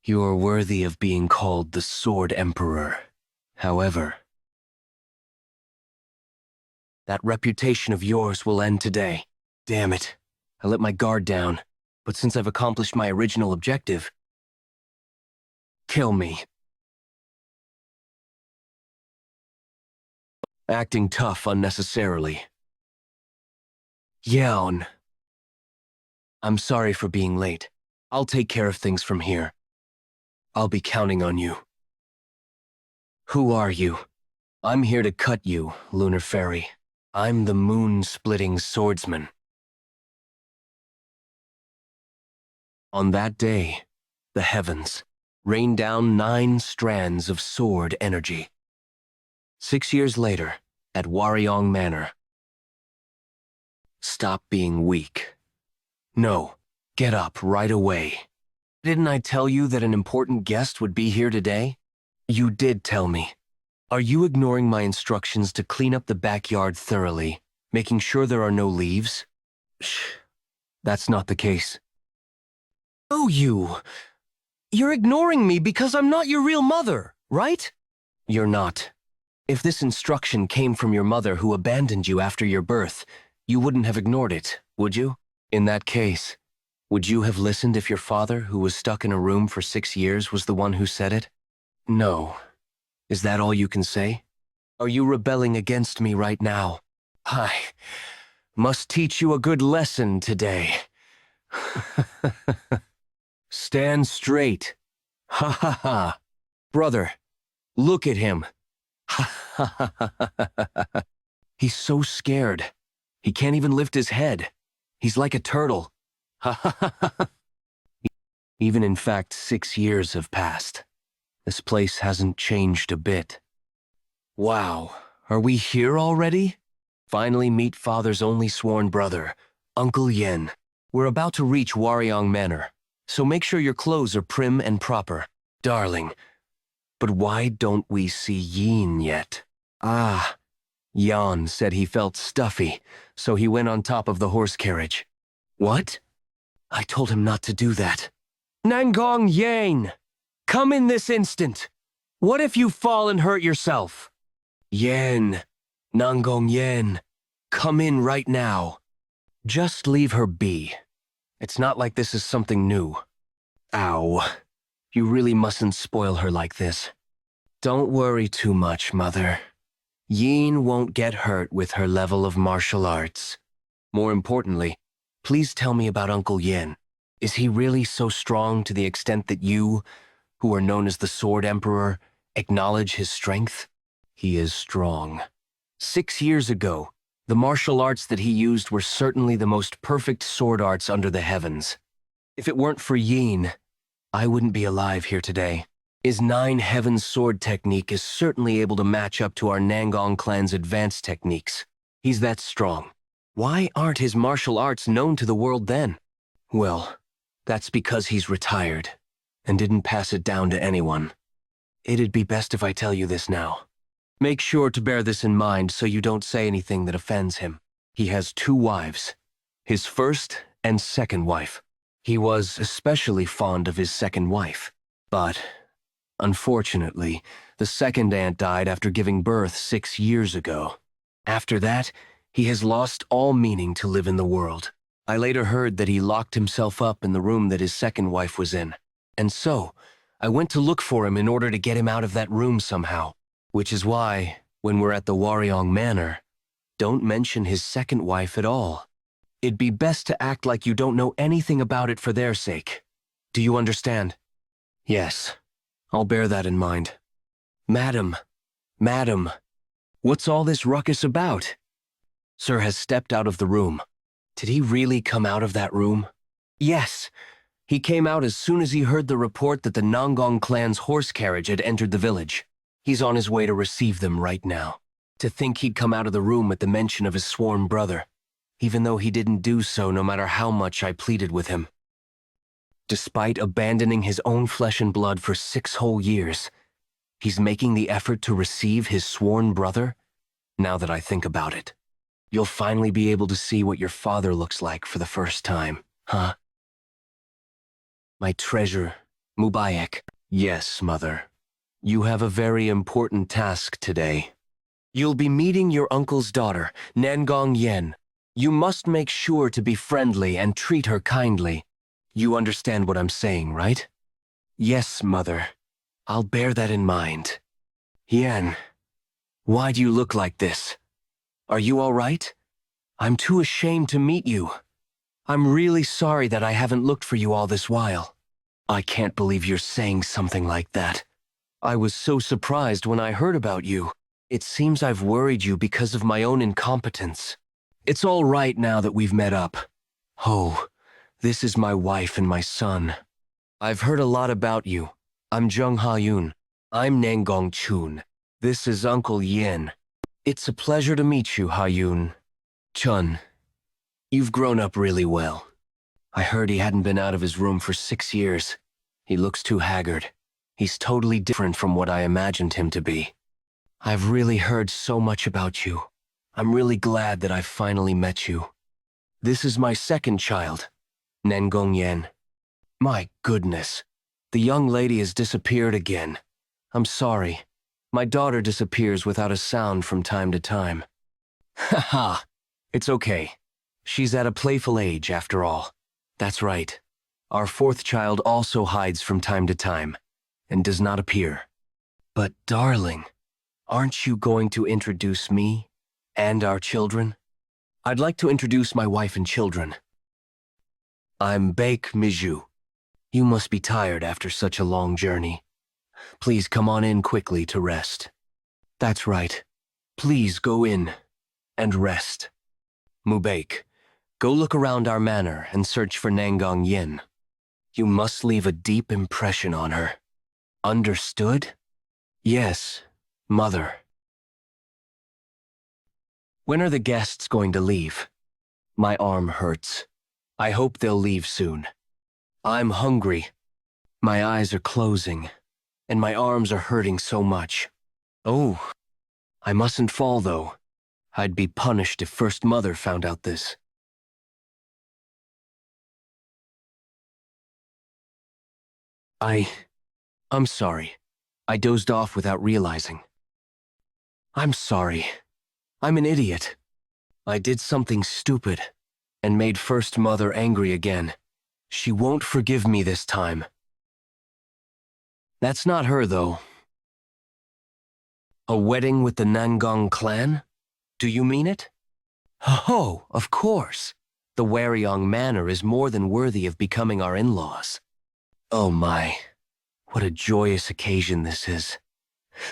You are worthy of being called the Sword Emperor. However, that reputation of yours will end today. Damn it. I let my guard down, but since I've accomplished my original objective, kill me. Acting tough unnecessarily. Yeon. I'm sorry for being late. I'll take care of things from here. I'll be counting on you. Who are you? I'm here to cut you, Lunar Fairy. I'm the moon-splitting swordsman. On that day, the heavens rained down 9 strands of sword energy. 6 years later, at Warryong Manor. Stop being weak. No, get up right away. Didn't I tell you that an important guest would be here today? You did tell me. Are you ignoring my instructions to clean up the backyard thoroughly, making sure there are no leaves? Shh, that's not the case. Oh, you're ignoring me because I'm not your real mother, right? You're not. If this instruction came from your mother who abandoned you after your birth, you wouldn't have ignored it, would you? In that case, would you have listened if your father, who was stuck in a room for 6 years, was the one who said it? No. Is that all you can say? Are you rebelling against me right now? I must teach you a good lesson today. Stand straight. Ha ha ha. Brother, look at him. Ha ha ha ha. He's so scared. He can't even lift his head. He's like a turtle. Ha ha ha ha. Even in fact, 6 years have passed. This place hasn't changed a bit. Wow, are we here already? Finally meet Father's only sworn brother, Uncle Yeon. We're about to reach Warryong Manor, so make sure your clothes are prim and proper. Darling, but why don't we see Yeon yet? Ah, Yeon said he felt stuffy, so he went on top of the horse carriage. What? I told him not to do that. Nangong Yeon! Come in this instant! What if you fall and hurt yourself? Yeon, Nangong Yeon, come in right now. Just leave her be. It's not like this is something new. Ow. You really mustn't spoil her like this. Don't worry too much, Mother. Yeon won't get hurt with her level of martial arts. More importantly, please tell me about Uncle Yeon. Is he really so strong to the extent that you, who are known as the Sword Emperor, acknowledge his strength? He is strong. 6 years ago, the martial arts that he used were certainly the most perfect sword arts under the heavens. If it weren't for Yeon, I wouldn't be alive here today. His 9 Heavens sword technique is certainly able to match up to our Nangong clan's advanced techniques. He's that strong. Why aren't his martial arts known to the world then? Well, that's because he's retired and didn't pass it down to anyone. It'd be best if I tell you this now. Make sure to bear this in mind so you don't say anything that offends him. He has 2 wives, his first and second wife. He was especially fond of his second wife, but unfortunately, the second aunt died after giving birth 6 years ago. After that, he has lost all meaning to live in the world. I later heard that he locked himself up in the room that his second wife was in. And so, I went to look for him in order to get him out of that room somehow. Which is why, when we're at the Warryong Manor, don't mention his second wife at all. It'd be best to act like you don't know anything about it for their sake. Do you understand? Yes, I'll bear that in mind. Madam, what's all this ruckus about? Sir has stepped out of the room. Did he really come out of that room? Yes. He came out as soon as he heard the report that the Nangong clan's horse carriage had entered the village. He's on his way to receive them right now. To think he'd come out of the room at the mention of his sworn brother, even though he didn't do so no matter how much I pleaded with him. Despite abandoning his own flesh and blood for 6 whole years, he's making the effort to receive his sworn brother? Now that I think about it. You'll finally be able to see what your father looks like for the first time, huh? My treasure, Mubarak. Yes, mother. You have a very important task today. You'll be meeting your uncle's daughter, Nangong Yen. You must make sure to be friendly and treat her kindly. You understand what I'm saying, right? Yes, mother. I'll bear that in mind. Yen, why do you look like this? Are you all right? I'm too ashamed to meet you. I'm really sorry that I haven't looked for you all this while. I can't believe you're saying something like that. I was so surprised when I heard about you. It seems I've worried you because of my own incompetence. It's all right now that we've met up. Oh, this is my wife and my son. I've heard a lot about you. I'm Jung Ha-yoon. I'm Nangong Chun. This is Uncle Yen. It's a pleasure to meet you, Ha-yoon. Chun, you've grown up really well. I heard he hadn't been out of his room for 6 years. He looks too haggard. He's totally different from what I imagined him to be. I've really heard so much about you. I'm really glad that I've finally met you. This is my second child, Nangong Yen. My goodness, the young lady has disappeared again. I'm sorry. My daughter disappears without a sound from time to time. Haha, it's okay. She's at a playful age after all. That's right. Our fourth child also hides from time to time and does not appear. But darling, aren't you going to introduce me and our children? I'd like to introduce my wife and children. I'm Baek Miju. You must be tired after such a long journey. Please come on in quickly to rest. That's right. Please go in and rest. Mubaek, go look around our manor and search for Nangong Yen. You must leave a deep impression on her. Understood? Yes, mother. When are the guests going to leave? My arm hurts. I hope they'll leave soon. I'm hungry. My eyes are closing, and my arms are hurting so much. Oh, I mustn't fall though. I'd be punished if First Mother found out this. I'm sorry. I dozed off without realizing. I'm sorry. I'm an idiot. I did something stupid and made First Mother angry again. She won't forgive me this time. That's not her, though. A wedding with the Nangong clan? Do you mean it? Oh, of course. The Waryong Manor is more than worthy of becoming our in-laws. Oh my, what a joyous occasion this is.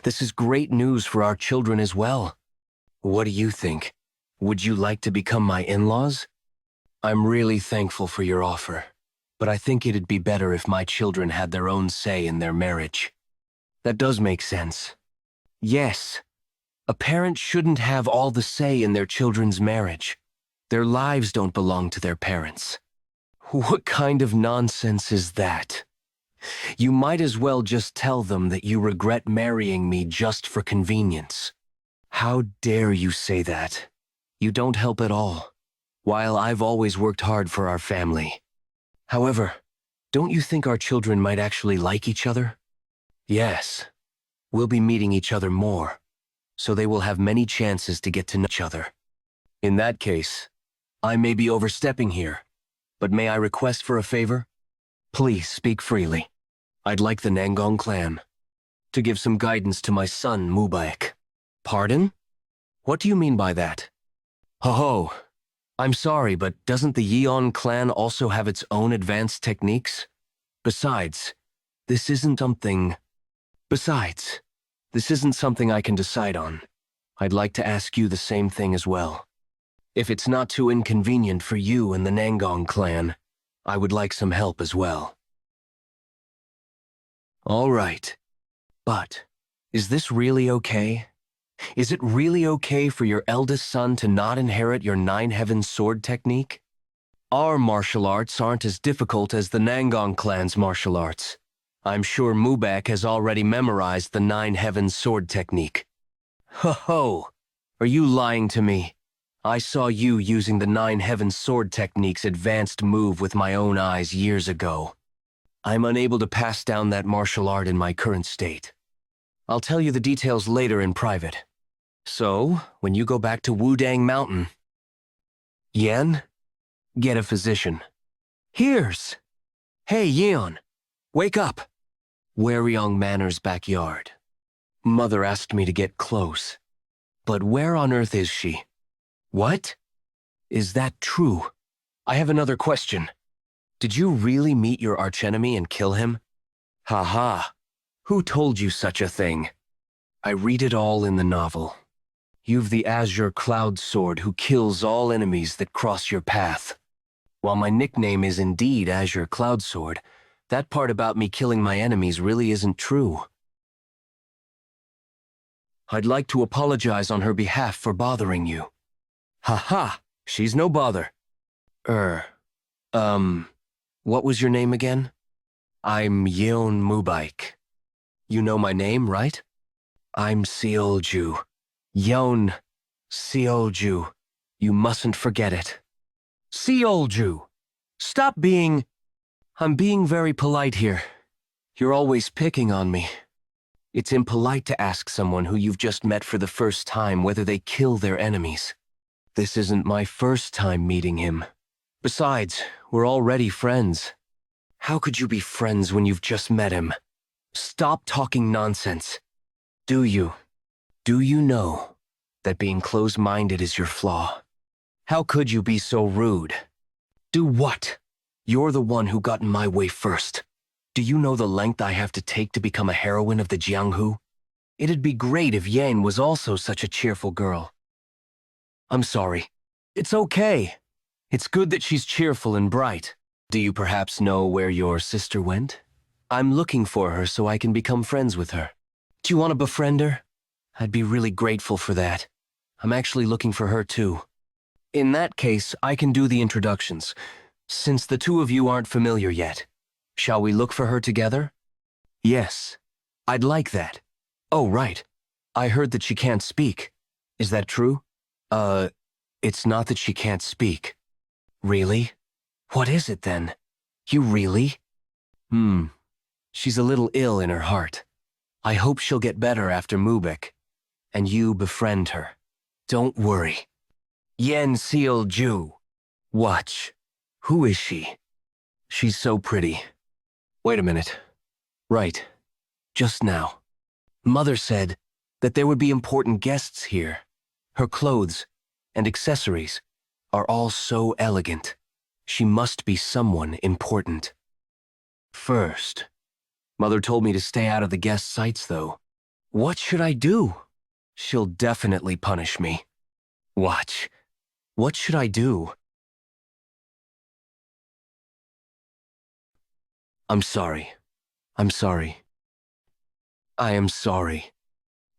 This is great news for our children as well. What do you think? Would you like to become my in-laws? I'm really thankful for your offer, but I think it'd be better if my children had their own say in their marriage. That does make sense. Yes, a parent shouldn't have all the say in their children's marriage. Their lives don't belong to their parents. What kind of nonsense is that? You might as well just tell them that you regret marrying me just for convenience. How dare you say that? You don't help at all, while I've always worked hard for our family. However, don't you think our children might actually like each other? Yes, we'll be meeting each other more, so they will have many chances to get to know each other. In that case, I may be overstepping here, but may I request for a favor? Please speak freely. I'd like the Nangong clan to give some guidance to my son, Mubaek. Pardon? What do you mean by that? Ho-ho, I'm sorry, but doesn't the Yeon clan also have its own advanced techniques? Besides, this isn't something I can decide on. I'd like to ask you the same thing as well. If it's not too inconvenient for you and the Nangong clan, I would like some help as well. All right. But, is this really okay? Is it really okay for your eldest son to not inherit your Nine Heavens sword technique? Our martial arts aren't as difficult as the Nangong clan's martial arts. I'm sure Mubaek has already memorized the Nine Heavens sword technique. Ho-ho! Are you lying to me? I saw you using the Nine Heavens sword technique's advanced move with my own eyes years ago. I'm unable to pass down that martial art in my current state. I'll tell you the details later in private. So, when you go back to Wudang Mountain, Yen, get a physician. Here's. Hey, Yeon, wake up. Waryong Manor's backyard. Mother asked me to get close. But where on earth is she? What? Is that true? I have another question. Did you really meet your archenemy and kill him? Ha. Who told you such a thing? I read it all in the novel. You've the azure cloud sword who kills all enemies that cross your path. While my nickname is indeed Azure Cloud Sword, that part about me killing my enemies really isn't true. I'd like to apologize on her behalf for bothering you. Ha, she's no bother. What was your name again? I'm Yeon Mubaik. You know my name, right? I'm Seolju. Yeon Seolju. You mustn't forget it. Seolju! Stop being... I'm being very polite here. You're always picking on me. It's impolite to ask someone who you've just met for the first time whether they kill their enemies. This isn't my first time meeting him. Besides, we're already friends. How could you be friends when you've just met him? Stop talking nonsense. Do you know that being close-minded is your flaw? How could you be so rude? Do what? You're the one who got in my way first. Do you know the length I have to take to become a heroine of the Jianghu? It'd be great if Yang was also such a cheerful girl. I'm sorry. It's okay. It's good that she's cheerful and bright. Do you perhaps know where your sister went? I'm looking for her so I can become friends with her. Do you want to befriend her? I'd be really grateful for that. I'm actually looking for her too. In that case, I can do the introductions, since the two of you aren't familiar yet. Shall we look for her together? Yes, I'd like that. Oh, right. I heard that she can't speak. Is that true? It's not that she can't speak. Really? What is it then? You really? She's a little ill in her heart. I hope she'll get better after Mubek, and you befriend her. Don't worry. Yen Seolju. Watch. Who is she? She's so pretty. Wait a minute. Right. Just now. Mother said that there would be important guests here. Her clothes and accessories are all so elegant. She must be someone important. First, Mother told me to stay out of the guest sites, though. What should I do? She'll definitely punish me. Watch. What should I do? I'm sorry. I'm sorry. I am sorry.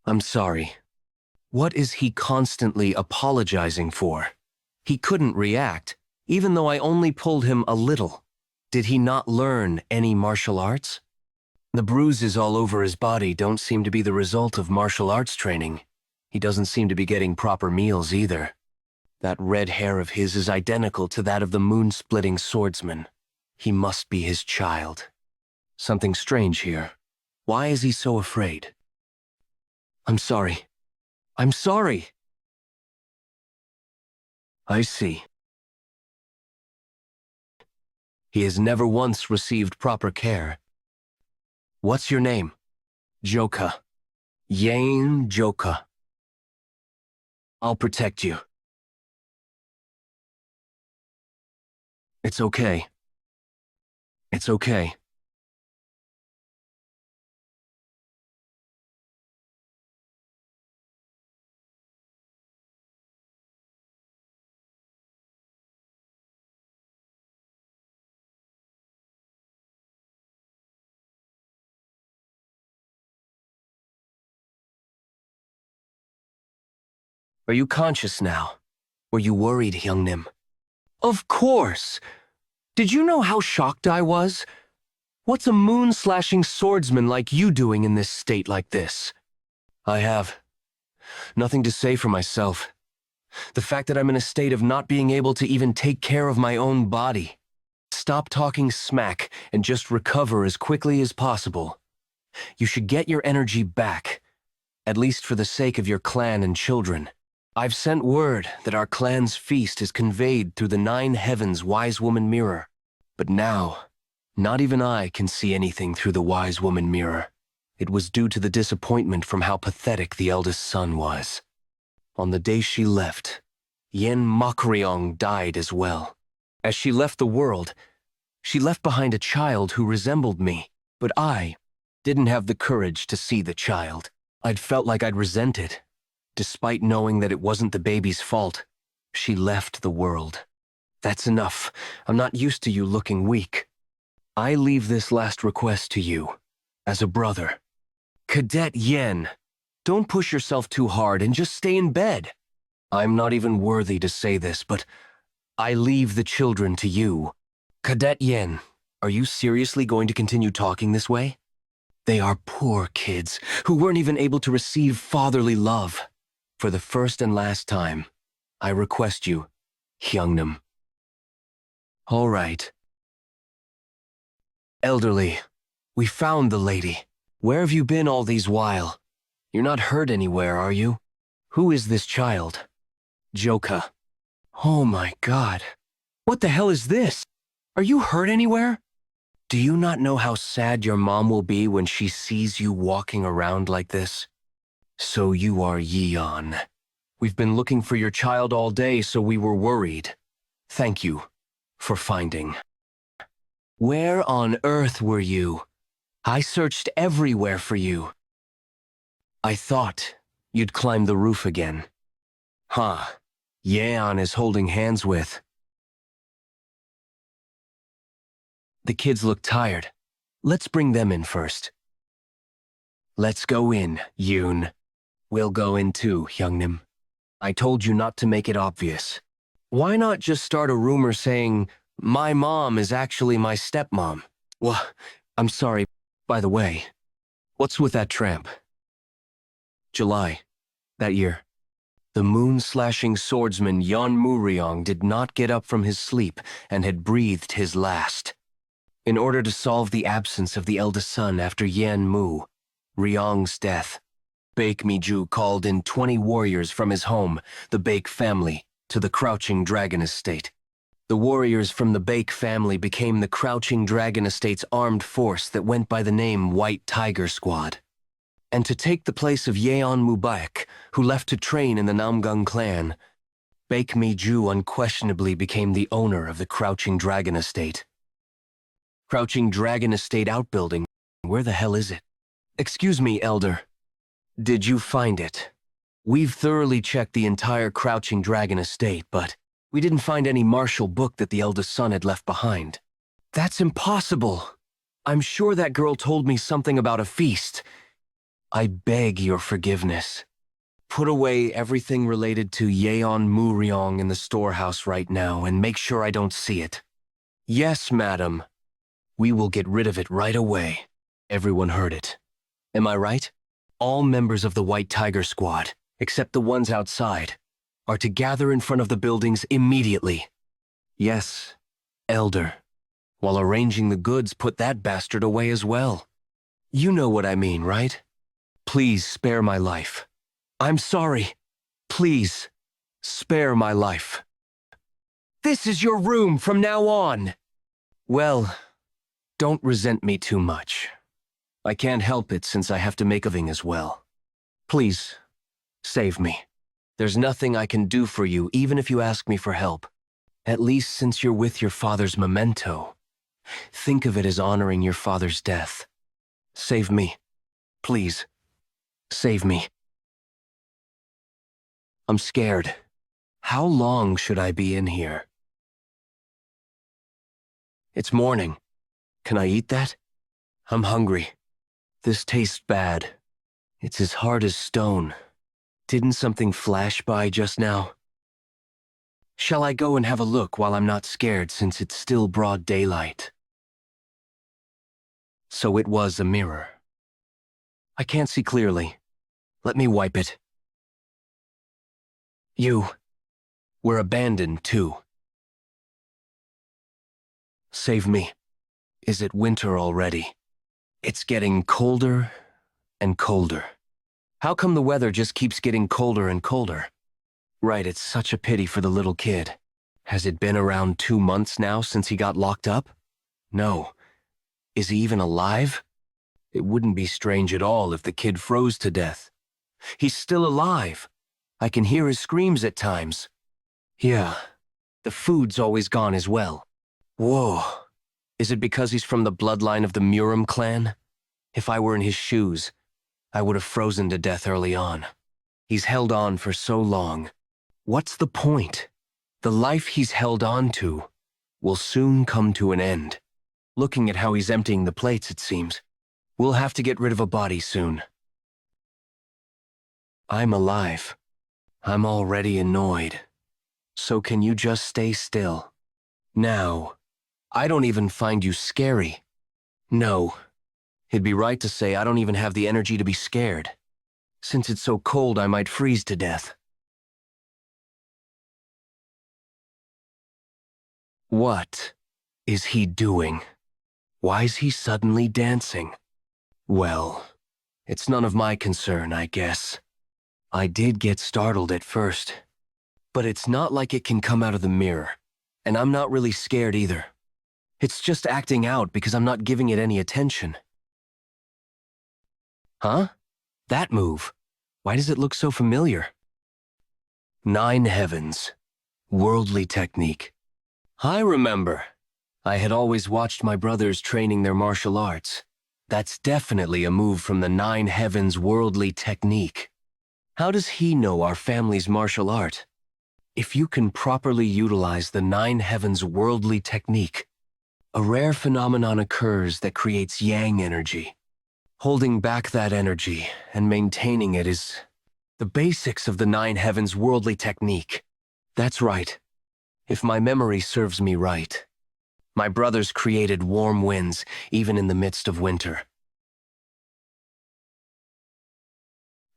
I'm sorry. What is he constantly apologizing for? He couldn't react, even though I only pulled him a little. Did he not learn any martial arts? The bruises all over his body don't seem to be the result of martial arts training. He doesn't seem to be getting proper meals either. That red hair of his is identical to that of the moon-splitting swordsman. He must be his child. Something strange here. Why is he so afraid? I'm sorry. I'm sorry. I see. He has never once received proper care. What's your name? Jeokha. Yeon Jeokha. I'll protect you. It's okay. It's okay. Are you conscious now? Were you worried, Hyungnim? Of course! Did you know how shocked I was? What's a moon-slashing swordsman like you doing in this state like this? I have nothing to say for myself. The fact that I'm in a state of not being able to even take care of my own body. stop talking smack and just recover as quickly as possible. You should get your energy back, at least for the sake of your clan and children. I've sent word that our clan's feast is conveyed through the 9 heavens Wise Woman Mirror. But now, not even I can see anything through the Wise Woman Mirror. It was due to the disappointment from how pathetic the eldest son was. On the day she left, Yeon Jeokha died as well. As she left the world, she left behind a child who resembled me, but I didn't have the courage to see the child. I'd felt like I'd resent it. Despite knowing that it wasn't the baby's fault, she left the world. That's enough. I'm not used to you looking weak. I leave this last request to you, as a brother. Cadet Yen, don't push yourself too hard and just stay in bed. I'm not even worthy to say this, but I leave the children to you. Cadet Yen, are you seriously going to continue talking this way? They are poor kids who weren't even able to receive fatherly love. For the first and last time, I request you, Hyungnam. All right. Elderly, we found the lady. Where have you been all these while? You're not hurt anywhere, are you? Who is this child? Jeokha. Oh my God. What the hell is this? Are you hurt anywhere? Do you not know how sad your mom will be when she sees you walking around like this? So you are Yeon. We've been looking for your child all day, so we were worried. Thank you for finding. Where on earth were you? I searched everywhere for you. I thought you'd climb the roof again. Huh. Yeon is holding hands with. The kids look tired. Let's bring them in first. Let's go in, Yoon. We'll go in too, Hyungnam. I told you not to make it obvious. Why not just start a rumor saying, my mom is actually my stepmom? Well, I'm sorry, by the way. What's with that tramp? July, that year. The moon-slashing swordsman Yeon Jeokha did not get up from his sleep and had breathed his last. In order to solve the absence of the eldest son after Yeon Ryong's death, Baek Mi-ju called in 20 warriors from his home, the Baek family, to the Crouching Dragon Estate. The warriors from the Baek family became the Crouching Dragon Estate's armed force that went by the name White Tiger Squad. And to take the place of Yeon Baek, who left to train in the Namgung clan, Baek Mi-ju unquestionably became the owner of the Crouching Dragon Estate. Crouching Dragon Estate outbuilding, where the hell is it? Excuse me, Elder. Did you find it? We've thoroughly checked the entire Crouching Dragon Estate, but we didn't find any martial book that the eldest son had left behind. That's impossible. I'm sure that girl told me something about a feast. I beg your forgiveness. Put away everything related to Yeon Ryong in the storehouse right now and make sure I don't see it. Yes, madam. We will get rid of it right away. Everyone heard it. Am I right? All members of the White Tiger Squad, except the ones outside, are to gather in front of the buildings immediately. Yes, Elder. While arranging the goods, put that bastard away as well. You know what I mean, right? Please spare my life. I'm sorry. Please, spare my life. This is your room from now on. Well, don't resent me too much. I can't help it since I have to make a living as well. Please, save me. There's nothing I can do for you even if you ask me for help. At least since you're with your father's memento. Think of it as honoring your father's death. Save me. Please, save me. I'm scared. How long should I be in here? It's morning. Can I eat that? I'm hungry. This tastes bad. It's as hard as stone. Didn't something flash by just now? Shall I go and have a look while I'm not scared since it's still broad daylight? So it was a mirror. I can't see clearly. Let me wipe it. You were abandoned too. Save me. Is it winter already? It's getting colder and colder. How come the weather just keeps getting colder and colder? Right, it's such a pity for the little kid. Has it been around 2 months now since he got locked up? No. Is he even alive? It wouldn't be strange at all if the kid froze to death. He's still alive. I can hear his screams at times. Yeah, the food's always gone as well. Whoa. Is it because he's from the bloodline of the Murim clan? If I were in his shoes, I would have frozen to death early on. He's held on for so long. What's the point? The life he's held on to will soon come to an end. Looking at how he's emptying the plates, it seems. We'll have to get rid of a body soon. I'm alive. I'm already annoyed. So can you just stay still? Now, I don't even find you scary. No. It'd be right to say I don't even have the energy to be scared. Since it's so cold, I might freeze to death. What is he doing? Why's he suddenly dancing? Well, it's none of my concern, I guess. I did get startled at first, but it's not like it can come out of the mirror, and I'm not really scared either. It's just acting out because I'm not giving it any attention. Huh? That move. Why does it look so familiar? 9 heavens. Worldly technique. I remember. I had always watched my brothers training their martial arts. That's definitely a move from the 9 heavens worldly technique. How does he know our family's martial art? If you can properly utilize the 9 heavens worldly technique, a rare phenomenon occurs that creates yang energy. Holding back that energy and maintaining it is the basics of the 9 heavens worldly technique. That's right. If my memory serves me right, my brothers created warm winds even in the midst of winter.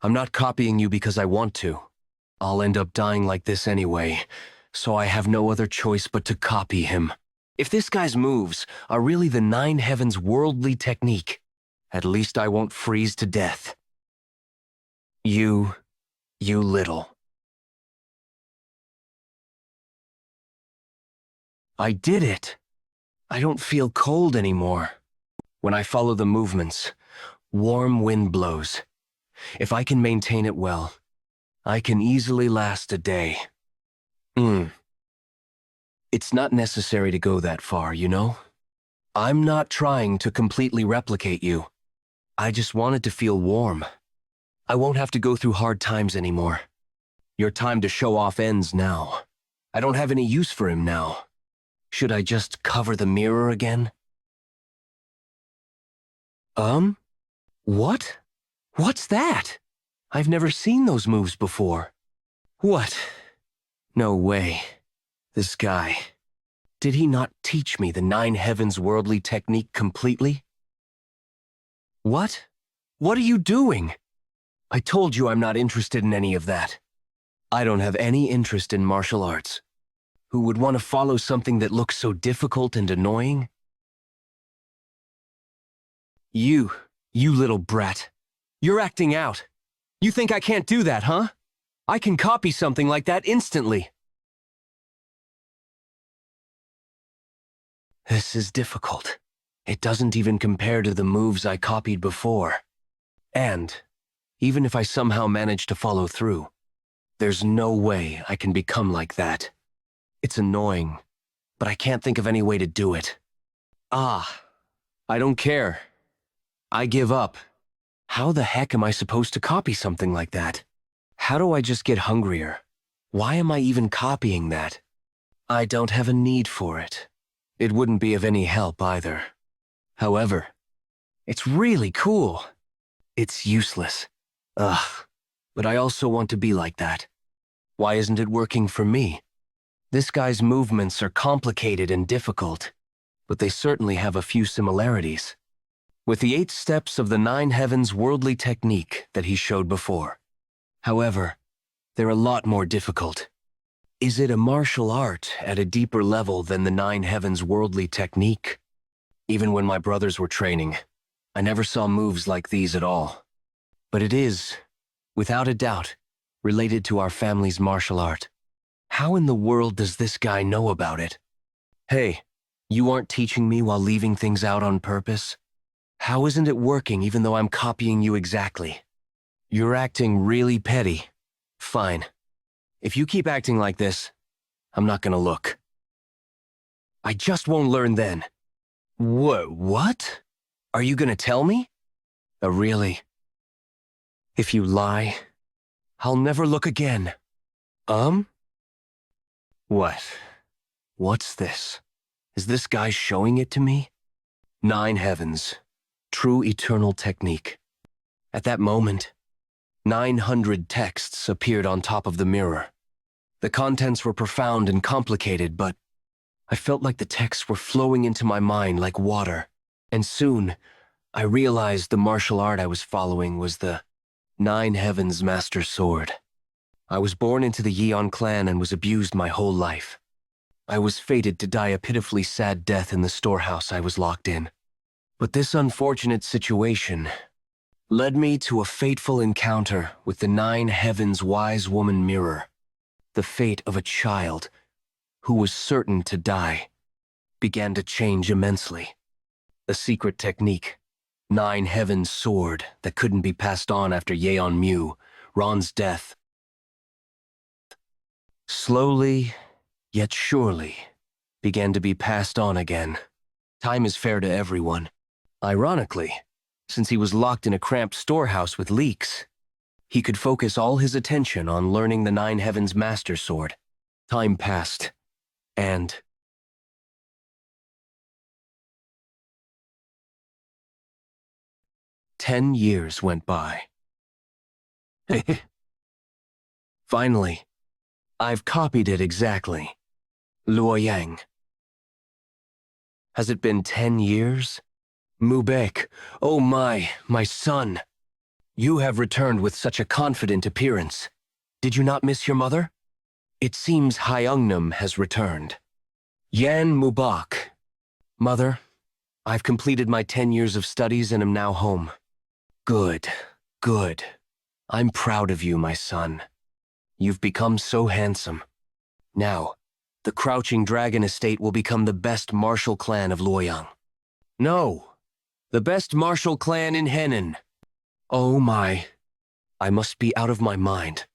I'm not copying you because I want to. I'll end up dying like this anyway, so I have no other choice but to copy him. If this guy's moves are really the 9 heavens worldly technique, at least I won't freeze to death. You little. I did it. I don't feel cold anymore. When I follow the movements, warm wind blows. If I can maintain it well, I can easily last a day. It's not necessary to go that far, you know? I'm not trying to completely replicate you. I just wanted to feel warm. I won't have to go through hard times anymore. Your time to show off ends now. I don't have any use for him now. Should I just cover the mirror again? What? What's that? I've never seen those moves before. What? No way. This guy. Did he not teach me the 9 heavens worldly technique completely? What? What are you doing? I told you I'm not interested in any of that. I don't have any interest in martial arts. Who would want to follow something that looks so difficult and annoying? You little brat. You're acting out. You think I can't do that, huh? I can copy something like that instantly. This is difficult. It doesn't even compare to the moves I copied before. And, even if I somehow manage to follow through, there's no way I can become like that. It's annoying, but I can't think of any way to do it. I don't care. I give up. How the heck am I supposed to copy something like that? How do I just get hungrier? Why am I even copying that? I don't have a need for it. It wouldn't be of any help either. However, it's really cool. It's useless. But I also want to be like that. Why isn't it working for me? This guy's movements are complicated and difficult, but they certainly have a few similarities. With the 8 steps of the 9 heavens worldly technique that he showed before. However, they're a lot more difficult. Is it a martial art at a deeper level than the Nine Heavens worldly technique? Even when my brothers were training, I never saw moves like these at all. But it is, without a doubt, related to our family's martial art. How in the world does this guy know about it? Hey, you aren't teaching me while leaving things out on purpose? How isn't it working even though I'm copying you exactly? You're acting really petty. Fine. If you keep acting like this, I'm not gonna look. I just won't learn then. What? Are you gonna tell me? Really? If you lie, I'll never look again. What? What's this? Is this guy showing it to me? Nine Heavens. True eternal technique. At that moment, 900 texts appeared on top of the mirror. The contents were profound and complicated, but I felt like the texts were flowing into my mind like water. And soon, I realized the martial art I was following was the Nine Heavens Master Sword. I was born into the Yeon clan and was abused my whole life. I was fated to die a pitifully sad death in the storehouse I was locked in. But this unfortunate situation led me to a fateful encounter with the Nine Heavens Wise Woman Mirror. The fate of a child who was certain to die began to change immensely. A secret technique, Nine Heavens Sword, that couldn't be passed on after Yeon Mu, Ron's death. Slowly, yet surely, began to be passed on again. Time is fair to everyone. Ironically, since he was locked in a cramped storehouse with leaks, he could focus all his attention on learning the Nine Heavens Master Sword. Time passed, and 10 years went by. Finally, I've copied it exactly. Luoyang. Has it been 10 years? Mubek, oh my son. You have returned with such a confident appearance. Did you not miss your mother? It seems Hyeongnam has returned. Yan Mubak. Mother, I've completed my 10 years of studies and am now home. Good, good. I'm proud of you, my son. You've become so handsome. Now, the Crouching Dragon Estate will become the best martial clan of Luoyang. No, the best martial clan in Henan. Oh my, I must be out of my mind.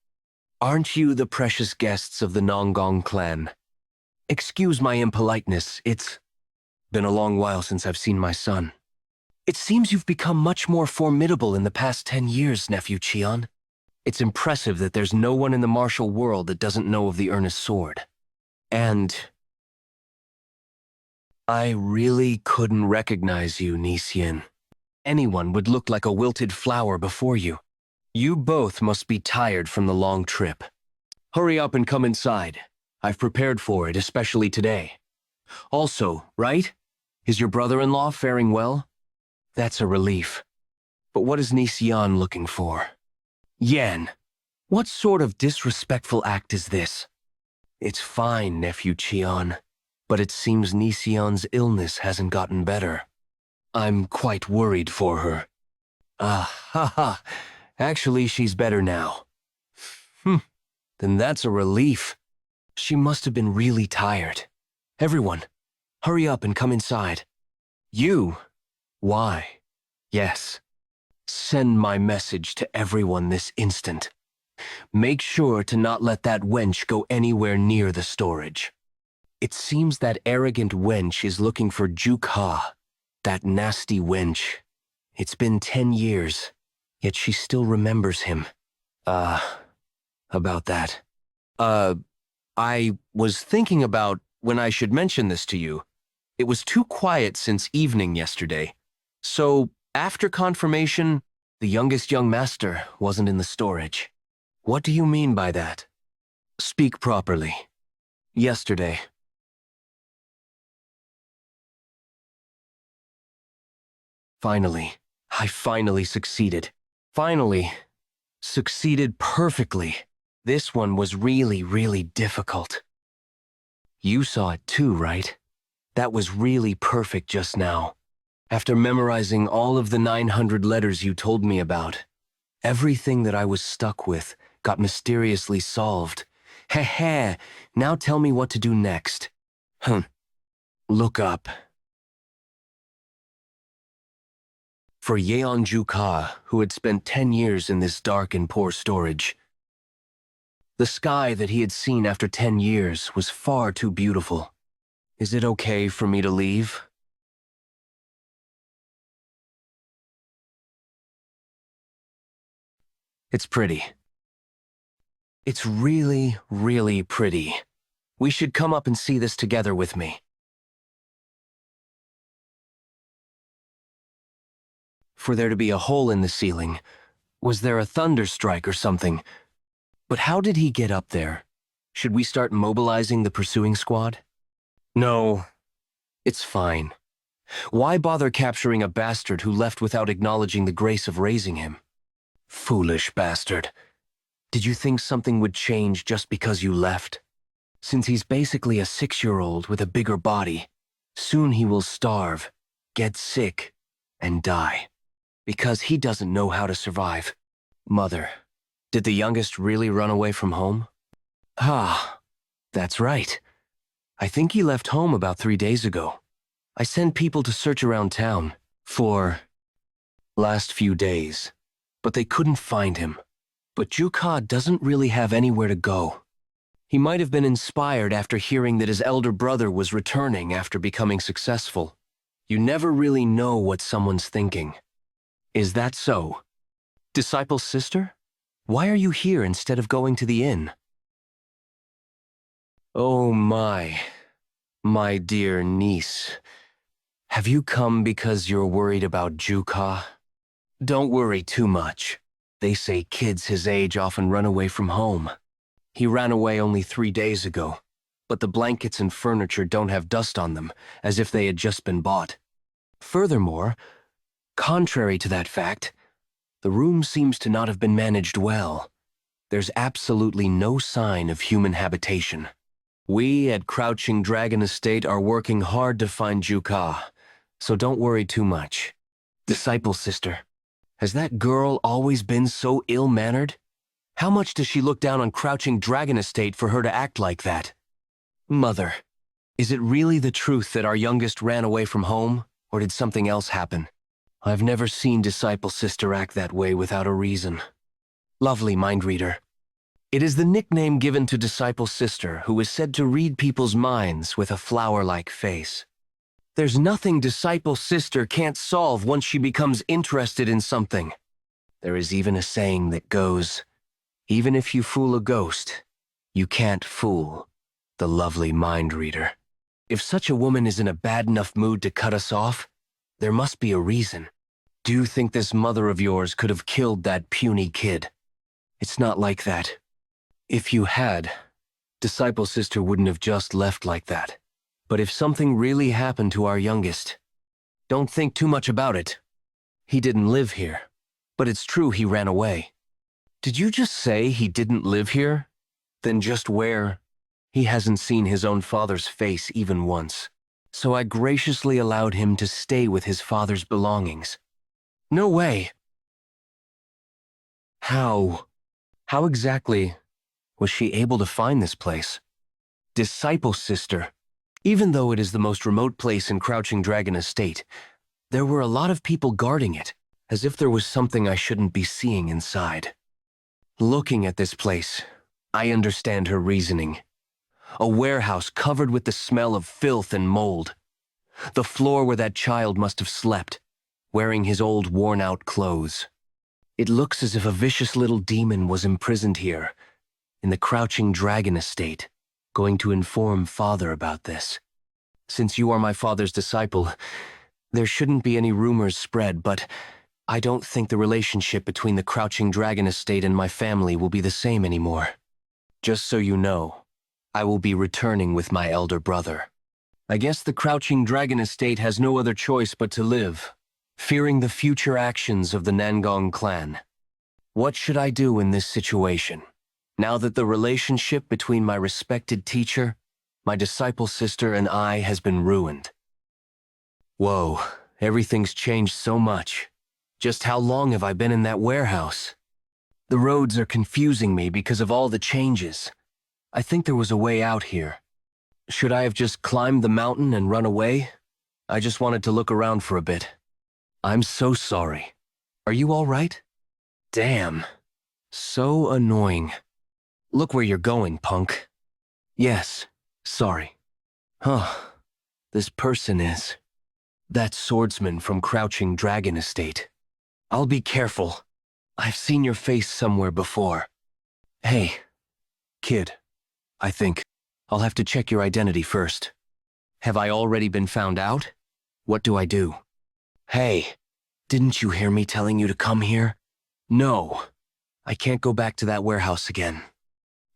Aren't you the precious guests of the Nonggong clan? Excuse my impoliteness, it's been a long while since I've seen my son. It seems you've become much more formidable in the past 10 years, nephew Cheon. It's impressive that there's no one in the martial world that doesn't know of the earnest sword. And I really couldn't recognize you, Nisien. Anyone would look like a wilted flower before you. You both must be tired from the long trip. Hurry up and come inside. I've prepared for it, especially today. Also, right? Is your brother-in-law faring well? That's a relief. But what is Nisien looking for? Yan, what sort of disrespectful act is this? It's fine, nephew Cheon, but it seems Nisien's illness hasn't gotten better. I'm quite worried for her. Ha. Actually, she's better now. Then that's a relief. She must have been really tired. Everyone, hurry up and come inside. You? Why? Yes. Send my message to everyone this instant. Make sure to not let that wench go anywhere near the storage. It seems that arrogant wench is looking for Jeokha, that nasty wench. It's been 10 years, yet she still remembers him. About that. I was thinking about when I should mention this to you. It was too quiet since evening yesterday. So, after confirmation, the youngest young master wasn't in the storage. What do you mean by that? Speak properly. Yesterday. I finally succeeded. Finally. Succeeded perfectly. This one was really, really difficult. You saw it too, right? That was really perfect just now. After memorizing all of the 900 letters you told me about, everything that I was stuck with got mysteriously solved. Heh, now tell me what to do next. Look up. For Yeon Jeokha, who had spent 10 years in this dark and poor storage, the sky that he had seen after 10 years was far too beautiful. Is it okay for me to leave? It's pretty. It's really, really pretty. We should come up and see this together with me. For there to be a hole in the ceiling, was there a thunder strike or something? But how did he get up there? Should we start mobilizing the pursuing squad? No, it's fine. Why bother capturing a bastard who left without acknowledging the grace of raising him? Foolish bastard. Did you think something would change just because you left? Since he's basically a 6-year-old with a bigger body, soon he will starve, get sick, and die. Because he doesn't know how to survive. Mother, did the youngest really run away from home? Ah, that's right. I think he left home about 3 days ago. I sent people to search around town for last few days, but they couldn't find him. But Jeokha doesn't really have anywhere to go. He might have been inspired after hearing that his elder brother was returning after becoming successful. You never really know what someone's thinking. Is that so? Disciple's sister? Why are you here instead of going to the inn? Oh my dear niece. Have you come because you're worried about Jeokha? Don't worry too much. They say kids his age often run away from home. He ran away only 3 days ago, but the blankets and furniture don't have dust on them, as if they had just been bought. Furthermore, contrary to that fact, the room seems to not have been managed well. There's absolutely no sign of human habitation. We at Crouching Dragon Estate are working hard to find Jeokha, so don't worry too much. Disciple sister, has that girl always been so ill-mannered? How much does she look down on Crouching Dragon Estate for her to act like that? Mother, is it really the truth that our youngest ran away from home, or did something else happen? I've never seen Disciple Sister act that way without a reason. Lovely mind reader. It is the nickname given to Disciple Sister, who is said to read people's minds with a flower-like face. There's nothing Disciple Sister can't solve once she becomes interested in something. There is even a saying that goes, even if you fool a ghost, you can't fool the lovely mind reader. If such a woman is in a bad enough mood to cut us off, there must be a reason. Do you think this mother of yours could have killed that puny kid? It's not like that. If you had, Disciple Sister wouldn't have just left like that. But if something really happened to our youngest, don't think too much about it. He didn't live here, but it's true he ran away. Did you just say he didn't live here? Then just where? He hasn't seen his own father's face even once, so I graciously allowed him to stay with his father's belongings. No way! How? How exactly was she able to find this place? Disciple Sister. Even though it is the most remote place in Crouching Dragon Estate, there were a lot of people guarding it, as if there was something I shouldn't be seeing inside. Looking at this place, I understand her reasoning. A warehouse covered with the smell of filth and mold. The floor where that child must have slept, wearing his old worn-out clothes. It looks as if a vicious little demon was imprisoned here, in the Crouching Dragon Estate, going to inform Father about this. Since you are my father's disciple, there shouldn't be any rumors spread, but I don't think the relationship between the Crouching Dragon Estate and my family will be the same anymore. Just so you know, I will be returning with my elder brother. I guess the Crouching Dragon Estate has no other choice but to live, fearing the future actions of the Nangong clan. What should I do in this situation? Now that the relationship between my respected teacher, my disciple sister, and I has been ruined. Whoa, everything's changed so much. Just how long have I been in that warehouse? The roads are confusing me because of all the changes. I think there was a way out here. Should I have just climbed the mountain and run away? I just wanted to look around for a bit. I'm so sorry. Are you all right? Damn. So annoying. Look where you're going, punk. Yes, sorry. Huh. This person is... that swordsman from Crouching Dragon Estate. I'll be careful. I've seen your face somewhere before. Hey, kid. I think I'll have to check your identity first. Have I already been found out? What do I do? Hey, didn't you hear me telling you to come here? No, I can't go back to that warehouse again.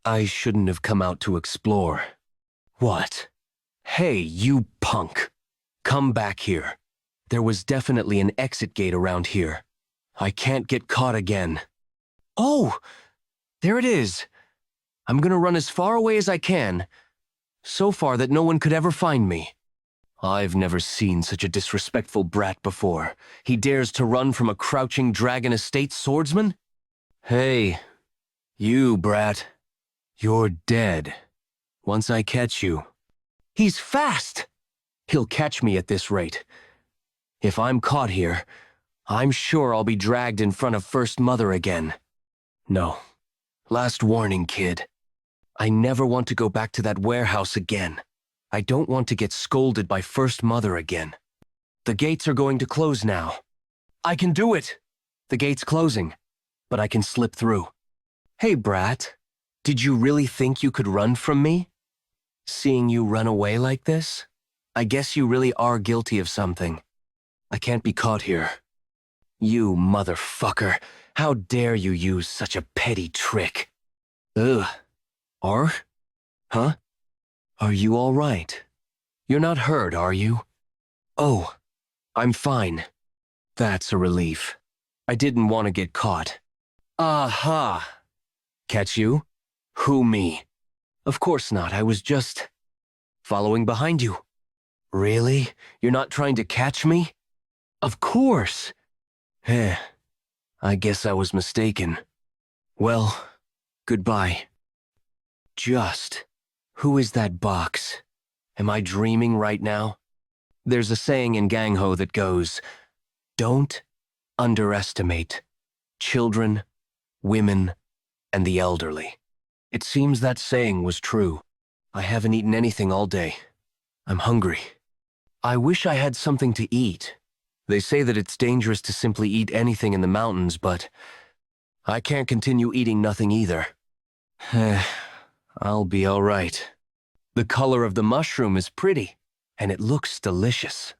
I shouldn't have come out to explore. What? Hey, you punk. Come back here. There was definitely an exit gate around here. I can't get caught again. Oh, there it is. I'm gonna run as far away as I can, so far that no one could ever find me. I've never seen such a disrespectful brat before. He dares to run from a Crouching Dragon Estate swordsman? Hey, you brat. You're dead. Once I catch you. He's fast! He'll catch me at this rate. If I'm caught here, I'm sure I'll be dragged in front of First Mother again. No. Last warning, kid. I never want to go back to that warehouse again. I don't want to get scolded by First Mother again. The gates are going to close now. I can do it! The gate's closing, but I can slip through. Hey, brat. Did you really think you could run from me? Seeing you run away like this? I guess you really are guilty of something. I can't be caught here. You motherfucker. How dare you use such a petty trick? Ugh. Huh? Are you all right? You're not hurt, are you? Oh, I'm fine. That's a relief. I didn't want to get caught. Aha! Catch you? Who, me? Of course not, I was just... following behind you. Really? You're not trying to catch me? Of course! Eh, I guess I was mistaken. Well, goodbye. Just... who is that box? Am I dreaming right now? There's a saying in Gangho that goes, don't underestimate children, women, and the elderly. It seems that saying was true. I haven't eaten anything all day. I'm hungry. I wish I had something to eat. They say that it's dangerous to simply eat anything in the mountains, but I can't continue eating nothing either. I'll be all right. The color of the mushroom is pretty, and it looks delicious.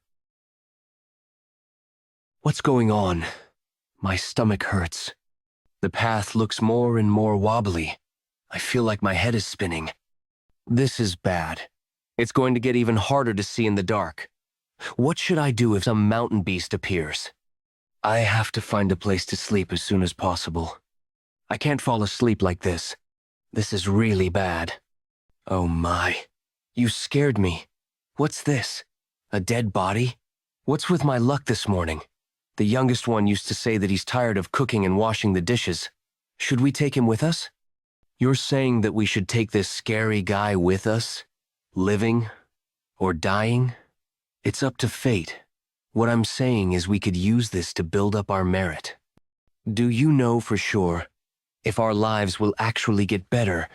What's going on? My stomach hurts. The path looks more and more wobbly. I feel like my head is spinning. This is bad. It's going to get even harder to see in the dark. What should I do if some mountain beast appears? I have to find a place to sleep as soon as possible. I can't fall asleep like this. This is really bad. Oh my. You scared me. What's this? A dead body? What's with my luck this morning? The youngest one used to say that he's tired of cooking and washing the dishes. Should we take him with us? You're saying that we should take this scary guy with us? Living? Or dying? It's up to fate. What I'm saying is we could use this to build up our merit. Do you know for sure if our lives will actually get better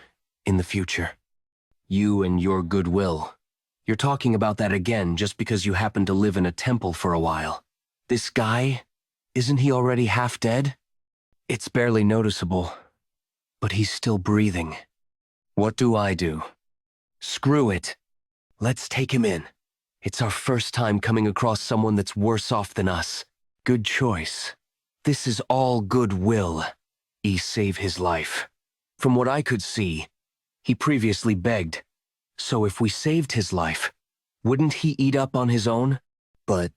in the future? You and your goodwill. You're talking about that again just because you happen to live in a temple for a while. This guy, isn't he already half dead? It's barely noticeable, but he's still breathing. What do I do? Screw it. Let's take him in. It's our first time coming across someone that's worse off than us. Good choice. This is all goodwill. Save his life. From what I could see, he previously begged. So if we saved his life, wouldn't he eat up on his own? But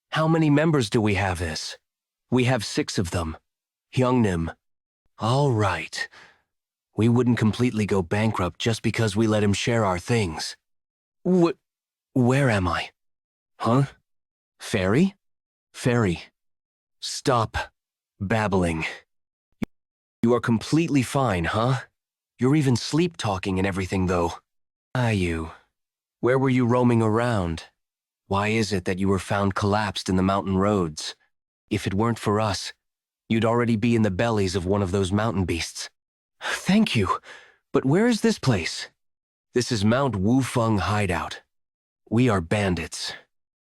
how many members do we have this? We have 6 of them. Hyungnim. All right. We wouldn't completely go bankrupt just because we let him share our things. Where am I? Huh? Fairy? Fairy. Stop babbling. You are completely fine, huh? You're even sleep-talking and everything, though. You. Where were you roaming around? Why is it that you were found collapsed in the mountain roads? If it weren't for us, you'd already be in the bellies of one of those mountain beasts. Thank you, but where is this place? This is Mount Wufeng Hideout. We are bandits.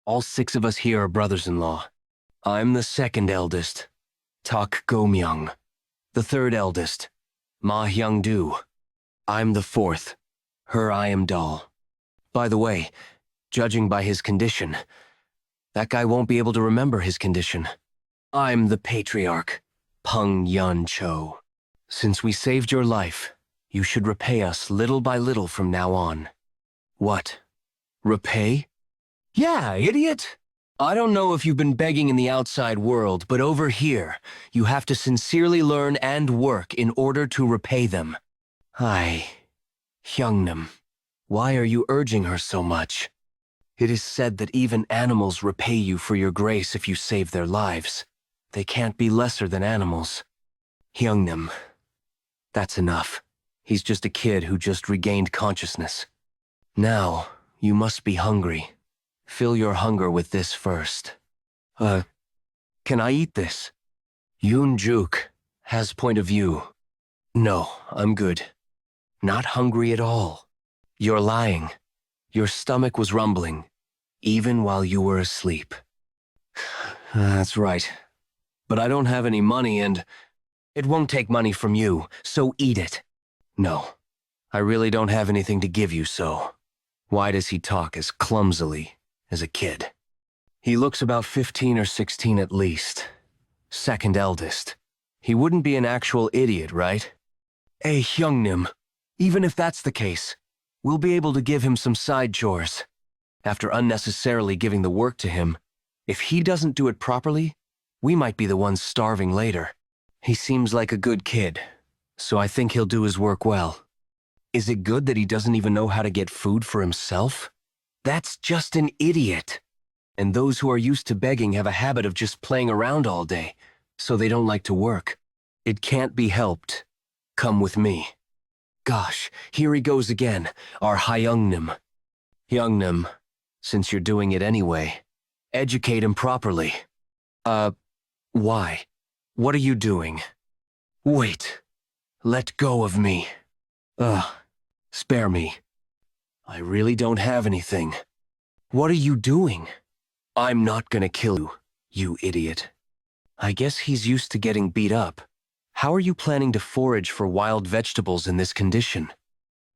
All 6 of us here are brothers-in-law. I'm the second eldest, Tak Gomyoung. The third eldest, Ma Hyung-do. I'm the fourth, Her Iam-dal. By the way, judging by his condition, that guy won't be able to remember his condition. I'm the patriarch, Peng Yun-cho. Since we saved your life, you should repay us little by little from now on. What? Repay? Yeah, idiot! I don't know if you've been begging in the outside world, but over here, you have to sincerely learn and work in order to repay them. Hyungnam, why are you urging her so much? It is said that even animals repay you for your grace if you save their lives. They can't be lesser than animals. Hyungnam, that's enough. He's just a kid who just regained consciousness. Now, you must be hungry. Fill your hunger with this first. Can I eat this? Yeon Jeokha has point of view. No, I'm good. Not hungry at all. You're lying. Your stomach was rumbling, even while you were asleep. That's right. But I don't have any money and it won't take money from you, so eat it. No, I really don't have anything to give you, so why does he talk as clumsily as a kid? He looks about 15 or 16 at least. Second eldest. He wouldn't be an actual idiot, right? Hey, Hyungnim, even if that's the case, we'll be able to give him some side chores. After unnecessarily giving the work to him, if he doesn't do it properly, we might be the ones starving later. He seems like a good kid, so I think he'll do his work well. Is it good that he doesn't even know how to get food for himself? That's just an idiot. And those who are used to begging have a habit of just playing around all day, so they don't like to work. It can't be helped. Come with me. Gosh, here he goes again, our Hyungnim. Hyungnim, since you're doing it anyway, educate him properly. Why? What are you doing? Wait. Let go of me. Spare me. I really don't have anything. What are you doing? I'm not gonna kill you, you idiot. I guess he's used to getting beat up. How are you planning to forage for wild vegetables in this condition?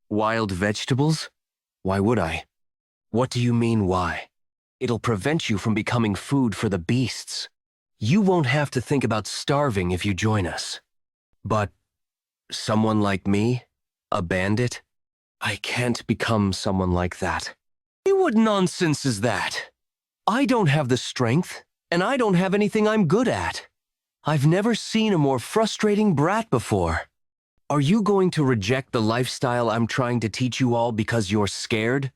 Wild vegetables? Why would I? What do you mean, why? It'll prevent you from becoming food for the beasts. You won't have to think about starving if you join us. But someone like me? A bandit? I can't become someone like that. What nonsense is that? I don't have the strength, and I don't have anything I'm good at. I've never seen a more frustrating brat before. Are you going to reject the lifestyle I'm trying to teach you all because you're scared?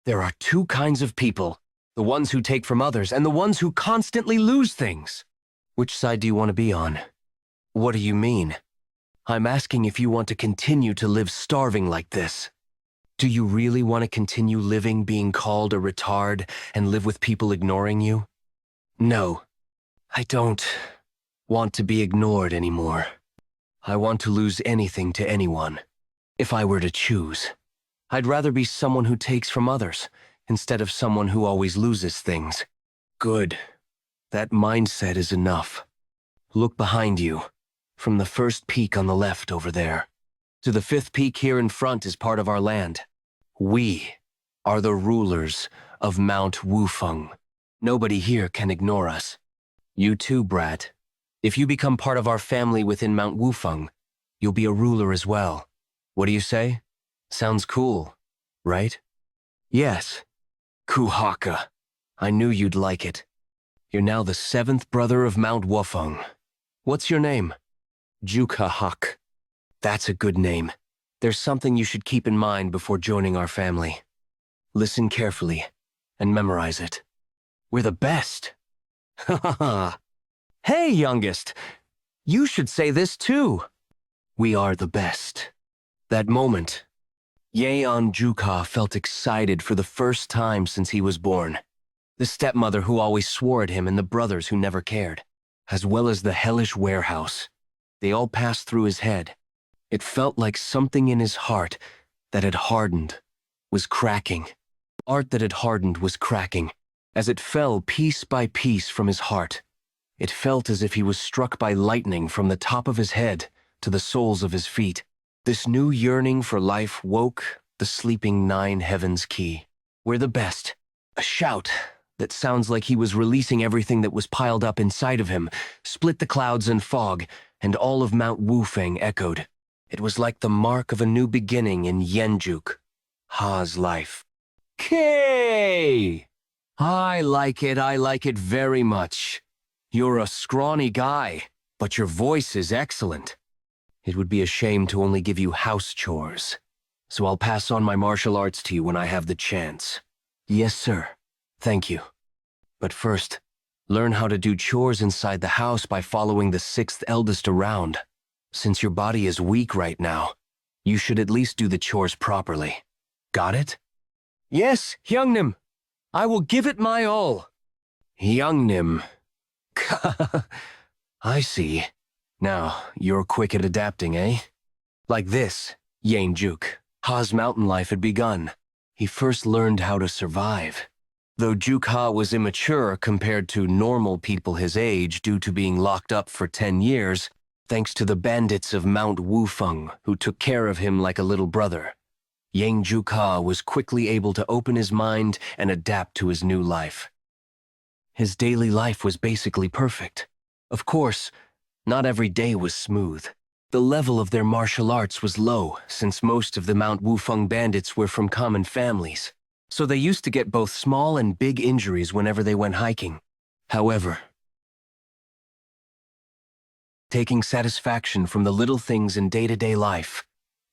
There are 2 kinds of people, the ones who take from others and the ones who constantly lose things. Which side do you want to be on? What do you mean? I'm asking if you want to continue to live starving like this. Do you really want to continue living being called a retard and live with people ignoring you? No, I don't want to be ignored anymore. I want to lose anything to anyone. If I were to choose, I'd rather be someone who takes from others instead of someone who always loses things. Good. That mindset is enough. Look behind you, from the first peak on the left over there, to the 5th peak here in front is part of our land. We are the rulers of Mount Wufeng. Nobody here can ignore us. You too, brat. If you become part of our family within Mount Wufeng, you'll be a ruler as well. What do you say? Sounds cool, right? Yes. Kuhaka. I knew you'd like it. You're now the 7th brother of Mount Wufeng. What's your name? Jeokha. That's a good name. There's something you should keep in mind before joining our family. Listen carefully and memorize it. We're the best. Ha ha ha. Hey, youngest. You should say this too. We are the best. That moment, Yeon Jeokha felt excited for the first time since he was born. The stepmother who always swore at him and the brothers who never cared, as well as the hellish warehouse. They all passed through his head. It felt like something in his heart that had hardened was cracking. Art that had hardened was cracking. As it fell piece by piece from his heart, it felt as if he was struck by lightning from the top of his head to the soles of his feet. This new yearning for life woke the sleeping 9 heavens key. We're the best. A shout that sounds like he was releasing everything that was piled up inside of him, split the clouds and fog, and all of Mount Wufeng echoed. It was like the mark of a new beginning in Yeon Jeokha's life. K! I like it very much. You're a scrawny guy, but your voice is excellent. It would be a shame to only give you house chores, so I'll pass on my martial arts to you when I have the chance. Yes, sir. Thank you. But first, learn how to do chores inside the house by following the 6th eldest around. Since your body is weak right now, you should at least do the chores properly. Got it? Yes, Hyungnim. I will give it my all. Hyungnim. I see. Now, you're quick at adapting, eh? Like this, Yeon Jeokha's mountain life had begun. He first learned how to survive. Though Jeokha was immature compared to normal people his age due to being locked up for 10 years, thanks to the bandits of Mount Wufeng who took care of him like a little brother, Yeon Jeokha was quickly able to open his mind and adapt to his new life. His daily life was basically perfect. Of course, not every day was smooth. The level of their martial arts was low since most of the Mount Wufeng bandits were from common families, so they used to get both small and big injuries whenever they went hiking. However, taking satisfaction from the little things in day-to-day life,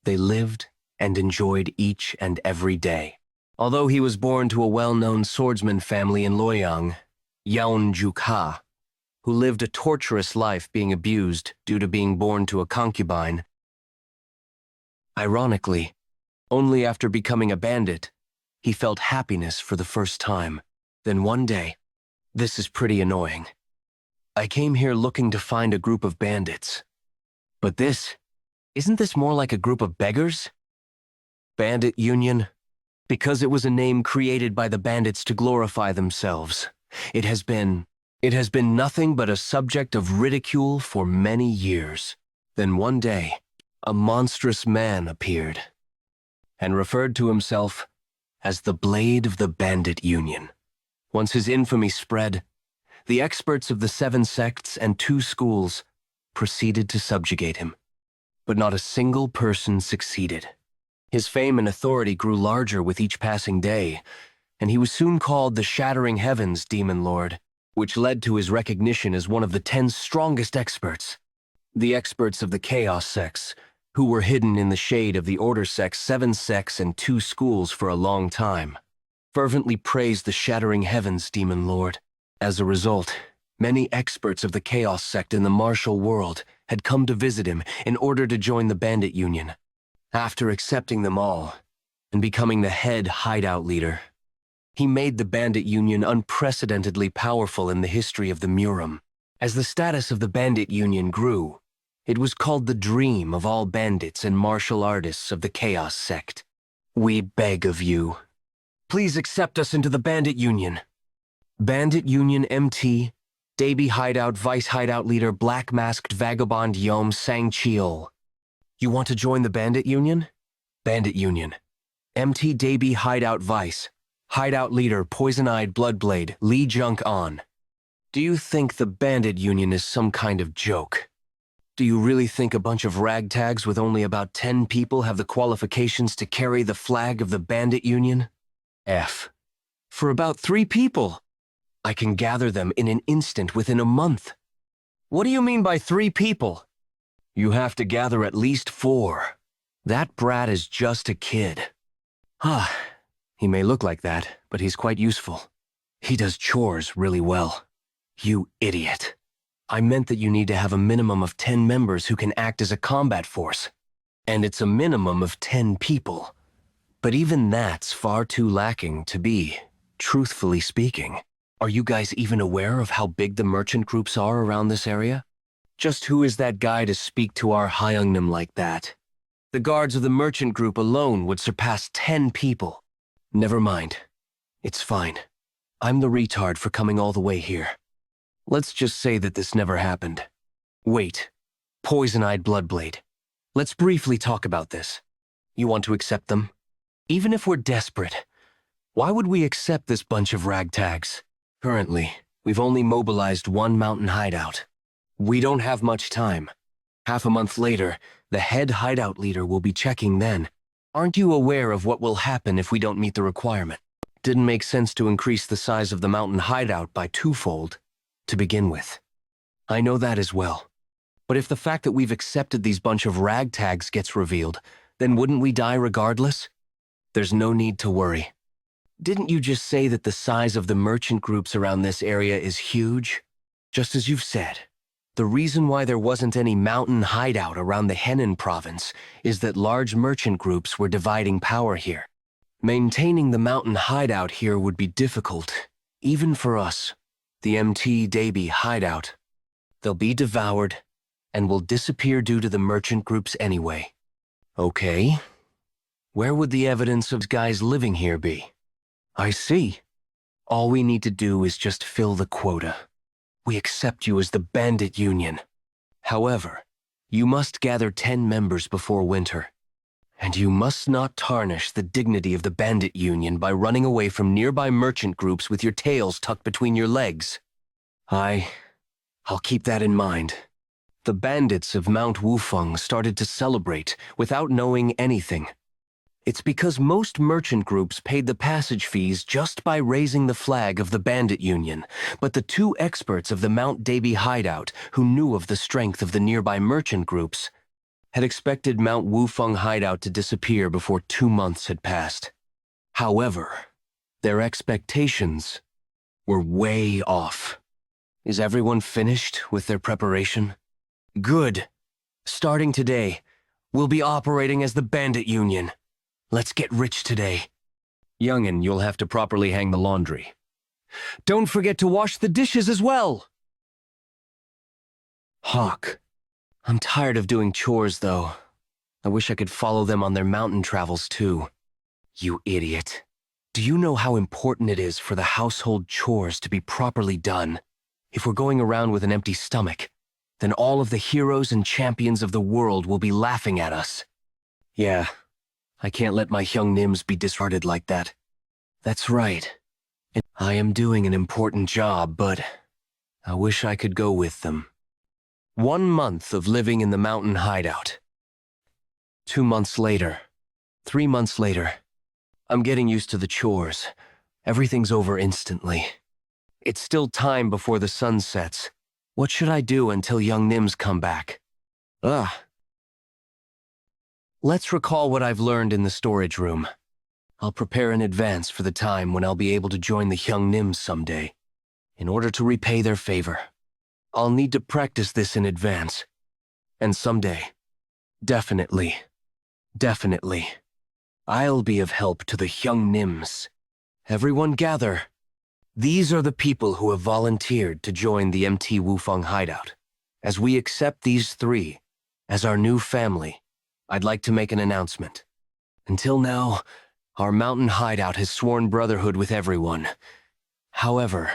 they lived and enjoyed each and every day. Although he was born to a well-known swordsman family in Loyang, Yeon Jeokha, who lived a torturous life being abused due to being born to a concubine. Ironically, only after becoming a bandit, he felt happiness for the first time. Then one day, this is pretty annoying. I came here looking to find a group of bandits. But isn't this more like a group of beggars? Bandit Union? Because it was a name created by the bandits to glorify themselves. It has been nothing but a subject of ridicule for many years. Then one day, a monstrous man appeared and referred to himself as the Blade of the Bandit Union. Once his infamy spread, the experts of the 7 sects and 2 schools proceeded to subjugate him. But not a single person succeeded. His fame and authority grew larger with each passing day, and he was soon called the Shattering Heavens Demon Lord, which led to his recognition as one of the 10 strongest experts. The experts of the Chaos sects, who were hidden in the shade of the Order sects, 7 sects, and 2 schools for a long time, fervently praised the Shattering Heavens Demon Lord. As a result, many experts of the Chaos sect in the martial world had come to visit him in order to join the Bandit Union. After accepting them all and becoming the head hideout leader, he made the Bandit Union unprecedentedly powerful in the history of the Murim. As the status of the Bandit Union grew, it was called the dream of all bandits and martial artists of the Chaos sect. We beg of you, please accept us into the Bandit Union. Bandit Union MT, Daby Hideout Vice Hideout Leader Black Masked Vagabond Yom Sang-cheol. You want to join the Bandit Union? Bandit Union. MT Daby Hideout Vice. Hideout Leader Poison-Eyed Bloodblade Lee Junk-on. Do you think the Bandit Union is some kind of joke? Do you really think a bunch of ragtags with only about 10 people have the qualifications to carry the flag of the Bandit Union? F. For about 3 people. I can gather them in an instant within a month. What do you mean by 3 people? You have to gather at least 4. That brat is just a kid. Ah, he may look like that, but he's quite useful. He does chores really well. You idiot. I meant that you need to have a minimum of 10 members who can act as a combat force. And it's a minimum of 10 people. But even that's far too lacking to be, truthfully speaking. Are you guys even aware of how big the merchant groups are around this area? Just who is that guy to speak to our Hyungnim like that? The guards of the merchant group alone would surpass 10 people. Never mind. It's fine. I'm the retard for coming all the way here. Let's just say that this never happened. Wait. Poison-eyed Bloodblade. Let's briefly talk about this. You want to accept them? Even if we're desperate, why would we accept this bunch of ragtags? Currently, we've only mobilized one mountain hideout. We don't have much time. Half a month later, the head hideout leader will be checking then. Aren't you aware of what will happen if we don't meet the requirement? Didn't make sense to increase the size of the mountain hideout by twofold to begin with. I know that as well. But if the fact that we've accepted these bunch of ragtags gets revealed, then wouldn't we die regardless? There's no need to worry. Didn't you just say that the size of the merchant groups around this area is huge? Just as you've said. The reason why there wasn't any mountain hideout around the Henan province is that large merchant groups were dividing power here. Maintaining the mountain hideout here would be difficult, even for us, the MT Daeby hideout. They'll be devoured and will disappear due to the merchant groups anyway. Okay. Where would the evidence of guys living here be? I see. All we need to do is just fill the quota. We accept you as the Bandit Union. However, you must gather 10 members before winter. And you must not tarnish the dignity of the Bandit Union by running away from nearby merchant groups with your tails tucked between your legs. I'll keep that in mind. The bandits of Mount Wufeng started to celebrate without knowing anything. It's because most merchant groups paid the passage fees just by raising the flag of the Bandit Union, but the two experts of the Mount Daeby hideout who knew of the strength of the nearby merchant groups had expected Mount Wufeng hideout to disappear before 2 months had passed. However, their expectations were way off. Is everyone finished with their preparation? Good. Starting today, we'll be operating as the Bandit Union. Let's get rich today. Youngin, you'll have to properly hang the laundry. Don't forget to wash the dishes as well! Hawk. I'm tired of doing chores, though. I wish I could follow them on their mountain travels, too. You idiot. Do you know how important it is for the household chores to be properly done? If we're going around with an empty stomach, then all of the heroes and champions of the world will be laughing at us. Yeah, I can't let my young Nims be discarded like that. That's right. I am doing an important job, but I wish I could go with them. 1 month of living in the mountain hideout. 2 months later. 3 months later. I'm getting used to the chores. Everything's over instantly. It's still time before the sun sets. What should I do until young Nims come back? Let's recall what I've learned in the storage room. I'll prepare in advance for the time when I'll be able to join the young Nims someday. In order to repay their favor, I'll need to practice this in advance. And someday, definitely, I'll be of help to the young Nims. Everyone gather. These are the people who have volunteered to join the MT Wufeng hideout. As we accept these 3 as our new family, I'd like to make an announcement. Until now, our mountain hideout has sworn brotherhood with everyone. However,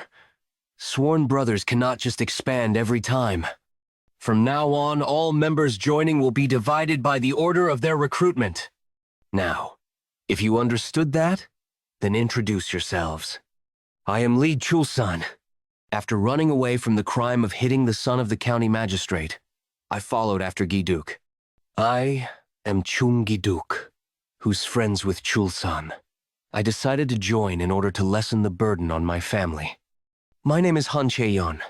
sworn brothers cannot just expand every time. From now on, all members joining will be divided by the order of their recruitment. Now, if you understood that, then introduce yourselves. I am Lee Chulsan. After running away from the crime of hitting the son of the county magistrate, I followed after Giduk. I am Chung Giduk, who's friends with Chulsan. I decided to join in order to lessen the burden on my family. My name is Han Chae-yeon.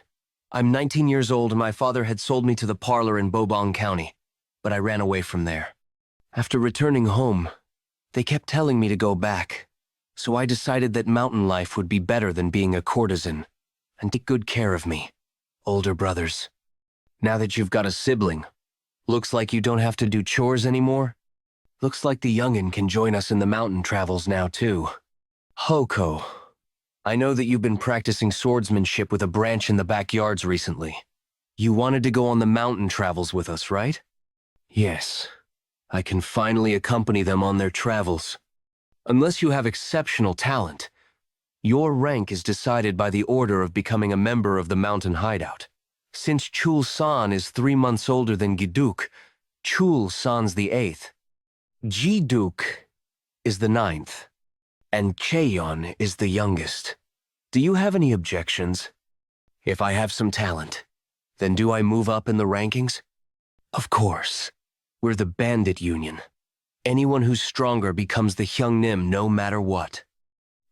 I'm 19 years old and my father had sold me to the parlor in Bobong County, but I ran away from there. After returning home, they kept telling me to go back, so I decided that mountain life would be better than being a courtesan, and take good care of me. Older brothers, now that you've got a sibling, looks like you don't have to do chores anymore. Looks like the youngin' can join us in the mountain travels now too. Hoko, I know that you've been practicing swordsmanship with a branch in the backyards recently. You wanted to go on the mountain travels with us, right? Yes, I can finally accompany them on their travels. Unless you have exceptional talent, your rank is decided by the order of becoming a member of the mountain hideout. Since Chul-san is 3 months older than Giduk, Chul-san's the 8th. Jiduk is the 9th, and Cheon is the youngest. Do you have any objections? If I have some talent, then do I move up in the rankings? Of course. We're the bandit union. Anyone who's stronger becomes the Hyungnim no matter what.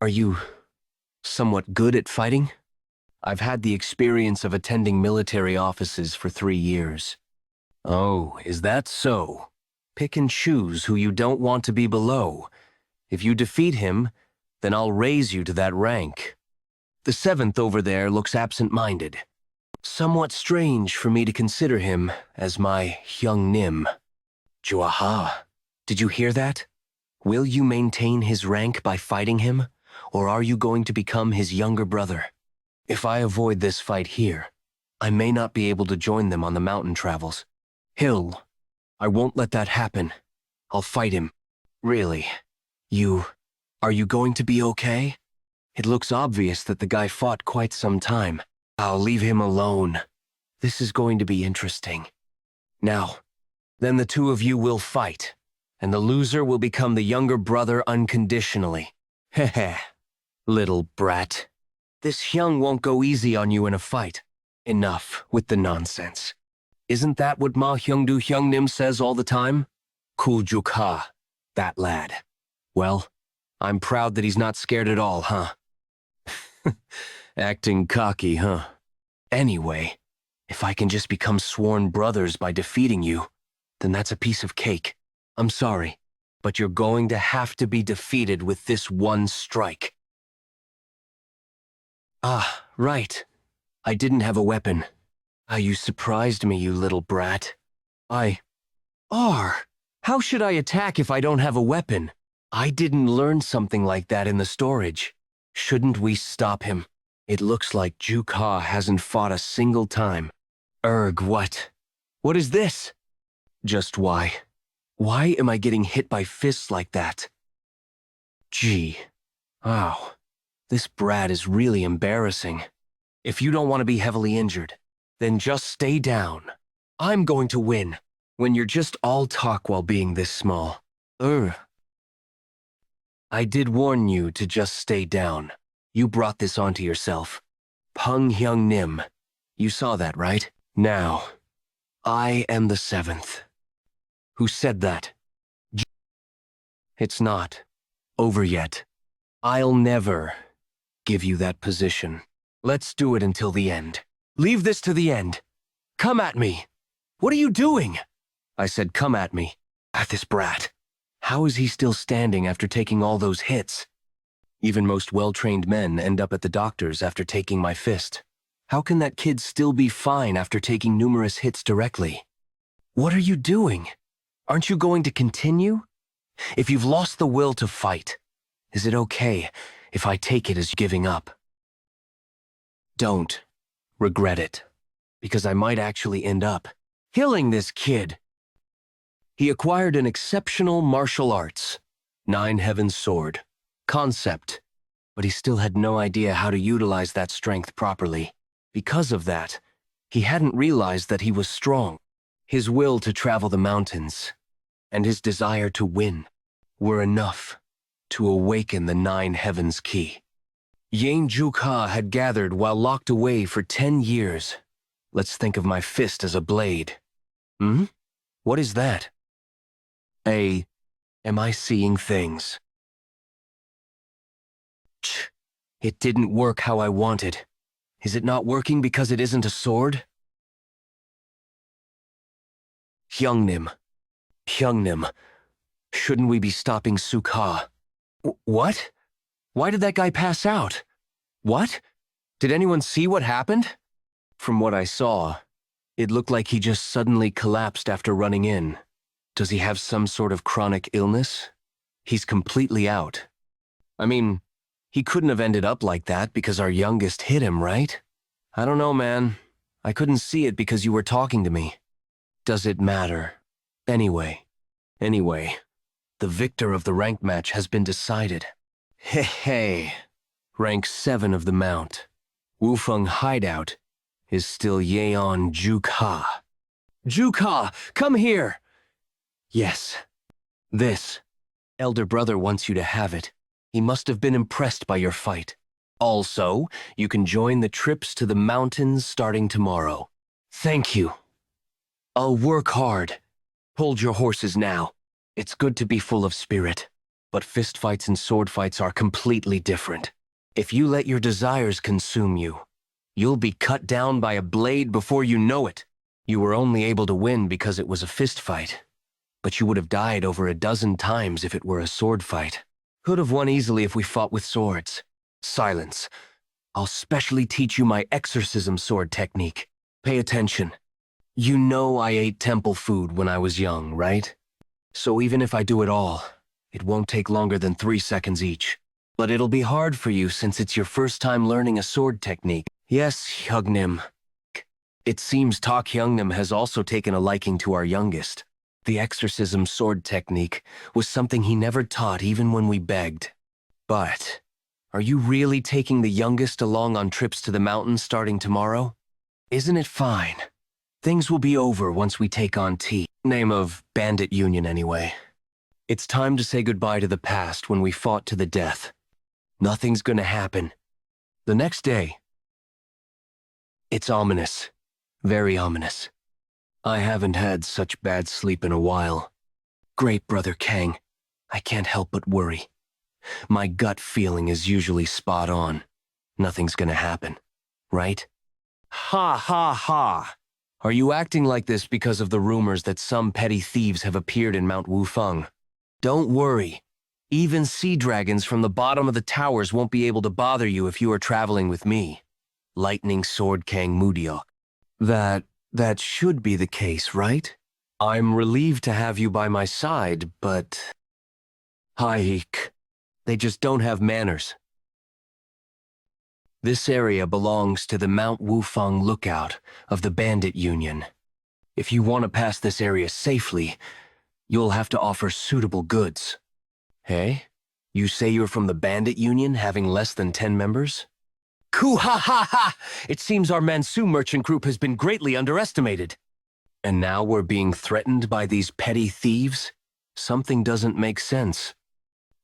Are you somewhat good at fighting? I've had the experience of attending military offices for 3 years. Oh, is that so? Pick and choose who you don't want to be below. If you defeat him, then I'll raise you to that rank. The 7th over there looks absent-minded. Somewhat strange for me to consider him as my Hyungnim. Jeokha, did you hear that? Will you maintain his rank by fighting him, or are you going to become his younger brother? If I avoid this fight here, I may not be able to join them on the mountain travels. Hill, I won't let that happen. I'll fight him. Really? Are you going to be okay? It looks obvious that the guy fought quite some time. I'll leave him alone. This is going to be interesting. Now, then the 2 of you will fight, and the loser will become the younger brother unconditionally. Heh, little brat. This Hyung won't go easy on you in a fight. Enough with the nonsense. Isn't that what Ma Hyungdu Hyungnim says all the time? Cool Jeokha, that lad. Well, I'm proud that he's not scared at all, huh? Acting cocky, huh? Anyway, if I can just become sworn brothers by defeating you, then that's a piece of cake. I'm sorry, but you're going to have to be defeated with this one strike. Ah, right. I didn't have a weapon. Ah, you surprised me, you little brat. How should I attack if I don't have a weapon? I didn't learn something like that in the storage. Shouldn't we stop him? It looks like Jeokha hasn't fought a single time. What? What is this? Just why? Why am I getting hit by fists like that? Gee. Wow. This brat is really embarrassing. If you don't want to be heavily injured, then just stay down. I'm going to win. When you're just all talk while being this small. I did warn you to just stay down. You brought this onto yourself. Pung Hyung Nim. You saw that, right? Now, I am the 7th. Who said that? It's not over yet. I'll never give you that position. Let's do it until the end. Leave this to the end. Come at me. What are you doing? I said come at me. At this brat. How is he still standing after taking all those hits? Even most well-trained men end up at the doctor's after taking my fist. How can that kid still be fine after taking numerous hits directly? What are you doing? Aren't you going to continue? If you've lost the will to fight, is it okay if I take it as giving up? Don't regret it, because I might actually end up killing this kid. He acquired an exceptional martial arts, 9 Heavens Sword, concept, but he still had no idea how to utilize that strength properly. Because of that, he hadn't realized that he was strong. His will to travel the mountains and his desire to win were enough to awaken the 9 Heavens key. Yeon Jeokha had gathered while locked away for 10 years. Let's think of my fist as a blade. What is that? Am I seeing things? It didn't work how I wanted. Is it not working because it isn't a sword? Hyungnim. Shouldn't we be stopping Sukha? What? Why did that guy pass out? What? Did anyone see what happened? From what I saw, it looked like he just suddenly collapsed after running in. Does he have some sort of chronic illness? He's completely out. I mean, he couldn't have ended up like that because our youngest hit him, right? I don't know, man. I couldn't see it because you were talking to me. Does it matter? Anyway, the victor of the rank match has been decided. Hey, rank 7 of the mount. Wufeng hideout is still Yeon Jeokha. Jeokha, come here! Yes, this. Elder brother wants you to have it. He must have been impressed by your fight. Also, you can join the trips to the mountains starting tomorrow. Thank you. I'll work hard. Hold your horses now. It's good to be full of spirit, but fistfights and sword fights are completely different. If you let your desires consume you, you'll be cut down by a blade before you know it. You were only able to win because it was a fistfight, but you would have died over a dozen times if it were a sword fight. Could have won easily if we fought with swords. Silence. I'll specially teach you my exorcism sword technique. Pay attention. You know I ate temple food when I was young, right? So even if I do it all, it won't take longer than 3 seconds each. But it'll be hard for you since it's your first time learning a sword technique. Yes, Hyungnim. It seems Tak Hyungnim has also taken a liking to our youngest. The exorcism sword technique was something he never taught even when we begged. But, are you really taking the youngest along on trips to the mountains starting tomorrow? Isn't it fine? Things will be over once we take on T. Name of Bandit Union anyway. It's time to say goodbye to the past when we fought to the death. Nothing's gonna happen. The next day. It's ominous. Very ominous. I haven't had such bad sleep in a while. Great Brother Kang, I can't help but worry. My gut feeling is usually spot on. Nothing's gonna happen, right? Ha ha ha! Are you acting like this because of the rumors that some petty thieves have appeared in Mount Wufeng? Don't worry. Even sea dragons from the bottom of the towers won't be able to bother you if you are traveling with me. Lightning Sword Kang Mudiok. That should be the case, right? I'm relieved to have you by my side, but... Haik. They just don't have manners. This area belongs to the Mount Wufeng Lookout of the Bandit Union. If you want to pass this area safely, you'll have to offer suitable goods. Hey? You say you're from the Bandit Union, having less than 10 members? Koo ha ha ha! It seems our Mansu merchant group has been greatly underestimated. And now we're being threatened by these petty thieves? Something doesn't make sense.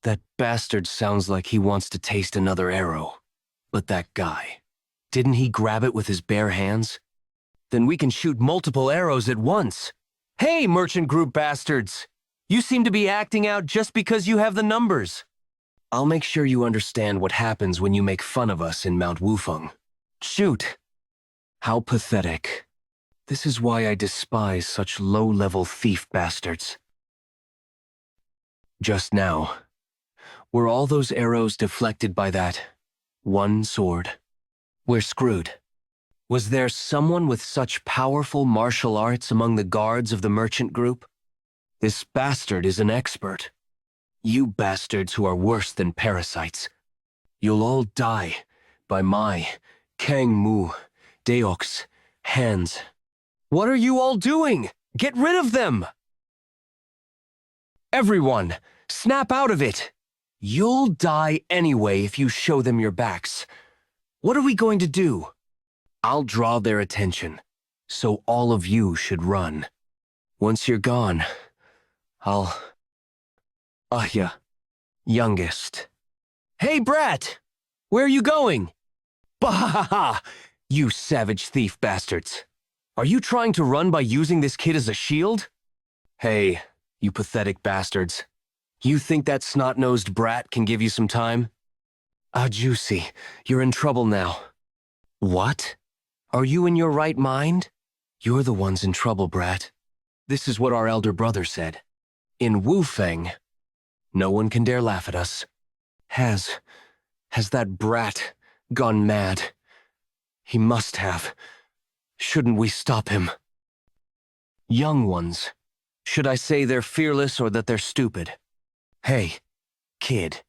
That bastard sounds like he wants to taste another arrow. But that guy, didn't he grab it with his bare hands? Then we can shoot multiple arrows at once. Hey, merchant group bastards! You seem to be acting out just because you have the numbers. I'll make sure you understand what happens when you make fun of us in Mount Wufeng. Shoot! How pathetic. This is why I despise such low-level thief bastards. Just now, were all those arrows deflected by that one sword? We're screwed. Was there someone with such powerful martial arts among the guards of the merchant group? This bastard is an expert. You bastards who are worse than parasites. You'll all die by my Kang Mu Deok's hands. What are you all doing? Get rid of them! Everyone, snap out of it! You'll die anyway if you show them your backs. What are we going to do? I'll draw their attention, so all of you should run. Once you're gone, I'll... Ahya, youngest. Hey, brat! Where are you going? Bah-ha-ha! You savage thief bastards. Are you trying to run by using this kid as a shield? Hey, you pathetic bastards. You think that snot-nosed brat can give you some time? Ah, Juicy, you're in trouble now. What? Are you in your right mind? You're the ones in trouble, brat. This is what our elder brother said. In Wufeng, no one can dare laugh at us. Has that brat gone mad? He must have. Shouldn't we stop him? Young ones. Should I say they're fearless or that they're stupid? Hey, kid.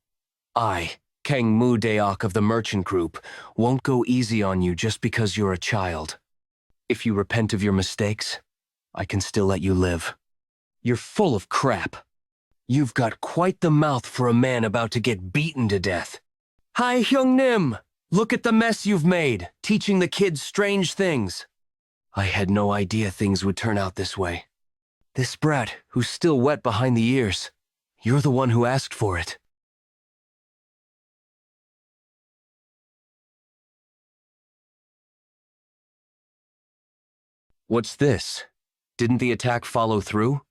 I, Kang Mu Deok of the Merchant Group, won't go easy on you just because you're a child. If you repent of your mistakes, I can still let you live. You're full of crap. You've got quite the mouth for a man about to get beaten to death. Hi, Hyung Nim! Look at the mess you've made, teaching the kids strange things. I had no idea things would turn out this way. This brat, who's still wet behind the ears, you're the one who asked for it. What's this? Didn't the attack follow through?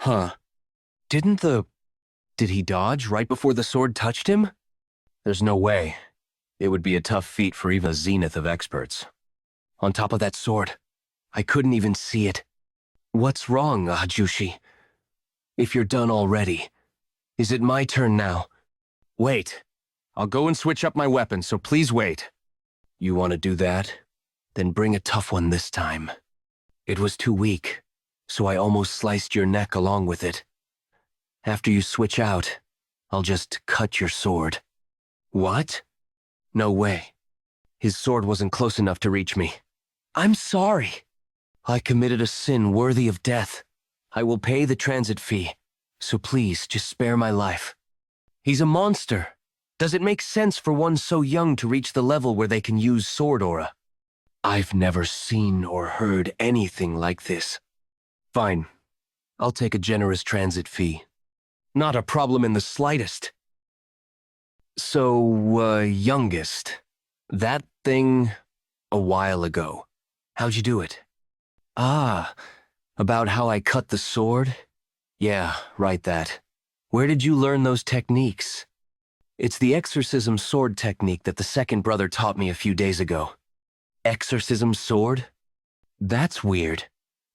Huh. Did he dodge right before the sword touched him? There's no way. It would be a tough feat for even a zenith of experts. On top of that sword, I couldn't even see it. What's wrong, Ajushi? If you're done already, is it my turn now? Wait. I'll go and switch up my weapon, so please wait. You want to do that? Then bring a tough one this time. It was too weak, so I almost sliced your neck along with it. After you switch out, I'll just cut your sword. What? No way. His sword wasn't close enough to reach me. I'm sorry. I committed a sin worthy of death. I will pay the transit fee, so please just spare my life. He's a monster. Does it make sense for one so young to reach the level where they can use sword aura? I've never seen or heard anything like this. Fine. I'll take a generous transit fee. Not a problem in the slightest. So, youngest. That thing a while ago. How'd you do it? Ah, about how I cut the sword? Yeah, right that. Where did you learn those techniques? It's the exorcism sword technique that the second brother taught me a few days ago. Exorcism sword? That's weird.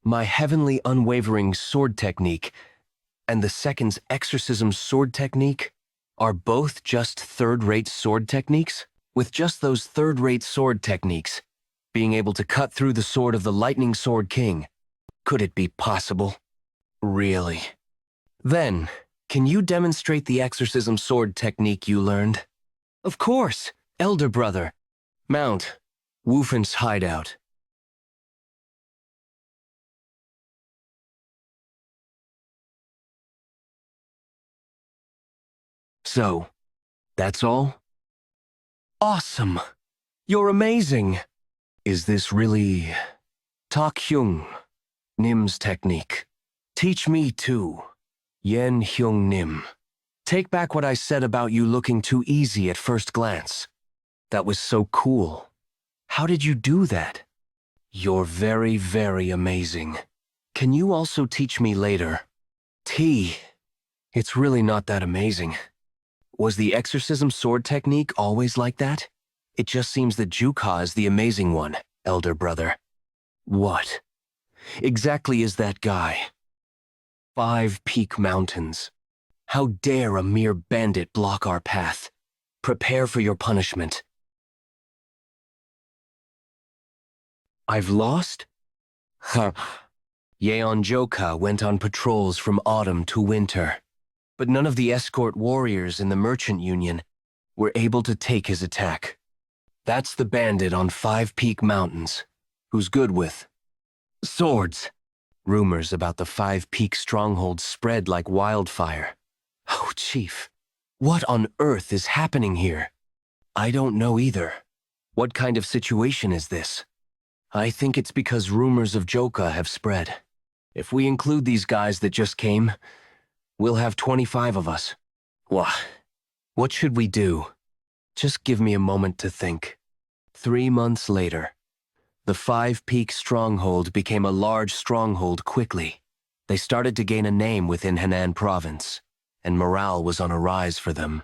My heavenly unwavering sword technique and the second's exorcism sword technique are both just third-rate sword techniques? With just those third-rate sword techniques, being able to cut through the sword of the Lightning Sword King, could it be possible? Really? Then, can you demonstrate the exorcism sword technique you learned? Of course, elder brother. Mount, Wufen's hideout. So, that's all? Awesome! You're amazing! Is this really Tak Hyung Nim's technique? Teach me too. Yeon Hyung Nim. Take back what I said about you looking too easy at first glance. That was so cool. How did you do that? You're very, very amazing. Can you also teach me later? It's really not that amazing. Was the exorcism sword technique always like that? It just seems that Jeokha is the amazing one, elder brother. What exactly is that guy? 5 Peak Mountains. How dare a mere bandit block our path? Prepare for your punishment. I've lost? Huh. Yeon Jeokha went on patrols from autumn to winter, but none of the escort warriors in the Merchant Union were able to take his attack. That's the bandit on 5 Peak Mountains, who's good with swords. Rumors about the 5 Peak stronghold spread like wildfire. Oh, Chief, what on earth is happening here? I don't know either. What kind of situation is this? I think it's because rumors of Jeokha have spread. If we include these guys that just came, we'll have 25 of us. What should we do? Just give me a moment to think. 3 months later, the 5 Peak stronghold became a large stronghold quickly. They started to gain a name within Henan province, and morale was on a rise for them.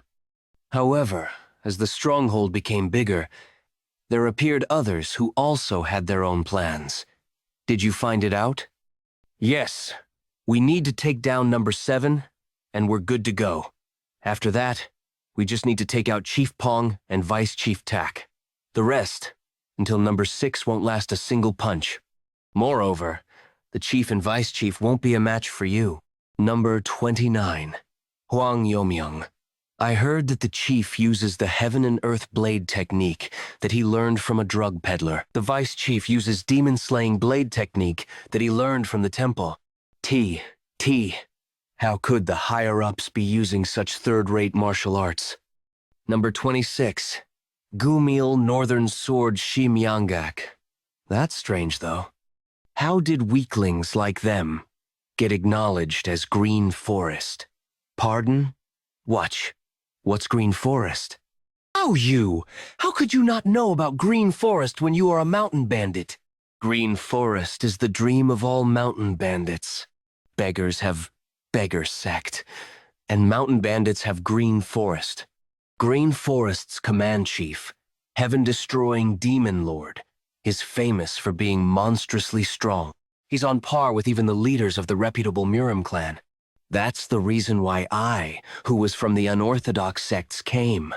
However, as the stronghold became bigger, there appeared others who also had their own plans. Did you find it out? Yes. We need to take down number 7, and we're good to go. After that, we just need to take out Chief Pong and Vice Chief Tak. The rest, until number 6 won't last a single punch. Moreover, the Chief and Vice Chief won't be a match for you. Number 29, Hwang Yomyung. I heard that the Chief uses the Heaven and Earth blade technique that he learned from a drug peddler. The Vice Chief uses demon-slaying blade technique that he learned from the temple. How could the higher-ups be using such third-rate martial arts? Number 26, Gumil Northern Sword Shimyangak. That's strange, though. How did weaklings like them get acknowledged as Green Forest? Pardon? Watch. What's Green Forest? Oh, you! How could you not know about Green Forest when you are a mountain bandit? Green Forest is the dream of all mountain bandits. Beggars have Beggar Sect, and mountain bandits have Green Forest. Green Forest's command chief, heaven-destroying Demon Lord, is famous for being monstrously strong. He's on par with even the leaders of the reputable Murim clan. That's the reason why I, who was from the unorthodox sects, came.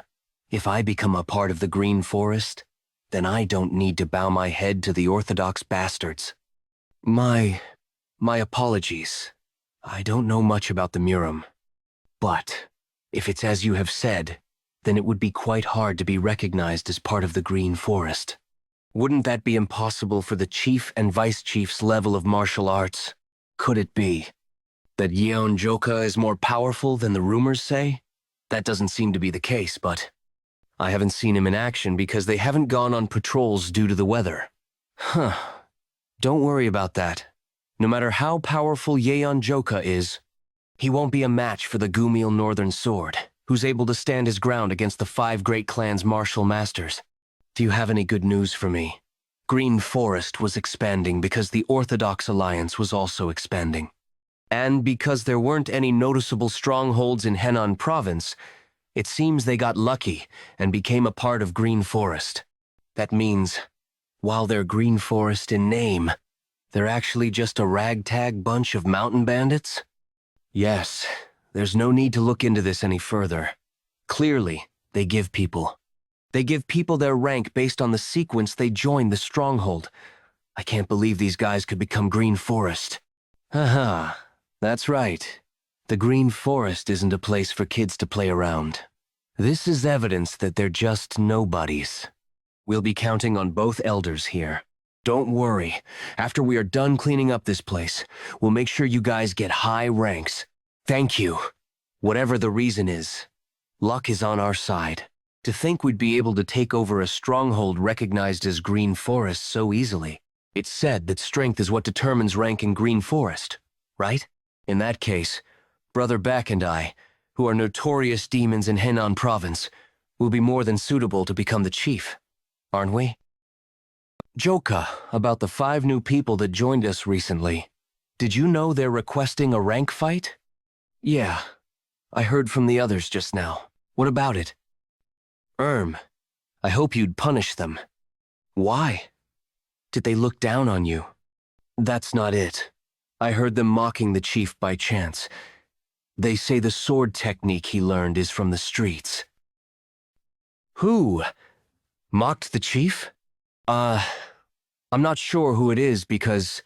If I become a part of the Green Forest, then I don't need to bow my head to the orthodox bastards. My apologies. I don't know much about the Murim. But if it's as you have said, then it would be quite hard to be recognized as part of the Green Forest. Wouldn't that be impossible for the Chief and Vice Chief's level of martial arts? Could it be that Yeon Jeokha is more powerful than the rumors say? That doesn't seem to be the case, but I haven't seen him in action because they haven't gone on patrols due to the weather. Huh. Don't worry about that. No matter how powerful Yeon Jeokha is, he won't be a match for the Gumil Northern Sword, who's able to stand his ground against the 5 great clans' martial masters. Do you have any good news for me? Green Forest was expanding because the Orthodox Alliance was also expanding. And because there weren't any noticeable strongholds in Henan Province, it seems they got lucky and became a part of Green Forest. That means, while they're Green Forest in name, they're actually just a ragtag bunch of mountain bandits? Yes, there's no need to look into this any further. Clearly, they give people their rank based on the sequence they joined the stronghold. I can't believe these guys could become Green Forest. Haha, that's right. The Green Forest isn't a place for kids to play around. This is evidence that they're just nobodies. We'll be counting on both elders here. Don't worry. After we are done cleaning up this place, we'll make sure you guys get high ranks. Thank you. Whatever the reason is, luck is on our side. To think we'd be able to take over a stronghold recognized as Green Forest so easily. It's said that strength is what determines rank in Green Forest, right? In that case, Brother Beck and I, who are notorious demons in Henan Province, will be more than suitable to become the chief, aren't we? Jeokha, about the 5 new people that joined us recently. Did you know they're requesting a rank fight? Yeah, I heard from the others just now. What about it? I hope you'd punish them. Why? Did they look down on you? That's not it. I heard them mocking the chief by chance. They say the sword technique he learned is from the streets. Who? Mocked the chief? I'm not sure who it is because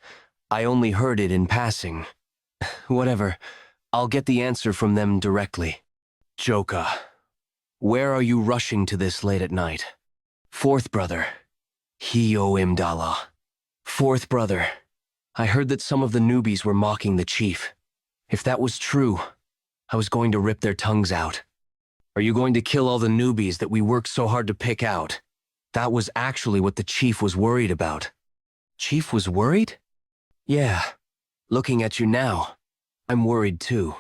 I only heard it in passing. Whatever, I'll get the answer from them directly. Jeokha, where are you rushing to this late at night? 4th brother. Imdala. 4th brother. I heard that some of the newbies were mocking the chief. If that was true, I was going to rip their tongues out. Are you going to kill all the newbies that we worked so hard to pick out? That was actually what the chief was worried about. Chief was worried? Yeah. Looking at you now, I'm worried too.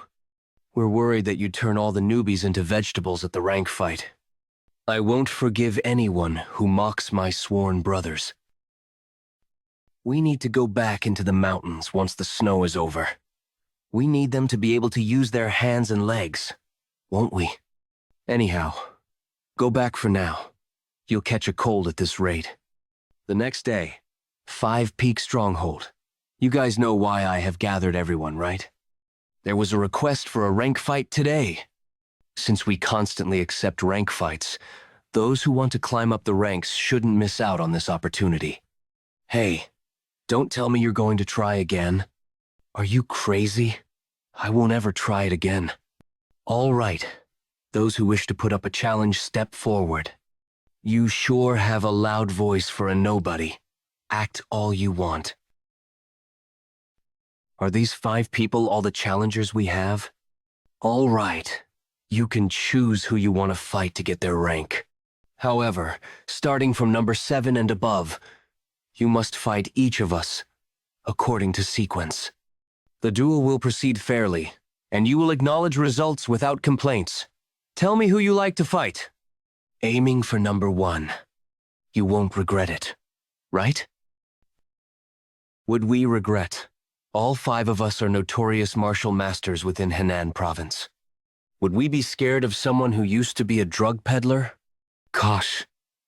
We're worried that you turn all the newbies into vegetables at the rank fight. I won't forgive anyone who mocks my sworn brothers. We need to go back into the mountains once the snow is over. We need them to be able to use their hands and legs, won't we? Anyhow, go back for now. You'll catch a cold at this rate. The next day, 5 Peak Stronghold. You guys know why I have gathered everyone, right? There was a request for a rank fight today. Since we constantly accept rank fights, those who want to climb up the ranks shouldn't miss out on this opportunity. Hey, don't tell me you're going to try again. Are you crazy? I won't ever try it again. All right. Those who wish to put up a challenge, step forward. You sure have a loud voice for a nobody. Act all you want. Are these 5 people all the challengers we have? All right. You can choose who you want to fight to get their rank. However, starting from number 7 and above, you must fight each of us, according to sequence. The duel will proceed fairly, and you will acknowledge results without complaints. Tell me who you like to fight. Aiming for number 1. You won't regret it, right? Would we regret? All 5 of us are notorious martial masters within Henan province. Would we be scared of someone who used to be a drug peddler? Gosh,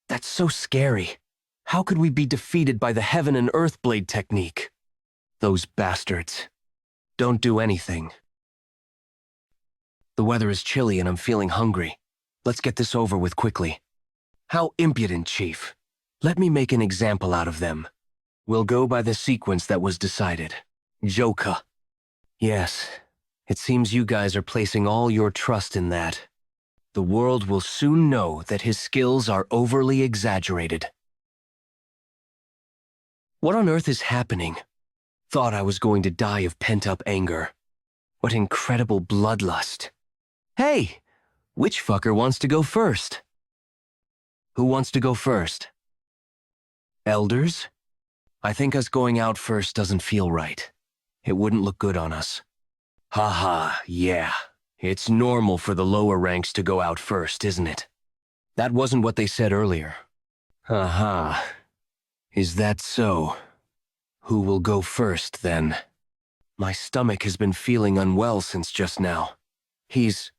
that's so scary. How could we be defeated by the heaven and earth blade technique? Those bastards. Don't do anything. The weather is chilly and I'm feeling hungry. Let's get this over with quickly. How impudent, Chief. Let me make an example out of them. We'll go by the sequence that was decided. Jeokha. Yes, it seems you guys are placing all your trust in that. The world will soon know that his skills are overly exaggerated. What on earth is happening? Thought I was going to die of pent-up anger. What incredible bloodlust. Hey, which fucker wants to go first? Who wants to go first? Elders? I think us going out first doesn't feel right. It wouldn't look good on us. Haha, yeah. It's normal for the lower ranks to go out first, isn't it? That wasn't what they said earlier. Haha. Is that so? Who will go first, then? My stomach has been feeling unwell since just now. He's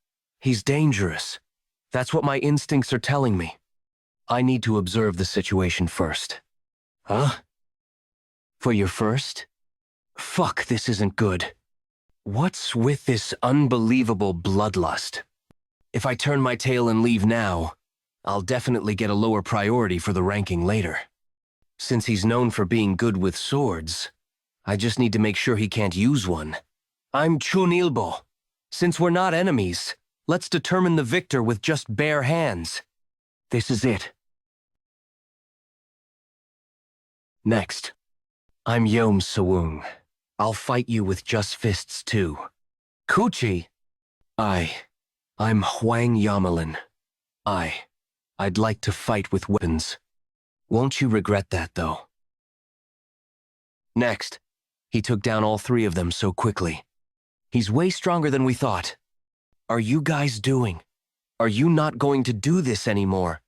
dangerous. That's what my instincts are telling me. I need to observe the situation first. Huh? For your first? Fuck, this isn't good. What's with this unbelievable bloodlust? If I turn my tail and leave now, I'll definitely get a lower priority for the ranking later. Since he's known for being good with swords, I just need to make sure he can't use one. I'm Chunilbo. Since we're not enemies, let's determine the victor with just bare hands. This is it. Next, I'm Yeon Jeokha. I'll fight you with just fists too. Kuchi? I'm Hwang Yamelin. I'd like to fight with weapons. Won't you regret that, though? Next, he took down all 3 of them so quickly. He's way stronger than we thought. Are you guys doing? Are you not going to do this anymore?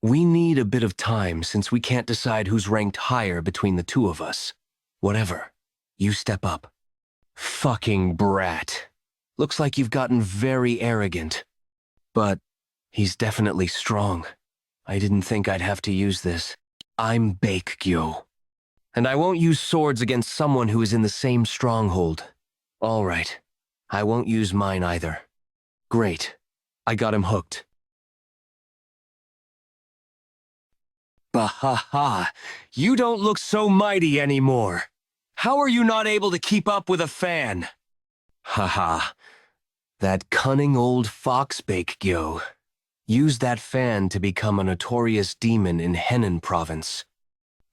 We need a bit of time since we can't decide who's ranked higher between the 2 of us. Whatever. You step up. Fucking brat. Looks like you've gotten very arrogant. But he's definitely strong. I didn't think I'd have to use this. I'm Baekgyo. And I won't use swords against someone who is in the same stronghold. All right. I won't use mine either. Great. I got him hooked. Bahaha, you don't look so mighty anymore. How are you not able to keep up with a fan? Haha, that cunning old fox Baekgyo used that fan to become a notorious demon in Henan province.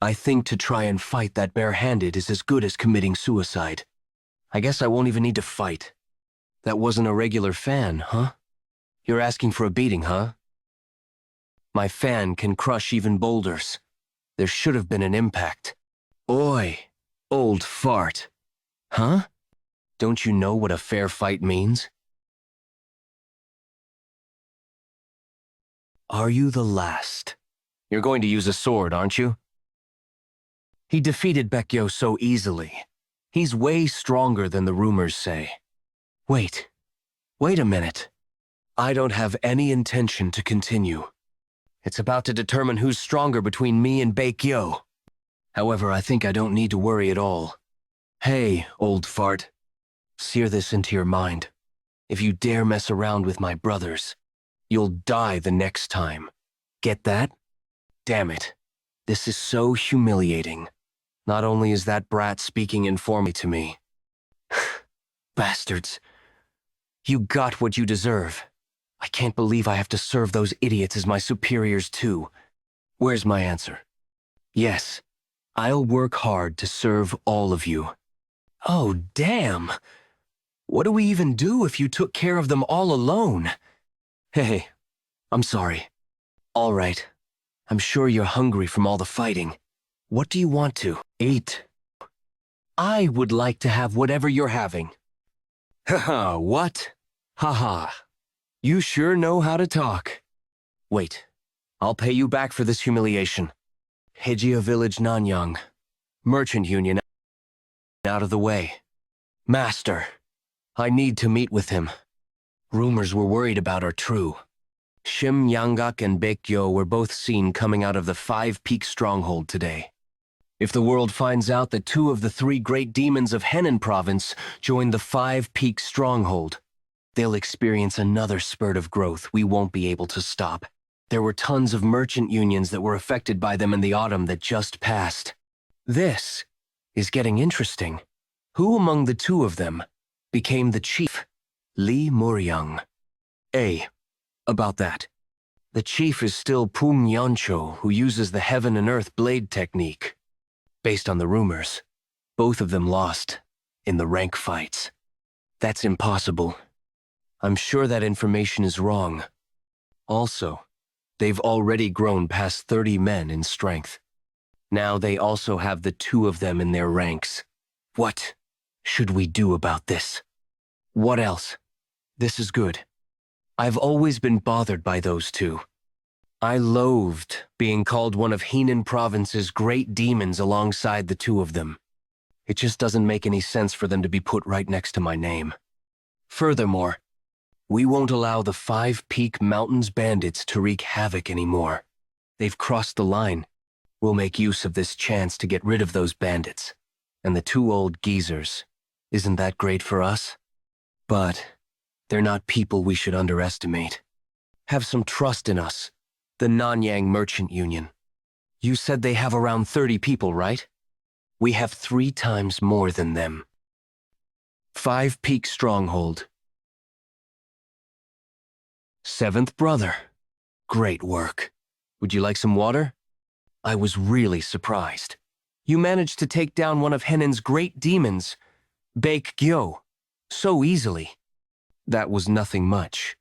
I think to try and fight that bare-handed is as good as committing suicide. I guess I won't even need to fight. That wasn't a regular fan, huh? You're asking for a beating, huh? My fan can crush even boulders. There should have been an impact. Oi, old fart. Huh? Don't you know what a fair fight means? Are you the last? You're going to use a sword, aren't you? He defeated Baekgyo so easily. He's way stronger than the rumors say. Wait a minute. I don't have any intention to continue. It's about to determine who's stronger between me and Baekgyo. However, I think I don't need to worry at all. Hey, old fart. Sear this into your mind. If you dare mess around with my brothers, you'll die the next time. Get that? Damn it. This is so humiliating. Not only is that brat speaking informally to me. Bastards. You got what you deserve. I can't believe I have to serve those idiots as my superiors too. Where's my answer? Yes, I'll work hard to serve all of you. Oh, damn. What do we even do if you took care of them all alone? Hey, I'm sorry. All right. I'm sure you're hungry from all the fighting. What do you want to eat? I would like to have whatever you're having. Haha, what? Haha. You sure know how to talk. Wait, I'll pay you back for this humiliation. Hejia Village Nanyang. Merchant Union out of the way. Master, I need to meet with him. Rumors we're worried about are true. Shim Yanggak and Baekgyo were both seen coming out of the Five Peak Stronghold today. If the world finds out that 2 of the 3 great demons of Henan Province joined the Five Peak Stronghold, they'll experience another spurt of growth we won't be able to stop. There were tons of merchant unions that were affected by them in the autumn that just passed. This is getting interesting. Who among the 2 of them became the chief? Lee Muryang. About that. The chief is still Pum Yeoncho, who uses the Heaven and Earth blade technique. Based on the rumors, both of them lost in the rank fights. That's impossible. I'm sure that information is wrong. Also, they've already grown past 30 men in strength. Now they also have the 2 of them in their ranks. What should we do about this? What else? This is good. I've always been bothered by those 2. I loathed being called one of Henan Province's great demons alongside the 2 of them. It just doesn't make any sense for them to be put right next to my name. Furthermore, we won't allow the Five Peak Mountains bandits to wreak havoc anymore. They've crossed the line. We'll make use of this chance to get rid of those bandits. And the 2 old geezers. Isn't that great for us? But they're not people we should underestimate. Have some trust in us, the Nanyang Merchant Union. You said they have around 30 people, right? We have 3 times more than them. Five Peak Stronghold. 7th brother. Great work. Would you like some water? I was really surprised. You managed to take down one of Henan's great demons, Baekgyo, so easily. That was nothing much.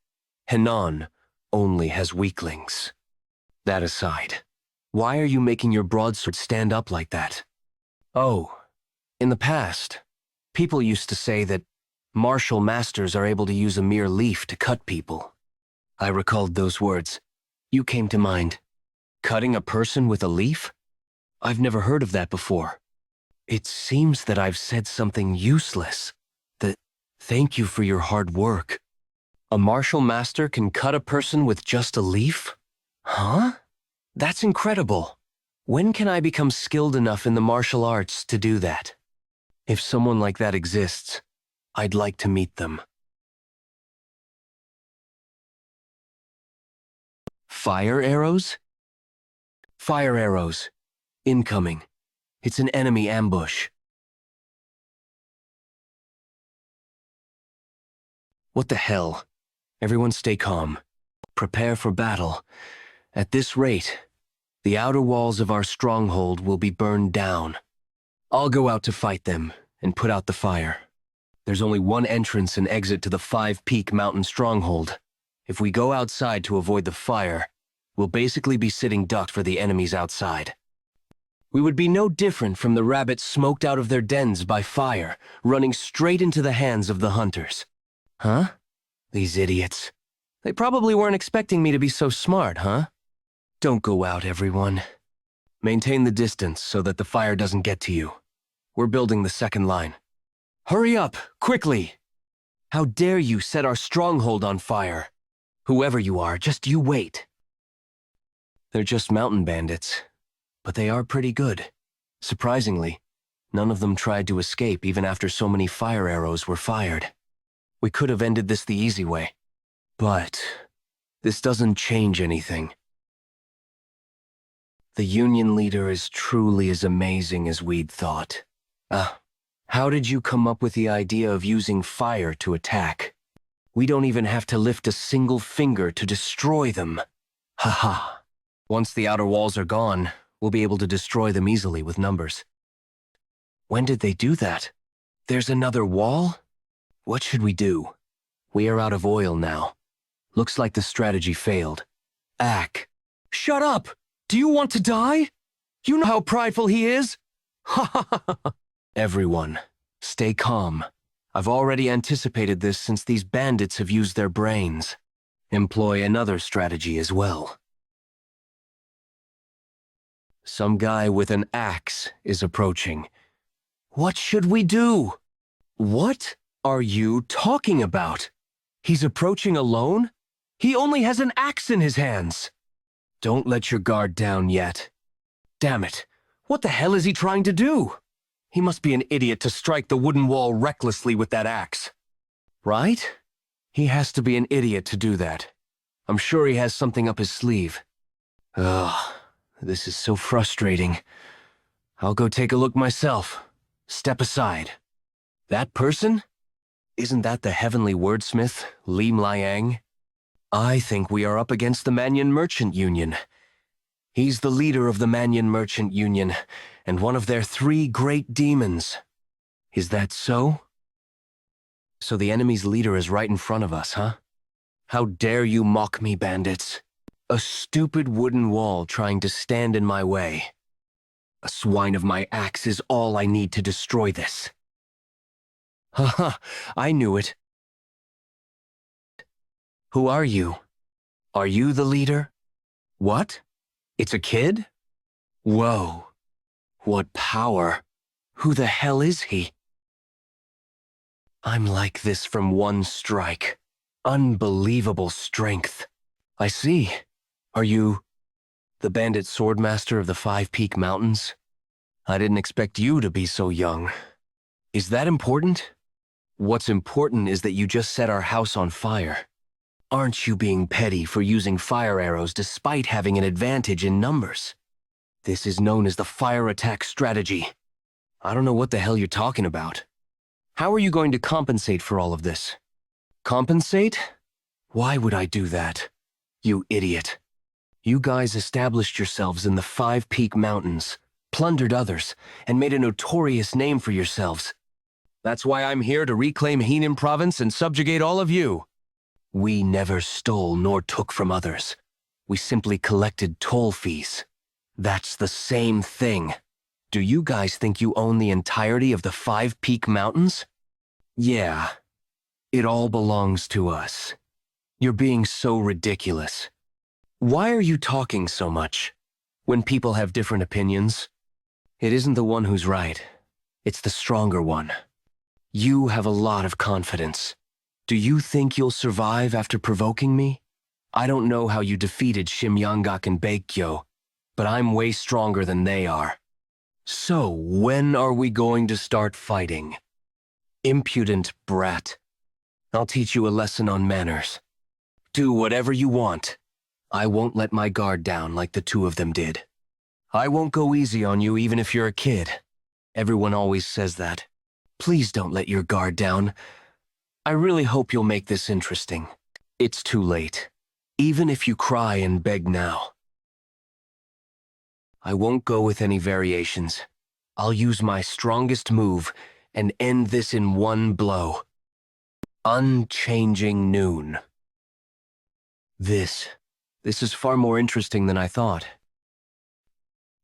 Henan only has weaklings. That aside, why are you making your broadsword stand up like that? Oh, in the past, people used to say that martial masters are able to use a mere leaf to cut people. I recalled those words. You came to mind. Cutting a person with a leaf? I've never heard of that before. It seems that I've said something useless. Thank you for your hard work. A martial master can cut a person with just a leaf? Huh? That's incredible. When can I become skilled enough in the martial arts to do that? If someone like that exists, I'd like to meet them. Fire arrows? Fire arrows. Incoming. It's an enemy ambush. What the hell? Everyone stay calm. Prepare for battle. At this rate, the outer walls of our stronghold will be burned down. I'll go out to fight them and put out the fire. There's only one entrance and exit to the Five Peak Mountain stronghold. If we go outside to avoid the fire, we'll basically be sitting duck for the enemies outside. We would be no different from the rabbits smoked out of their dens by fire, running straight into the hands of the hunters. Huh? These idiots. They probably weren't expecting me to be so smart, huh? Don't go out, everyone. Maintain the distance so that the fire doesn't get to you. We're building the second line. Hurry up, quickly! How dare you set our stronghold on fire? Whoever you are, just you wait. They're just mountain bandits, but they are pretty good. Surprisingly, None of them tried to escape even after so many fire arrows were fired. We could have ended this the easy way. But this doesn't change anything. The Union leader is truly as amazing as we'd thought. How did you come up with the idea of using fire to attack? We don't even have to lift a single finger to destroy them. Haha. Once the outer walls are gone, we'll be able to destroy them easily with numbers. When did they do that? There's another wall? What should we do? We are out of oil now. Looks like the strategy failed. Ack. Shut up! Do you want to die? You know how prideful he is? Ha ha ha ha. Everyone, stay calm. I've already anticipated this since these bandits have used their brains. Employ another strategy as well. Some guy with an axe is approaching. What should we do? What are you talking about? He's approaching alone? He only has an axe in his hands. Don't let your guard down yet. Damn it, what the hell is he trying to do? He must be an idiot to strike the wooden wall recklessly with that axe. Right? He has to be an idiot to do that. I'm sure he has something up his sleeve. Ugh, this is so frustrating. I'll go take a look myself. Step aside. That person? Isn't that the heavenly wordsmith, Lim Liang? I think we are up against the Manhwa Merchant Union. He's the leader of the Manhwa Merchant Union, and one of their 3 great demons. Is that so? So the enemy's leader is right in front of us, huh? How dare you mock me, bandits? A stupid wooden wall trying to stand in my way. A swine of my axe is all I need to destroy this. Haha, I knew it. Who are you? Are you the leader? What? It's a kid? Whoa. What power. Who the hell is he? I'm like this from one strike. Unbelievable strength. I see. Are you the bandit swordmaster of the 5 Peak Mountains? I didn't expect you to be so young. Is that important? What's important is that you just set our house on fire. Aren't you being petty for using fire arrows despite having an advantage in numbers? This is known as the fire attack strategy. I don't know what the hell you're talking about. How are you going to compensate for all of this? Compensate? Why would I do that? You idiot. You guys established yourselves in the 5 Peak Mountains, plundered others, and made a notorious name for yourselves. That's why I'm here to reclaim Henan Province and subjugate all of you. We never stole nor took from others. We simply collected toll fees. That's the same thing. Do you guys think you own the entirety of the 5 Peak Mountains? Yeah. It all belongs to us. You're being so ridiculous. Why are you talking so much? When people have different opinions, it isn't the one who's right. It's the stronger one. You have a lot of confidence. Do you think you'll survive after provoking me? I don't know how you defeated Yeon and Baekgyo, but I'm way stronger than they are. So, when are we going to start fighting? Impudent brat. I'll teach you a lesson on manners. Do whatever you want. I won't let my guard down like the 2 of them did. I won't go easy on you even if you're a kid. Everyone always says that. Please don't let your guard down. I really hope you'll make this interesting. It's too late. Even if you cry and beg now. I won't go with any variations. I'll use my strongest move and end this in one blow. Unchanging Noon. This is far more interesting than I thought.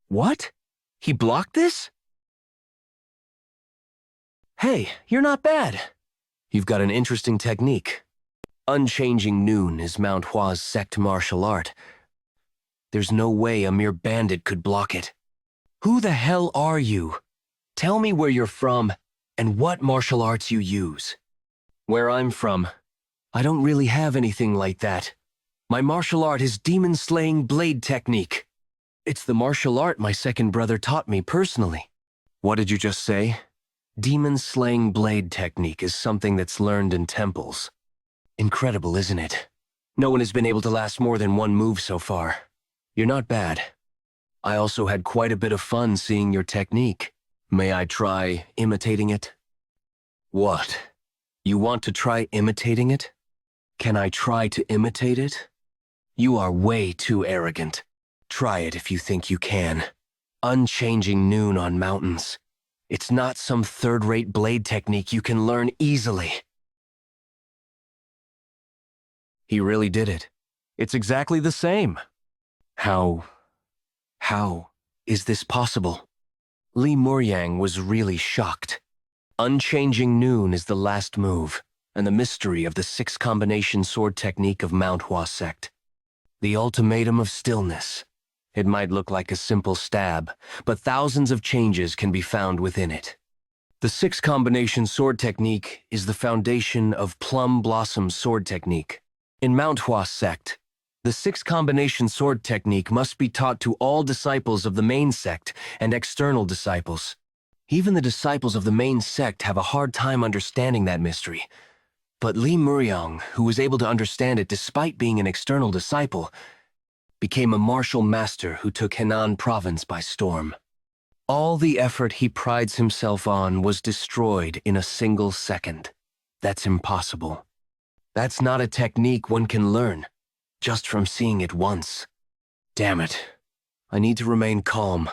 What? He blocked this? Hey, you're not bad. You've got an interesting technique. Unchanging Noon is Manhua's sect martial art. There's no way a mere bandit could block it. Who the hell are you? Tell me where you're from and what martial arts you use. Where I'm from, I don't really have anything like that. My martial art is demon-slaying blade technique. It's the martial art my second brother taught me personally. What did you just say? Demon-slaying blade technique is something that's learned in temples. Incredible, isn't it? No one has been able to last more than one move so far. You're not bad. I also had quite a bit of fun seeing your technique. May I try imitating it? What? You want to try imitating it? Can I try to imitate it? You are way too arrogant. Try it if you think you can. Unchanging noon on mountains. It's not some third-rate blade technique you can learn easily. He really did it. It's exactly the same. How is this possible? Lee Muryang was really shocked. Unchanging noon is the last move, and the mystery of the 6-combination sword technique of manhwa sect. The ultimatum of stillness. It might look like a simple stab, but thousands of changes can be found within it. The 6-combination sword technique is the foundation of Plum Blossom sword technique. In manhwa sect, the 6-combination sword technique must be taught to all disciples of the main sect and external disciples. Even the disciples of the main sect have a hard time understanding that mystery. But Lee Muryang, who was able to understand it despite being an external disciple, became a martial master who took Henan province by storm. All the effort he prides himself on was destroyed in a single second. That's impossible. That's not a technique one can learn, just from seeing it once. Damn it. I need to remain calm.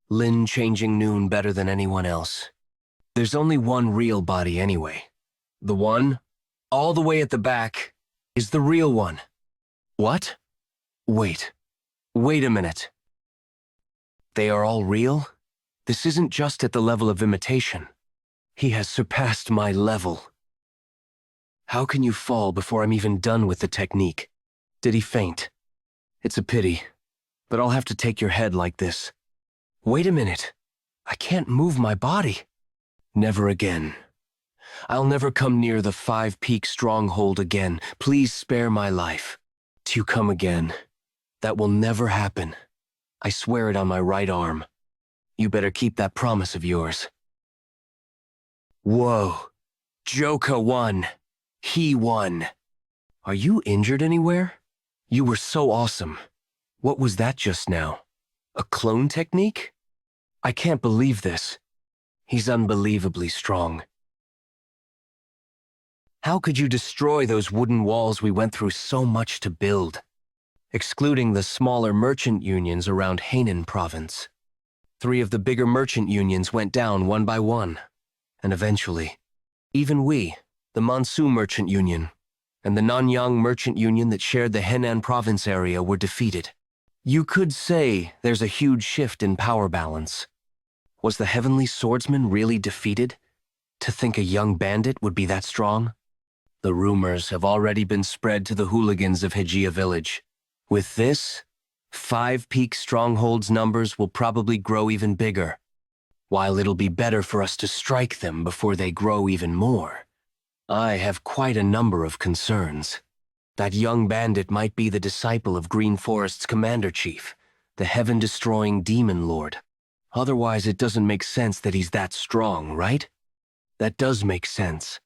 Lin changing noon better than anyone else. There's only one real body anyway. The one, all the way at the back, is the real one. What? Wait a minute. They are all real? This isn't just at the level of imitation. He has surpassed my level. How can you fall before I'm even done with the technique? Did he faint? It's a pity, but I'll have to take your head like this. Wait a minute. I can't move my body. Never again. I'll never come near the 5-peak stronghold again. Please spare my life. To come again. That will never happen. I swear it on my right arm. You better keep that promise of yours. Whoa. Jeokha won. He won. Are you injured anywhere? You were so awesome. What was that just now? A clone technique? I can't believe this. He's unbelievably strong. How could you destroy those wooden walls we went through so much to build? Excluding the smaller merchant unions around Henan province. 3 of the bigger merchant unions went down one by one. And eventually, even we, the Mansu Merchant Union, and the Nanyang Merchant Union that shared the Henan province area were defeated. You could say there's a huge shift in power balance. Was the Heavenly Swordsman really defeated? To think a young bandit would be that strong? The rumors have already been spread to the hooligans of Hejia village. With this, 5-peak strongholds numbers will probably grow even bigger. While it'll be better for us to strike them before they grow even more, I have quite a number of concerns. That young bandit might be the disciple of Green Forest's commander-chief, the heaven-destroying demon lord. Otherwise, it doesn't make sense that he's that strong, right? That does make sense.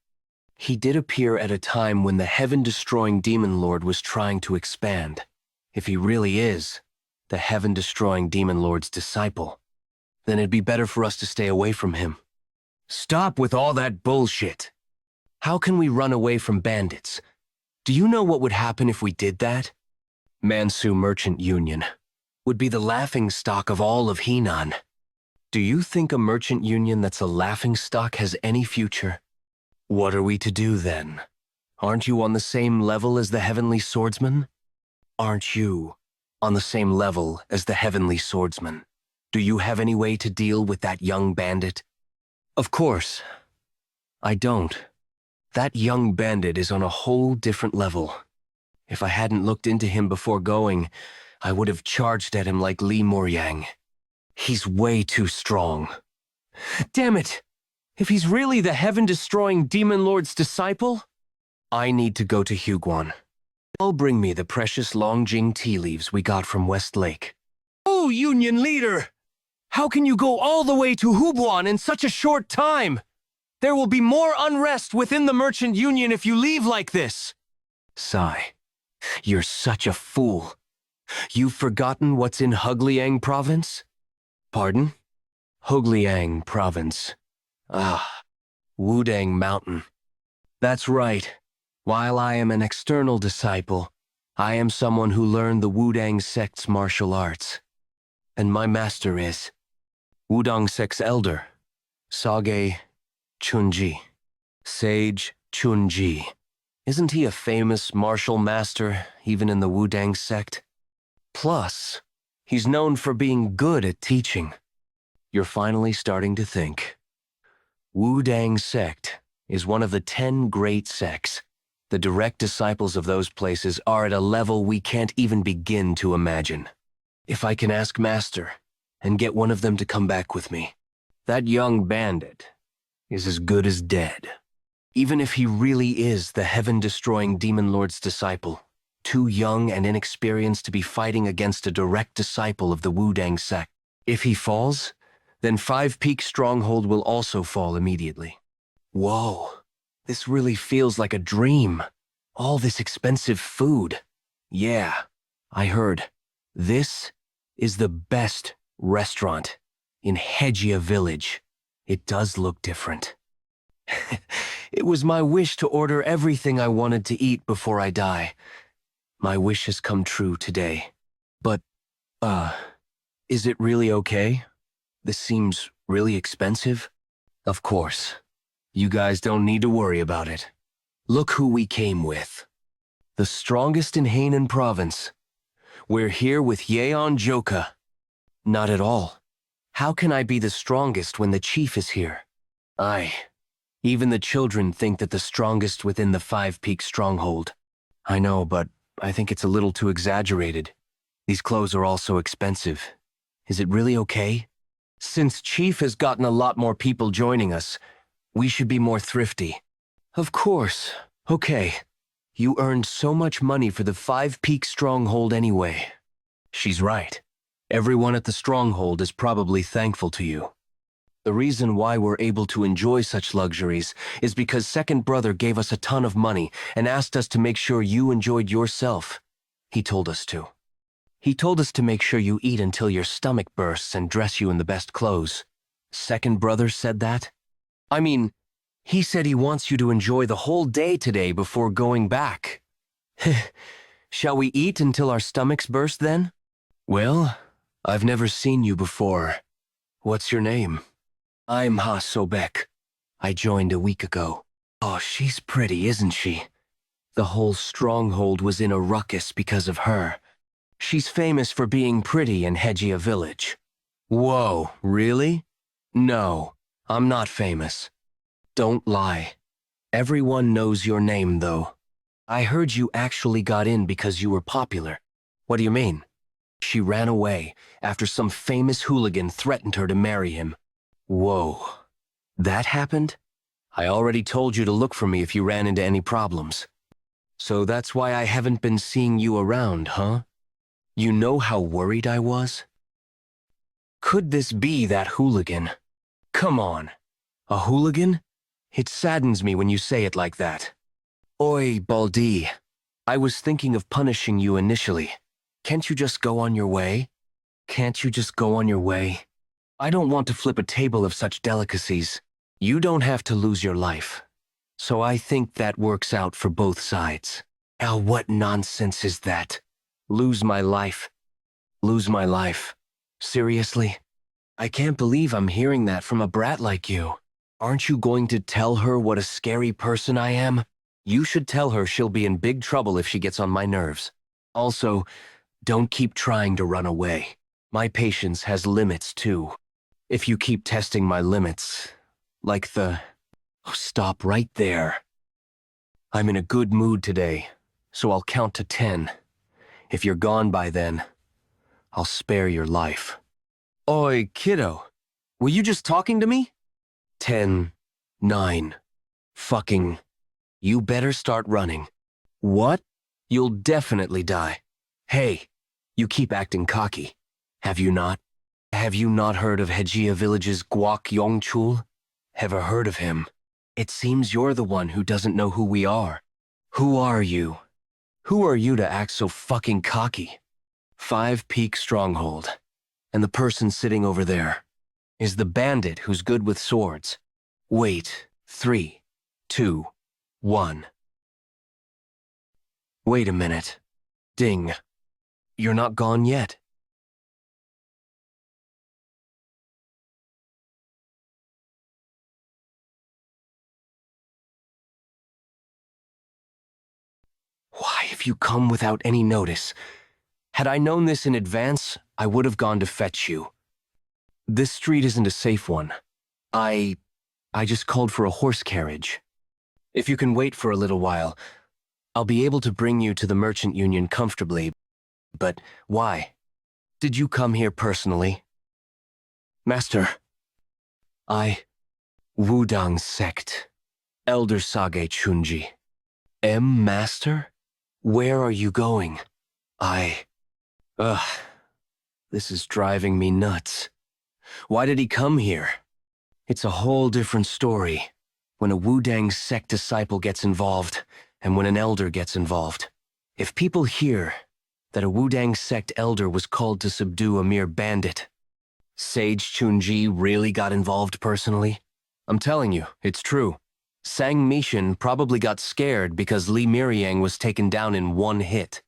He did appear at a time when the heaven-destroying demon lord was trying to expand. If he really is the heaven-destroying demon lord's disciple, then it'd be better for us to stay away from him. Stop with all that bullshit. How can we run away from bandits? Do you know what would happen if we did that? Mansu Merchant Union would be the laughingstock of all of Henan. Do you think a merchant union that's a laughingstock has any future? What are we to do then? Aren't you on the same level as the Heavenly Swordsman? Aren't you on the same level as the Heavenly Swordsman? Do you have any way to deal with that young bandit? Of course. I don't. That young bandit is on a whole different level. If I hadn't looked into him before going, I would have charged at him like Lee Muryang. He's way too strong. Damn it! If he's really the heaven-destroying demon lord's disciple, I need to go to Huguan. I'll bring me the precious Longjing tea leaves we got from West Lake. Oh, Union leader! How can you go all the way to Hubuan in such a short time? There will be more unrest within the merchant union if you leave like this. Sigh. You're such a fool. You've forgotten what's in Hugliang province? Pardon? Hugliang province. Ah, Wudang Mountain. That's right. While I am an external disciple, I am someone who learned the Wudang sect's martial arts. And my master is Wudang sect's elder, Sage Chunji. Sage Chunji. Isn't he a famous martial master, even in the Wudang sect? Plus, he's known for being good at teaching. You're finally starting to think. Wudang sect is one of the 10 great sects. The direct disciples of those places are at a level we can't even begin to imagine. If I can ask Master and get one of them to come back with me, that young bandit is as good as dead. Even if he really is the heaven-destroying Demon Lord's disciple, too young and inexperienced to be fighting against a direct disciple of the Wudang sect. If he falls, then Five Peak Stronghold will also fall immediately. Whoa, this really feels like a dream. All this expensive food. Yeah, I heard. This is the best restaurant in Hejia Village. It does look different. It was my wish to order everything I wanted to eat before I die. My wish has come true today. But, is it really okay? This seems really expensive. Of course. You guys don't need to worry about it. Look who we came with. The strongest in Hainan province. We're here with Yeon Jeokha. Not at all. How can I be the strongest when the chief is here? Even the children think that the strongest within the Five Peak Stronghold. I know, but I think it's a little too exaggerated. These clothes are all so expensive. Is it really okay? Since Chief has gotten a lot more people joining us, we should be more thrifty. Of course. Okay. You earned so much money for the Five Peak Stronghold anyway. She's right. Everyone at the Stronghold is probably thankful to you. The reason why we're able to enjoy such luxuries is because Second Brother gave us a ton of money and asked us to make sure you enjoyed yourself. He told us to. He told us to make sure you eat until your stomach bursts and dress you in the best clothes. Second Brother said that? I mean, he said he wants you to enjoy the whole day today before going back. Shall we eat until our stomachs burst then? Well, I've never seen you before. What's your name? I'm Ha Sobek. I joined a week ago. Oh, she's pretty, isn't she? The whole stronghold was in a ruckus because of her. She's famous for being pretty in Hejia Village. Whoa, really? No, I'm not famous. Don't lie. Everyone knows your name, though. I heard you actually got in because you were popular. What do you mean? She ran away after some famous hooligan threatened her to marry him. Whoa. That happened? I already told you to look for me if you ran into any problems. So that's why I haven't been seeing you around, huh? You know how worried I was? Could this be that hooligan? Come on. A hooligan? It saddens me when you say it like that. Oi, Baldi. I was thinking of punishing you initially. Can't you just go on your way? Can't you just go on your way? I don't want to flip a table of such delicacies. You don't have to lose your life. So I think that works out for both sides. Now what nonsense is that? Lose my life. Lose my life. Seriously? I can't believe I'm hearing that from a brat like you. Aren't you going to tell her what a scary person I am? You should tell her she'll be in big trouble if she gets on my nerves. Also, don't keep trying to run away. My patience has limits too. If you keep testing my limits, like the... Oh, stop right there. I'm in a good mood today, so I'll count to 10. If you're gone by then, I'll spare your life. Oi, kiddo. Were you just talking to me? 10, 9. Fucking... You better start running. What? You'll definitely die. Hey, you keep acting cocky. Have you not? Have you not heard of Hejia Village's Guak Yongchul? Ever heard of him? It seems you're the one who doesn't know who we are. Who are you? Who are you to act so fucking cocky? 5 Peak Stronghold. And the person sitting over there is the bandit who's good with swords. Wait, 3, 2, 1. Wait a minute. Ding. You're not gone yet. Why have you come without any notice? Had I known this in advance, I would have gone to fetch you. This street isn't a safe one. I just called for a horse carriage. If you can wait for a little while, I'll be able to bring you to the merchant union comfortably. But why? Did you come here personally? Master, Wudang sect. Elder Sage Chunji. Master? Where are you going? This is driving me nuts. Why did he come here? It's a whole different story when a Wudang sect disciple gets involved and when an elder gets involved. If people hear that a Wudang sect elder was called to subdue a mere bandit, Sage Chunji really got involved personally? I'm telling you, it's true. Sang Mishin probably got scared because Li Miryang was taken down in one hit.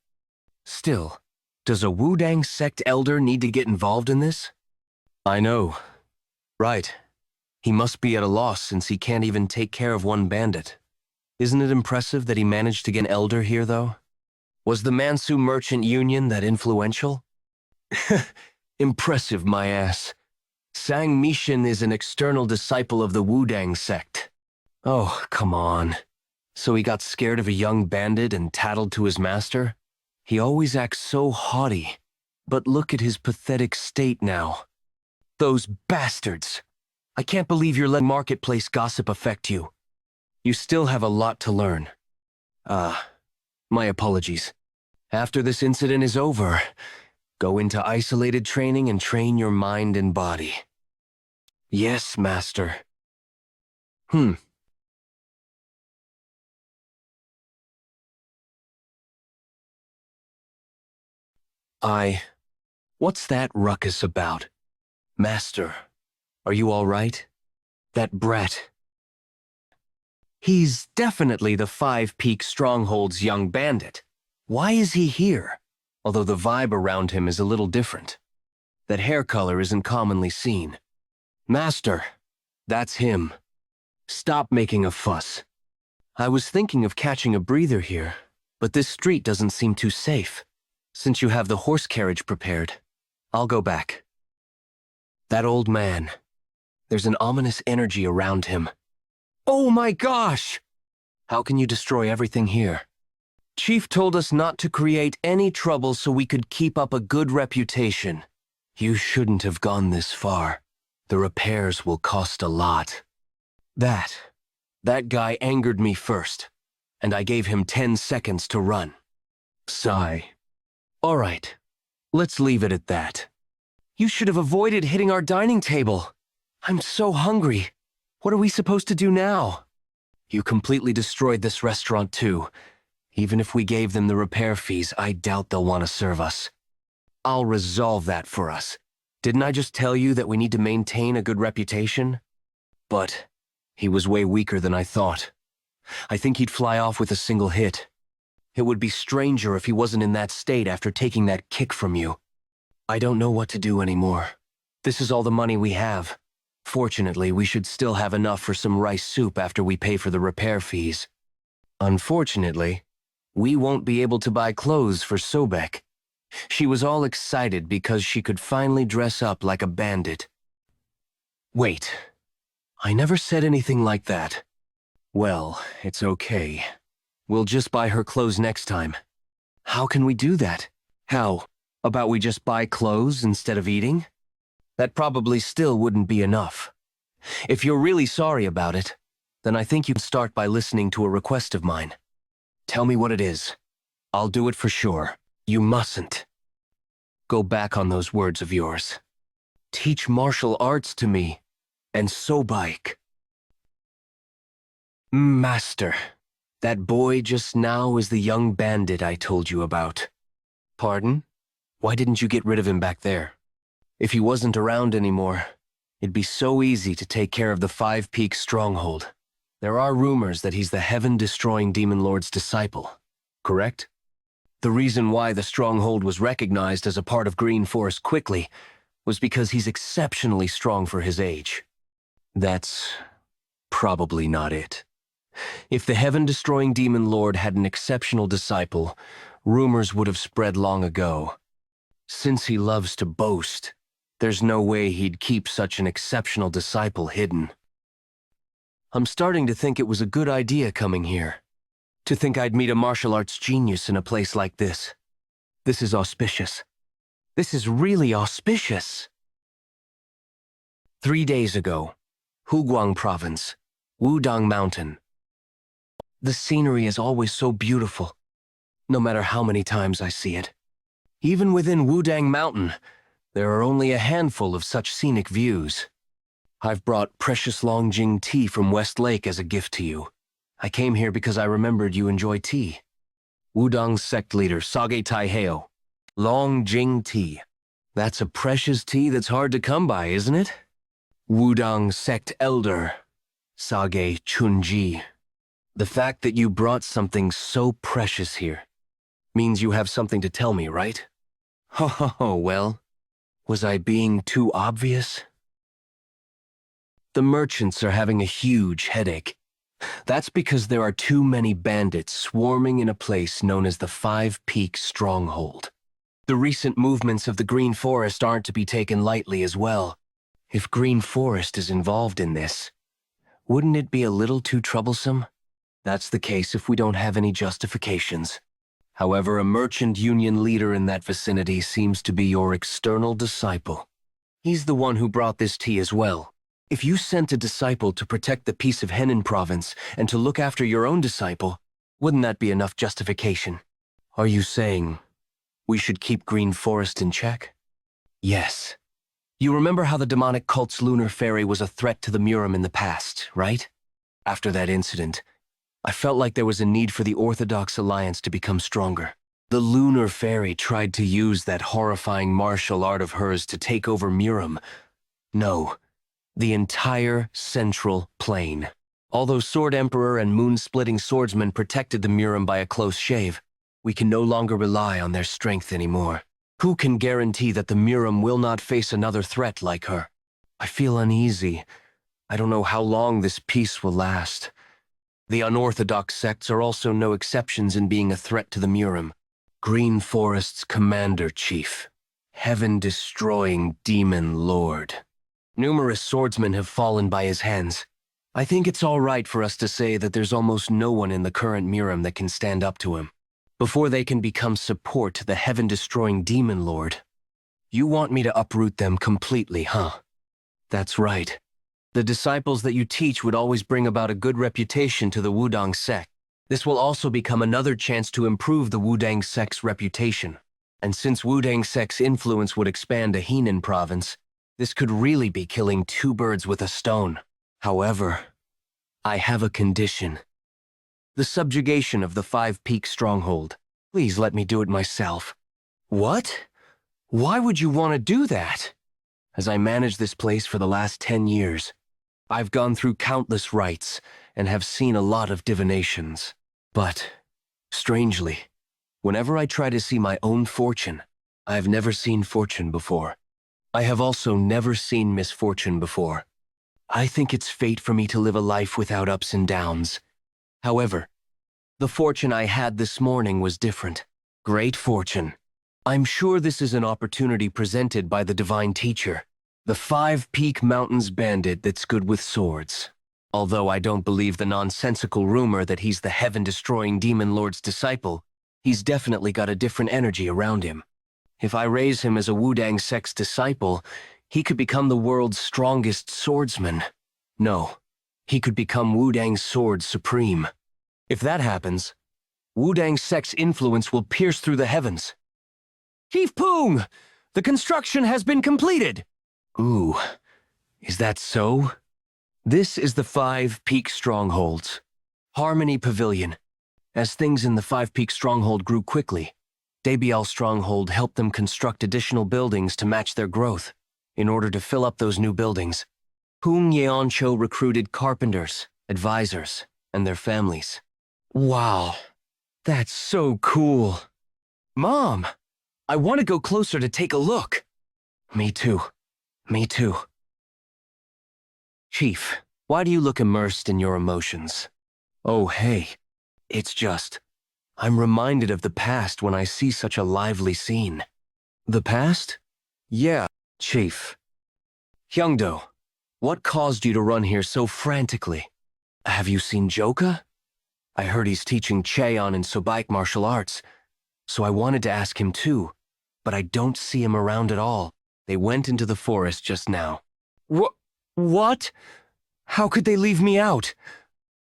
Still, does a Wudang sect elder need to get involved in this? I know. Right. He must be at a loss since he can't even take care of one bandit. Isn't it impressive that he managed to get an elder here, though? Was the Mansu Merchant Union that influential? Impressive, my ass. Sang Mishin is an external disciple of the Wudang sect. Oh, come on. So he got scared of a young bandit and tattled to his master? He always acts so haughty. But look at his pathetic state now. Those bastards! I can't believe you're letting marketplace gossip affect you. You still have a lot to learn. My apologies. After this incident is over, go into isolated training and train your mind and body. Yes, master. What's that ruckus about? Master, are you all right? That brat. He's definitely the 5 Peak Stronghold's young bandit. Why is he here? Although the vibe around him is a little different. That hair color isn't commonly seen. Master, that's him. Stop making a fuss. I was thinking of catching a breather here, but this street doesn't seem too safe. Since you have the horse carriage prepared, I'll go back. That old man. There's an ominous energy around him. Oh my gosh! How can you destroy everything here? Chief told us not to create any trouble so we could keep up a good reputation. You shouldn't have gone this far. The repairs will cost a lot. That guy angered me first, and I gave him 10 seconds to run. Sigh. All right, let's leave it at that. You should have avoided hitting our dining table. I'm so hungry. What are we supposed to do now? You completely destroyed this restaurant too. Even if we gave them the repair fees, I doubt they'll want to serve us. I'll resolve that for us. Didn't I just tell you that we need to maintain a good reputation? But he was way weaker than I thought. I think he'd fly off with a single hit. It would be stranger if he wasn't in that state after taking that kick from you. I don't know what to do anymore. This is all the money we have. Fortunately, we should still have enough for some rice soup after we pay for the repair fees. Unfortunately, we won't be able to buy clothes for Sobek. She was all excited because she could finally dress up like a bandit. Wait, I never said anything like that. Well, it's okay. We'll just buy her clothes next time. How can we do that? How? About we just buy clothes instead of eating? That probably still wouldn't be enough. If you're really sorry about it, then I think you can start by listening to a request of mine. Tell me what it is. I'll do it for sure. You mustn't. Go back on those words of yours. teach martial arts to me, and so bike. Master, that boy just now is the young bandit I told you about. Pardon? Why didn't you get rid of him back there? If he wasn't around anymore, it'd be so easy to take care of the Five Peaks stronghold. There are rumors that he's the heaven-destroying demon lord's disciple, correct? The reason why the stronghold was recognized as a part of Green Forest quickly was because he's exceptionally strong for his age. That's probably not it. If the heaven-destroying demon lord had an exceptional disciple, rumors would have spread long ago. Since he loves to boast, there's no way he'd keep such an exceptional disciple hidden. I'm starting to think it was a good idea coming here. To think I'd meet a martial arts genius in a place like this. This is auspicious. This is really auspicious. 3 days ago, Huguang Province, Wudang Mountain. The scenery is always so beautiful, no matter how many times I see it. Even within Wudang Mountain, there are only a handful of such scenic views. I've brought precious Longjing tea from West Lake as a gift to you. I came here because I remembered you enjoy tea. Wudang sect leader Sage Taiheo. Longjing tea. That's a precious tea that's hard to come by, isn't it? Wudang sect elder Sage Chunji. The fact that you brought something so precious here means you have something to tell me, right? Ho, well, was I being too obvious? The merchants are having a huge headache. That's because there are too many bandits swarming in a place known as the Five Peaks Stronghold. The recent movements of the Green Forest aren't to be taken lightly as well. If Green Forest is involved in this, wouldn't it be a little too troublesome? That's the case if we don't have any justifications. However, a merchant union leader in that vicinity seems to be your external disciple. He's the one who brought this tea as well. If you sent a disciple to protect the peace of Henan province and to look after your own disciple, wouldn't that be enough justification? Are you saying we should keep Green Forest in check? Yes. You remember how the demonic cult's lunar fairy was a threat to the Murim in the past, right? After that incident, I felt like there was a need for the Orthodox Alliance to become stronger. The lunar fairy tried to use that horrifying martial art of hers to take over Murim. No, the entire central plain. Although Sword Emperor and Moon-Splitting Swordsman protected the Murim by a close shave, we can no longer rely on their strength anymore. Who can guarantee that the Murim will not face another threat like her? I feel uneasy. I don't know how long this peace will last. The unorthodox sects are also no exceptions in being a threat to the Murim. Green Forest's commander-chief, heaven-destroying demon lord. Numerous swordsmen have fallen by his hands. I think it's all right for us to say that there's almost no one in the current Murim that can stand up to him. Before they can become support to the heaven-destroying demon lord. You want me to uproot them completely, huh? That's right. The disciples that you teach would always bring about a good reputation to the Wudang sect. This will also become another chance to improve the Wudang sect's reputation. And since Wudang sect's influence would expand to Henan province, this could really be killing two birds with a stone. However, I have a condition. The subjugation of the Five Peaks stronghold. Please let me do it myself. What? Why would you want to do that? As I managed this place for the last 10 years, I've gone through countless rites and have seen a lot of divinations. But, strangely, whenever I try to see my own fortune, I've never seen fortune before. I have also never seen misfortune before. I think it's fate for me to live a life without ups and downs. However, the fortune I had this morning was different. Great fortune. I'm sure this is an opportunity presented by the divine teacher. The Five Peak Mountains bandit that's good with swords. Although I don't believe the nonsensical rumor that he's the heaven-destroying demon lord's disciple, he's definitely got a different energy around him. If I raise him as a Wudang sect's disciple, he could become the world's strongest swordsman. No, he could become Wudang's sword supreme. If that happens, Wudang sect's influence will pierce through the heavens. Chief Poong! The construction has been completed! Ooh, is that so? This is the 5-peak strongholds. Harmony Pavilion. As things in the 5-peak stronghold grew quickly, Daebial Stronghold helped them construct additional buildings to match their growth. In order to fill up those new buildings, Yeon Jeokha recruited carpenters, advisors, and their families. Wow, that's so cool. Mom, I want to go closer to take a look. Me too. Me too. Chief, why do you look immersed in your emotions? Oh, hey, it's just, I'm reminded of the past when I see such a lively scene. The past? Yeah, Chief. Hyungdo, what caused you to run here so frantically? Have you seen Jeokha? I heard he's teaching Cheon and Sobaik martial arts, so I wanted to ask him too, but I don't see him around at all. They went into the forest just now. What? How could they leave me out?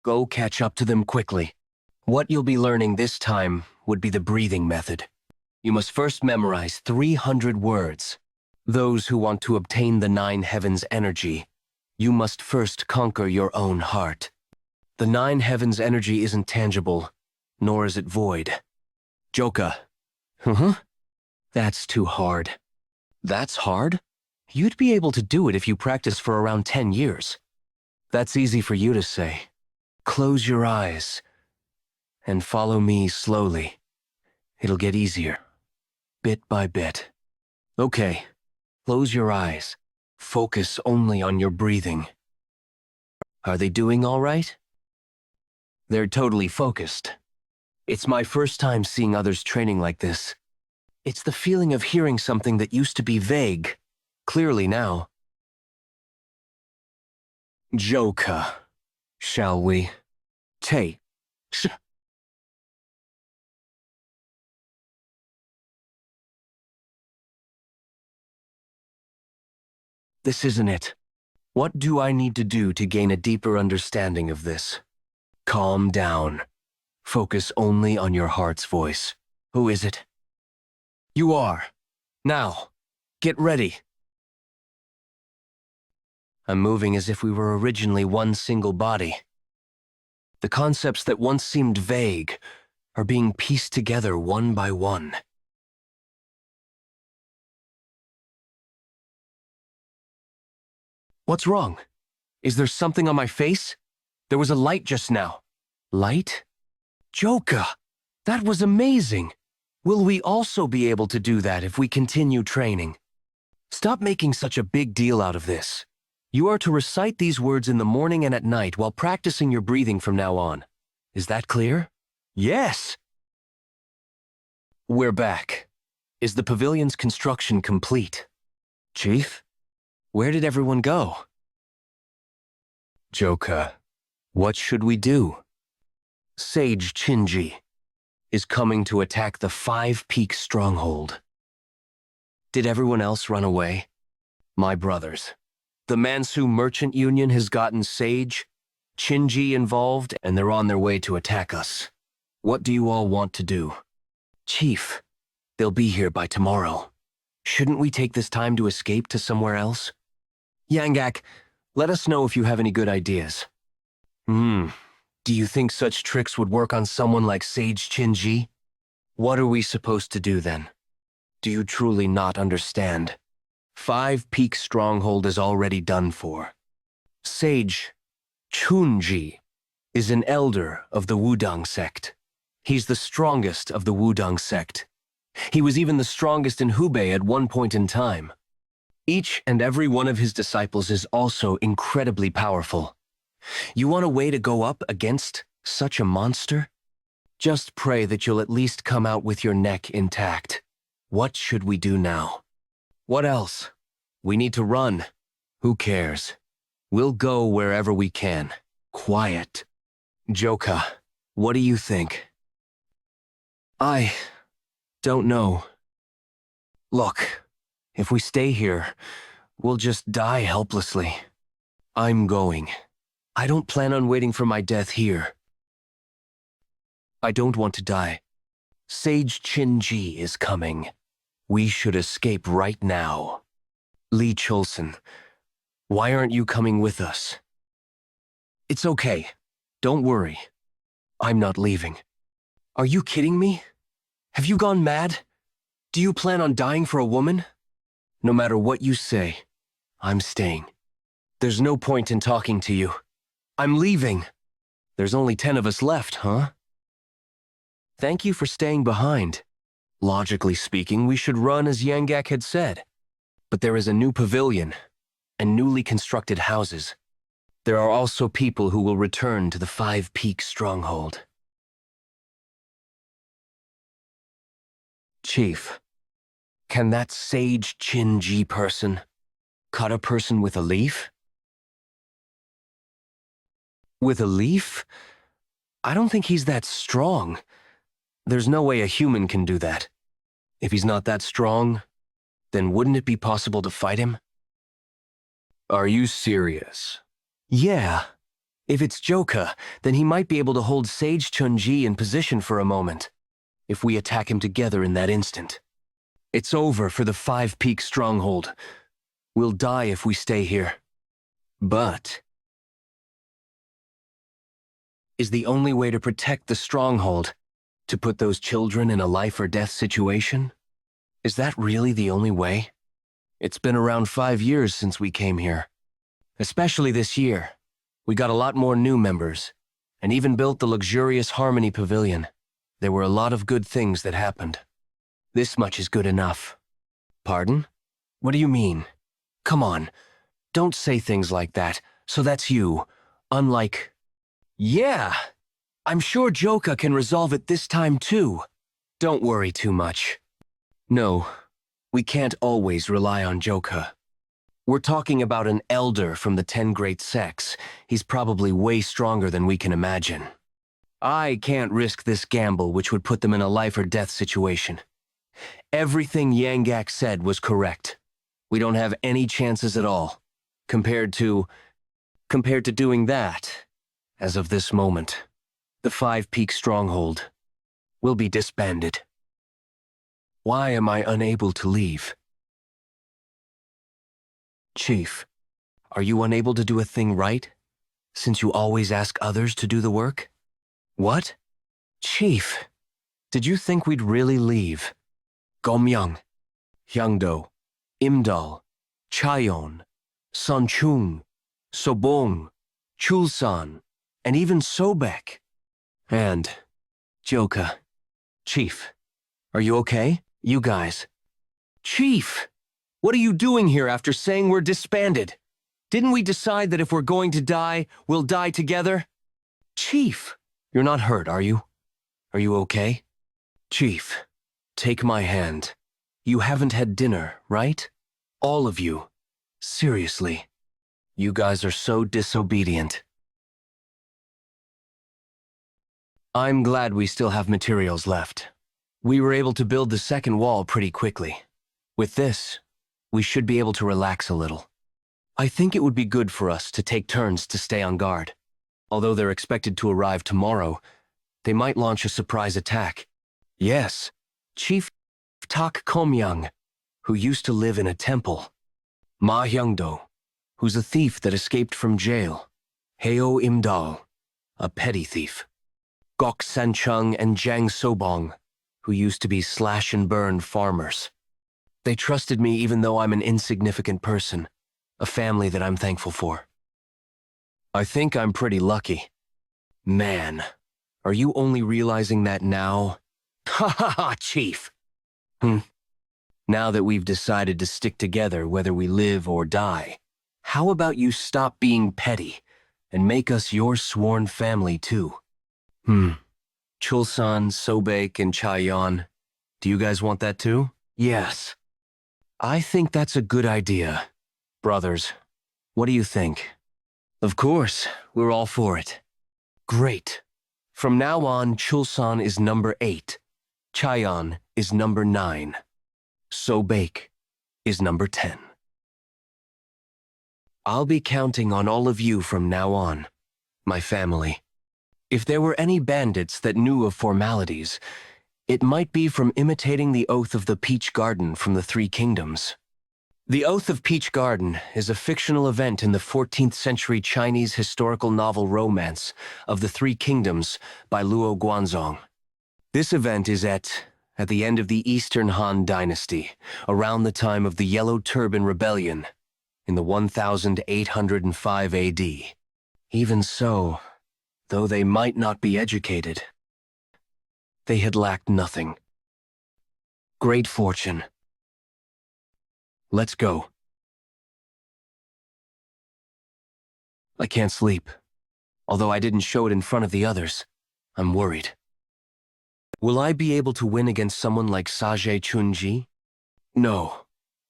Go catch up to them quickly. What you'll be learning this time would be the breathing method. You must first memorize 300 words. Those who want to obtain the 9 heavens energy, you must first conquer your own heart. The 9 heavens energy isn't tangible, nor is it void. Jeokha. That's too hard. That's hard? You'd be able to do it if you practice for around 10 years. That's easy for you to say. Close your eyes and follow me slowly. It'll get easier, bit by bit. Okay, close your eyes. Focus only on your breathing. Are they doing all right? They're totally focused. It's my first time seeing others training like this. It's the feeling of hearing something that used to be vague, clearly now. Jeokha, shall we? This isn't it. What do I need to do to gain a deeper understanding of this? Calm down. Focus only on your heart's voice. Who is it? You are. Now, get ready. I'm moving as if we were originally one single body. The concepts that once seemed vague are being pieced together one by one. What's wrong? Is there something on my face? There was a light just now. Light? Jeokha, that was amazing. Will we also be able to do that if we continue training? Stop making such a big deal out of this. You are to recite these words in the morning and at night while practicing your breathing from now on. Is that clear? Yes! We're back. Is the pavilion's construction complete? Chief? Where did everyone go? Jeokha, what should we do? Sage Shinji is coming to attack the 5-peak stronghold. Did everyone else run away? My brothers. The Mansu Merchant Union has gotten Sage, Shinji involved, and they're on their way to attack us. What do you all want to do? Chief, they'll be here by tomorrow. Shouldn't we take this time to escape to somewhere else? Yanggak, let us know if you have any good ideas. Do you think such tricks would work on someone like Sage Shinji? What are we supposed to do then? Do you truly not understand? 5-peak stronghold is already done for. Sage Chunji is an elder of the Wudang sect. He's the strongest of the Wudang sect. He was even the strongest in Hubei at one point in time. Each and every one of his disciples is also incredibly powerful. You want a way to go up against such a monster? Just pray that you'll at least come out with your neck intact. What should we do now? What else? We need to run. Who cares? We'll go wherever we can. Quiet. Jeokha, what do you think? I don't know. Look, if we stay here, we'll just die helplessly. I'm going. I don't plan on waiting for my death here. I don't want to die. Sage Shinji is coming. We should escape right now. Lee Cholson, why aren't you coming with us? It's okay. Don't worry. I'm not leaving. Are you kidding me? Have you gone mad? Do you plan on dying for a woman? No matter what you say, I'm staying. There's no point in talking to you. I'm leaving. There's only 10 of us left, huh? Thank you for staying behind. Logically speaking, we should run as Yangak had said. But there is a new pavilion and newly constructed houses. There are also people who will return to the Five Peaks stronghold. Chief, can that sage Chin-ji person cut a person with a leaf? With a leaf? I don't think he's that strong. There's no way a human can do that. If he's not that strong, then wouldn't it be possible to fight him? Are you serious? Yeah. If it's Jeokha, then he might be able to hold Sage Chun-ji in position for a moment, if we attack him together in that instant. It's over for the Five Peaks stronghold. We'll die if we stay here. But is the only way to protect the stronghold to put those children in a life-or-death situation? Is that really the only way? It's been around 5 years since we came here. Especially this year. We got a lot more new members, and even built the luxurious Harmony Pavilion. There were a lot of good things that happened. This much is good enough. Pardon? What do you mean? Come on, don't say things like that. So that's you. Unlike... Yeah! I'm sure Jeokha can resolve it this time too. Don't worry too much. No, we can't always rely on Jeokha. We're talking about an elder from the 10 great sects. He's probably way stronger than we can imagine. I can't risk this gamble which would put them in a life-or-death situation. Everything Yangak said was correct. We don't have any chances at all, compared to doing that. As of this moment, the Five Peaks stronghold will be disbanded. Why am I unable to leave? Chief, are you unable to do a thing right, since you always ask others to do the work? What? Chief, did you think we'd really leave? Gomyang, Hyangdo, Imdal, Chayon, Sanchung, Sobong, Chulsan, and even Sobek. And Jeokha. Chief, are you okay? You guys. Chief! What are you doing here after saying we're disbanded? Didn't we decide that if we're going to die, we'll die together? Chief! You're not hurt, are you? Are you okay? Chief, take my hand. You haven't had dinner, right? All of you. Seriously. You guys are so disobedient. I'm glad we still have materials left. We were able to build the second wall pretty quickly. With this, we should be able to relax a little. I think it would be good for us to take turns to stay on guard. Although they're expected to arrive tomorrow, they might launch a surprise attack. Yes, Chief Tak Komyang, who used to live in a temple. Ma Hyungdo, who's a thief that escaped from jail. Heo Imdal, a petty thief. Gok Sanchung and Jang Sobong, who used to be slash-and-burn farmers. They trusted me even though I'm an insignificant person, a family that I'm thankful for. I think I'm pretty lucky. Man, are you only realizing that now? Ha ha ha, Chief! Now that we've decided to stick together whether we live or die, how about you stop being petty and make us your sworn family too? Chulsan, Sobek, and Chayon, do you guys want that too? Yes. I think that's a good idea. Brothers, what do you think? Of course, we're all for it. Great. From now on, Chulsan is number 8. Chayon is number 9. Sobek is number 10. I'll be counting on all of you from now on, my family. If there were any bandits that knew of formalities, it might be from imitating the oath of the Peach Garden from the Three Kingdoms. The Oath of Peach Garden is a fictional event in the 14th century Chinese historical novel romance of the Three Kingdoms by Luo Guanzong. This event is at the end of the Eastern Han Dynasty, around the time of the Yellow Turban Rebellion in the 1805 AD. Even so, though they might not be educated, they had lacked nothing. Great fortune. Let's go. I can't sleep. Although I didn't show it in front of the others, I'm worried. Will I be able to win against someone like Saje Chunji? No,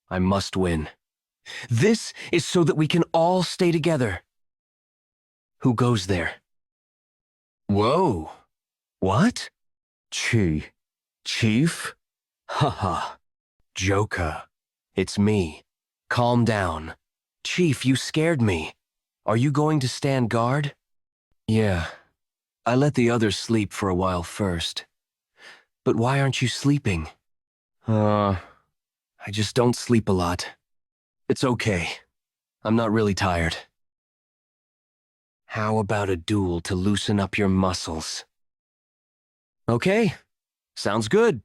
I must win. This is so that we can all stay together. Who goes there? Whoa. What? Chief? Haha. Jeokha. It's me. Calm down. Chief, you scared me. Are you going to stand guard? Yeah. I let the others sleep for a while first. But why aren't you sleeping? I just don't sleep a lot. It's okay. I'm not really tired. How about a duel to loosen up your muscles? Okay. Sounds good.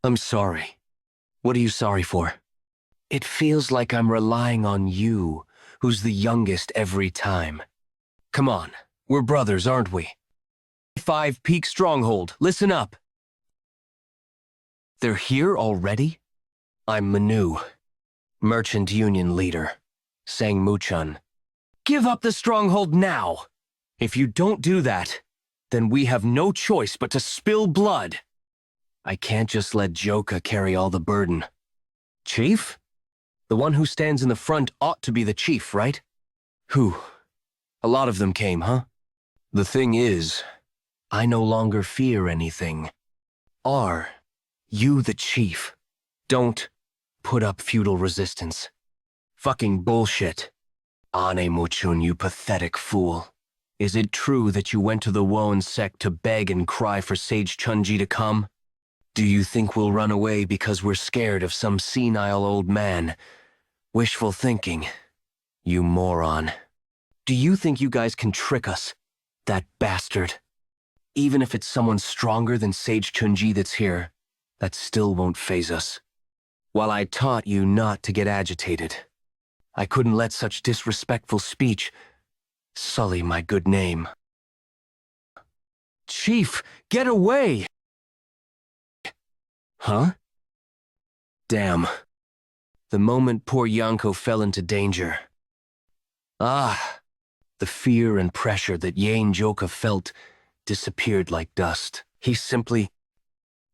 I'm sorry. What are you sorry for? It feels like I'm relying on you, who's the youngest every time. Come on, we're brothers, aren't we? 5 Peak Stronghold, listen up. They're here already? I'm Manu, Merchant Union Leader, Sang Muchun. Give up the stronghold now! If you don't do that, then we have no choice but to spill blood. I can't just let Jeokha carry all the burden. Chief? The one who stands in the front ought to be the chief, right? Who? A lot of them came, huh? The thing is, I no longer fear anything. Are you the chief? Don't put up feudal resistance. Fucking bullshit. Ane Muchun, you pathetic fool. Is it true that you went to the Woan sect to beg and cry for Sage Chunji to come? Do you think we'll run away because we're scared of some senile old man? Wishful thinking, you moron. Do you think you guys can trick us? That bastard. Even if it's someone stronger than Sage Chunji that's here, that still won't faze us. While I taught you not to get agitated, I couldn't let such disrespectful speech sully my good name. Chief, get away! Huh? Damn. The moment poor Yanko fell into danger. Ah, the fear and pressure that Yeon Jeokha felt disappeared like dust. He simply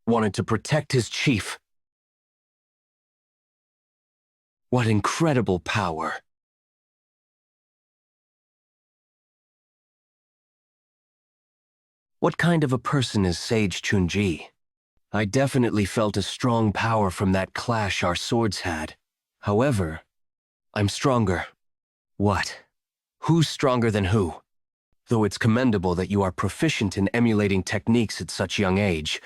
wanted to protect his chief. What incredible power. What kind of a person is Sage Chunji? I definitely felt a strong power from that clash our swords had. However, I'm stronger. What? Who's stronger than who? Though it's commendable that you are proficient in emulating techniques at such young age,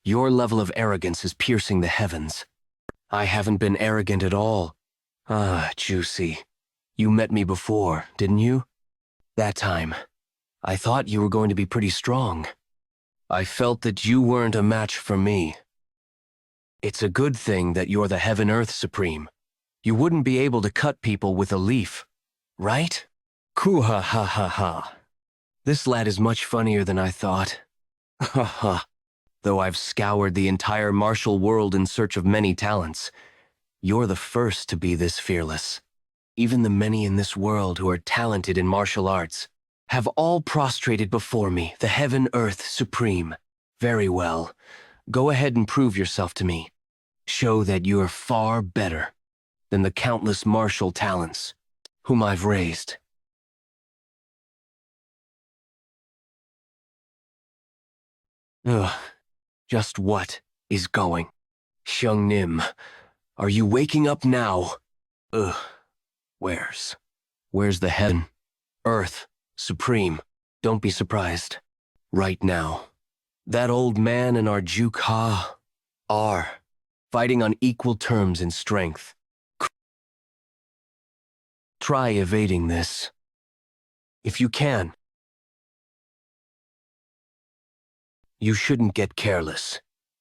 your level of arrogance is piercing the heavens. I haven't been arrogant at all. Ah, Juicy. You met me before, didn't you? That time, I thought you were going to be pretty strong. I felt that you weren't a match for me. It's a good thing that you're the Heaven-Earth Supreme. You wouldn't be able to cut people with a leaf, right? Kuha ha ha ha. This lad is much funnier than I thought. Ha ha. Though I've scoured the entire martial world in search of many talents, you're the first to be this fearless. Even the many in this world who are talented in martial arts have all prostrated before me, the Heaven-Earth Supreme. Very well. Go ahead and prove yourself to me. Show that you're far better than the countless martial talents whom I've raised. Ugh. Just what is going? Xiang Nim, are you waking up now? Ugh. Where's the Heaven, Earth, Supreme? Don't be surprised. Right now, that old man and our Jeokha are fighting on equal terms in strength. Try evading this. If you can. You shouldn't get careless.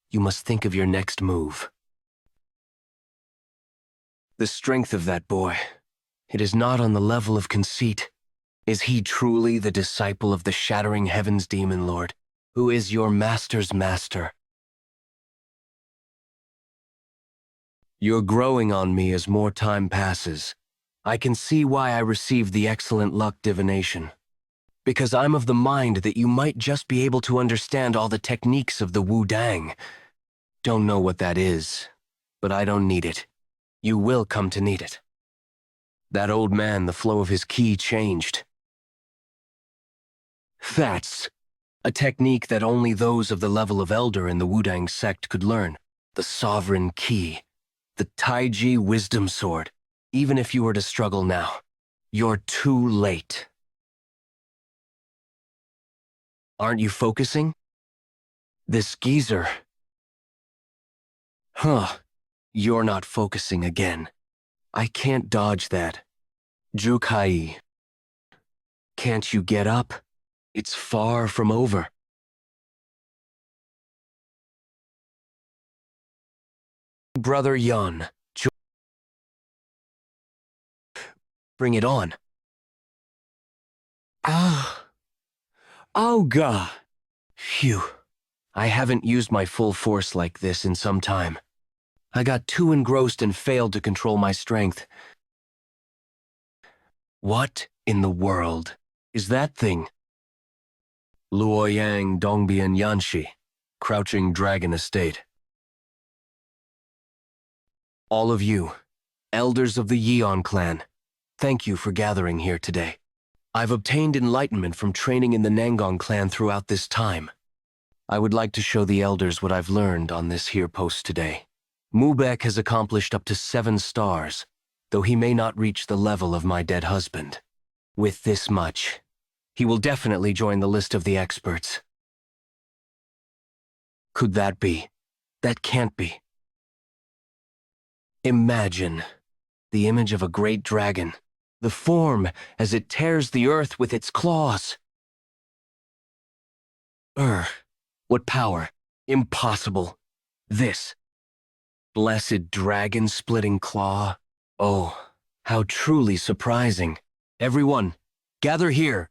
You must think of your next move. The strength of that boy, it is not on the level of conceit. Is he truly the disciple of the Shattering Heavens Demon Lord, who is your master's master? You're growing on me as more time passes. I can see why I received the excellent luck divination. Because I'm of the mind that you might just be able to understand all the techniques of the Wu-Dang. Don't know what that is, but I don't need it. You will come to need it. That old man, the flow of his ki changed. That's a technique that only those of the level of Elder in the Wu-Dang sect could learn. The Sovereign Ki. The Taiji Wisdom Sword. Even if you were to struggle now, you're too late. Aren't you focusing? This geezer. You're not focusing again. I can't dodge that. Jeokha. Can't you get up? It's far from over. Brother Yeon Jeokha. Bring it on. Oh God. Phew. I haven't used my full force like this in some time. I got too engrossed and failed to control my strength. What in the world is that thing? Luoyang Dongbian Yanshi, Crouching Dragon Estate. All of you, elders of the Yeon clan, thank you for gathering here today. I've obtained enlightenment from training in the Nangong clan throughout this time. I would like to show the elders what I've learned on this here post today. Mubek has accomplished up to 7 stars, though he may not reach the level of my dead husband. With this much, he will definitely join the list of the experts. Could that be? That can't be. Imagine the image of a great dragon, the form as it tears the earth with its claws. What power? Impossible. This blessed dragon-splitting claw. Oh, how truly surprising. Everyone, gather here.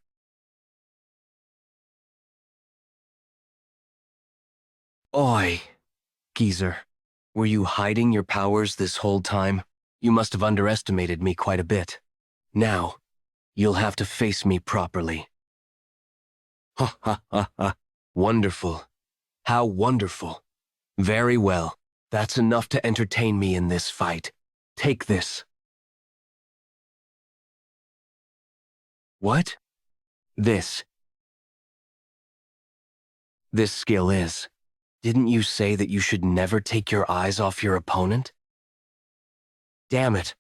Oi, geezer. Were you hiding your powers this whole time? You must have underestimated me quite a bit. Now, you'll have to face me properly. Ha ha ha ha. Wonderful. How wonderful. Very well. That's enough to entertain me in this fight. Take this. What? This. This skill is. Didn't you say that you should never take your eyes off your opponent? Damn it.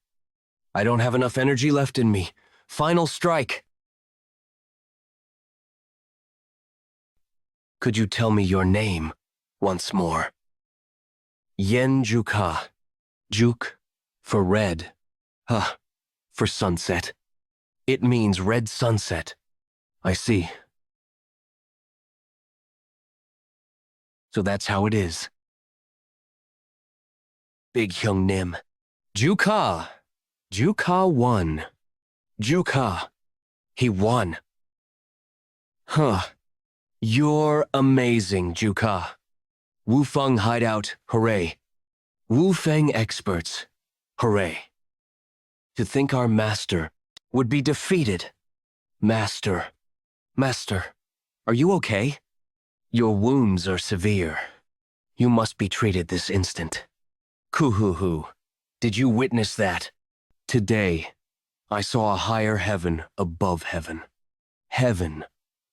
I don't have enough energy left in me. Final strike. Could you tell me your name once more? Yeon Jeokha. Juk for red. For sunset. It means red sunset. I see. So that's how it is. Big Hyung Nim. Jeokha. Jeokha won. Jeokha. He won. You're amazing, Jeokha. Wufeng Hideout, hooray. Wufeng experts, hooray. To think our master would be defeated. Master, are you okay? Your wounds are severe. You must be treated this instant. Kuhuhu, did you witness that? Today, I saw a higher heaven above heaven. Heaven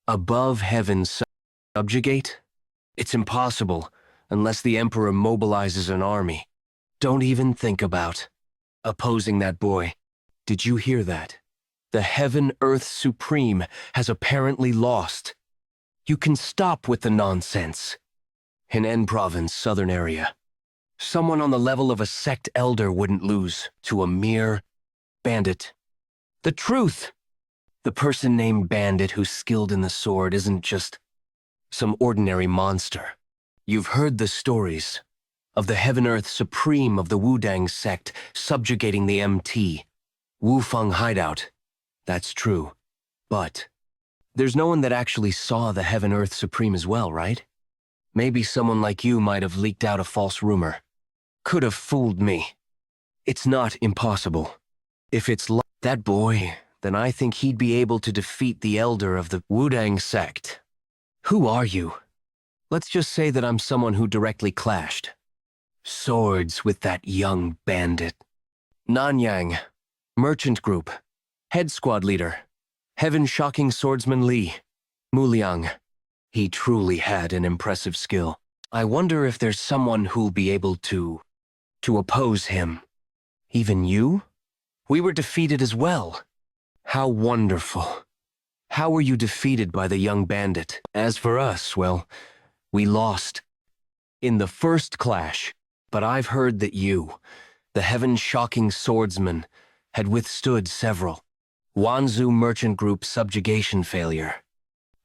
above heaven subjugate? It's impossible unless the Emperor mobilizes an army. Don't even think about opposing that boy. Did you hear that? The Heaven-Earth Supreme has apparently lost. You can stop with the nonsense. In N Province, southern area, Someone on the level of a sect elder wouldn't lose to a mere bandit. The truth! The person named Bandit who's skilled in the sword isn't just some ordinary monster. You've heard the stories of the Heaven-Earth Supreme of the Wudang sect subjugating the MT, Wufeng hideout. That's true. But there's no one that actually saw the Heaven-Earth Supreme as well, right? Maybe someone like you might have leaked out a false rumor. Could have fooled me. It's not impossible. If it's like that boy, then I think he'd be able to defeat the elder of the Wudang sect. Who are you? Let's just say that I'm someone who directly clashed swords with that young bandit. Nanyang, merchant group, head squad leader, heaven-shocking swordsman Li, Muliang. He truly had an impressive skill. I wonder if there's someone who'll be able to oppose him. Even you? We were defeated as well. How wonderful. How were you defeated by the young bandit? As for us, well, we lost in the first clash, but I've heard that you, the heaven-shocking swordsman, had withstood several Wanzhou merchant group subjugation failure.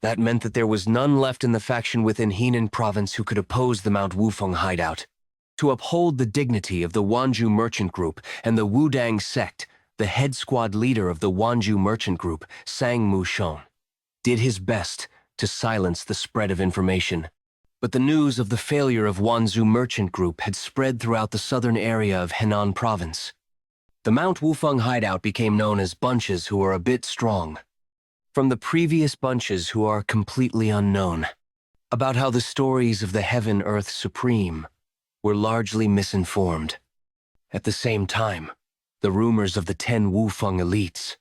That meant that there was none left in the faction within Henan province who could oppose the Mount Wufeng hideout. To uphold the dignity of the Wanzhou merchant group and the Wudang sect, the head squad leader of the Wanzhou merchant group, Sang Mushon, did his best to silence the spread of information. But the news of the failure of Wanzhou merchant group had spread throughout the southern area of Henan province. The Mount Wufeng hideout became known as bunches who are a bit strong, from the previous bunches who are completely unknown, about how the stories of the Heaven-Earth Supreme were largely misinformed. At the same time, the rumors of the 10 Wufeng elites,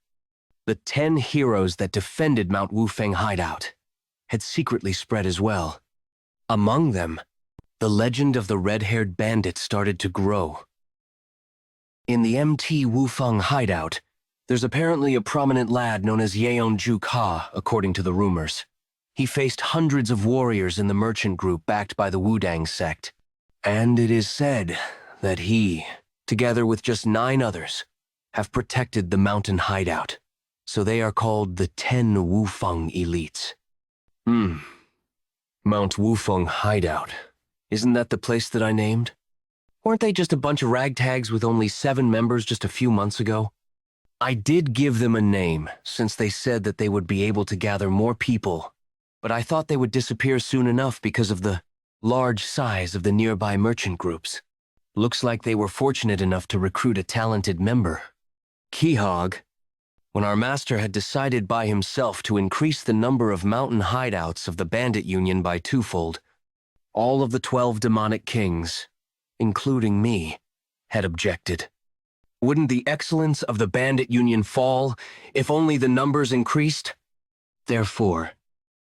the 10 heroes that defended Mount Wufeng hideout, had secretly spread as well. Among them, the legend of the red-haired bandit started to grow. In the MT Wufeng hideout, there's apparently a prominent lad known as Yeon Jeokha, according to the rumors. He faced hundreds of warriors in the merchant group backed by the Wudang sect. And it is said that he, together with just 9 others, have protected the mountain hideout. So they are called the 10 Wufeng elites. Mount Wufeng hideout. Isn't that the place that I named? Weren't they just a bunch of ragtags with only 7 members just a few months ago? I did give them a name, since they said that they would be able to gather more people, but I thought they would disappear soon enough because of the large size of the nearby merchant groups. Looks like they were fortunate enough to recruit a talented member. Quixote, when our master had decided by himself to increase the number of mountain hideouts of the bandit union by 2-fold, all of the 12 demonic kings, including me, had objected. Wouldn't the excellence of the bandit union fall if only the numbers increased? Therefore,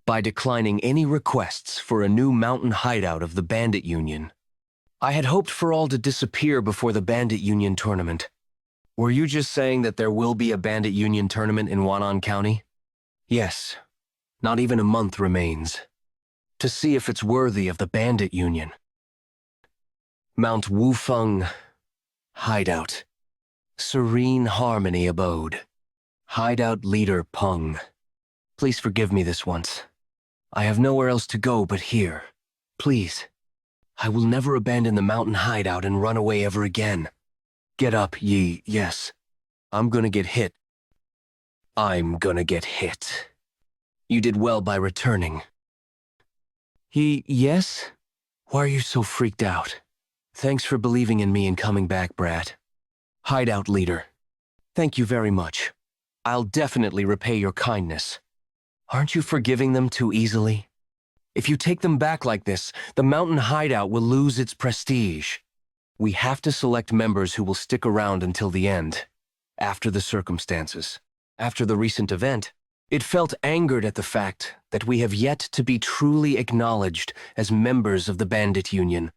by declining any requests for a new mountain hideout of the bandit union, I had hoped for all to disappear before the bandit union tournament. Were you just saying that there will be a bandit union tournament in Wan'an County? Yes. Not even a month remains. To see if it's worthy of the bandit union. Mount Wufeng hideout. Serene Harmony abode. Hideout leader Peng. Please forgive me this once. I have nowhere else to go but here. Please. I will never abandon the mountain hideout and run away ever again. Get up, Yi, yes. I'm gonna get hit. I'm gonna get hit. You did well by returning. Yi, yes? Why are you so freaked out? Thanks for believing in me and coming back, brat. Hideout leader. Thank you very much. I'll definitely repay your kindness. Aren't you forgiving them too easily? If you take them back like this, the mountain hideout will lose its prestige. We have to select members who will stick around until the end. After the circumstances. After the recent event, it felt angered at the fact that we have yet to be truly acknowledged as members of the bandit union.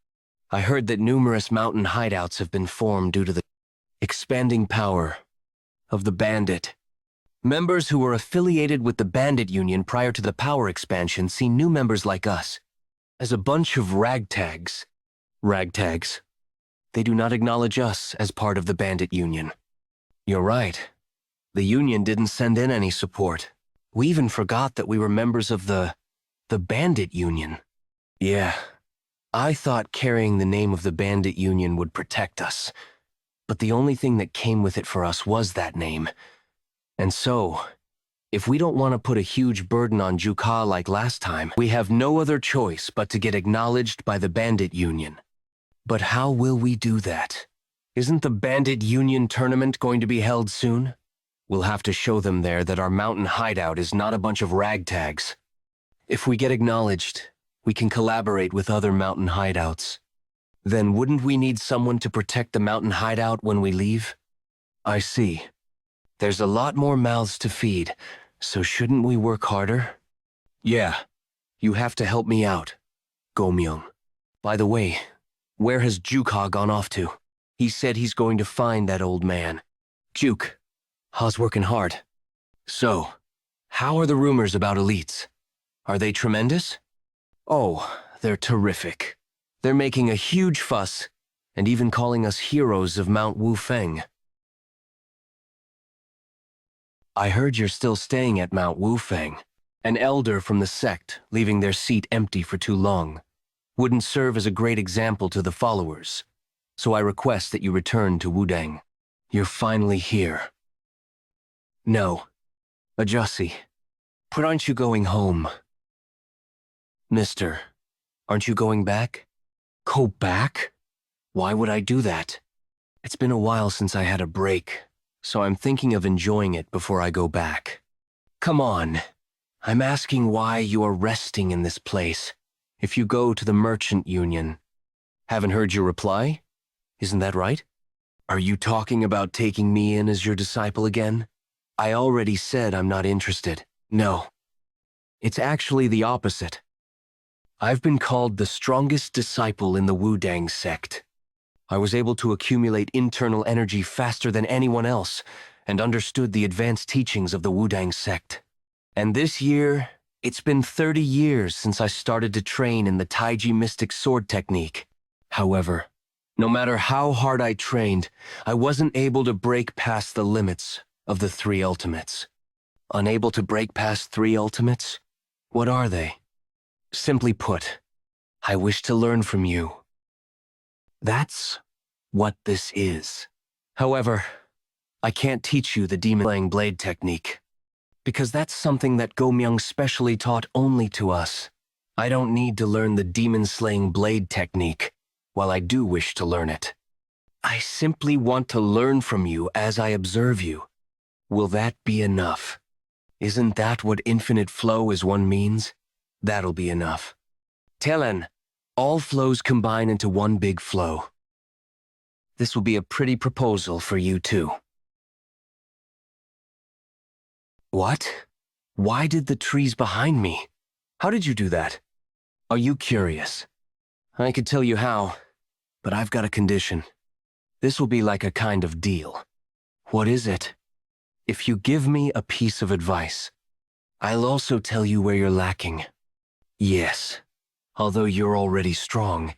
I heard that numerous mountain hideouts have been formed due to the expanding power of the bandit. Members who were affiliated with the bandit union prior to the power expansion see new members like us as a bunch of ragtags. Ragtags. They do not acknowledge us as part of the bandit union. You're right. The union didn't send in any support. We even forgot that we were members of the bandit union. Yeah, I thought carrying the name of the bandit union would protect us. But the only thing that came with it for us was that name. And so, if we don't want to put a huge burden on Jeokha like last time, we have no other choice but to get acknowledged by the bandit union. But how will we do that? Isn't the bandit union tournament going to be held soon? We'll have to show them there that our mountain hideout is not a bunch of ragtags. If we get acknowledged, we can collaborate with other mountain hideouts. Then wouldn't we need someone to protect the mountain hideout when we leave? I see. There's a lot more mouths to feed, so shouldn't we work harder? Yeah, you have to help me out, Go-myung. By the way, where has Jeokha gone off to? He said he's going to find that old man. Juke, Ha's working hard. So, how are the rumors about elites? Are they tremendous? Oh, they're terrific. They're making a huge fuss, and even calling us heroes of Mount Wufeng. I heard you're still staying at Mount Wufeng. An elder from the sect, leaving their seat empty for too long, wouldn't serve as a great example to the followers. So I request that you return to Wudang. You're finally here. No, Ajasi, but aren't you going home? Mister, aren't you going back? Go back? Why would I do that? It's been a while since I had a break, so I'm thinking of enjoying it before I go back. Come on. I'm asking why you are resting in this place, if you go to the merchant union. Haven't heard your reply? Isn't that right? Are you talking about taking me in as your disciple again? I already said I'm not interested. No. It's actually the opposite. I've been called the strongest disciple in the Wudang sect. I was able to accumulate internal energy faster than anyone else and understood the advanced teachings of the Wudang sect. And this year, it's been 30 years since I started to train in the Taiji mystic sword technique. However, no matter how hard I trained, I wasn't able to break past the limits of the three ultimates. Unable to break past three ultimates? What are they? Simply put, I wish to learn from you. That's what this is. However, I can't teach you the demon-slaying blade technique, because that's something that Go-myung specially taught only to us. I don't need to learn the demon-slaying blade technique, while I do wish to learn it. I simply want to learn from you as I observe you. Will that be enough? Isn't that what infinite flow as one means? That'll be enough. Tellen, all flows combine into one big flow. This will be a pretty proposal for you too. What? Why did the trees behind me? How did you do that? Are you curious? I could tell you how, but I've got a condition. This will be like a kind of deal. What is it? If you give me a piece of advice, I'll also tell you where you're lacking. Yes, although you're already strong,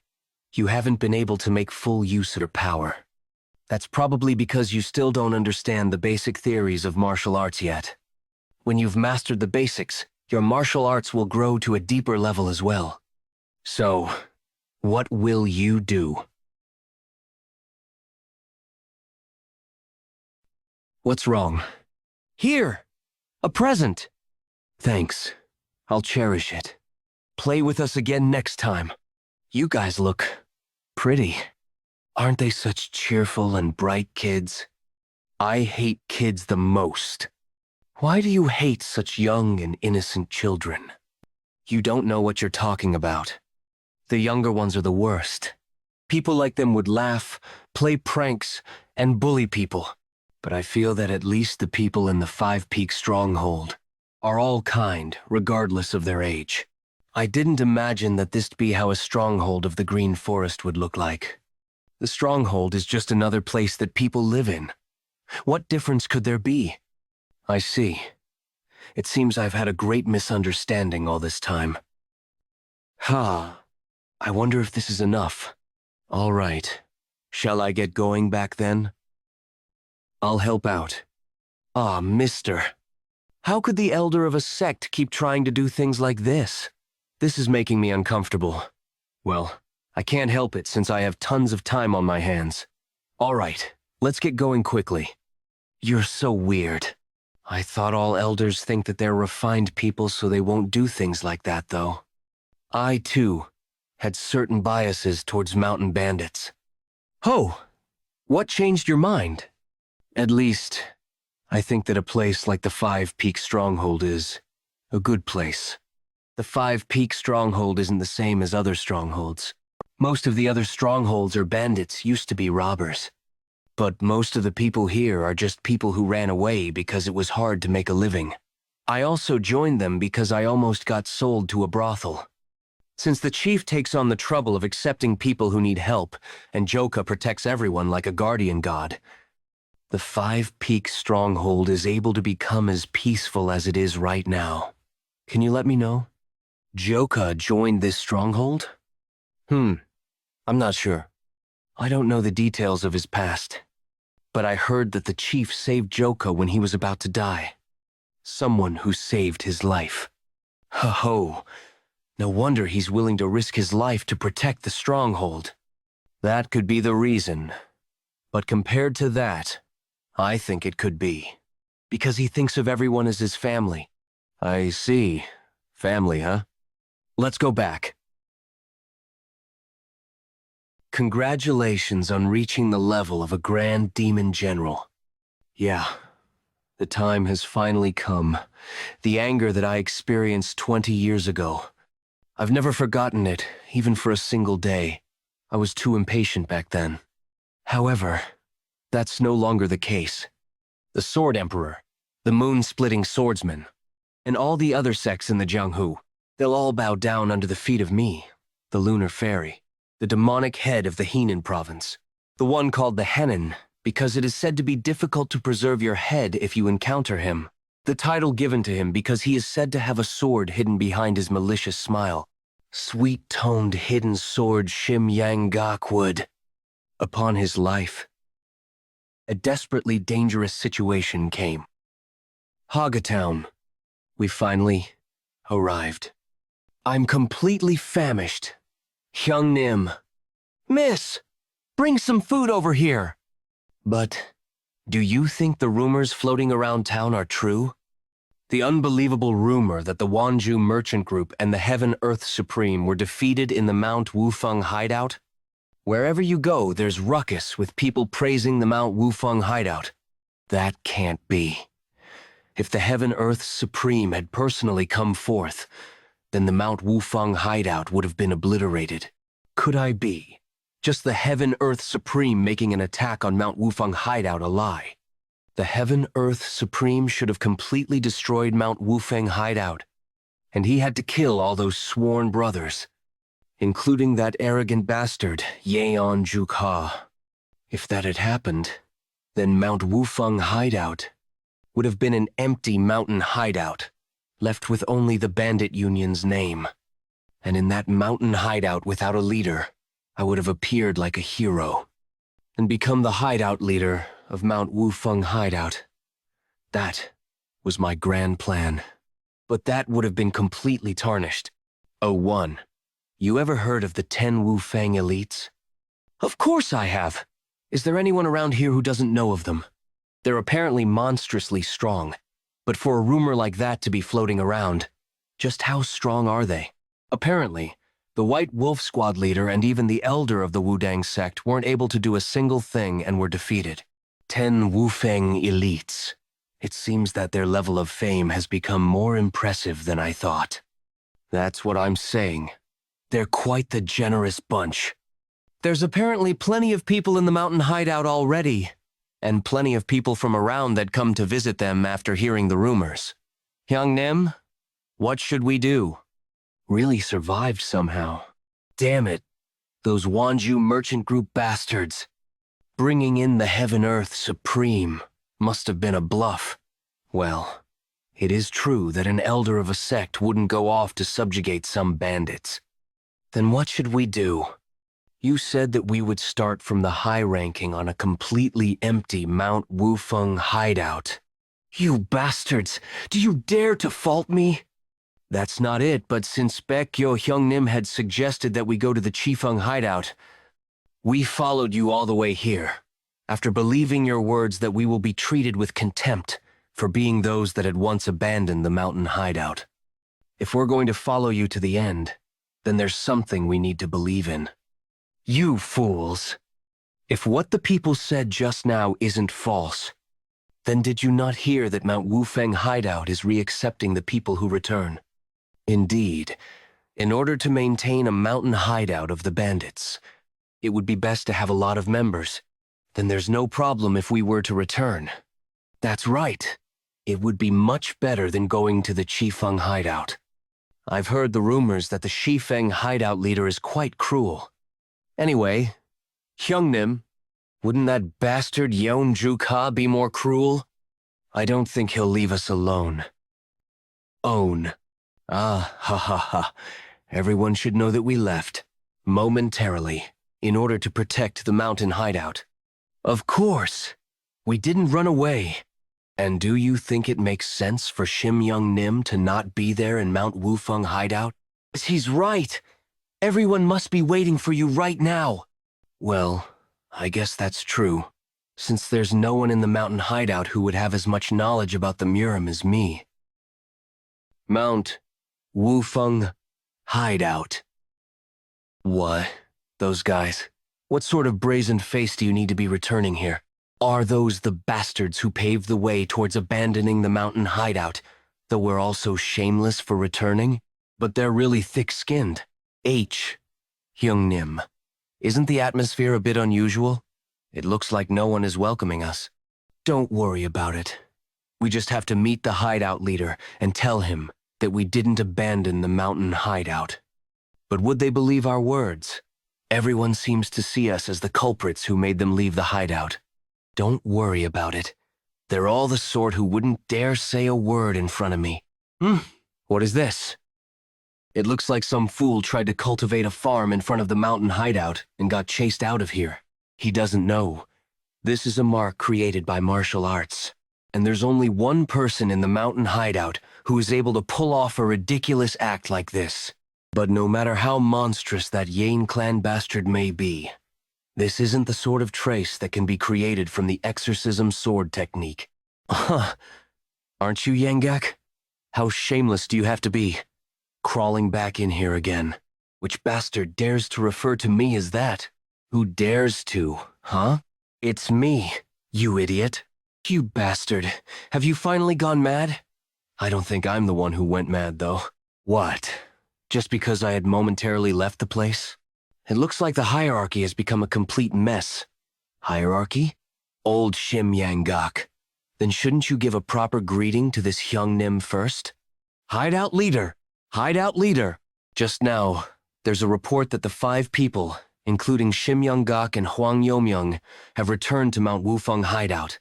you haven't been able to make full use of your power. That's probably because you still don't understand the basic theories of martial arts yet. When you've mastered the basics, your martial arts will grow to a deeper level as well. So, what will you do? What's wrong? Here! A present! Thanks. I'll cherish it. Play with us again next time. You guys look pretty. Aren't they such cheerful and bright kids? I hate kids the most. Why do you hate such young and innocent children? You don't know what you're talking about. The younger ones are the worst. People like them would laugh, play pranks, and bully people. But I feel that at least the people in the Five Peak Stronghold are all kind, regardless of their age. I didn't imagine that this'd be how a stronghold of the Green Forest would look like. The stronghold is just another place that people live in. What difference could there be? I see. It seems I've had a great misunderstanding all this time. I wonder if this is enough. All right. Shall I get going back then? I'll help out. Ah, mister. How could the elder of a sect keep trying to do things like this? This is making me uncomfortable. Well, I can't help it since I have tons of time on my hands. All right, let's get going quickly. You're so weird. I thought all elders think that they're refined people so they won't do things like that, though. I, too, had certain biases towards mountain bandits. Oh, what changed your mind? At least, I think that a place like the Five Peak Stronghold is a good place. The Five Peak Stronghold isn't the same as other strongholds. Most of the other strongholds or bandits used to be robbers. But most of the people here are just people who ran away because it was hard to make a living. I also joined them because I almost got sold to a brothel. Since the chief takes on the trouble of accepting people who need help, and Jeokha protects everyone like a guardian god, the Five Peak Stronghold is able to become as peaceful as it is right now. Can you let me know? Jeokha joined this stronghold? I'm not sure. I don't know the details of his past. But I heard that the chief saved Jeokha when he was about to die. Someone who saved his life. Ho-ho. No wonder he's willing to risk his life to protect the stronghold. That could be the reason. But compared to that, I think it could be. Because he thinks of everyone as his family. I see. Family, huh? Let's go back. Congratulations on reaching the level of a Grand Demon General. Yeah, the time has finally come. The anger that I experienced 20 years ago. I've never forgotten it, even for a single day. I was too impatient back then. However, that's no longer the case. The Sword Emperor, the moon-splitting swordsman, and all the other sects in the Jianghu, they'll all bow down under the feet of me, the Lunar Fairy. The demonic head of the Henan province. The one called the Henan, because it is said to be difficult to preserve your head if you encounter him. The title given to him because he is said to have a sword hidden behind his malicious smile. Sweet-toned hidden sword Shim Yang Gakwood. Upon his life, a desperately dangerous situation came. Hagatown. We finally arrived. I'm completely famished. Hyung Nim. Miss, bring some food over here. But, do you think the rumors floating around town are true? The unbelievable rumor that the Wanju Merchant Group and the Heaven Earth Supreme were defeated in the Mount Wufeng hideout? Wherever you go, there's ruckus with people praising the Mount Wufeng hideout. That can't be. If the Heaven Earth Supreme had personally come forth, then the Mount Wufeng hideout would have been obliterated. Could I be just the Heaven Earth Supreme making an attack on Mount Wufeng hideout a lie? The Heaven Earth Supreme should have completely destroyed Mount Wufeng hideout, and he had to kill all those sworn brothers, including that arrogant bastard, Yeon Jeokha. If that had happened, then Mount Wufeng hideout would have been an empty mountain hideout, left with only the bandit union's name. And in that mountain hideout without a leader, I would have appeared like a hero, and become the hideout leader of Mount Wufeng hideout. That was my grand plan. But that would have been completely tarnished. Oh, one. You ever heard of the 10 Wufeng elites? Of course I have. Is there anyone around here who doesn't know of them? They're apparently monstrously strong. But for a rumor like that to be floating around, just how strong are they? Apparently, the White Wolf Squad leader and even the elder of the Wudang sect weren't able to do a single thing and were defeated. 10 Wufeng elites. It seems that their level of fame has become more impressive than I thought. That's what I'm saying. They're quite the generous bunch. There's apparently plenty of people in the mountain hideout already, and plenty of people from around that come to visit them after hearing the rumors. Hyung Nim, what should we do? Really survived somehow. Damn it, those Wanju Merchant Group bastards. Bringing in the Heaven Earth Supreme must have been a bluff. Well, it is true that an elder of a sect wouldn't go off to subjugate some bandits. Then what should we do? You said that we would start from the high ranking on a completely empty Mount Wufeng hideout. You bastards! Do you dare to fault me? That's not it, but since Baekgyo Hyungnim had suggested that we go to the Chifeng hideout, we followed you all the way here, after believing your words that we will be treated with contempt for being those that had once abandoned the mountain hideout. If we're going to follow you to the end, then there's something we need to believe in. You fools! If what the people said just now isn't false, then did you not hear that Mount Wufeng hideout is re-accepting the people who return? Indeed, in order to maintain a mountain hideout of the bandits, it would be best to have a lot of members. Then there's no problem if we were to return. That's right. It would be much better than going to the Chifeng hideout. I've heard the rumors that the Chifeng hideout leader is quite cruel. Anyway, Hyungnim, wouldn't that bastard Yeon Jeokha be more cruel? I don't think he'll leave us alone. Own. Ah, ha ha ha. Everyone should know that we left, momentarily, in order to protect the mountain hideout. Of course! We didn't run away. And do you think it makes sense for Shim Young Nim to not be there in Mount Wufeng hideout? He's right! Everyone must be waiting for you right now. Well, I guess that's true, since there's no one in the mountain hideout who would have as much knowledge about the Murim as me. Mount Wufeng hideout. What? Those guys? What sort of brazen face do you need to be returning here? Are those the bastards who paved the way towards abandoning the mountain hideout, though we're also shameless for returning? But they're really thick-skinned. Hyungnim. Isn't the atmosphere a bit unusual? It looks like no one is welcoming us. Don't worry about it. We just have to meet the hideout leader and tell him that we didn't abandon the mountain hideout. But would they believe our words? Everyone seems to see us as the culprits who made them leave the hideout. Don't worry about it. They're all the sort who wouldn't dare say a word in front of me. What is this? It looks like some fool tried to cultivate a farm in front of the mountain hideout and got chased out of here. He doesn't know. This is a mark created by martial arts. And there's only one person in the mountain hideout who is able to pull off a ridiculous act like this. But no matter how monstrous that Yeon clan bastard may be, this isn't the sort of trace that can be created from the exorcism sword technique. Aren't you, Yeon? How shameless do you have to be? Crawling back in here again. Which bastard dares to refer to me as that? Who dares to, huh? It's me, you idiot. You bastard. Have you finally gone mad? I don't think I'm the one who went mad, though. What? Just because I had momentarily left the place? It looks like the hierarchy has become a complete mess. Hierarchy? Old Shim Yang-gak. Then shouldn't you give a proper greeting to this Hyungnim first? Hideout leader! Hideout leader! Just now, there's a report that the 5 people, including Shim Young-gak and Hwang Yomyoung, have returned to Mount Wufeng hideout.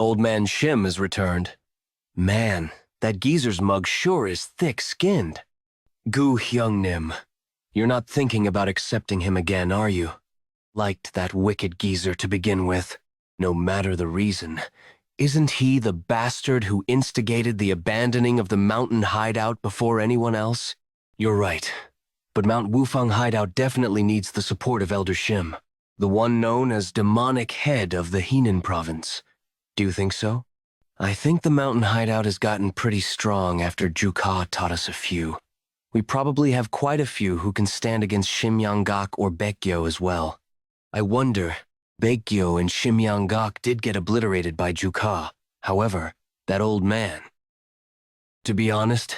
Old man Shim has returned. Man, that geezer's mug sure is thick-skinned. Gu Hyungnim, you're not thinking about accepting him again, are you? Liked that wicked geezer to begin with. No matter the reason, isn't he the bastard who instigated the abandoning of the mountain hideout before anyone else? You're right, but Mount Wufeng hideout definitely needs the support of Elder Shim, the one known as demonic head of the Henan province. Do you think so? I think the mountain hideout has gotten pretty strong after Jeokha taught us a few. We probably have quite a few who can stand against Shim Yang-gak or Baekgyo as well. I wonder, Baekgyo and Shim Yang-gak did get obliterated by Jeokha. However, that old man. To be honest,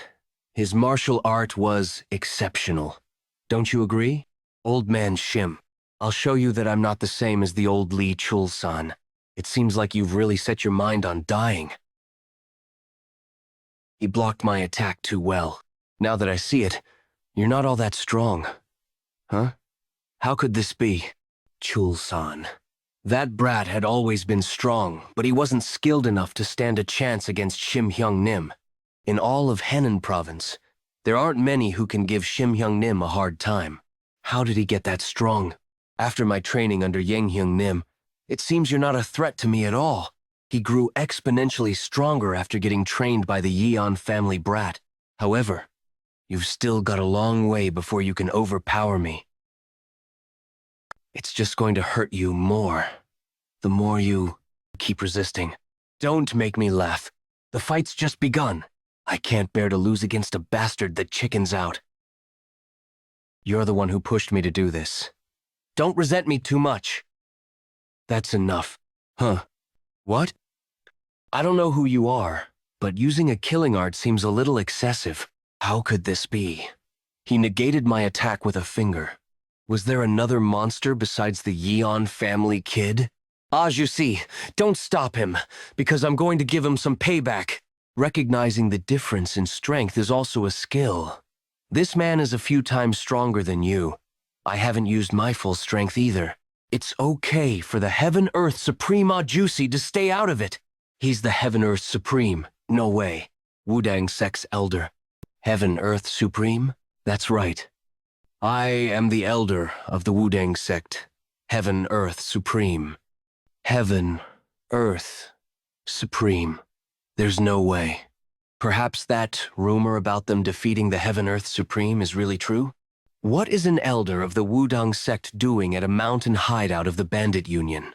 his martial art was exceptional. Don't you agree? Old man Shim, I'll show you that I'm not the same as the old Lee Chul-san. It seems like you've really set your mind on dying. He blocked my attack too well. Now that I see it, you're not all that strong. Huh? How could this be? Chul-san. That brat had always been strong, but he wasn't skilled enough to stand a chance against Shim Hyung-nim. In all of Henan province, there aren't many who can give Shim Hyung-nim a hard time. How did he get that strong? After my training under Hyung Nim, it seems you're not a threat to me at all. He grew exponentially stronger after getting trained by the Yeon family brat. However, you've still got a long way before you can overpower me. It's just going to hurt you more, the more you keep resisting. Don't make me laugh. The fight's just begun. I can't bear to lose against a bastard that chickens out. You're the one who pushed me to do this. Don't resent me too much. That's enough. Huh? What? I don't know who you are, but using a killing art seems a little excessive. How could this be? He negated my attack with a finger. Was there another monster besides the Yeon family kid? You see, don't stop him, because I'm going to give him some payback. Recognizing the difference in strength is also a skill. This man is a few times stronger than you. I haven't used my full strength either. It's okay for the Heaven-Earth Supreme Juicy to stay out of it. He's the Heaven-Earth Supreme. No way. Wudang Sect's elder. Heaven-Earth Supreme? That's right. I am the elder of the Wudang Sect. Heaven-Earth Supreme. Heaven-Earth Supreme. There's no way. Perhaps that rumor about them defeating the Heaven-Earth Supreme is really true? What is an elder of the Wudang Sect doing at a mountain hideout of the Bandit Union?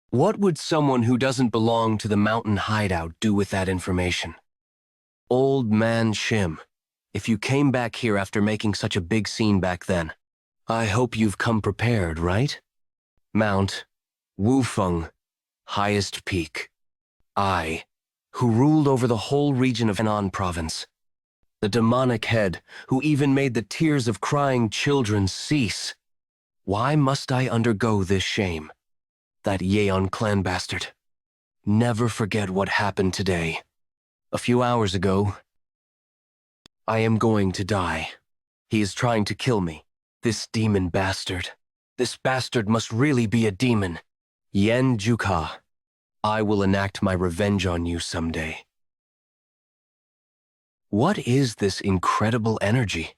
What would someone who doesn't belong to the mountain hideout do with that information? Old man Shim, if you came back here after making such a big scene back then, I hope you've come prepared, right? Mount Wufeng, highest peak. I, who ruled over the whole region of Henan province. The demonic head who even made the tears of crying children cease. Why must I undergo this shame? That Yeon clan bastard. Never forget what happened today. A few hours ago, I am going to die. He is trying to kill me. This demon bastard. This bastard must really be a demon. Yeon Jeokha. I will enact my revenge on you someday. What is this incredible energy?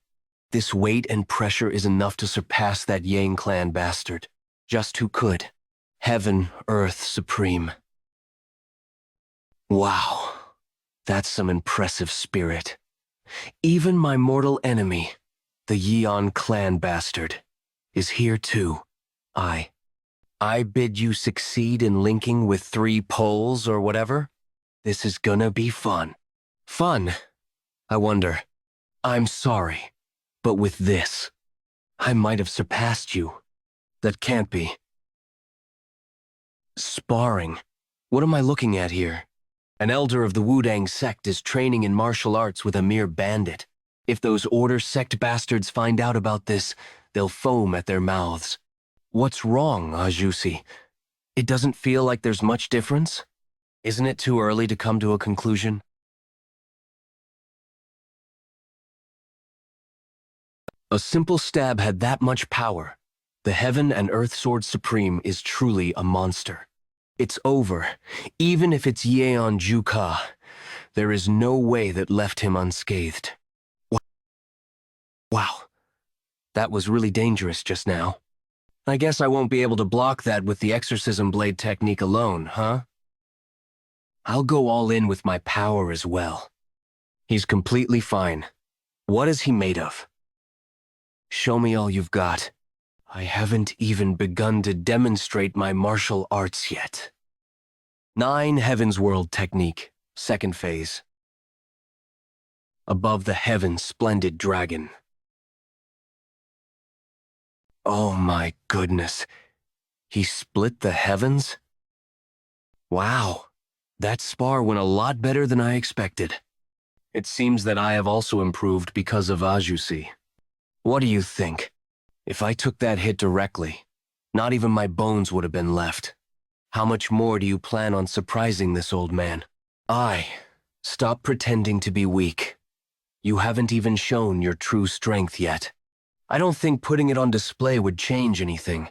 This weight and pressure is enough to surpass that Yang clan bastard. Just who could. Heaven, Earth Supreme. Wow. That's some impressive spirit. Even my mortal enemy, the Yeon clan bastard, is here too. I bid you succeed in linking with 3 poles or whatever? This is gonna be fun. Fun? I wonder. I'm sorry, but with this, I might have surpassed you. That can't be. Sparring? What am I looking at here? An elder of the Wudang sect is training in martial arts with a mere bandit. If those Order sect bastards find out about this, they'll foam at their mouths. What's wrong, Ajusi? It doesn't feel like there's much difference? Isn't it too early to come to a conclusion? A simple stab had that much power. The Heaven and Earth Sword Supreme is truly a monster. It's over. Even if it's Yeon Jeokha, there is no way that left him unscathed. Wow. That was really dangerous just now. I guess I won't be able to block that with the exorcism blade technique alone, huh? I'll go all in with my power as well. He's completely fine. What is he made of? Show me all you've got. I haven't even begun to demonstrate my martial arts yet. 9 Heaven's World technique, 2nd phase. Above the heavens, splendid dragon. Oh my goodness. He split the heavens? Wow. That spar went a lot better than I expected. It seems that I have also improved because of Ajusi. What do you think? If I took that hit directly, not even my bones would have been left. How much more do you plan on surprising this old man? Stop pretending to be weak. You haven't even shown your true strength yet. I don't think putting it on display would change anything.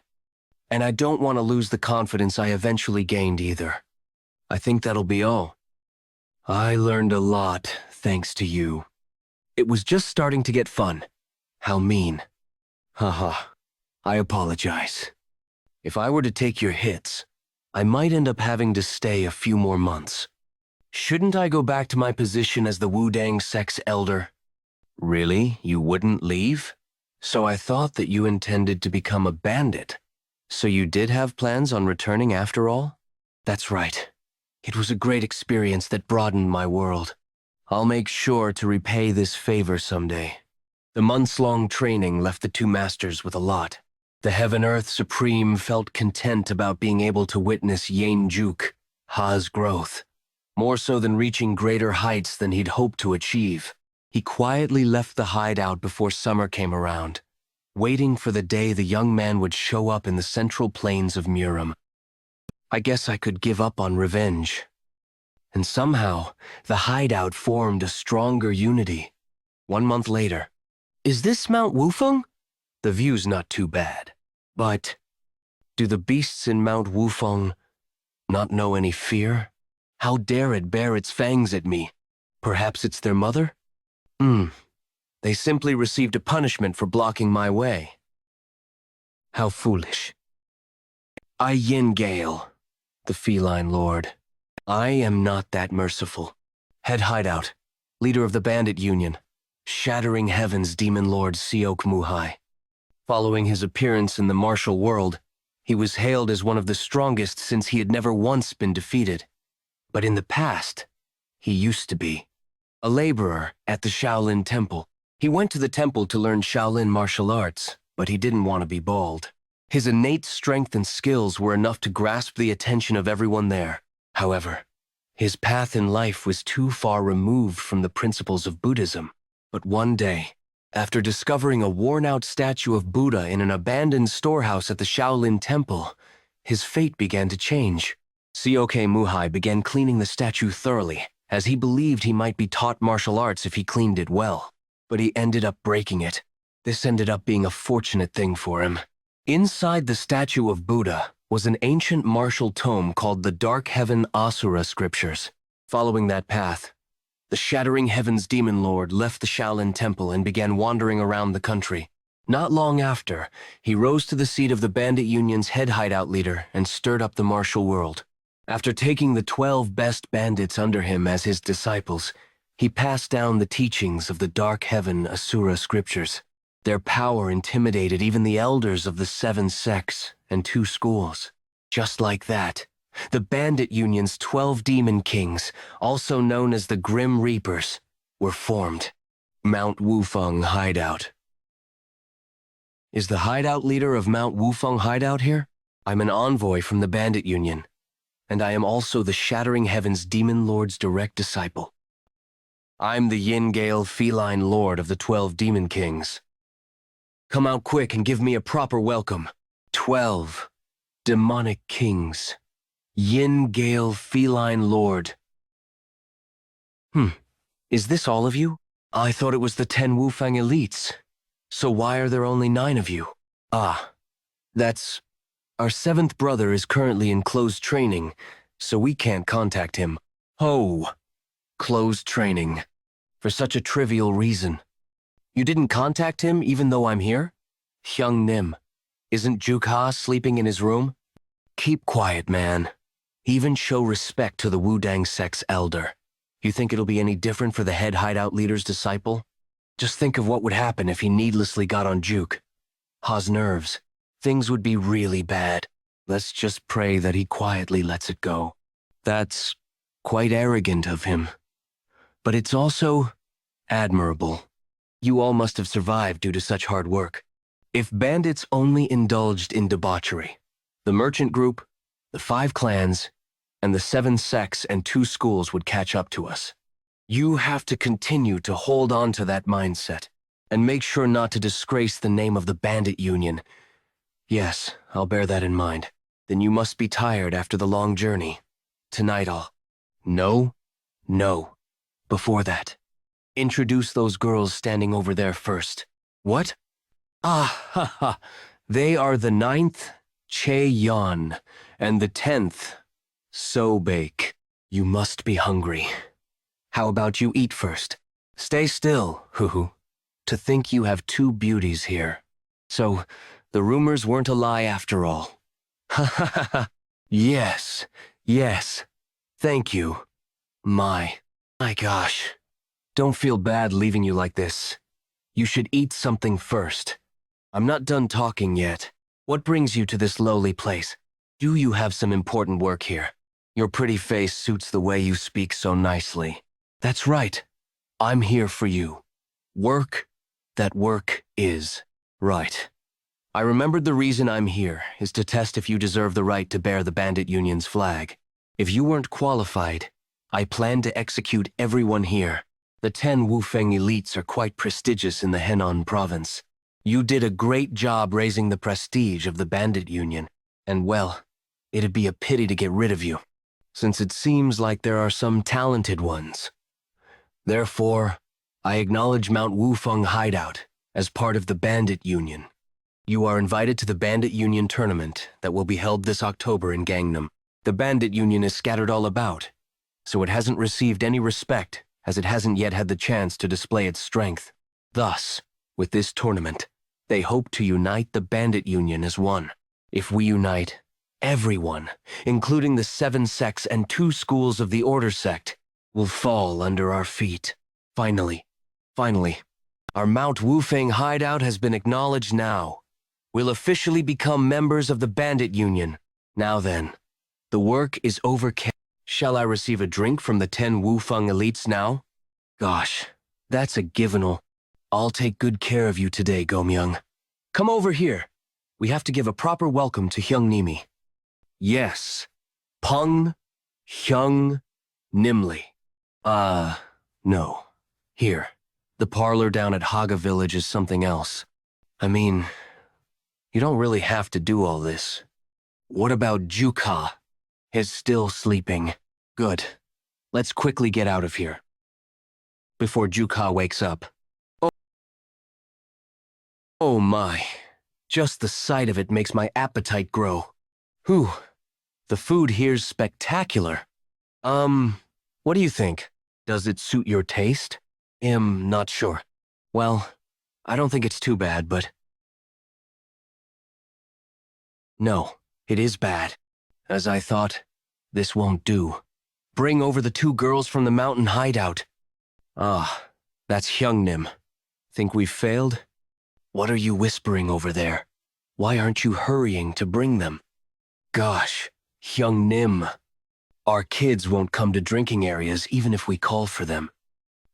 And I don't want to lose the confidence I eventually gained either. I think that'll be all. I learned a lot thanks to you. It was just starting to get fun. How mean. Haha. I apologize. If I were to take your hits, I might end up having to stay a few more months. Shouldn't I go back to my position as the Wudang sect's elder? Really? You wouldn't leave? So I thought that you intended to become a bandit. So you did have plans on returning after all? That's right. It was a great experience that broadened my world. I'll make sure to repay this favor someday. The months-long training left the two masters with a lot. The Heaven-Earth Supreme felt content about being able to witness Yeon Jeokha's growth, more so than reaching greater heights than he'd hoped to achieve. He quietly left the hideout before summer came around, waiting for the day the young man would show up in the central plains of Murim. I guess I could give up on revenge. And somehow, the hideout formed a stronger unity. 1 month later. Is this Mount Wufeng? The view's not too bad. But do the beasts in Mount Wufeng not know any fear? How dare it bare its fangs at me? Perhaps it's their mother? They simply received a punishment for blocking my way. How foolish. I Yin Gale, the feline lord. I am not that merciful. Head hideout, leader of the bandit union, shattering heaven's demon lord Seok Muhai. Following his appearance in the martial world, he was hailed as one of the strongest since he had never once been defeated. But in the past, he used to be. A laborer at the Shaolin Temple. He went to the temple to learn Shaolin martial arts, but he didn't want to be bald. His innate strength and skills were enough to grasp the attention of everyone there. However, his path in life was too far removed from the principles of Buddhism. But one day, after discovering a worn-out statue of Buddha in an abandoned storehouse at the Shaolin Temple, his fate began to change. Seok Muhai began cleaning the statue thoroughly, as he believed he might be taught martial arts if he cleaned it well. But he ended up breaking it. This ended up being a fortunate thing for him. Inside the statue of Buddha was an ancient martial tome called the Dark Heaven Asura Scriptures. Following that path, the Shattering Heavens Demon Lord left the Shaolin Temple and began wandering around the country. Not long after, he rose to the seat of the Bandit Union's head hideout leader and stirred up the martial world. After taking the 12 best bandits under him as his disciples, he passed down the teachings of the Dark Heaven Asura Scriptures. Their power intimidated even the elders of the 7 sects and 2 schools. Just like that, the Bandit Union's 12 Demon Kings, also known as the Grim Reapers, were formed. Mount Wufeng Hideout. Is the hideout leader of Mount Wufeng Hideout here? I'm an envoy from the Bandit Union, and I am also the Shattering Heavens Demon Lord's direct disciple. I'm the Yin Gale feline lord of the 12 Demon Kings. Come out quick and give me a proper welcome. 12 demonic kings. Yin Gale feline lord. Is this all of you? I thought it was the 10 Wufeng elites. So why are there only 9 of you? That's... Our 7th brother is currently in closed training, so we can't contact him. Oh, closed training. For such a trivial reason. You didn't contact him even though I'm here? Hyung Nim, isn't Jeokha sleeping in his room? Keep quiet, man. Even show respect to the Wudang sect's elder. You think it'll be any different for the head hideout leader's disciple? Just think of what would happen if he needlessly got on Jeokha's nerves. Things would be really bad. Let's just pray that he quietly lets it go. That's quite arrogant of him. But it's also admirable. You all must have survived due to such hard work. If bandits only indulged in debauchery, the merchant group, the 5 clans, and the 7 sects and 2 schools would catch up to us. You have to continue to hold on to that mindset, and make sure not to disgrace the name of the Bandit Union. Yes, I'll bear that in mind. Then you must be tired after the long journey. Tonight I'll... No. Before that, introduce those girls standing over there first. What? They are the 9th, Cheon, and the 10th, Sobake. You must be hungry. How about you eat first? Stay still, hoo-hoo. To think you have 2 beauties here. So, The rumors weren't a lie after all. Ha ha ha ha. Yes, yes. Thank you. My gosh. Don't feel bad leaving you like this. You should eat something first. I'm not done talking yet. What brings you to this lowly place? Do you have some important work here? Your pretty face suits the way you speak so nicely. That's right. I'm here for you. Work, that work is right. I remembered the reason I'm here is to test if you deserve the right to bear the Bandit Union's flag. If you weren't qualified, I plan to execute everyone here. The 10 Wufeng elites are quite prestigious in the Henan province. You did a great job raising the prestige of the Bandit Union, and well, it'd be a pity to get rid of you, since it seems like there are some talented ones. Therefore, I acknowledge Mount Wufeng Hideout as part of the Bandit Union. You are invited to the Bandit Union tournament that will be held this October in Gangnam. The Bandit Union is scattered all about, so it hasn't received any respect as it hasn't yet had the chance to display its strength. Thus, with this tournament, they hope to unite the Bandit Union as one. If we unite, everyone, including the 7 sects and 2 schools of the Order sect, will fall under our feet. Finally, our Mount Wufeng hideout has been acknowledged now. We'll officially become members of the Bandit Union. Now then, the work is over. Shall I receive a drink from the 10 Wufeng elites now? Gosh, that's a given. I'll take good care of you today, Gomyoung. Come over here. We have to give a proper welcome to Hyung Nimi. Yes, Pung Hyung Nimli. No. Here, the parlor down at Haga Village is something else. I mean, you don't really have to do all this. What about Jeokha? He's still sleeping. Good. Let's quickly get out of here before Jeokha wakes up. Oh my. Just the sight of it makes my appetite grow. Whew. The food here's spectacular. What do you think? Does it suit your taste? Not sure. Well, I don't think it's too bad, but... No, it is bad. As I thought, this won't do. Bring over the 2 girls from the mountain hideout. Ah, that's Hyungnim. Think we've failed? What are you whispering over there? Why aren't you hurrying to bring them? Gosh, Hyungnim. Our kids won't come to drinking areas even if we call for them.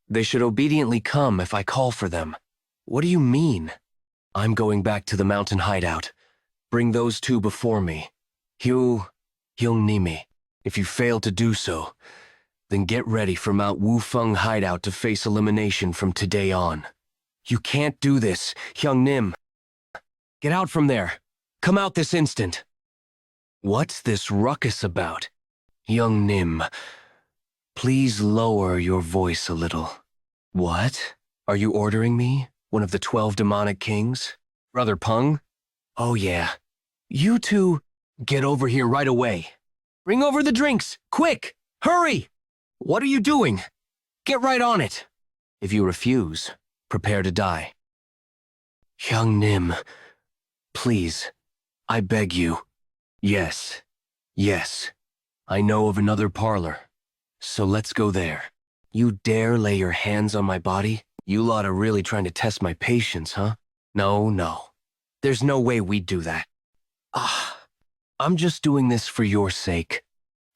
They should obediently come if I call for them. What do you mean? I'm going back to the mountain hideout. Bring those 2 before me. Hyungnimi. If you fail to do so, then get ready for Mount Wufeng hideout to face elimination from today on. You can't do this, Hyungnim. Get out from there. Come out this instant. What's this ruckus about? Hyungnim, please lower your voice a little. What? Are you ordering me? One of the 12 demonic kings? Brother Pung? Oh yeah. You 2, get over here right away. Bring over the drinks, quick! Hurry! What are you doing? Get right on it. If you refuse, prepare to die. Hyungnim, please, I beg you. Yes, yes, I know of another parlor, so let's go there. You dare lay your hands on my body? You lot are really trying to test my patience, huh? No. There's no way we'd do that. I'm just doing this for your sake.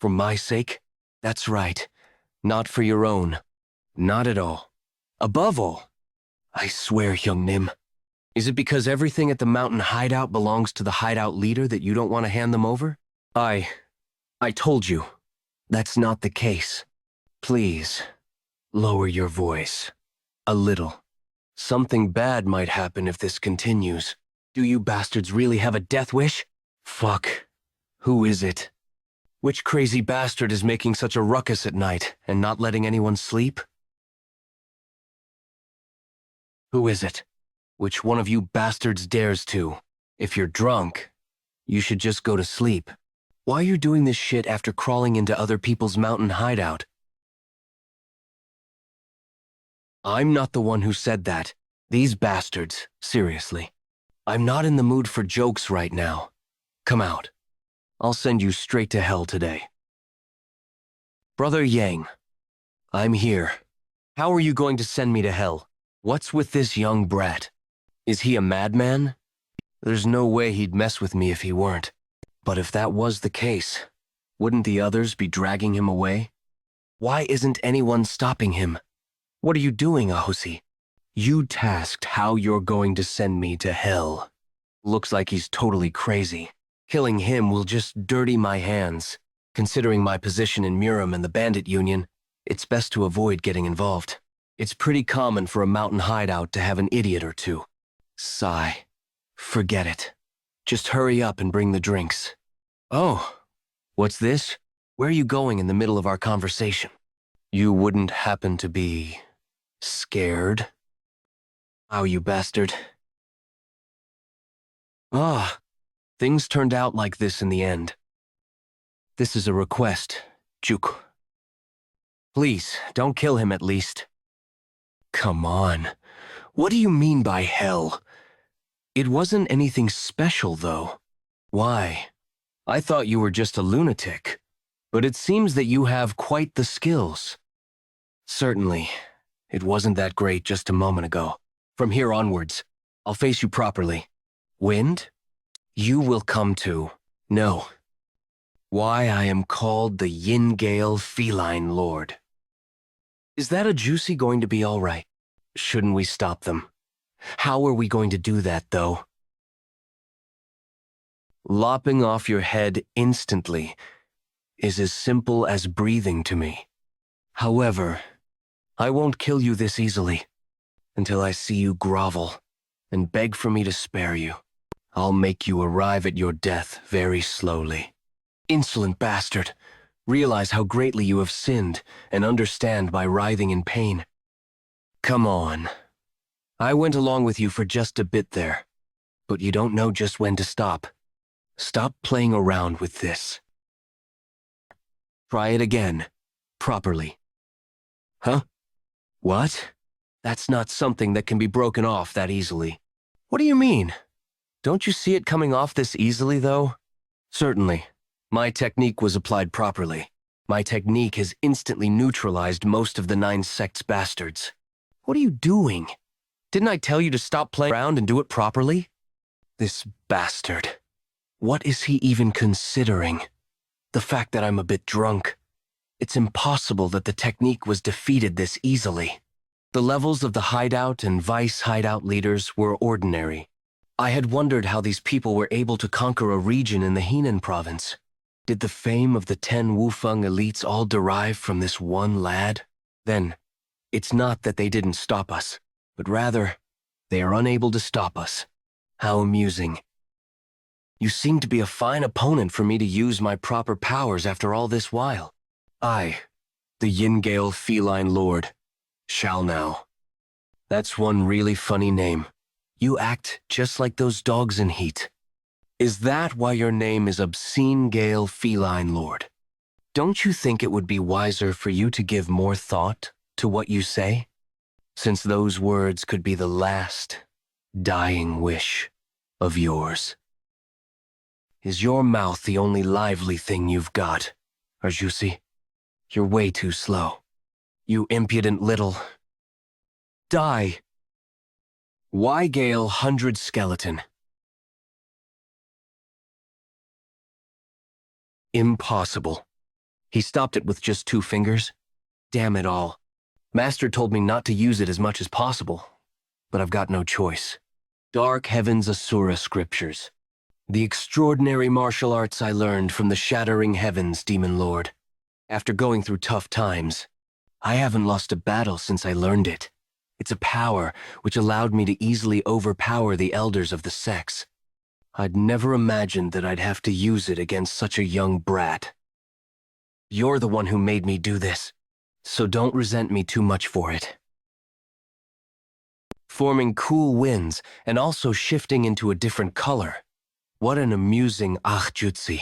For my sake? That's right. Not for your own. Not at all. Above all, I swear, Hyungnim. Is it because everything at the mountain hideout belongs to the hideout leader that you don't want to hand them over? I told you. That's not the case. Please, lower your voice. A little. Something bad might happen if this continues. Do you bastards really have a death wish? Fuck. Who is it? Which crazy bastard is making such a ruckus at night and not letting anyone sleep? Who is it? Which one of you bastards dares to? If you're drunk, you should just go to sleep. Why are you doing this shit after crawling into other people's mountain hideout? I'm not the one who said that. These bastards, seriously. I'm not in the mood for jokes right now. Come out. I'll send you straight to hell today. Brother Yang, I'm here. How are you going to send me to hell? What's with this young brat? Is he a madman? There's no way he'd mess with me if he weren't. But if that was the case, wouldn't the others be dragging him away? Why isn't anyone stopping him? What are you doing, Ahosi? You tasked how you're going to send me to hell. Looks like he's totally crazy. Killing him will just dirty my hands. Considering my position in Murim and the bandit union, it's best to avoid getting involved. It's pretty common for a mountain hideout to have an idiot or two. Sigh. Forget it. Just hurry up and bring the drinks. Oh, what's this? Where are you going in the middle of our conversation? You wouldn't happen to be scared? Oh, you bastard. Ah, things turned out like this in the end. This is a request, Jeokha. Please, don't kill him at least. Come on. What do you mean by hell? It wasn't anything special, though. Why? I thought you were just a lunatic. But it seems that you have quite the skills. Certainly. It wasn't that great just a moment ago. From here onwards, I'll face you properly. Wind? You will come to know why I am called the Yin-Gale Feline Lord. Is that a juicy going to be all right? Shouldn't we stop them? How are we going to do that, though? Lopping off your head instantly is as simple as breathing to me. However, I won't kill you this easily until I see you grovel and beg for me to spare you. I'll make you arrive at your death very slowly. Insolent bastard! Realize how greatly you have sinned and understand by writhing in pain. Come on. I went along with you for just a bit there, but you don't know just when to stop. Stop playing around with this. Try it again, properly. Huh? What? That's not something that can be broken off that easily. What do you mean? Don't you see it coming off this easily, though? Certainly. My technique was applied properly. My technique has instantly neutralized most of the 9 sect's bastards. What are you doing? Didn't I tell you to stop playing around and do it properly? This bastard. What is he even considering? The fact that I'm a bit drunk. It's impossible that the technique was defeated this easily. The levels of the hideout and vice hideout leaders were ordinary. I had wondered how these people were able to conquer a region in the Henan province. Did the fame of the 10 Wufeng elites all derive from this one lad? Then, it's not that they didn't stop us, but rather, they are unable to stop us. How amusing. You seem to be a fine opponent for me to use my proper powers after all this while. I, the Yin-Gale Feline Lord, shall now. That's one really funny name. You act just like those dogs in Heat. Is that why your name is Obscene Gale Feline Lord? Don't you think it would be wiser for you to give more thought to what you say? Since those words could be the last, dying wish of yours. Is your mouth the only lively thing you've got, Arjusi? You're way too slow. You impudent little... Die! Why Gale 100 Skeleton? Impossible. He stopped it with just 2 fingers? Damn it all. Master told me not to use it as much as possible, but I've got no choice. Dark Heaven's Asura Scriptures. The extraordinary martial arts I learned from the Shattering Heavens, Demon Lord. After going through tough times, I haven't lost a battle since I learned it. It's a power which allowed me to easily overpower the elders of the sects. I'd never imagined that I'd have to use it against such a young brat. You're the one who made me do this, so don't resent me too much for it. Forming cool winds and also shifting into a different color. What an amusing jutsu.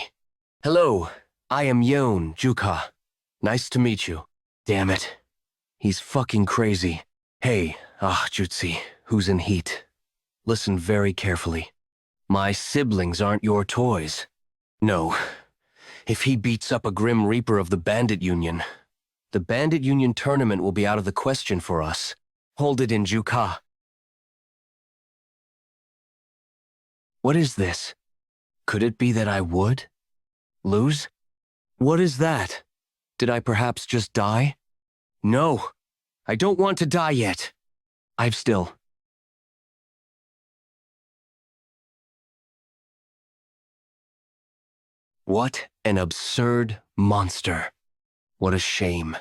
Hello, I am Yeon Jeokha. Nice to meet you. Damn it. He's fucking crazy. Hey, jutsu, who's in Heat? Listen very carefully. My siblings aren't your toys. No, if he beats up a Grim Reaper of the Bandit Union, the Bandit Union tournament will be out of the question for us. Hold it in Jeokha. What is this? Could it be that I would lose? What is that? Did I perhaps just die? No, I don't want to die yet. I've still... What an absurd monster. What a shame.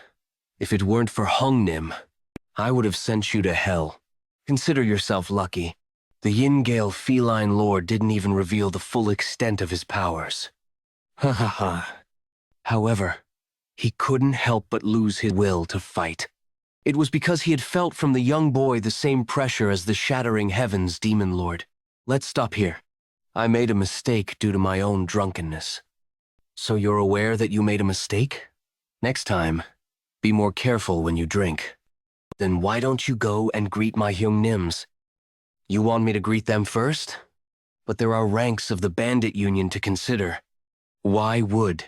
If it weren't for Hungnim, I would have sent you to hell. Consider yourself lucky. The Yin-Gale feline lord didn't even reveal the full extent of his powers. Ha ha ha. However, he couldn't help but lose his will to fight. It was because he had felt from the young boy the same pressure as the shattering heavens demon lord. Let's stop here. I made a mistake due to my own drunkenness. So you're aware that you made a mistake? Next time, be more careful when you drink. Then why don't you go and greet my Hyungnims? You want me to greet them first? But there are ranks of the Bandit Union to consider. Why would?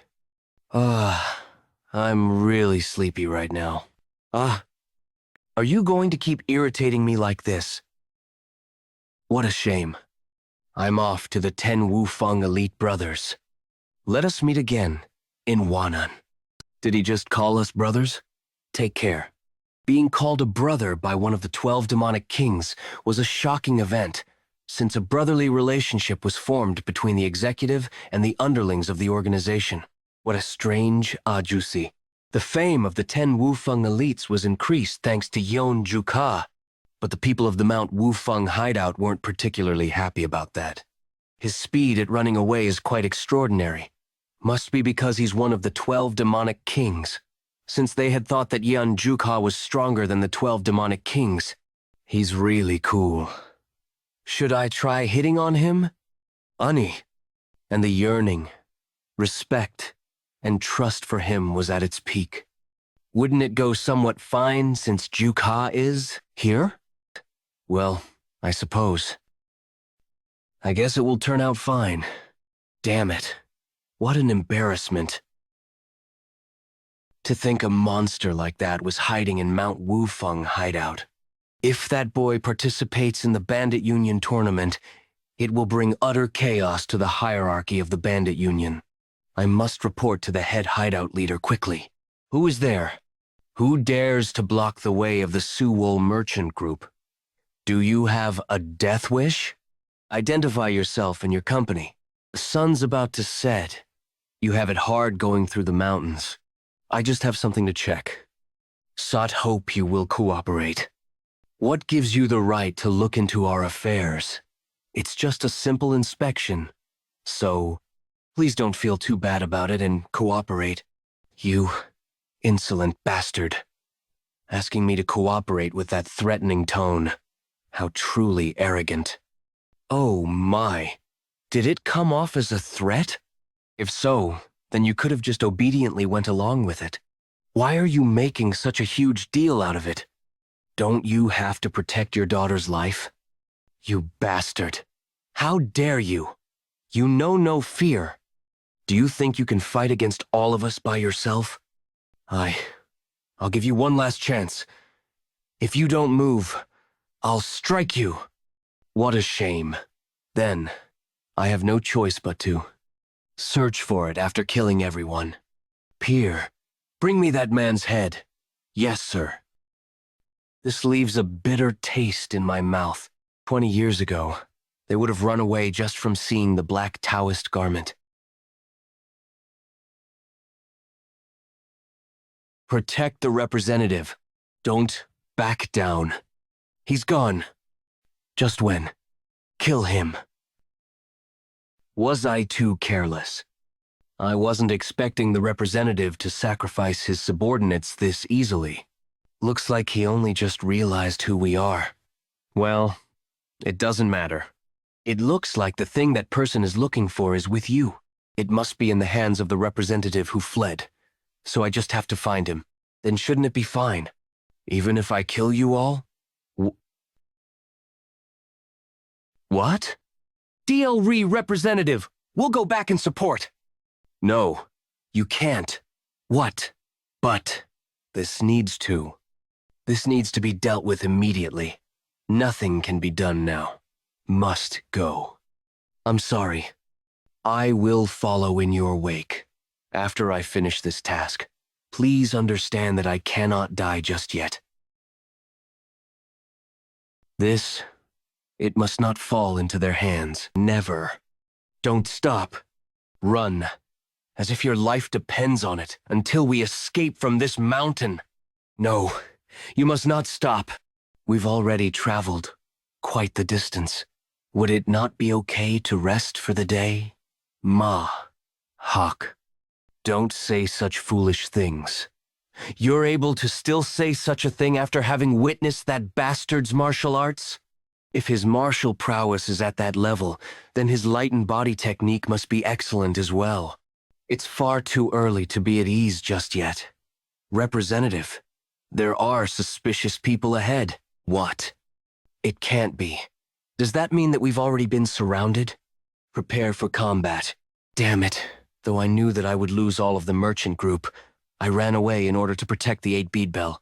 I'm really sleepy right now. Are you going to keep irritating me like this? What a shame. I'm off to the 10 Wufeng elite brothers. Let us meet again in Wanan. Did he just call us brothers? Take care. Being called a brother by one of the 12 demonic kings was a shocking event, since a brotherly relationship was formed between the executive and the underlings of the organization. What a strange ajusi. The fame of the 10 Wufeng elites was increased thanks to Yeon Jeokha, but the people of the Mount Wufeng hideout weren't particularly happy about that. His speed at running away is quite extraordinary. Must be because he's one of the 12 demonic kings. Since they had thought that Yeon Jeokha was stronger than the 12 demonic kings, he's really cool. Should I try hitting on him? Ani. And the yearning, respect, and trust for him was at its peak. Wouldn't it go somewhat fine since Jeokha is here? Well, I suppose. I guess it will turn out fine. Damn it. What an embarrassment. To think a monster like that was hiding in Mount Wufeng hideout. If that boy participates in the Bandit Union tournament, it will bring utter chaos to the hierarchy of the Bandit Union. I must report to the head hideout leader quickly. Who is there? Who dares to block the way of the Suwol merchant group? Do you have a death wish? Identify yourself and your company. The sun's about to set. You have it hard going through the mountains. I just have something to check. Sought hope you will cooperate. What gives you the right to look into our affairs? It's just a simple inspection. So, please don't feel too bad about it and cooperate. You insolent bastard. Asking me to cooperate with that threatening tone. How truly arrogant. Oh my. Did it come off as a threat? If so, then you could have just obediently went along with it. Why are you making such a huge deal out of it? Don't you have to protect your daughter's life? You bastard. How dare you? You know no fear. Do you think you can fight against all of us by yourself? I'll give you one last chance. If you don't move, I'll strike you. What a shame. Then, I have no choice but to search for it after killing everyone. Peer, bring me that man's head. Yes, sir. This leaves a bitter taste in my mouth. 20 years ago, they would have run away just from seeing the black Taoist garment. Protect the representative. Don't back down. He's gone. Just when? Kill him. Was I too careless? I wasn't expecting the representative to sacrifice his subordinates this easily. Looks like he only just realized who we are. Well, it doesn't matter. It looks like the thing that person is looking for is with you. It must be in the hands of the representative who fled. So I just have to find him. Then shouldn't it be fine? Even if I kill you all? What? DLRE representative, we'll go back and support. No, you can't. What? But this needs to. This needs to be dealt with immediately. Nothing can be done now. Must go. I'm sorry. I will follow in your wake. After I finish this task, please understand that I cannot die just yet. This, it must not fall into their hands. Never. Don't stop. Run. As if your life depends on it, until we escape from this mountain. No, you must not stop. We've already traveled quite the distance. Would it not be okay to rest for the day? Ma. Hawk. Don't say such foolish things. You're able to still say such a thing after having witnessed that bastard's martial arts? If his martial prowess is at that level, then his light and body technique must be excellent as well. It's far too early to be at ease just yet. Representative, there are suspicious people ahead. What? It can't be. Does that mean that we've already been surrounded? Prepare for combat. Damn it. Though I knew that I would lose all of the merchant group, I ran away in order to protect the 8-bead bell.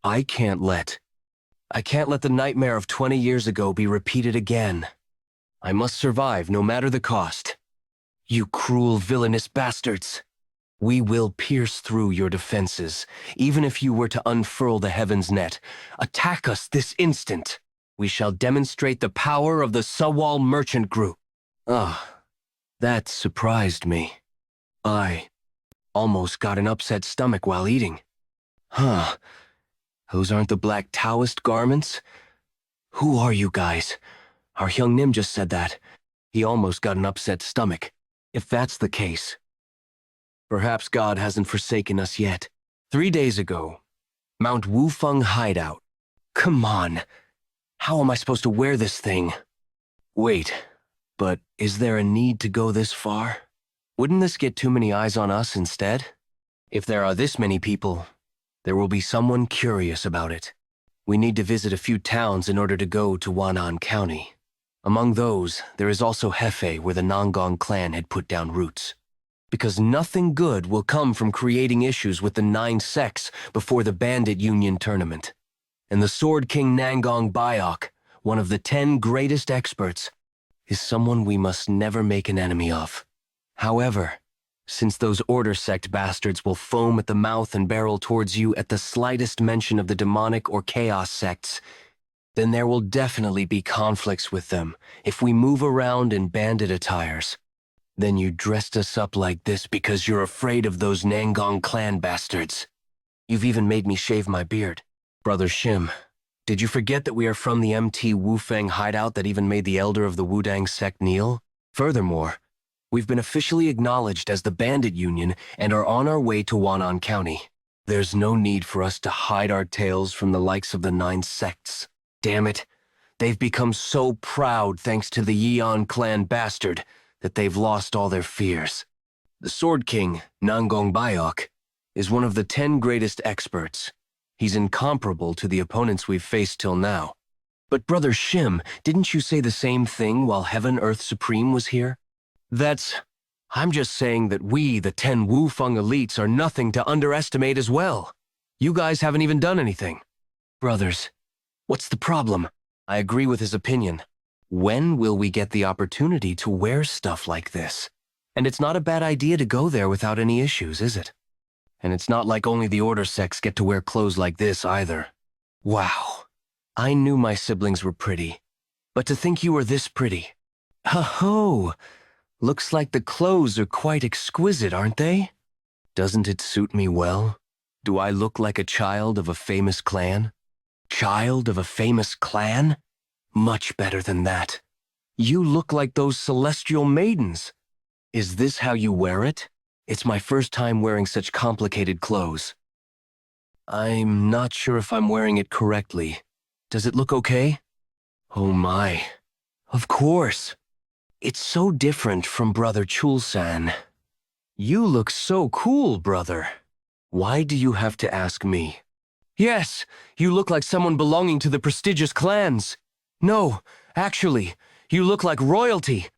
I can't let the nightmare of 20 years ago be repeated again. I must survive no matter the cost. You cruel, villainous bastards. We will pierce through your defenses, even if you were to unfurl the heaven's net. Attack us this instant. We shall demonstrate the power of the Sawal merchant group. That surprised me. I almost got an upset stomach while eating. Those aren't the black Taoist garments? Who are you guys? Our Hyung Nim just said that. He almost got an upset stomach. If that's the case, perhaps God hasn't forsaken us yet. 3 days ago, Mount Wufeng Hideout. Come on. How am I supposed to wear this thing? Wait, but is there a need to go this far? Wouldn't this get too many eyes on us instead? If there are this many people, there will be someone curious about it. We need to visit a few towns in order to go to Wanan County. Among those, there is also Hefei, where the Nangong clan had put down roots. Because nothing good will come from creating issues with the 9 sects before the Bandit Union tournament. And the Sword King Nangong Bayok, one of the 10 greatest experts, is someone we must never make an enemy of. However, since those Order Sect bastards will foam at the mouth and barrel towards you at the slightest mention of the demonic or chaos sects, then there will definitely be conflicts with them if we move around in bandit attires. Then you dressed us up like this because you're afraid of those Nangong clan bastards. You've even made me shave my beard. Brother Shim, did you forget that we are from the MT Wufeng hideout that even made the elder of the Wudang sect kneel? Furthermore, we've been officially acknowledged as the Bandit Union and are on our way to Wanan County. There's no need for us to hide our tails from the likes of the 9 sects. Damn it, they've become so proud thanks to the Yeon clan bastard that they've lost all their fears. The Sword King, Nangong Bayok, is one of the 10 greatest experts. He's incomparable to the opponents we've faced till now. But Brother Shim, didn't you say the same thing while Heaven Earth Supreme was here? I'm just saying that we, the 10 Wufeng elites, are nothing to underestimate as well. You guys haven't even done anything. Brothers, what's the problem? I agree with his opinion. When will we get the opportunity to wear stuff like this? And it's not a bad idea to go there without any issues, is it? And it's not like only the Order sects get to wear clothes like this either. Wow. I knew my siblings were pretty, but to think you were this pretty. Ho-ho! Looks like the clothes are quite exquisite, aren't they? Doesn't it suit me well? Do I look like a child of a famous clan? Child of a famous clan? Much better than that. You look like those celestial maidens. Is this how you wear it? It's my first time wearing such complicated clothes. I'm not sure if I'm wearing it correctly. Does it look okay? Oh my. Of course. It's so different from Brother Chul-san. You look so cool, brother. Why do you have to ask me? Yes, you look like someone belonging to the prestigious clans. No, actually, You look like royalty.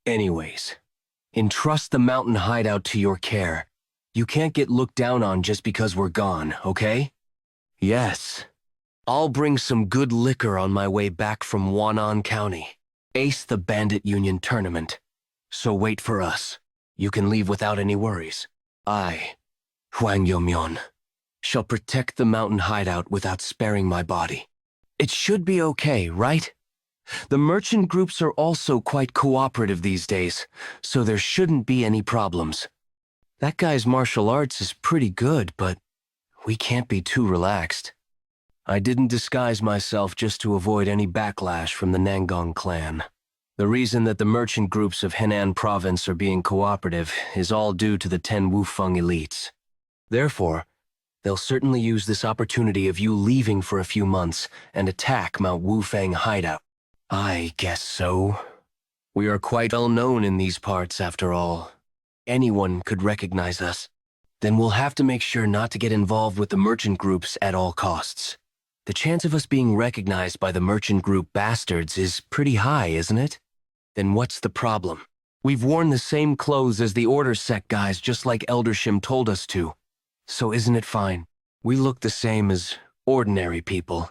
Anyways, entrust the mountain hideout to your care. You can't get looked down on just because we're gone, okay? Yes. I'll bring some good liquor on my way back from Wanan County. Ace the Bandit Union tournament. So wait for us. You can leave without any worries. I, Hwang Yomyeon, shall protect the mountain hideout without sparing my body. It should be okay, right? The merchant groups are also quite cooperative these days, so there shouldn't be any problems. That guy's martial arts is pretty good, but we can't be too relaxed. I didn't disguise myself just to avoid any backlash from the Nangong clan. The reason that the merchant groups of Henan province are being cooperative is all due to the 10 Wufeng elites. Therefore, they'll certainly use this opportunity of you leaving for a few months and attack Mount Wufeng hideout. I guess so. We are quite well known in these parts, after all. Anyone could recognize us. Then we'll have to make sure not to get involved with the merchant groups at all costs. The chance of us being recognized by the merchant group bastards is pretty high, isn't it? Then what's the problem? We've worn the same clothes as the Order sect guys, just like Eldershim told us to. So isn't it fine? We look the same as ordinary people.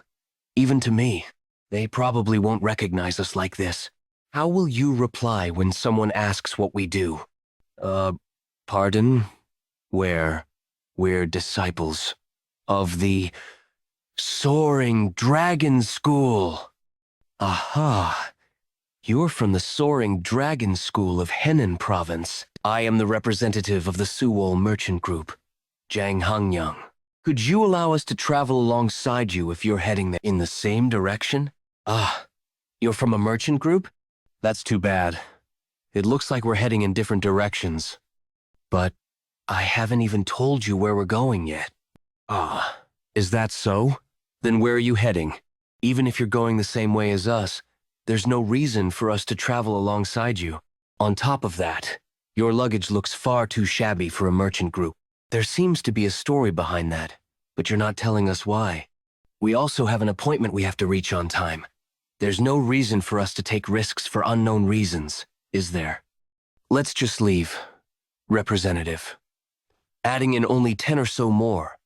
Even to me, they probably won't recognize us like this. How will you reply when someone asks what we do? Pardon? We're disciples of the Soaring Dragon School. Aha. You're from the Soaring Dragon School of Henan Province. I am the representative of the Suwol Merchant Group, Jang Hangyang. Could you allow us to travel alongside you if you're heading in the same direction? Ah, you're from a merchant group? That's too bad. It looks like we're heading in different directions. But I haven't even told you where we're going yet. Ah, is that so? Then where are you heading? Even if you're going the same way as us, there's no reason for us to travel alongside you. On top of that, your luggage looks far too shabby for a merchant group. There seems to be a story behind that, but you're not telling us why. We also have an appointment we have to reach on time. There's no reason for us to take risks for unknown reasons, is there? Let's just leave. Representative. Adding in only 10 or so more,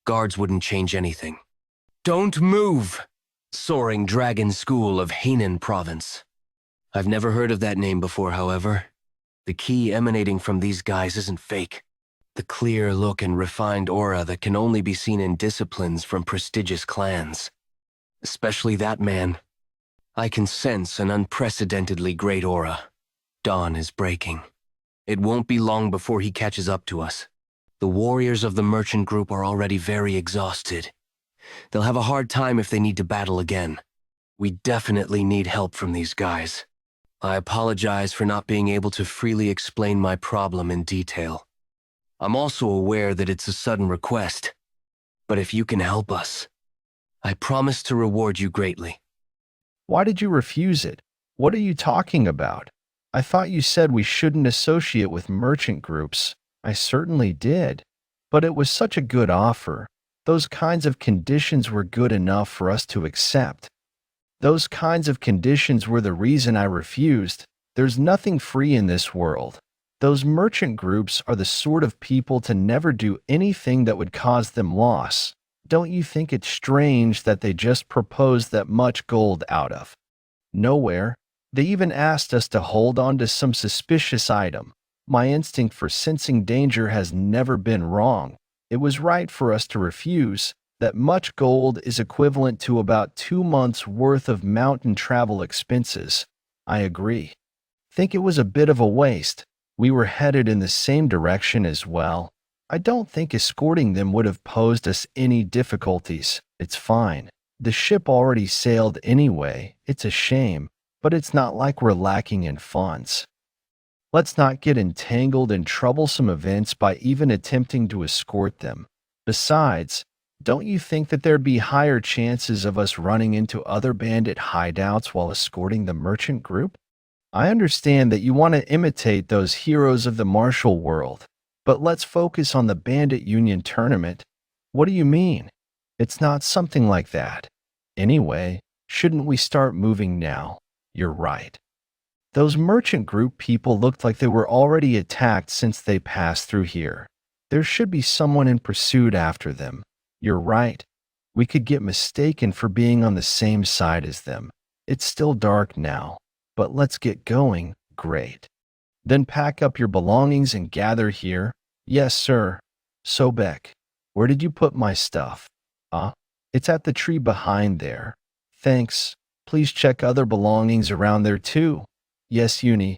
guards wouldn't change anything. Don't move! Soaring Dragon School of Henan Province. I've never heard of that name before, however. The key emanating from these guys isn't fake. The clear look and refined aura that can only be seen in disciplines from prestigious clans. Especially that man. I can sense an unprecedentedly great aura. Dawn is breaking. It won't be long before he catches up to us. The warriors of the merchant group are already very exhausted. They'll have a hard time if they need to battle again. We definitely need help from these guys. I apologize for not being able to freely explain my problem in detail. I'm also aware that it's a sudden request, but if you can help us, I promise to reward you greatly. Why did you refuse it? What are you talking about? I thought you said we shouldn't associate with merchant groups. I certainly did. But it was such a good offer. Those kinds of conditions were good enough for us to accept. Those kinds of conditions were the reason I refused. There's nothing free in this world. Those merchant groups are the sort of people to never do anything that would cause them loss. Don't you think it's strange that they just proposed that much gold out of nowhere? They even asked us to hold on to some suspicious item. My instinct for sensing danger has never been wrong. It was right for us to refuse. That much gold is equivalent to about 2 months' worth of mountain travel expenses. I agree. Think it was a bit of a waste. We were headed in the same direction as well. I don't think escorting them would have posed us any difficulties. It's fine. The ship already sailed anyway. It's a shame, but it's not like we're lacking in funds. Let's not get entangled in troublesome events by even attempting to escort them. Besides, don't you think that there'd be higher chances of us running into other bandit hideouts while escorting the merchant group? I understand that you want to imitate those heroes of the martial world, but let's focus on the Bandit Union tournament. What do you mean? It's not something like that. Anyway, shouldn't we start moving now? You're right. Those merchant group people looked like they were already attacked since they passed through here. There should be someone in pursuit after them. You're right. We could get mistaken for being on the same side as them. It's still dark now, but let's get going. Great. Then pack up your belongings and gather here. Yes, sir. Sobek, where did you put my stuff? It's at the tree behind there. Thanks. Please check other belongings around there too. Yes, Uni.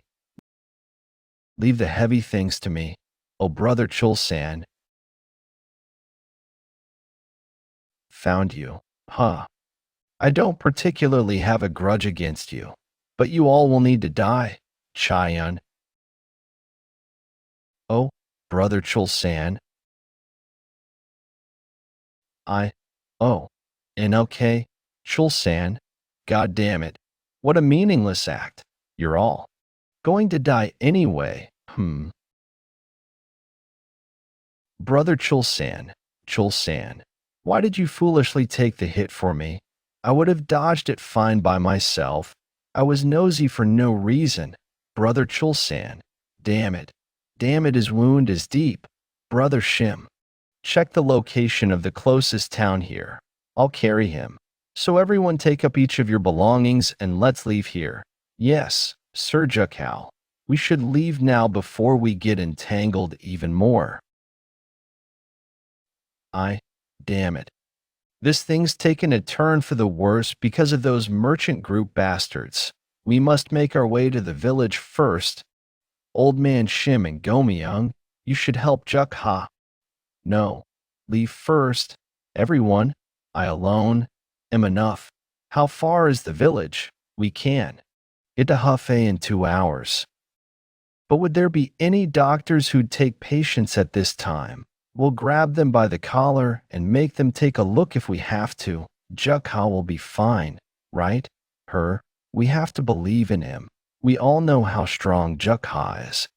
Leave the heavy things to me. Oh, brother Chulsan. Found you. Huh. I don't particularly have a grudge against you, but you all will need to die. Chayan. Oh, brother Chulsan. Oh, and okay, Chulsan. God damn it. What a meaningless act. You're all going to die anyway. Brother Chulsan, why did you foolishly take the hit for me? I would have dodged it fine by myself. I was nosy for no reason. Brother Chulsan, damn it. Damn it, his wound is deep. Brother Shim, check the location of the closest town here. I'll carry him. So everyone take up each of your belongings and let's leave here. Yes, Sir Jeokha. We should leave now before we get entangled even more. Damn it. This thing's taken a turn for the worse because of those merchant group bastards. We must make our way to the village first. Old man Shim and Gomyung, you should help Jeokha. No, leave first. Everyone, I alone am enough. How far is the village? We can get to Hefei in 2 hours. But would there be any doctors who'd take patients at this time? We'll grab them by the collar and make them take a look if we have to. Jeokha will be fine, right? We have to believe in him. We all know how strong Jeokha is.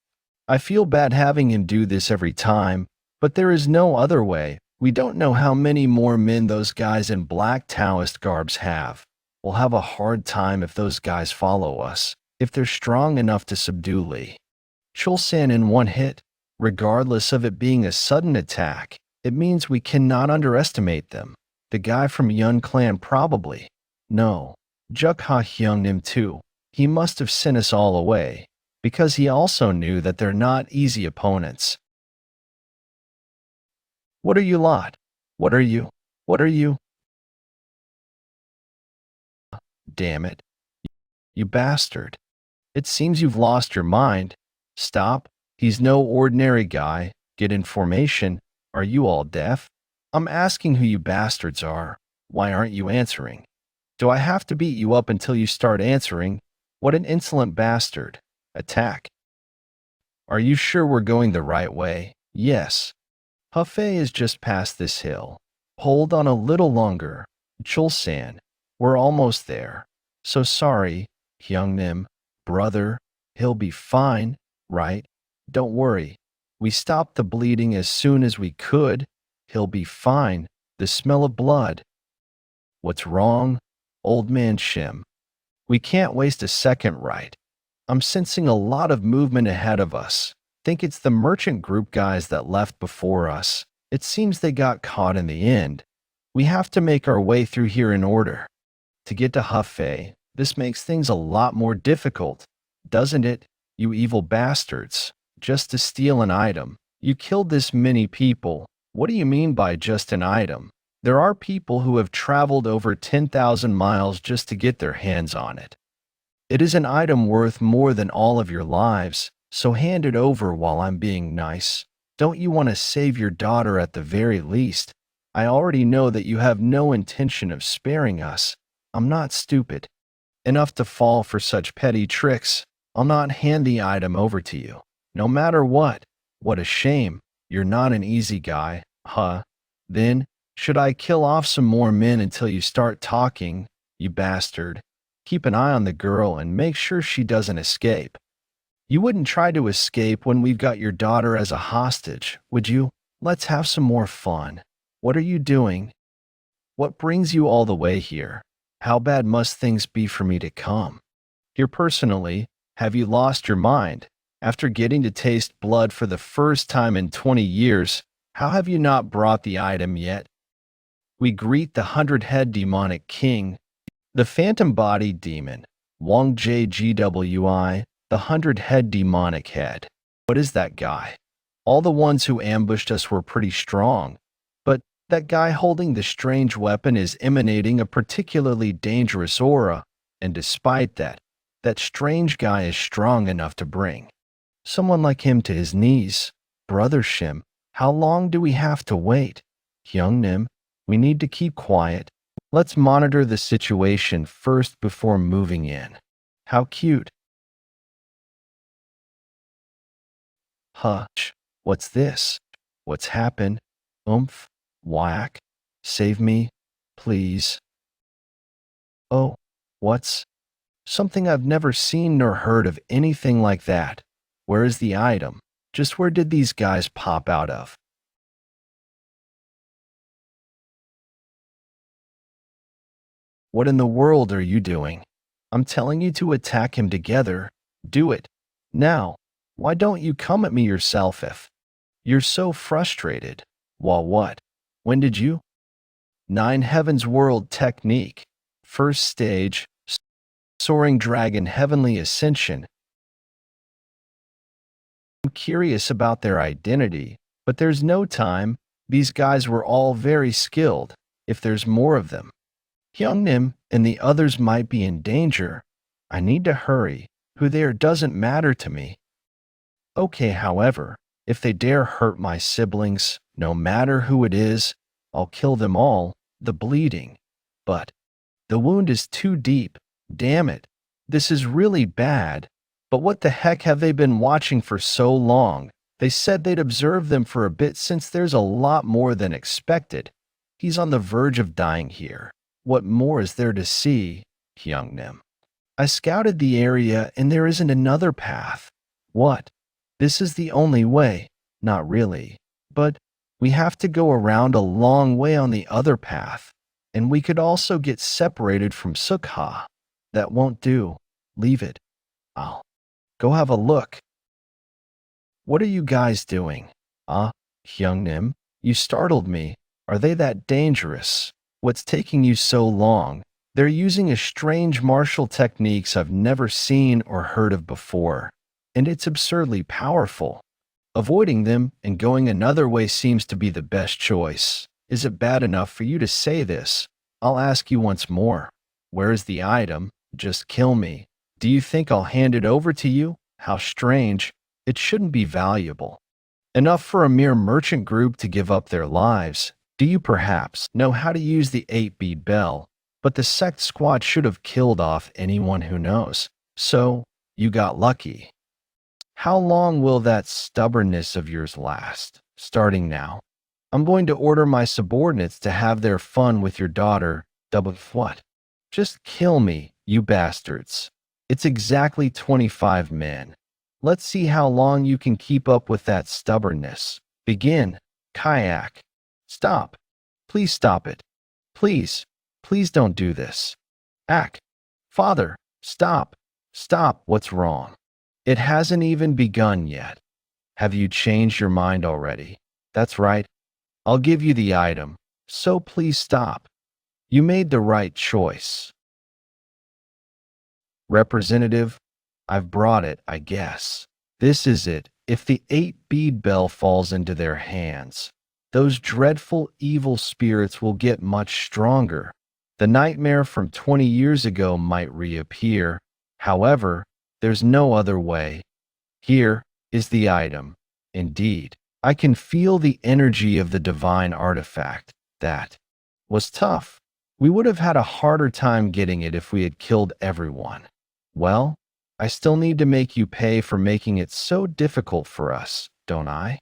I feel bad having him do this every time, but there is no other way. We don't know how many more men those guys in black Taoist garbs have. We'll have a hard time if those guys follow us, if they're strong enough to subdue Lee Chulsan in one hit. Regardless of it being a sudden attack, it means we cannot underestimate them. The guy from Yeon clan probably. No, Jeokha hyunged him too. He must have sent us all away, because he also knew that they're not easy opponents. What are you lot? What are you? Damn it. You bastard. It seems you've lost your mind. Stop. He's no ordinary guy. Get information. Are you all deaf? I'm asking who you bastards are. Why aren't you answering? Do I have to beat you up until you start answering? What an insolent bastard. Attack. Are you sure we're going the right way? Yes. Hefei is just past this hill. Hold on a little longer. Chulsan, we're almost there. So sorry, Hyungnim. Brother, he'll be fine, right? Don't worry. We stopped the bleeding as soon as we could. He'll be fine. The smell of blood. What's wrong? Old man Shim. We can't waste a second, right? I'm sensing a lot of movement ahead of us. Think it's the merchant group guys that left before us. It seems they got caught in the end. We have to make our way through here in order. To get to Hefei, this makes things a lot more difficult, doesn't it, you evil bastards? Just to steal an item. You killed this many people. What do you mean by just an item? There are people who have traveled over 10,000 miles just to get their hands on it. It is an item worth more than all of your lives, so hand it over while I'm being nice. Don't you want to save your daughter at the very least? I already know that you have no intention of sparing us. I'm not stupid enough to fall for such petty tricks. I'll not hand the item over to you. No matter what. What a shame. You're not an easy guy, huh? Then, should I kill off some more men until you start talking, you bastard? Keep an eye on the girl and make sure she doesn't escape. You wouldn't try to escape when we've got your daughter as a hostage, would you? Let's have some more fun. What are you doing? What brings you all the way here? How bad must things be for me to come? Here personally, Have you lost your mind? After getting to taste blood for the first time in 20 years, how have you not brought the item yet? We greet the 100-head demonic king, the phantom-bodied demon, Wang JGWI, the 100-head demonic head. What is that guy? All the ones who ambushed us were pretty strong, but that guy holding the strange weapon is emanating a particularly dangerous aura, and despite that, that strange guy is strong enough to bring someone like him to his knees. Brother Shim, how long do we have to wait? Hyungnim, we need to keep quiet. Let's monitor the situation first before moving in. How cute. Hush. What's this? What's happened? Oomph. Whack. Save me, please. Oh, what's? Something I've never seen nor heard of anything like that. Where is the item? Just where did these guys pop out of? What in the world are you doing? I'm telling you to attack him together. Do it. Now. Why don't you come at me yourself if you're so frustrated? Well, what? When did you? 9 Heavens World Technique. First stage. Soaring Dragon Heavenly Ascension. I'm curious about their identity, but there's no time. These guys were all very skilled, if there's more of them. Hyungnim and the others might be in danger. I need to hurry. Who they are doesn't matter to me. Okay, however, if they dare hurt my siblings, no matter who it is, I'll kill them all. The bleeding. But the wound is too deep. Damn it. This is really bad. But what the heck have they been watching for so long? They said they'd observe them for a bit since there's a lot more than expected. He's on the verge of dying here. What more is there to see? Hyungnim. I scouted the area and there isn't another path. What? This is the only way. Not really. But we have to go around a long way on the other path. And we could also get separated from Sukha. That won't do. Leave it. I'll go have a look. What are you guys doing? Hyungnim, you startled me. Are they that dangerous? What's taking you so long? They're using a strange martial techniques I've never seen or heard of before. And it's absurdly powerful. Avoiding them and going another way seems to be the best choice. Is it bad enough for you to say this? I'll ask you once more. Where is the item? Just kill me. Do you think I'll hand it over to you? How strange. It shouldn't be valuable. Enough for a mere merchant group to give up their lives. Do you perhaps know how to use the 8-bead bell? But the sect squad should have killed off anyone who knows. So, you got lucky. How long will that stubbornness of yours last? Starting now. I'm going to order my subordinates to have their fun with your daughter. Double what? Just kill me, you bastards. It's exactly 25 men. Let's see how long you can keep up with that stubbornness. Begin. Kayak. Stop. Please stop it. Please. Please don't do this. Ak. Father. Stop. Stop. What's wrong? It hasn't even begun yet. Have you changed your mind already? That's right. I'll give you the item. So please stop. You made the right choice. Representative, I've brought it, I guess. This is it. If the 8-bead bell falls into their hands, those dreadful evil spirits will get much stronger. The nightmare from 20 years ago might reappear. However, there's no other way. Here is the item. Indeed, I can feel the energy of the divine artifact. That was tough. We would have had a harder time getting it if we had killed everyone. Well, I still need to make you pay for making it so difficult for us, don't I?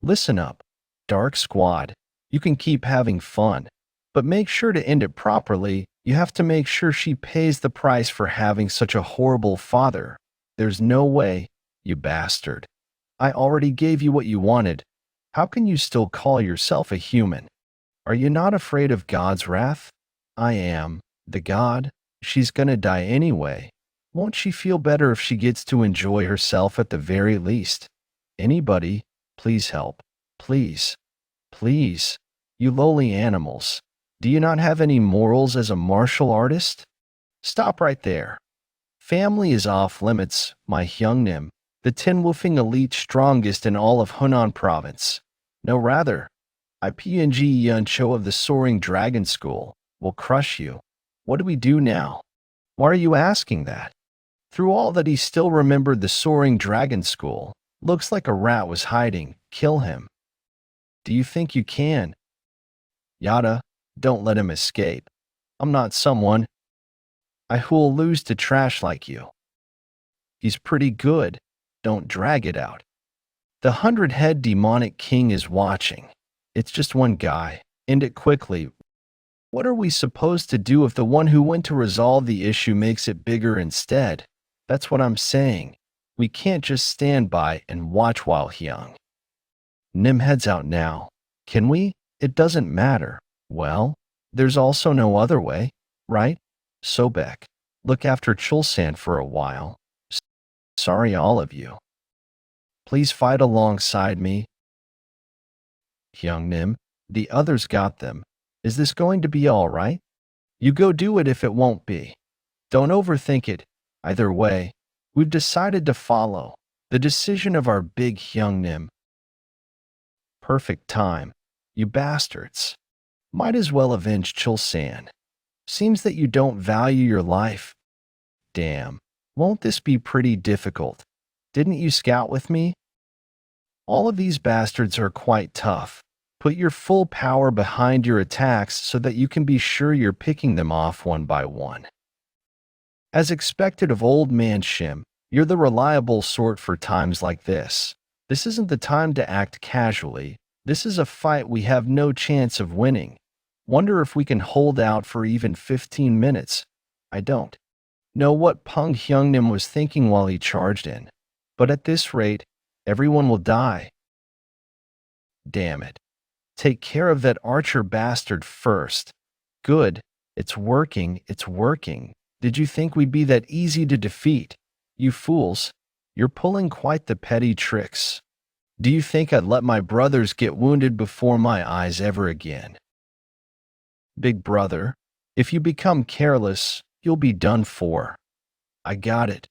Listen up, Dark Squad. You can keep having fun, but make sure to end it properly. You have to make sure she pays the price for having such a horrible father. There's no way, you bastard. I already gave you what you wanted. How can you still call yourself a human? Are you not afraid of God's wrath? I am. The God. She's gonna die anyway. Won't she feel better if she gets to enjoy herself at the very least? Anybody, please help. Please. Please. You lowly animals. Do you not have any morals as a martial artist? Stop right there. Family is off limits, my Hyungnim, the tin-woofing elite strongest in all of Hunan province. No, rather, IPNG Yeon Jeokha of the Soaring Dragon School will crush you. What do we do now? Why are you asking that? Through all that he still remembered the Soaring Dragon School. Looks like a rat was hiding. Kill him. Do you think you can? Yada, don't let him escape. I'm not someone who'll lose to trash like you. He's pretty good. Don't drag it out. The 100-head demonic king is watching. It's just one guy. End it quickly. What are we supposed to do if the one who went to resolve the issue makes it bigger instead? That's what I'm saying. We can't just stand by and watch while Hyung Nim heads out now. Can we? It doesn't matter. Well, there's also no other way, right? Sobek, look after Chulsan for a while. Sorry, all of you. Please fight alongside me. Hyung Nim, the others got them. Is this going to be all right? You go do it if it won't be. Don't overthink it. Either way, we've decided to follow the decision of our big Hyung Nim. Perfect time. You bastards. Might as well avenge Chulsan. Seems that you don't value your life. Damn. Won't this be pretty difficult? Didn't you scout with me? All of these bastards are quite tough. Put your full power behind your attacks so that you can be sure you're picking them off one by one. As expected of old man Shim, you're the reliable sort for times like this. This isn't the time to act casually. This is a fight we have no chance of winning. Wonder if we can hold out for even 15 minutes. I don't know what Peng Hyungnim was thinking while he charged in. But at this rate, everyone will die. Damn it. Take care of that archer bastard first. Good. It's working. It's working. Did you think we'd be that easy to defeat? You fools. You're pulling quite the petty tricks. Do you think I'd let my brothers get wounded before my eyes ever again? Big brother, if you become careless, you'll be done for. I got it.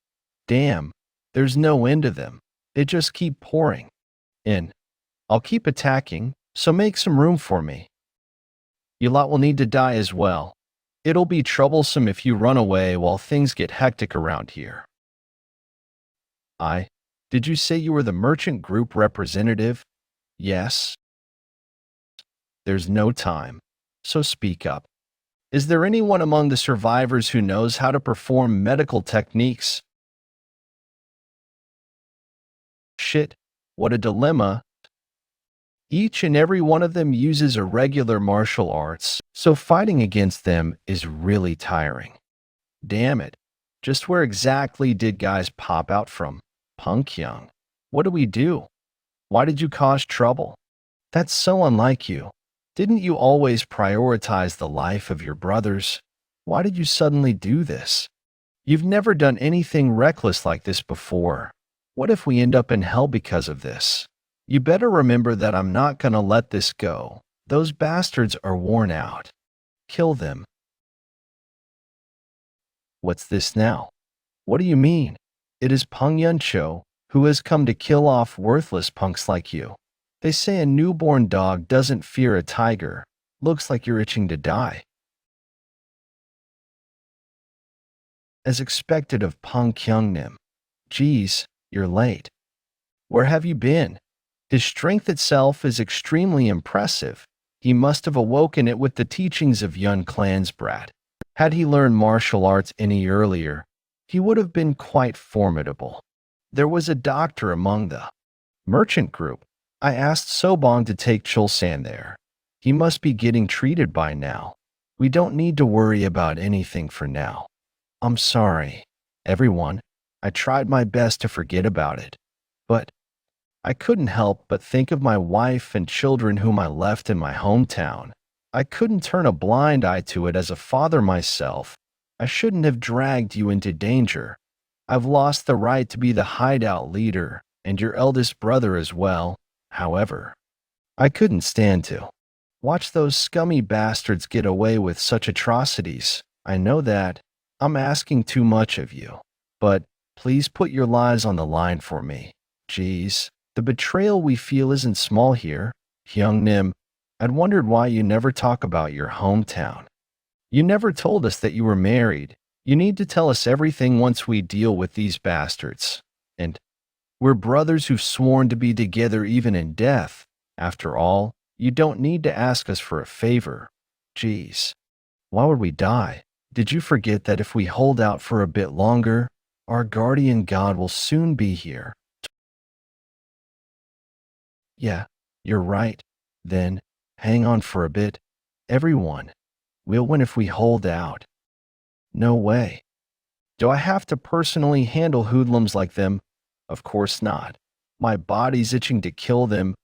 Damn, there's no end to them. They just keep pouring in. I'll keep attacking, so make some room for me. You lot will need to die as well. It'll be troublesome if you run away while things get hectic around here. Did you say you were the merchant group representative? Yes. There's no time, so speak up. Is there anyone among the survivors who knows how to perform medical techniques? Shit, what a dilemma. Each and every one of them uses irregular martial arts, so fighting against them is really tiring. Damn it, just where exactly did guys pop out from? Punkyung, what do we do? Why did you cause trouble? That's so unlike you. Didn't you always prioritize the life of your brothers? Why did you suddenly do this? You've never done anything reckless like this before. What if we end up in hell because of this? You better remember that I'm not gonna let this go. Those bastards are worn out. Kill them. What's this now? What do you mean? It is Peng Yuncho, who has come to kill off worthless punks like you. They say a newborn dog doesn't fear a tiger. Looks like you're itching to die. As expected of Peng Kyungnim. Geez, you're late. Where have you been? His strength itself is extremely impressive. He must have awoken it with the teachings of Yun Clan's brat. Had he learned martial arts any earlier, he would have been quite formidable. There was a doctor among the merchant group. I asked Sobong to take Chulsan there. He must be getting treated by now. We don't need to worry about anything for now. I'm sorry, everyone. I tried my best to forget about it. But I couldn't help but think of my wife and children whom I left in my hometown. I couldn't turn a blind eye to it as a father myself. I shouldn't have dragged you into danger. I've lost the right to be the hideout leader and your eldest brother as well. However, I couldn't stand to watch those scummy bastards get away with such atrocities. I know that I'm asking too much of you, but please put your lives on the line for me. Geez, the betrayal we feel isn't small here. Young Nim, I'd wondered why you never talk about your hometown. You never told us that you were married. You need to tell us everything once we deal with these bastards. And we're brothers who've sworn to be together even in death. After all, you don't need to ask us for a favor. Geez, why would we die? Did you forget that if we hold out for a bit longer, our guardian god will soon be here? Yeah, you're right. Then, hang on for a bit. Everyone, we'll win if we hold out. No way. Do I have to personally handle hoodlums like them? Of course not. My body's itching to kill them.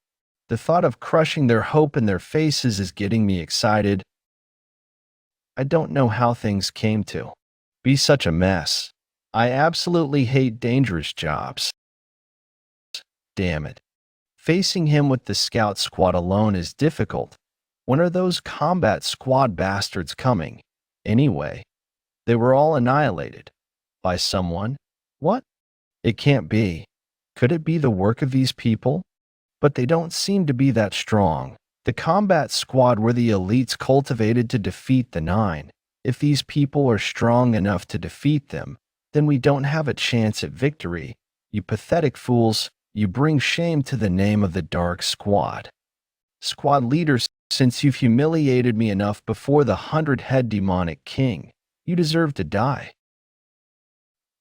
The thought of crushing their hope in their faces is getting me excited. I don't know how things came to be such a mess. I absolutely hate dangerous jobs. Damn it. Facing him with the scout squad alone is difficult. When are those combat squad bastards coming? Anyway, they were all annihilated. By someone? What? It can't be. Could it be the work of these people? But they don't seem to be that strong. The combat squad were the elites cultivated to defeat the Nine. If these people are strong enough to defeat them, then we don't have a chance at victory. You pathetic fools, you bring shame to the name of the Dark Squad. Squad leaders, since you've humiliated me enough before the 100-head demonic king, you deserve to die.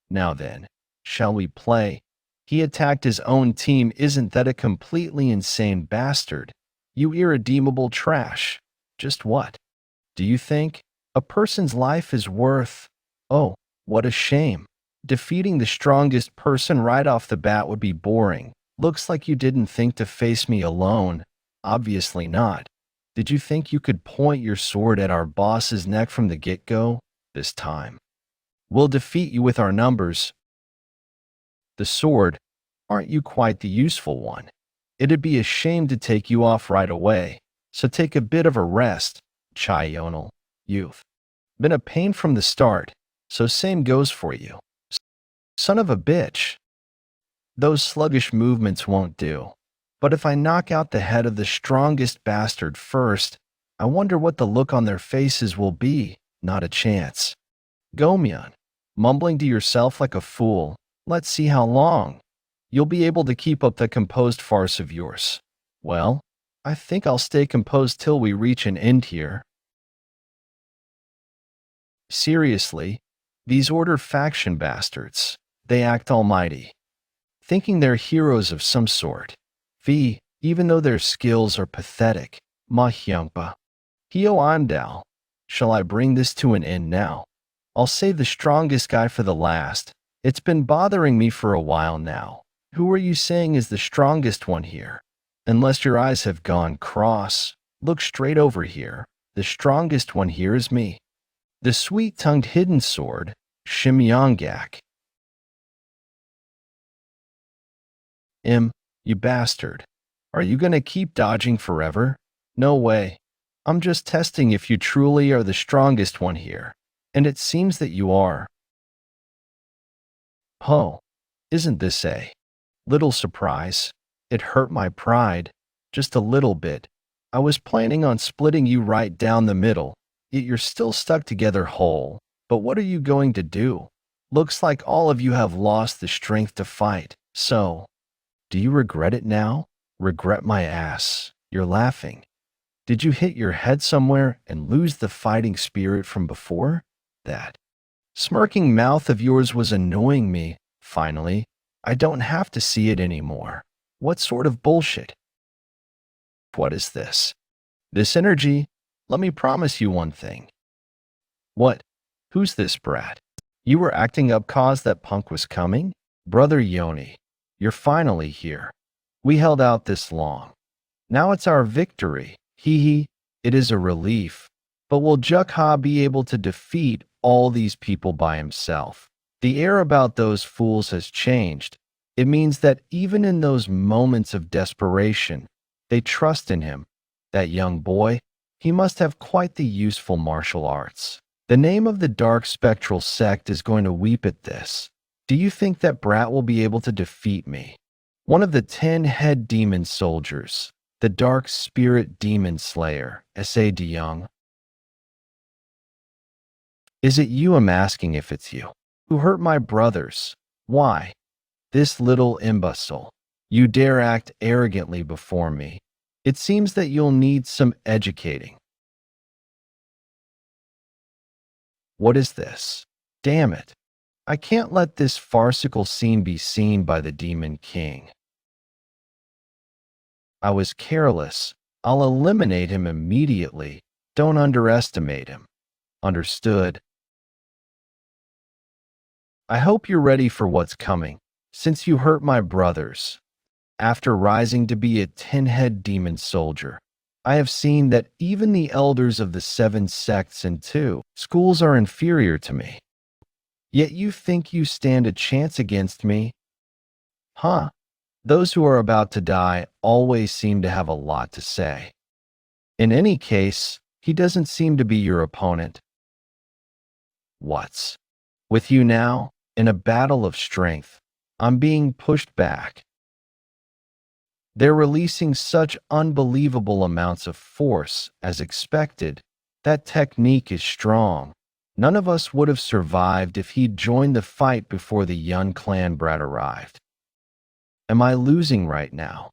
Now then, shall we play? He attacked his own team. Isn't that a completely insane bastard? You irredeemable trash. Just what? Do you think a person's life is worth? Oh, what a shame. Defeating the strongest person right off the bat would be boring. Looks like you didn't think to face me alone. Obviously not. Did you think you could point your sword at our boss's neck from the get-go? This time we'll defeat you with our numbers. The sword, aren't you quite the useful one? It'd be a shame to take you off right away, so take a bit of a rest, Chayonal, youth. Been a pain from the start, so same goes for you. Son of a bitch. Those sluggish movements won't do. But if I knock out the head of the strongest bastard first, I wonder what the look on their faces will be. Not a chance. Gomyeon, mumbling to yourself like a fool, let's see how long you'll be able to keep up the composed farce of yours. Well, I think I'll stay composed till we reach an end here. Seriously, these Order faction bastards, they act almighty, thinking they're heroes of some sort. Even though their skills are pathetic. Ma Hyungpa. Hyo Andal. Shall I bring this to an end now? I'll save the strongest guy for the last. It's been bothering me for a while now. Who are you saying is the strongest one here? Unless your eyes have gone cross, look straight over here. The strongest one here is me. The sweet-tongued hidden sword, Shimyongak. You bastard. Are you gonna keep dodging forever? No way. I'm just testing if you truly are the strongest one here. And it seems that you are. Oh, isn't this a little surprise? It hurt my pride. Just a little bit. I was planning on splitting you right down the middle, yet you're still stuck together whole. But what are you going to do? Looks like all of you have lost the strength to fight. So, do you regret it now? Regret my ass. You're laughing. Did you hit your head somewhere and lose the fighting spirit from before? That smirking mouth of yours was annoying me. Finally, I don't have to see it anymore. What sort of bullshit? What is this? This energy? Let me promise you one thing. What? Who's this brat? You were acting up cause that punk was coming? Brother Yoni, you're finally here. We held out this long. Now it's our victory. Hee. It is a relief. But will Jeokha be able to defeat all these people by himself? The air about those fools has changed. It means that even in those moments of desperation, they trust in him. That young boy, he must have quite the useful martial arts. The name of the dark spectral sect is going to weep at this. Do you think that brat will be able to defeat me? One of the 10 head demon soldiers, the dark spirit demon slayer, S.A. De Young. Is it you? I'm asking if it's you. Who hurt my brothers? Why? This little imbecile. You dare act arrogantly before me. It seems that you'll need some educating. What is this? Damn it. I can't let this farcical scene be seen by the Demon King. I was careless. I'll eliminate him immediately. Don't underestimate him. Understood? I hope you're ready for what's coming, since you hurt my brothers. After rising to be a 10-head demon soldier, I have seen that even the elders of the 7 sects and 2 schools are inferior to me. Yet you think you stand a chance against me? Huh? Those who are about to die always seem to have a lot to say. In any case, he doesn't seem to be your opponent. What's with you now? In a battle of strength, I'm being pushed back. They're releasing such unbelievable amounts of force as expected. That technique is strong. None of us would have survived if he'd joined the fight before the Yeon clan brat arrived. Am I losing right now?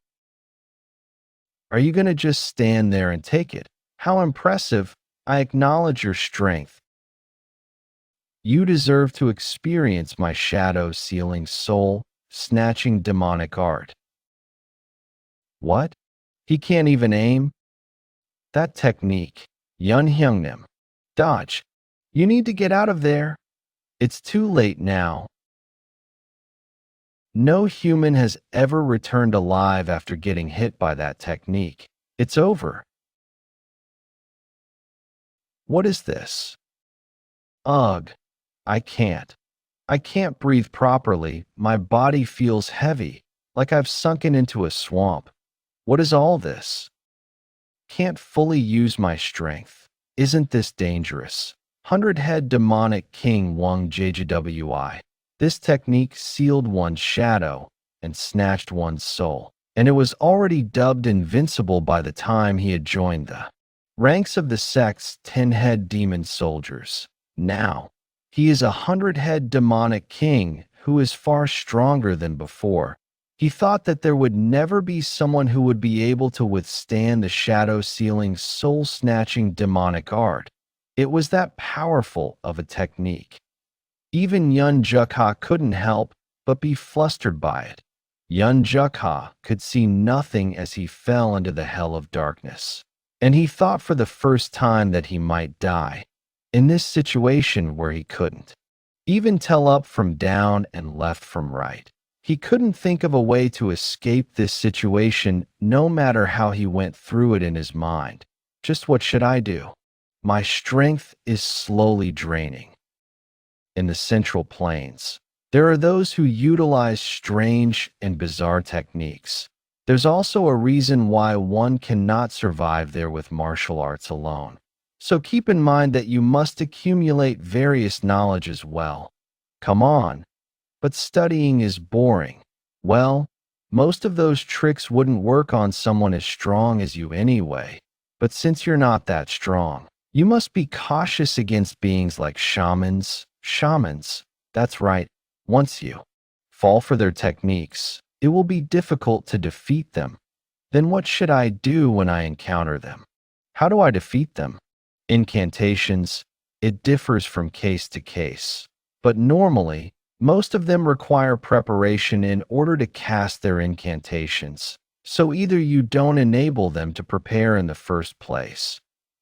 Are you going to just stand there and take it? How impressive. I acknowledge your strength. You deserve to experience my shadow-sealing soul-snatching demonic art. What? He can't even aim? That technique, Yeon Jeokha. Dodge. You need to get out of there. It's too late now. No human has ever returned alive after getting hit by that technique. It's over. What is this? Ugh. I can't breathe properly. My body feels heavy, like I've sunken into a swamp. What is all this? Can't fully use my strength. Isn't this dangerous? 100-head demonic king Wang Jjwi. This technique sealed one's shadow and snatched one's soul, and it was already dubbed invincible by the time he had joined the ranks of the sect's 10-head demon soldiers. Now, he is a 100-head demonic king who is far stronger than before. He thought that there would never be someone who would be able to withstand the shadow-sealing, soul-snatching demonic art. It was that powerful of a technique. Even Yeon Jeokha couldn't help but be flustered by it. Yeon Jeokha could see nothing as he fell into the hell of darkness, and he thought for the first time that he might die. In this situation where he couldn't even tell up from down and left from right, he couldn't think of a way to escape this situation no matter how he went through it in his mind. Just what should I do? My strength is slowly draining. In the Central Plains, there are those who utilize strange and bizarre techniques. There's also a reason why one cannot survive there with martial arts alone. So keep in mind that you must accumulate various knowledge as well. Come on. But studying is boring. Well, most of those tricks wouldn't work on someone as strong as you anyway. But since you're not that strong, you must be cautious against beings like shamans. That's right. Once you fall for their techniques, it will be difficult to defeat them. Then what should I do when I encounter them? How do I defeat them? Incantations, it differs from case to case, but normally, most of them require preparation in order to cast their incantations. So either you don't enable them to prepare in the first place,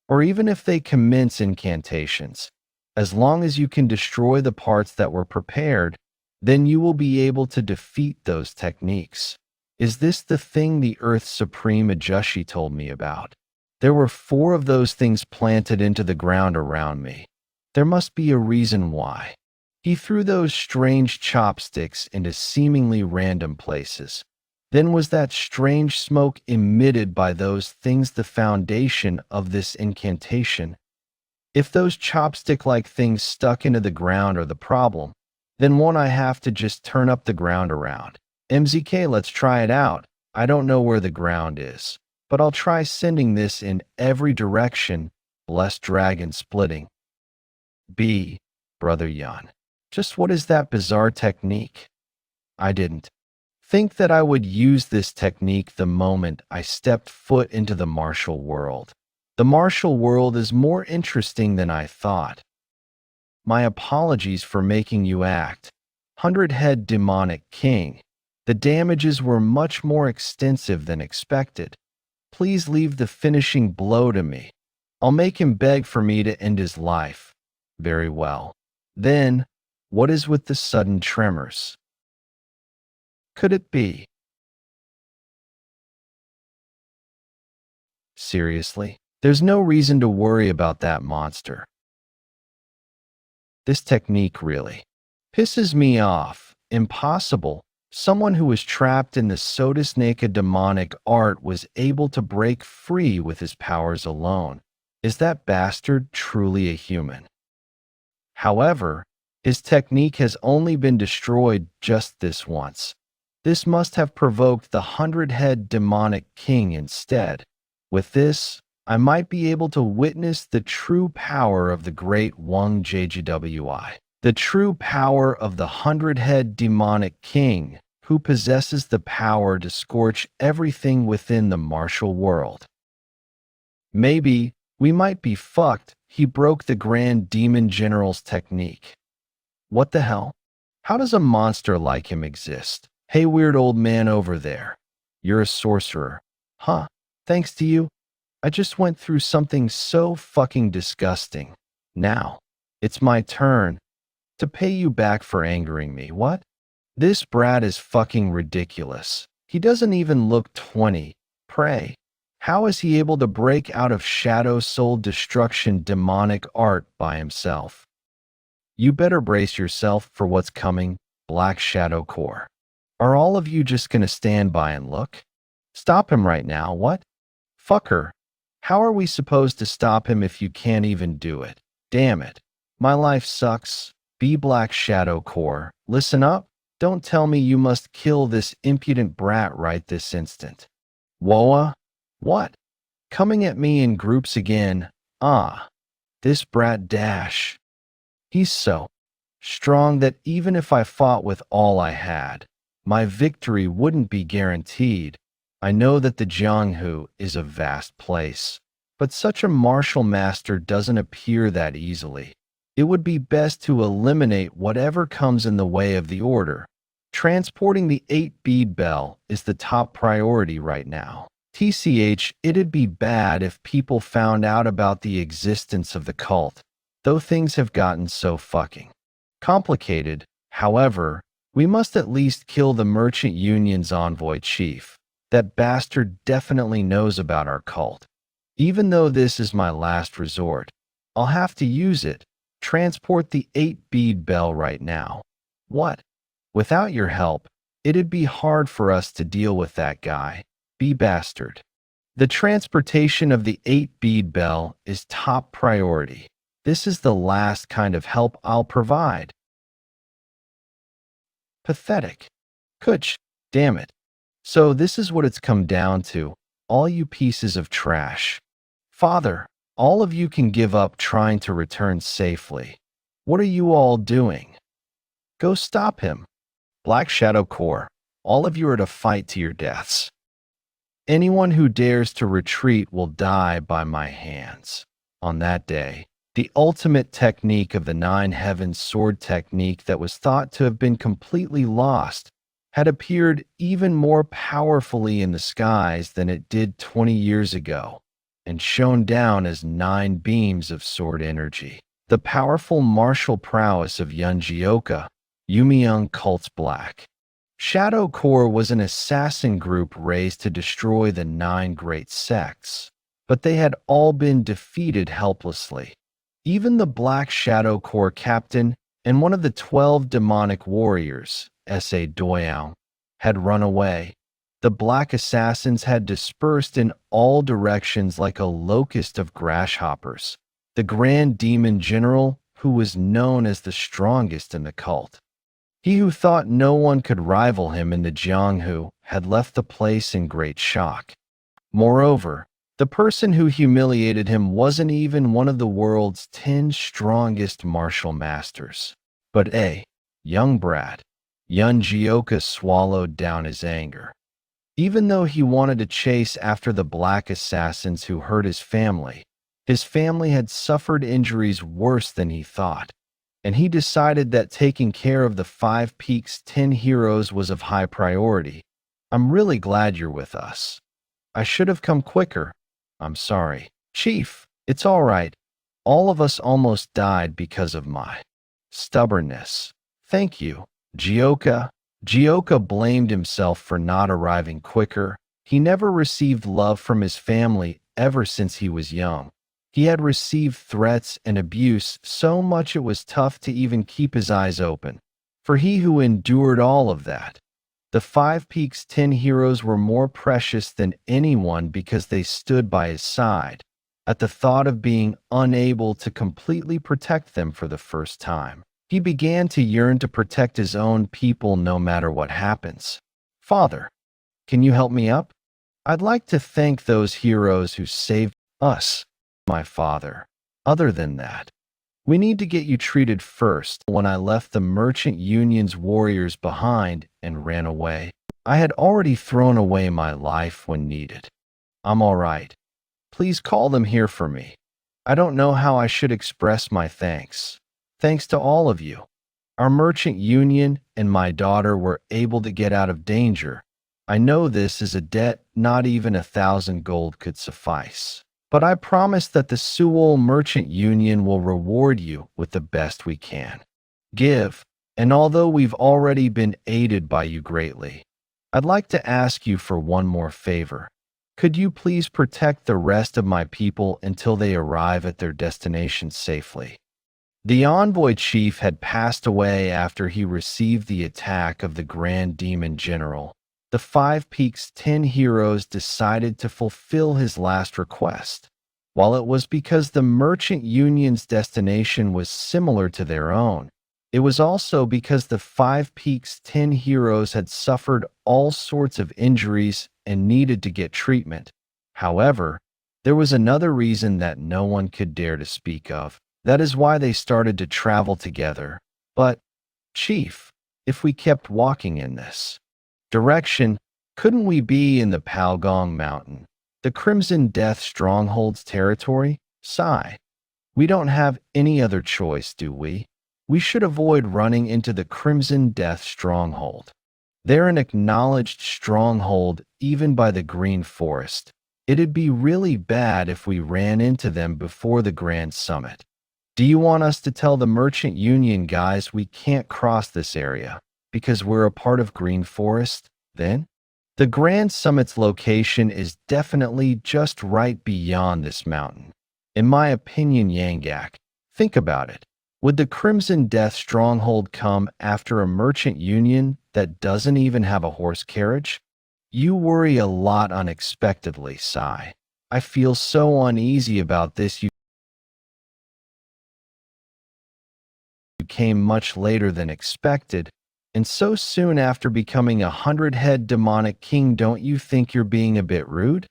or even if they commence incantations, as long as you can destroy the parts that were prepared, then you will be able to defeat those techniques. Is this the thing the Earth's Supreme Ajushi told me about? There were 4 of those things planted into the ground around me. There must be a reason why. He threw those strange chopsticks into seemingly random places. Then was that strange smoke emitted by those things the foundation of this incantation? If those chopstick-like things stuck into the ground are the problem, then won't I have to just turn up the ground around? MZK, let's try it out. I don't know where the ground is, but I'll try sending this in every direction. Blessed dragon splitting. B. Brother Yeon. Just what is that bizarre technique? I didn't think that I would use this technique the moment I stepped foot into the martial world. The martial world is more interesting than I thought. My apologies for making you act. 100-head demonic king. The damages were much more extensive than expected. Please leave the finishing blow to me. I'll make him beg for me to end his life. Very well. Then, what is with the sudden tremors? Could it be? Seriously? There's no reason to worry about that monster. This technique really pisses me off. Impossible. Someone who was trapped in the Sodasnaka demonic art was able to break free with his powers alone. Is that bastard truly a human? However, his technique has only been destroyed just this once. This must have provoked the 100-head demonic king instead. With this, I might be able to witness the true power of the great Wang JGWI, the true power of the 100-head demonic king who possesses the power to scorch everything within the martial world. Maybe we might be fucked. He broke the Grand Demon General's technique. What the hell? How does a monster like him exist? Hey, weird old man over there. You're a sorcerer. Huh? Thanks to you, I just went through something so fucking disgusting. Now, it's my turn to pay you back for angering me. What? This brat is fucking ridiculous. He doesn't even look 20. Pray. How is he able to break out of Shadow Soul Destruction demonic art by himself? You better brace yourself for what's coming, Black Shadow Core. Are all of you just gonna stand by and look? Stop him right now, what? Fucker. How are we supposed to stop him if you can't even do it? Damn it. My life sucks. Be Black Shadow Core. Listen up. Don't tell me you must kill this impudent brat right this instant. Woa? What? Coming at me in groups again. Ah. This brat dash. He's so strong that even if I fought with all I had, my victory wouldn't be guaranteed. I know that the Jianghu is a vast place, but such a martial master doesn't appear that easily. It would be best to eliminate whatever comes in the way of the order. Transporting the 8-bead bell is the top priority right now. TCH, it'd be bad if people found out about the existence of the cult, though things have gotten so fucking complicated. However, we must at least kill the Merchant Union's envoy chief. That bastard definitely knows about our cult. Even though this is my last resort, I'll have to use it. Transport the 8-bead bell right now. What? Without your help, it'd be hard for us to deal with that guy. Be bastard. The transportation of the 8-bead bell is top priority. This is the last kind of help I'll provide. Pathetic. Kuch, damn it. So this is what it's come down to, all you pieces of trash. Father, all of you can give up trying to return safely. What are you all doing? Go stop him. Black Shadow Core, all of you are to fight to your deaths. Anyone who dares to retreat will die by my hands. On that day, the ultimate technique of the 9 Heavens sword technique that was thought to have been completely lost had appeared even more powerfully in the skies than it did 20 years ago, and shone down as 9 beams of sword energy. The powerful martial prowess of Yeon Jeokha, Yumiyoung Cult's Black Shadow Core was an assassin group raised to destroy the 9 great sects, but they had all been defeated helplessly. Even the Black Shadow Core captain, and one of the 12 demonic warriors, S.A. Doyang, had run away. The black assassins had dispersed in all directions like a locust of grasshoppers. The Grand Demon General, who was known as the strongest in the cult, he who thought no one could rival him in the Jianghu, had left the place in great shock. Moreover, the person who humiliated him wasn't even one of the world's 10 strongest martial masters, but a young brat. Yeon Jeokha swallowed down his anger. Even though he wanted to chase after the black assassins who hurt his family had suffered injuries worse than he thought, and he decided that taking care of the Five Peaks 10 heroes was of high priority. I'm really glad you're with us. I should have come quicker. I'm sorry. Chief, it's all right. All of us almost died because of my stubbornness. Thank you, Jeokha. Jeokha blamed himself for not arriving quicker. He never received love from his family ever since he was young. He had received threats and abuse so much it was tough to even keep his eyes open. For he who endured all of that, the Five Peaks 10 heroes were more precious than anyone because they stood by his side at the thought of being unable to completely protect them for the first time. He began to yearn to protect his own people no matter what happens. Father, can you help me up? I'd like to thank those heroes who saved us, my father. Other than that, we need to get you treated first. When I left the Merchant Union's warriors behind and ran away, I had already thrown away my life when needed. I'm all right. Please call them here for me. I don't know how I should express my thanks. Thanks to all of you. Our Merchant Union and my daughter were able to get out of danger. I know this is a debt not even 1,000 gold could suffice. But I promise that the Seoul Merchant Union will reward you with the best we can. Give, and although we've already been aided by you greatly, I'd like to ask you for one more favor. Could you please protect the rest of my people until they arrive at their destination safely? The envoy chief had passed away after he received the attack of the Grand Demon General. The Five Peaks 10 heroes decided to fulfill his last request. While it was because the Merchant Union's destination was similar to their own, it was also because the Five Peaks 10 heroes had suffered all sorts of injuries and needed to get treatment. However, there was another reason that no one could dare to speak of. That is why they started to travel together. But, Chief, if we kept walking in this direction, couldn't we be in the Palgong Mountain, the Crimson Death Stronghold's territory? Sigh. We don't have any other choice, do we? We should avoid running into the Crimson Death Stronghold. They're an acknowledged stronghold even by the Green Forest. It'd be really bad if we ran into them before the Grand Summit. Do you want us to tell the Merchant Union guys we can't cross this area because we're a part of Green Forest, then? The Grand Summit's location is definitely just right beyond this mountain. In my opinion, Yanggak, think about it. Would the Crimson Death Stronghold come after a Merchant Union that doesn't even have a horse carriage? You worry a lot unexpectedly, Sai. I feel so uneasy about this. You came much later than expected, and so soon after becoming a 100-head demonic king. Don't you think you're being a bit rude?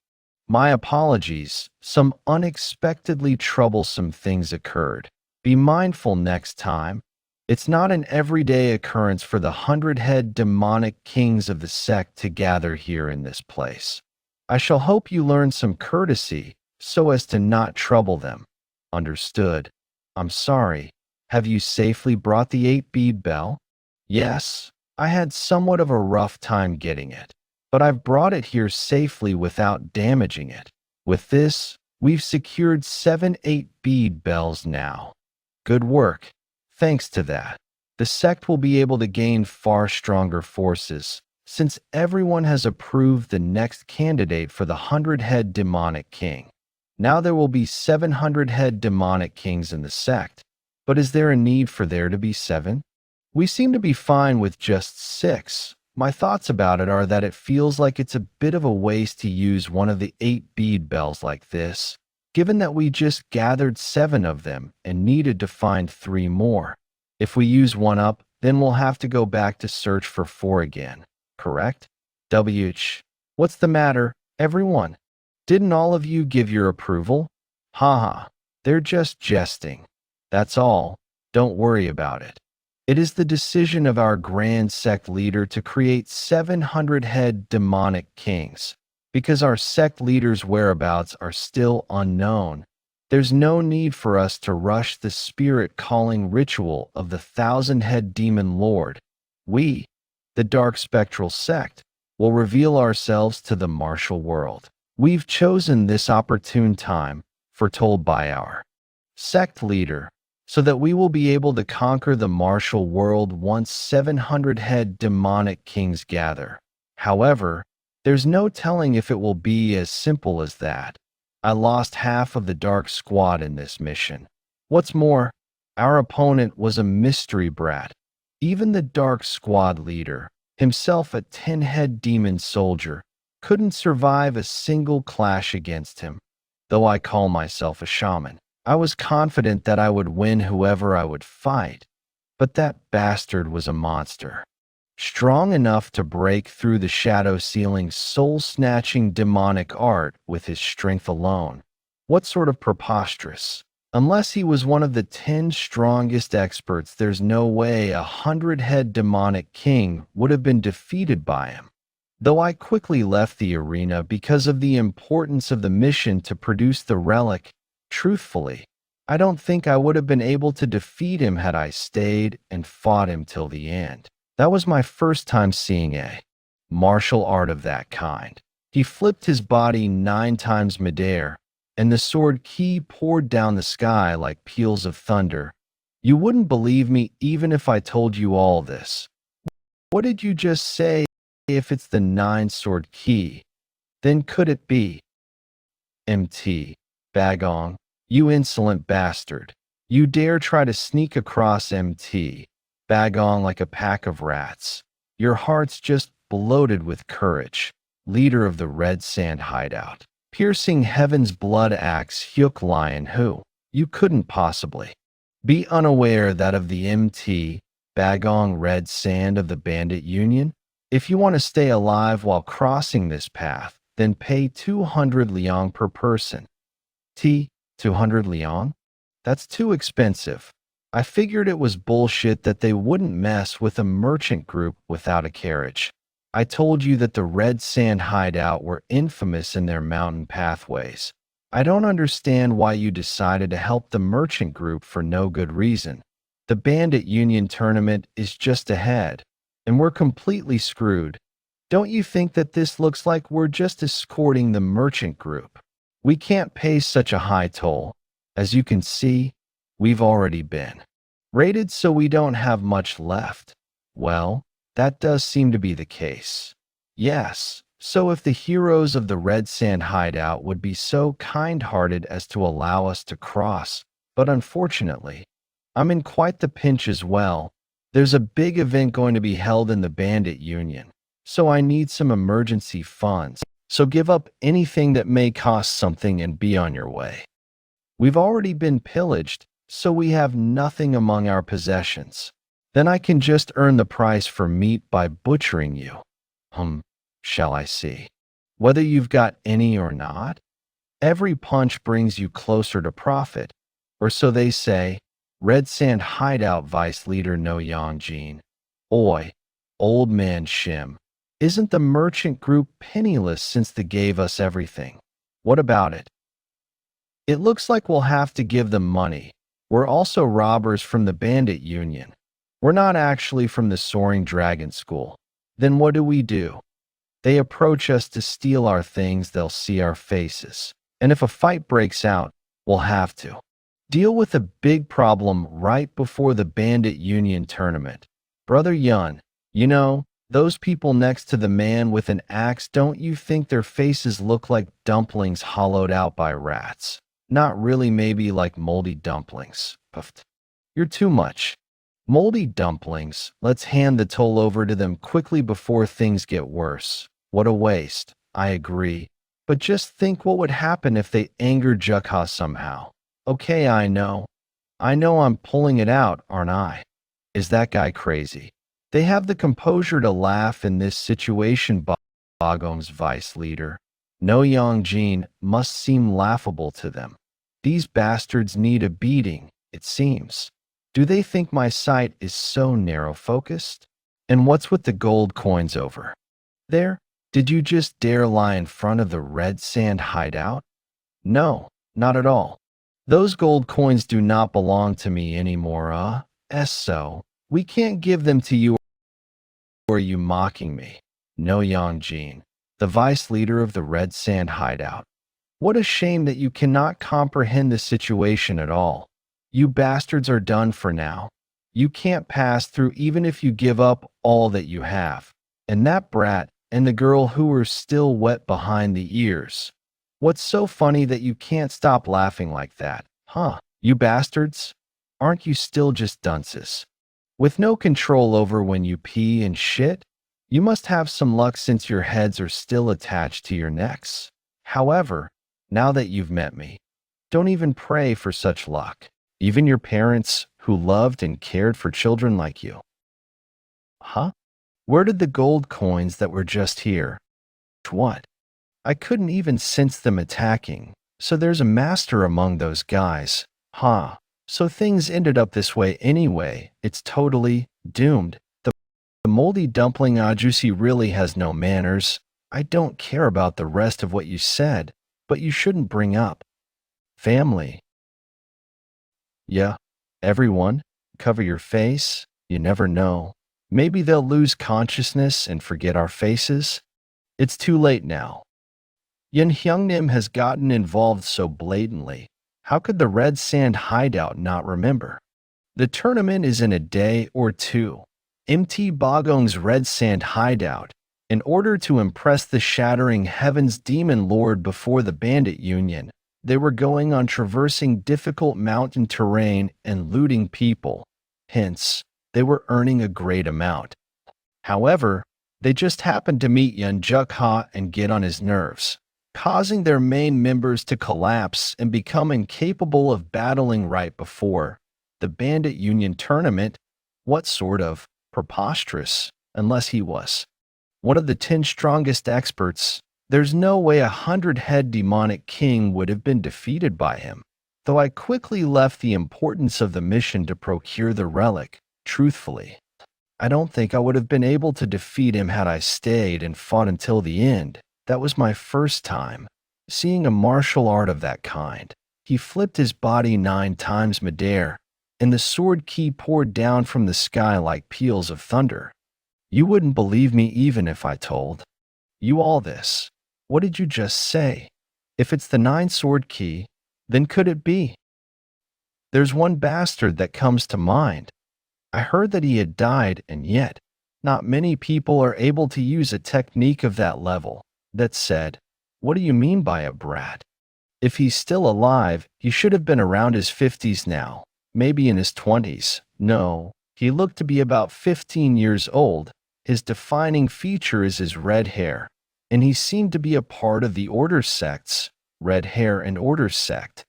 My apologies. Some unexpectedly troublesome things occurred. Be mindful next time. It's not an everyday occurrence for the 100-head demonic kings of the sect to gather here in this place. I shall hope you learn some courtesy so as to not trouble them. Understood. I'm sorry. Have you safely brought the 8-bead bell? Yes, I had somewhat of a rough time getting it, but I've brought it here safely without damaging it. With this, we've secured 7 8-bead bells now. Good work. Thanks to that, the sect will be able to gain far stronger forces, since everyone has approved the next candidate for the 100-head demonic king. Now there will be 700-head demonic kings in the sect. But is there a need for there to be 7? We seem to be fine with just 6. My thoughts about it are that it feels like it's a bit of a waste to use one of the 8 bead bells like this, given that we just gathered 7 of them and needed to find 3 more. If we use one up, then we'll have to go back to search for 4 again, correct? What's the matter, everyone? Didn't all of you give your approval? Haha, they're just jesting. That's all. Don't worry about it. It is the decision of our grand sect leader to create 700 head demonic kings. Because our sect leader's whereabouts are still unknown, there's no need for us to rush the spirit-calling ritual of the 1,000-head demon lord. We, the dark spectral sect, will reveal ourselves to the martial world. We've chosen this opportune time, foretold by our sect leader, so that we will be able to conquer the martial world once 700-head demonic kings gather. However, there's no telling if it will be as simple as that. I lost half of the dark squad in this mission. What's more, our opponent was a mystery brat. Even the dark squad leader, himself a 10-head demon soldier, couldn't survive a single clash against him. Though I call myself a shaman, I was confident that I would win whoever I would fight. But that bastard was a monster. Strong enough to break through the shadow ceiling's soul-snatching demonic art with his strength alone. What sort of preposterous? Unless he was one of the 10 strongest experts, there's no way a 100-head demonic king would have been defeated by him. Though I quickly left the arena because of the importance of the mission to produce the relic, truthfully, I don't think I would have been able to defeat him had I stayed and fought him till the end. That was my first time seeing a martial art of that kind. He flipped his body 9 times midair, and the sword ki poured down the sky like peals of thunder. You wouldn't believe me even if I told you all this. What did you just say? If it's the 9 sword ki, then could it be? MT, Bagong, you insolent bastard. You dare try to sneak across MT, Bagong like a pack of rats. Your heart's just bloated with courage, leader of the Red Sand hideout. Piercing heaven's blood axe Hyuk Lion who, you couldn't possibly be unaware that of the MT, Bagong Red Sand of the Bandit Union? If you want to stay alive while crossing this path, then pay 200 liang per person. 200 liang? That's too expensive. I figured it was bullshit that they wouldn't mess with a merchant group without a carriage. I told you that the Red Sand hideout were infamous in their mountain pathways. I don't understand why you decided to help the merchant group for no good reason. The Bandit Union tournament is just ahead, and we're completely screwed. Don't you think that this looks like we're just escorting the merchant group? We can't pay such a high toll. As you can see, we've already been raided, so we don't have much left. Well, that does seem to be the case. Yes, so if the heroes of the Red Sand hideout would be so kind-hearted as to allow us to cross, but unfortunately, I'm in quite the pinch as well. There's a big event going to be held in the Bandit Union, so I need some emergency funds. So give up anything that may cost something and be on your way. We've already been pillaged, so we have nothing among our possessions. Then I can just earn the price for meat by butchering you. Shall I see? Whether you've got any or not? Every punch brings you closer to profit, or so they say. Red Sand hideout vice leader No Yeon. Oi, old man Shim. Isn't the merchant group penniless since they gave us everything? What about it? It looks like we'll have to give them money. We're also robbers from the Bandit Union. We're not actually from the Soaring Dragon School. Then what do? They approach us to steal our things, they'll see our faces. And if a fight breaks out, we'll have to deal with a big problem right before the Bandit Union tournament. Brother Yun, you know, those people next to the man with an axe, don't you think their faces look like dumplings hollowed out by rats? Not really, maybe like moldy dumplings. Puffed. You're too much. Moldy dumplings, let's hand the toll over to them quickly before things get worse. What a waste, I agree. But just think what would happen if they angered Jeokha somehow. Okay, I know I'm pulling it out, aren't I? Is that guy crazy? They have the composure to laugh in this situation, Bagong's vice leader. No Yeon must seem laughable to them. These bastards need a beating, it seems. Do they think my sight is so narrow-focused? And what's with the gold coins over there? Did you just dare lie in front of the red sand hideout? No, not at all. Those gold coins do not belong to me anymore, so we can't give them to you, or are you mocking me? No, Yeon, the vice leader of the red sand hideout. What a shame that you cannot comprehend the situation at all. You bastards are done for now. You can't pass through even if you give up all that you have. And that brat and the girl who are still wet behind the ears. What's so funny that you can't stop laughing like that, huh? You bastards? Aren't you still just dunces? With no control over when you pee and shit? You must have some luck since your heads are still attached to your necks. However, now that you've met me, don't even pray for such luck. Even your parents, who loved and cared for children like you. Huh? Where did the gold coins that were just here? What? I couldn't even sense them attacking, so there's a master among those guys. Huh? So things ended up this way anyway. It's totally doomed. The moldy dumpling Ajusi really has no manners. I don't care about the rest of what you said, but you shouldn't bring up family. Yeah, everyone, cover your face. You never know. Maybe they'll lose consciousness and forget our faces. It's too late now. Yeon Jeokha has gotten involved so blatantly. How could the Red Sand hideout not remember? The tournament is in a day or two. MT Bagong's Red Sand hideout. In order to impress the Shattering Heavens Demon Lord before the Bandit Union, they were going on traversing difficult mountain terrain and looting people. Hence, they were earning a great amount. However, they just happened to meet Yeon Jeokha and get on his nerves, causing their main members to collapse and become incapable of battling right before the Bandit Union tournament. What sort of preposterous, unless he was one of the 10 strongest experts. There's no way 100-head demonic king would have been defeated by him, though I quickly left the importance of the mission to procure the relic. Truthfully, I don't think I would have been able to defeat him had I stayed and fought until the end. That was my first time seeing a martial art of that kind. He flipped his body 9 times midair, and the sword ki poured down from the sky like peals of thunder. You wouldn't believe me even if I told you all this. What did you just say? If it's the 9 sword ki, then could it be? There's one bastard that comes to mind. I heard that he had died, and yet, not many people are able to use a technique of that level. That said, what do you mean by a brat? If he's still alive, he should have been around his 50s now, maybe in his 20s. No, he looked to be about 15 years old. His defining feature is his red hair, and he seemed to be a part of the Order sects, Red Hair and Order sect.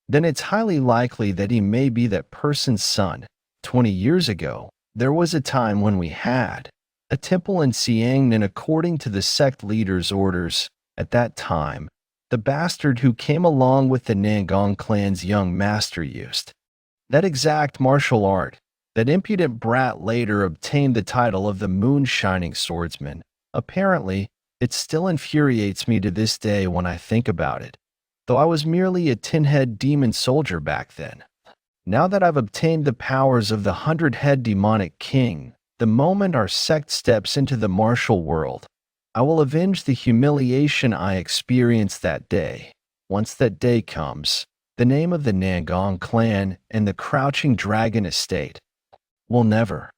Then it's highly likely that he may be that person's son. 20 years ago, there was a time when we had a temple in Siang, and according to the sect leader's orders, at that time, the bastard who came along with the Nangong clan's young master used that exact martial art. That impudent brat later obtained the title of the Moon-Shining Swordsman. Apparently, it still infuriates me to this day when I think about it, though I was merely a 10-head demon soldier back then. Now that I've obtained the powers of the 100-head demonic king, the moment our sect steps into the martial world, I will avenge the humiliation I experienced that day. Once that day comes, the name of the Nangong clan and the Crouching Dragon estate will never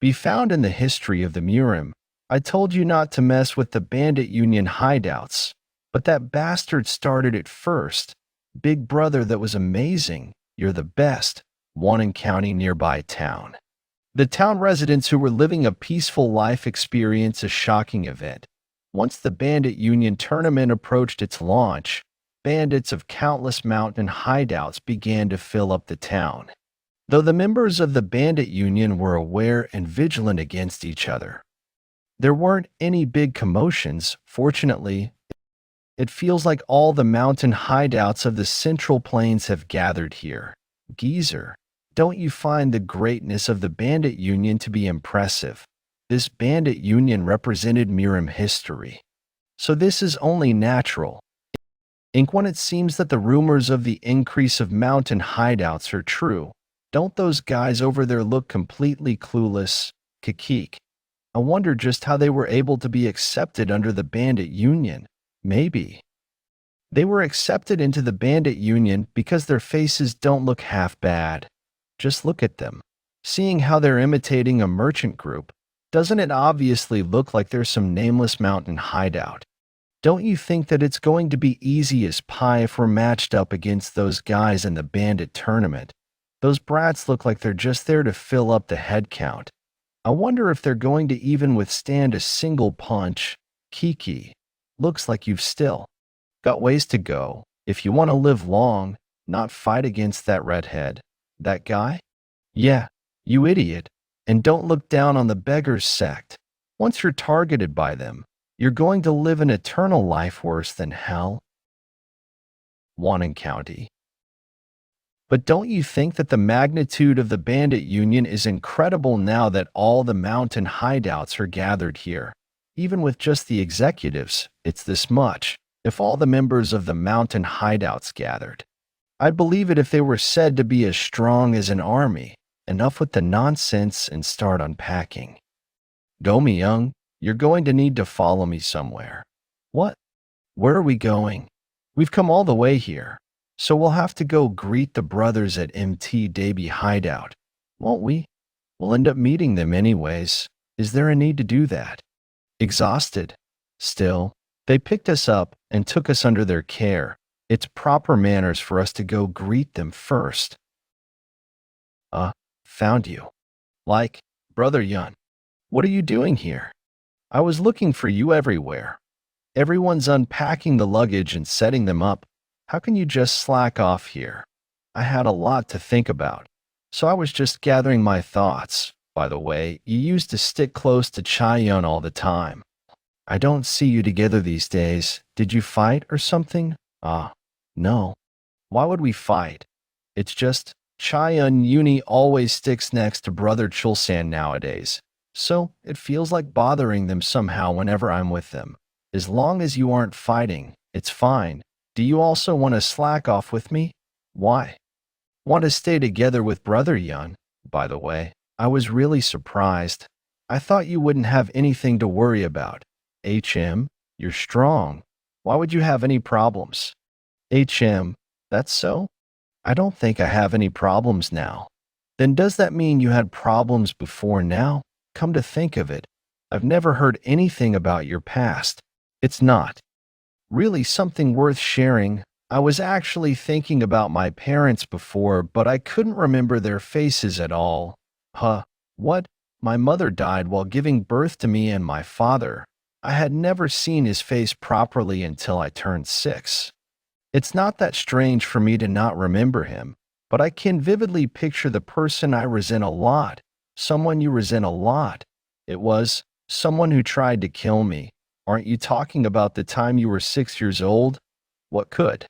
be found in the history of the Murim. I told you not to mess with the Bandit Union hideouts, but that bastard started it first. Big brother, that was amazing. You're the best. Wannon County nearby town. The town residents who were living a peaceful life experienced a shocking event. Once the Bandit Union tournament approached its launch, bandits of countless mountain hideouts began to fill up the town. Though the members of the Bandit Union were aware and vigilant against each other, there weren't any big commotions. Fortunately, it feels like all the mountain hideouts of the Central Plains have gathered here. Geezer, don't you find the greatness of the Bandit Union to be impressive? This Bandit Union represented Mirim history. So this is only natural. Ink, when it seems that the rumors of the increase of mountain hideouts are true, don't those guys over there look completely clueless? Kikik. I wonder just how they were able to be accepted under the Bandit Union. Maybe they were accepted into the Bandit Union because their faces don't look half bad. Just look at them. Seeing how they're imitating a merchant group, doesn't it obviously look like there's some nameless mountain hideout? Don't you think that it's going to be easy as pie if we're matched up against those guys in the bandit tournament? Those brats look like they're just there to fill up the head count. I wonder if they're going to even withstand a single punch. Kiki, looks like you've still got ways to go if you want to live long, not fight against that redhead. That guy? Yeah, you idiot. And don't look down on the beggars sect. Once you're targeted by them, you're going to live an eternal life worse than hell. Wannon County. But don't you think that the magnitude of the Bandit Union is incredible now that all the mountain hideouts are gathered here? Even with just the executives, it's this much. If all the members of the mountain hideouts gathered, I'd believe it if they were said to be as strong as an army. Enough with the nonsense and start unpacking. Go, me young, you're going to need to follow me somewhere. What? Where are we going? We've come all the way here, so we'll have to go greet the brothers at MT Davy Hideout, won't we? We'll end up meeting them anyways. Is there a need to do that? Exhausted. Still, they picked us up and took us under their care. It's proper manners for us to go greet them first. Found you. Like, Brother Yeon, what are you doing here? I was looking for you everywhere. Everyone's unpacking the luggage and setting them up. How can you just slack off here? I had a lot to think about, so I was just gathering my thoughts. By the way, you used to stick close to Chaeyeon all the time. I don't see you together these days. Did you fight or something? No. Why would we fight? It's just Chaeyeon Uni always sticks next to Brother Chulsan nowadays, so it feels like bothering them somehow whenever I'm with them. As long as you aren't fighting, it's fine. Do you also want to slack off with me? Why? Want to stay together with Brother Yeon? By the way, I was really surprised. I thought you wouldn't have anything to worry about. HM, you're strong. Why would you have any problems? HM, that's so? I don't think I have any problems now. Then does that mean you had problems before now? Come to think of it, I've never heard anything about your past. It's not really something worth sharing. I was actually thinking about my parents before, but I couldn't remember their faces at all. What? My mother died while giving birth to me and my father. I had never seen his face properly until I turned 6. It's not that strange for me to not remember him, but I can vividly picture the person I resent a lot, someone you resent a lot. It was someone who tried to kill me. Aren't you talking about the time you were 6 years old? What could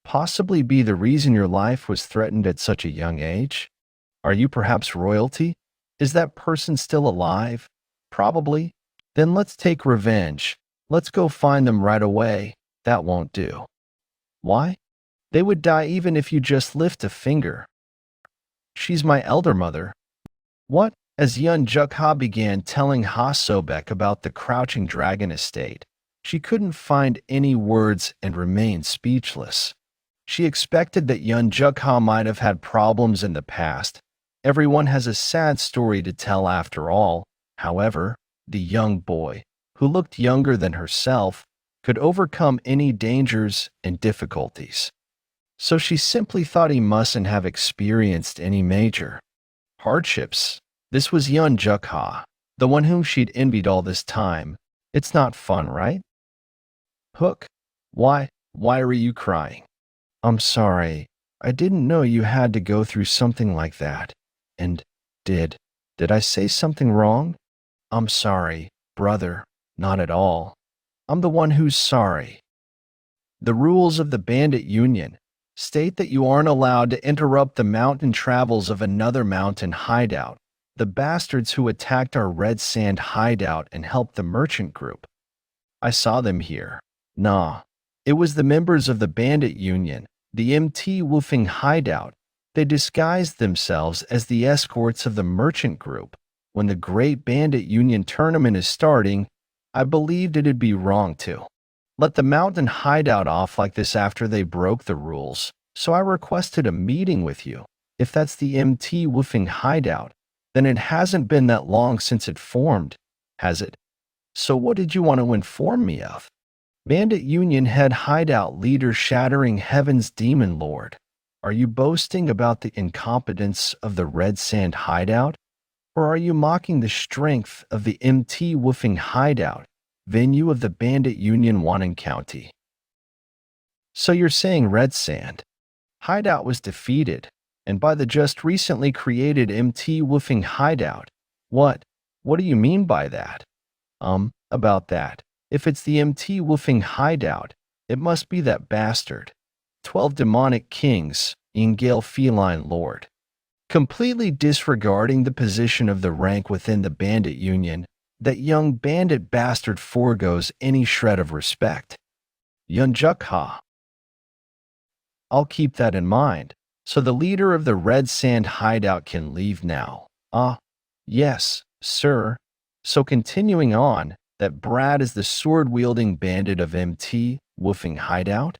possibly be the reason your life was threatened at such a young age? Are you perhaps royalty? Is that person still alive? Probably. Then let's take revenge. Let's go find them right away. That won't do. Why? They would die even if you just lift a finger. She's my elder mother. What? As Yeon Jeokha began telling Ha Sobek about the Crouching Dragon estate, she couldn't find any words and remained speechless. She expected that Yeon Jeokha might have had problems in the past. Everyone has a sad story to tell after all. However, the young boy, who looked younger than herself, could overcome any dangers and difficulties. So she simply thought he mustn't have experienced any major hardships. This was Yeon Jeokha, the one whom she'd envied all this time. It's not fun, right? Hook, why were you crying? I'm sorry. I didn't know you had to go through something like that. And did I say something wrong? I'm sorry, brother. Not at all. I'm the one who's sorry. The rules of the bandit union state that you aren't allowed to interrupt the mountain travels of another mountain hideout. The bastards who attacked our red sand hideout and helped the merchant group. I saw them here. Nah, it was the members of the bandit union, the MT Woofing hideout. They disguised themselves as the escorts of the merchant group. When the Great Bandit Union tournament is starting, I believed it'd be wrong to let the mountain hideout off like this after they broke the rules, so I requested a meeting with you. If that's the MT Woofing hideout, then it hasn't been that long since it formed, has it? So what did you want to inform me of? Bandit Union head hideout leader Shattering Heaven's Demon Lord. Are you boasting about the incompetence of the Red Sand hideout? Or are you mocking the strength of the MT Woofing hideout, venue of the Bandit Union Wannon County? So you're saying Red Sand hideout was defeated, and by the just recently created MT Woofing hideout. What do you mean by that? About that. If it's the MT Woofing hideout, it must be that bastard. 12 demonic kings, Ingale Feline Lord. Completely disregarding the position of the rank within the bandit union, that young bandit bastard forgoes any shred of respect. Yeon Jeokha. I'll keep that in mind, so the leader of the Red Sand hideout can leave now. Yes, sir. So continuing on, that Brad is the sword-wielding bandit of MT Woofing hideout?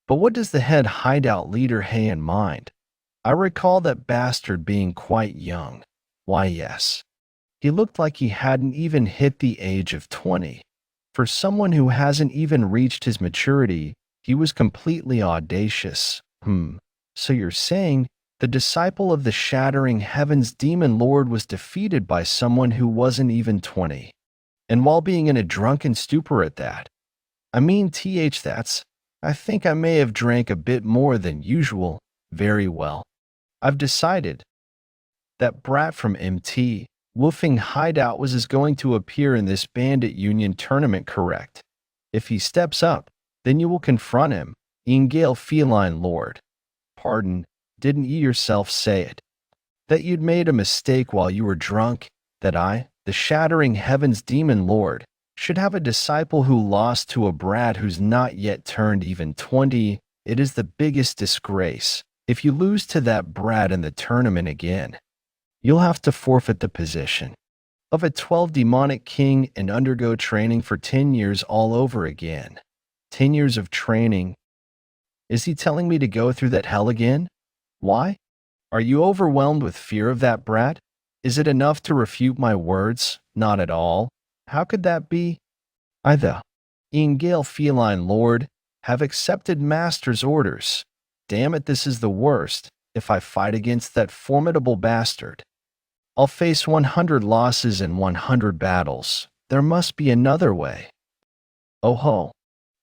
But what does the head hideout leader have in mind? I recall that bastard being quite young. Why, yes. He looked like he hadn't even hit the age of 20. For someone who hasn't even reached his maturity, he was completely audacious. So you're saying the disciple of the Shattering Heaven's Demon Lord was defeated by someone who wasn't even 20. And while being in a drunken stupor at that. I mean, I think I may have drank a bit more than usual. Very well. I've decided that brat from MT Woofing hideout was going to appear in this bandit union tournament, correct? If he steps up, then you will confront him, Ingale Feline Lord. Pardon, didn't you yourself say it? That you'd made a mistake while you were drunk? That I, the Shattering Heaven's Demon Lord, should have a disciple who lost to a brat who's not yet turned even 20? It is the biggest disgrace. If you lose to that brat in the tournament again, you'll have to forfeit the position of a 12 demonic king and undergo training for 10 years all over again. 10 years of training. Is he telling me to go through that hell again? Why? Are you overwhelmed with fear of that brat? Is it enough to refute my words? Not at all. How could that be? I, the Ingale Feline Lord, have accepted master's orders. Damn it, this is the worst. If I fight against that formidable bastard, I'll face 100 losses in 100 battles. There must be another way. Oh ho.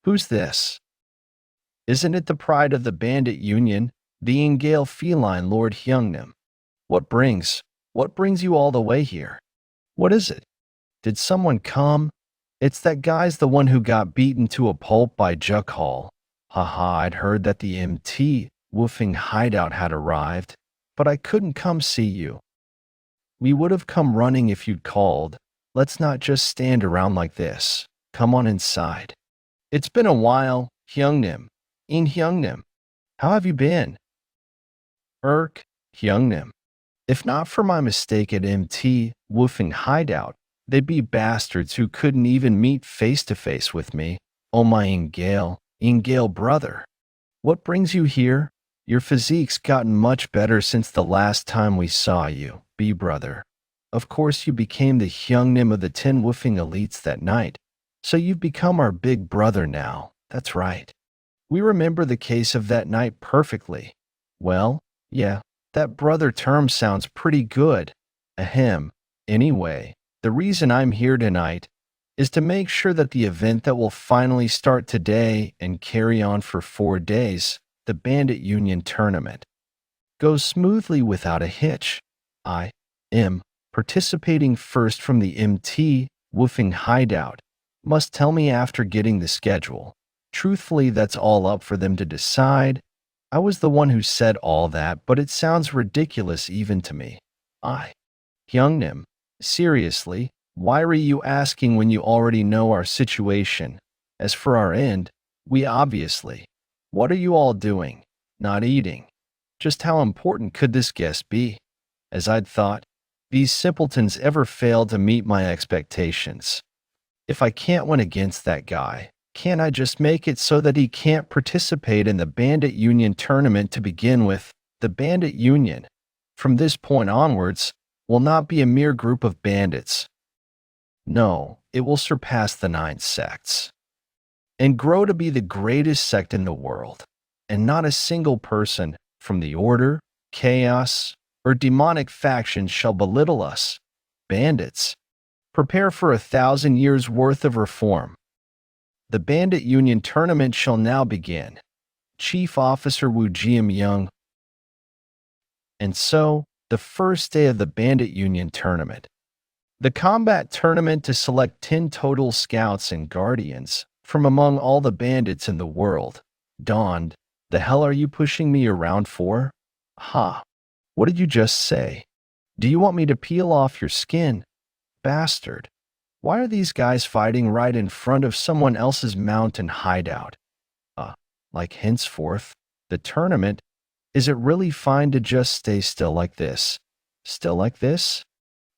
Who's this? Isn't it the pride of the bandit union, the Ingale Feline Lord Hyungnim? What brings you all the way here? What is it? Did someone come? It's that guy's the one who got beaten to a pulp by Jeokha. Haha, I'd heard that the MT Woofing hideout had arrived, but I couldn't come see you. We would have come running if you'd called. Let's not just stand around like this. Come on inside. It's been a while, Hyungnim. Hyungnim. How have you been? Hyungnim. If not for my mistake at MT Woofing hideout, they'd be bastards who couldn't even meet face to face with me. Oh my Ingale brother. What brings you here? Your physique's gotten much better since the last time we saw you, brother. Of course you became the Hyungnim of the 10 Woofing elites that night, so you've become our big brother now. That's right. We remember the case of that night perfectly. Well, yeah, that brother term sounds pretty good. Ahem. Anyway, the reason I'm here tonight is to make sure that the event that will finally start today and carry on for 4 days, the Bandit Union Tournament, goes smoothly without a hitch. I am participating first from the MT Woofing Hideout. Must tell me after getting the schedule. Truthfully, that's all up for them to decide. I was the one who said all that, but it sounds ridiculous even to me. Hyungnim, seriously, why are you asking when you already know our situation? As for our end, we obviously. What are you all doing? Not eating. Just how important could this guest be? As I'd thought, these simpletons ever failed to meet my expectations. If I can't win against that guy, can't I just make it so that he can't participate in the Bandit Union tournament to begin with? The Bandit Union, from this point onwards, will not be a mere group of bandits. No, it will surpass the 9 sects and grow to be the greatest sect in the world, and not a single person from the Order, Chaos, or demonic factions shall belittle us. Bandits, prepare for 1,000 years' worth of reform. The Bandit Union tournament shall now begin. Chief Officer Woo Jiam-young. And so, the first day of the Bandit Union tournament. The combat tournament to select 10 total scouts and guardians from among all the bandits in the world. Dawned. The hell are you pushing me around for? Ha. What did you just say? Do you want me to peel off your skin? Bastard. Why are these guys fighting right in front of someone else's mountain hideout? Like henceforth, the tournament, is it really fine to just stay still like this? Still like this?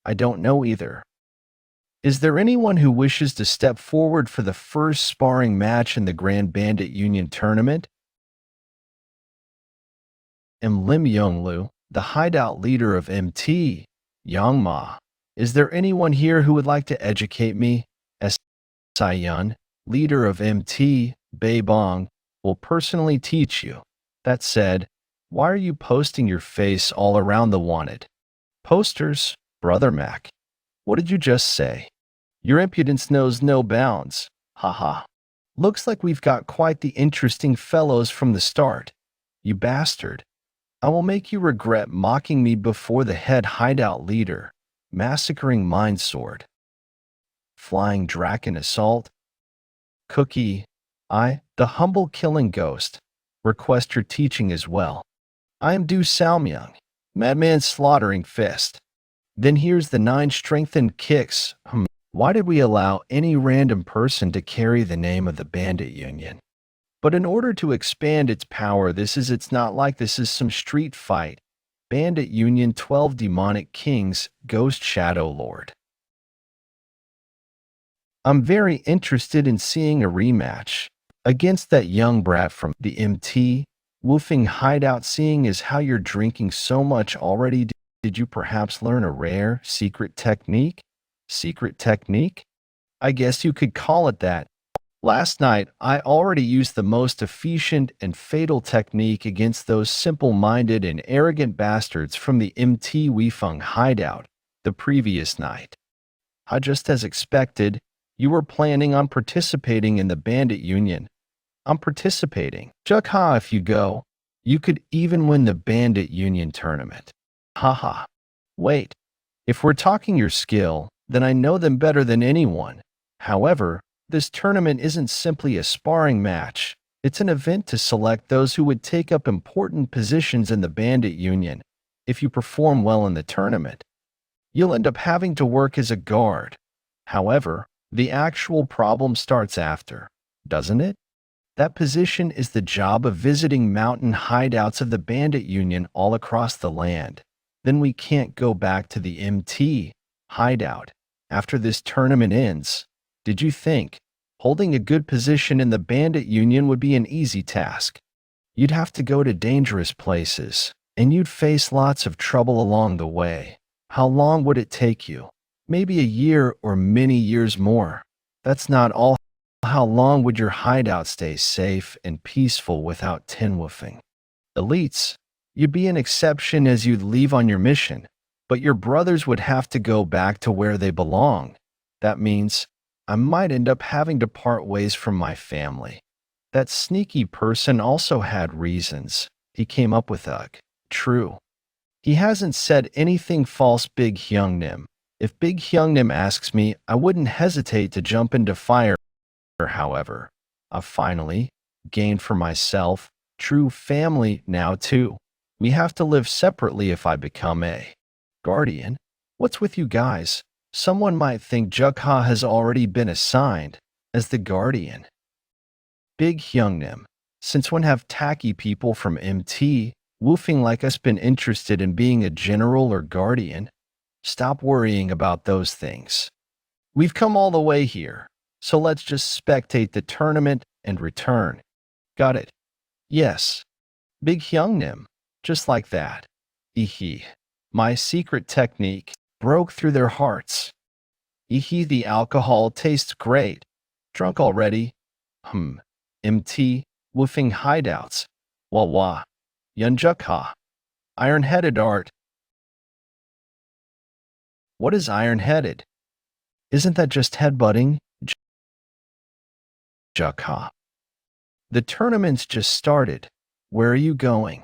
I don't know either. Is there anyone who wishes to step forward for the first sparring match in the Grand Bandit Union tournament? Lim Yonglu, the hideout leader of MT, Yangma. Is there anyone here who would like to educate me? Saiyun, leader of MT, Beibong, will personally teach you. That said, why are you posting your face all around the wanted posters, Brother Mac? What did you just say? Your impudence knows no bounds. Haha. Looks like we've got quite the interesting fellows from the start. You bastard. I will make you regret mocking me before the head hideout leader, massacring Mind Sword. Flying Draken Assault. Cookie. The humble killing ghost, request your teaching as well. I am Du Salmyung, Madman Slaughtering Fist. Then here's the 9 strengthened kicks. Why did we allow any random person to carry the name of the Bandit Union? But in order to expand its power, it's not like this is some street fight. Bandit Union 12 Demonic Kings, Ghost Shadow Lord. I'm very interested in seeing a rematch against that young brat from the MT Woofing Hideout. Seeing as how you're drinking so much already, did you perhaps learn a rare secret technique? Secret technique? I guess you could call it that. Last night, I already used the most efficient and fatal technique against those simple-minded and arrogant bastards from the MT Weifeng Hideout the previous night. Just as expected, you were planning on participating in the Bandit Union. I'm participating. Jeokha, if you go, you could even win the Bandit Union tournament. Haha. Wait, if we're talking your skill, then I know them better than anyone. However, this tournament isn't simply a sparring match. It's an event to select those who would take up important positions in the Bandit Union. If you perform well in the tournament, you'll end up having to work as a guard. However, the actual problem starts after, doesn't it? That position is the job of visiting mountain hideouts of the Bandit Union all across the land. Then we can't go back to the MT hideout after this tournament ends. Did you think holding a good position in the Bandit Union would be an easy task? You'd have to go to dangerous places, and you'd face lots of trouble along the way. How long would it take you? Maybe a year or many years more. That's not all. How long would your hideout stay safe and peaceful without tin woofing? Elites, you'd be an exception as you'd leave on your mission, but your brothers would have to go back to where they belong. That means I might end up having to part ways from my family. That sneaky person also had reasons. He came up with Ugh. True. He hasn't said anything false, Big Hyungnim. If Big Hyungnim asks me, I wouldn't hesitate to jump into fire. However, I've finally gained for myself true family now too. We have to live separately if I become a guardian. What's with you guys? Someone might think Jeokha has already been assigned as the guardian. Big Hyungnim, since when have tacky people from MT woofing like us been interested in being a general or guardian? Stop worrying about those things. We've come all the way here, so let's just spectate the tournament and return. Got it? Yes. Big Hyungnim, just like that. Ehe. My secret technique broke through their hearts. Ehe, the alcohol tastes great. Drunk already? MT, woofing hideouts. Wah. Yeon Jeokha. Iron-headed art. What is iron-headed? Isn't that just headbutting? Jeokha. The tournament's just started. Where are you going?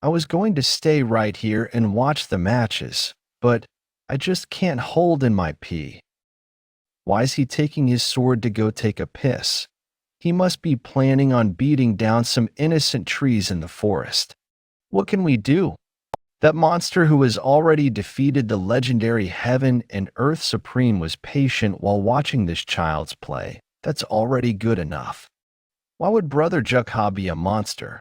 I was going to stay right here and watch the matches, but I just can't hold in my pee. Why is he taking his sword to go take a piss? He must be planning on beating down some innocent trees in the forest. What can we do? That monster who has already defeated the legendary Heaven and Earth Supreme was patient while watching this child's play. That's already good enough. Why would Brother Jeokha be a monster?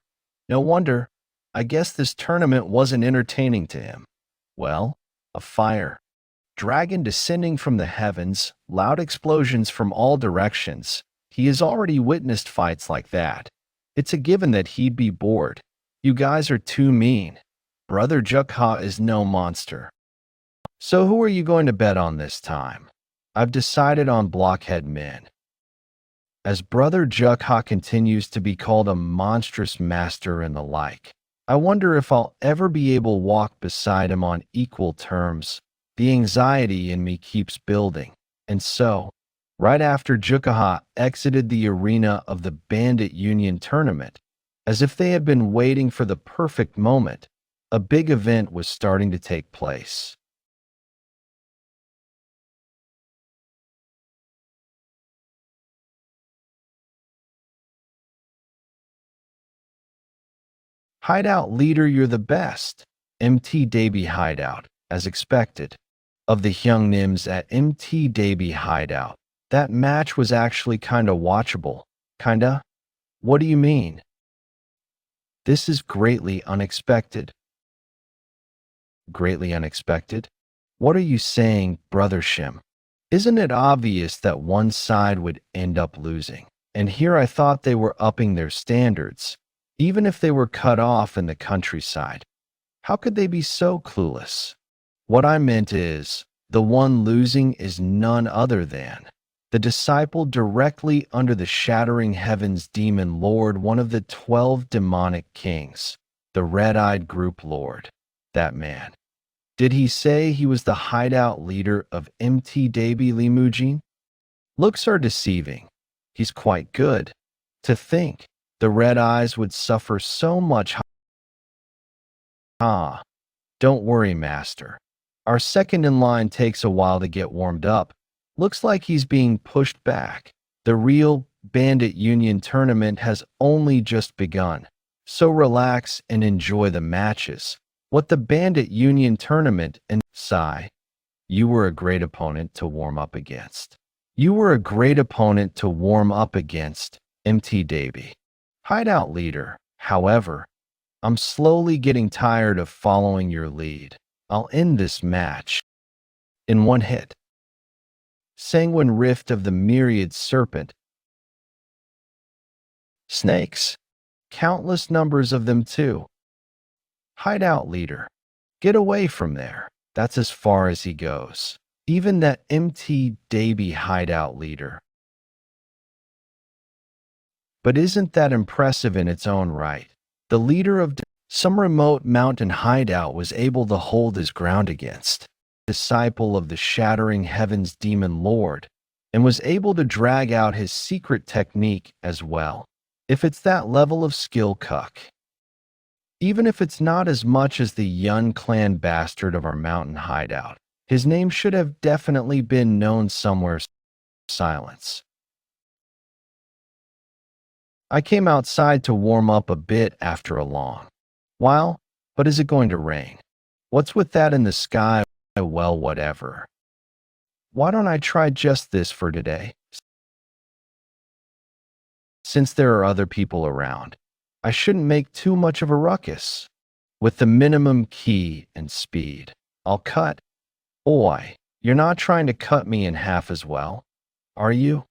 No wonder. I guess this tournament wasn't entertaining to him. Well, a fire. Dragon descending from the heavens, loud explosions from all directions. He has already witnessed fights like that. It's a given that he'd be bored. You guys are too mean. Brother Jeokha is no monster. So who are you going to bet on this time? I've decided on Blockhead Men. As Brother Jeokha continues to be called a monstrous master and the like, I wonder if I'll ever be able to walk beside him on equal terms. The anxiety in me keeps building. And so, right after Jeokha exited the arena of the Bandit Union tournament, as if they had been waiting for the perfect moment, a big event was starting to take place. Hideout leader, you're the best. MT Daby Hideout, as expected. Of the Hyungnims at MT Daby Hideout, that match was actually kinda watchable. Kinda? What do you mean? This is greatly unexpected. Greatly unexpected? What are you saying, Brother Shim? Isn't it obvious that one side would end up losing? And here I thought they were upping their standards, even if they were cut off in the countryside. How could they be so clueless? What I meant is, the one losing is none other than the disciple directly under the shattering heavens demon lord, one of the 12 demonic kings, the red-eyed group lord. That man. Did he say he was the hideout leader of MT Daby Limujin? Looks are deceiving. He's quite good. To think the red eyes would suffer so much. Don't worry, master. Our second in line takes a while to get warmed up. Looks like he's being pushed back. The real Bandit Union tournament has only just begun. So relax and enjoy the matches. What the Bandit Union tournament and sigh. You were a great opponent to warm up against. You were a great opponent to warm up against, MT Daby. Hideout leader, however, I'm slowly getting tired of following your lead. I'll end this match in one hit. Sanguine rift of the myriad serpent. Snakes. Countless numbers of them too. Hideout leader. Get away from there. That's as far as he goes. Even that MT Daby hideout leader. But isn't that impressive in its own right? The leader of some remote mountain hideout was able to hold his ground against disciple of the shattering heavens demon lord, and was able to drag out his secret technique as well. If it's that level of skill, cuck. Even if it's not as much as the Yeon clan bastard of our mountain hideout, his name should have definitely been known somewhere. Silence. I came outside to warm up a bit after a long while, but is it going to rain? What's with that in the sky? Well, whatever. Why don't I try just this for today? Since there are other people around, I shouldn't make too much of a ruckus. With the minimum key and speed, I'll cut. Oi, you're not trying to cut me in half as well, are you?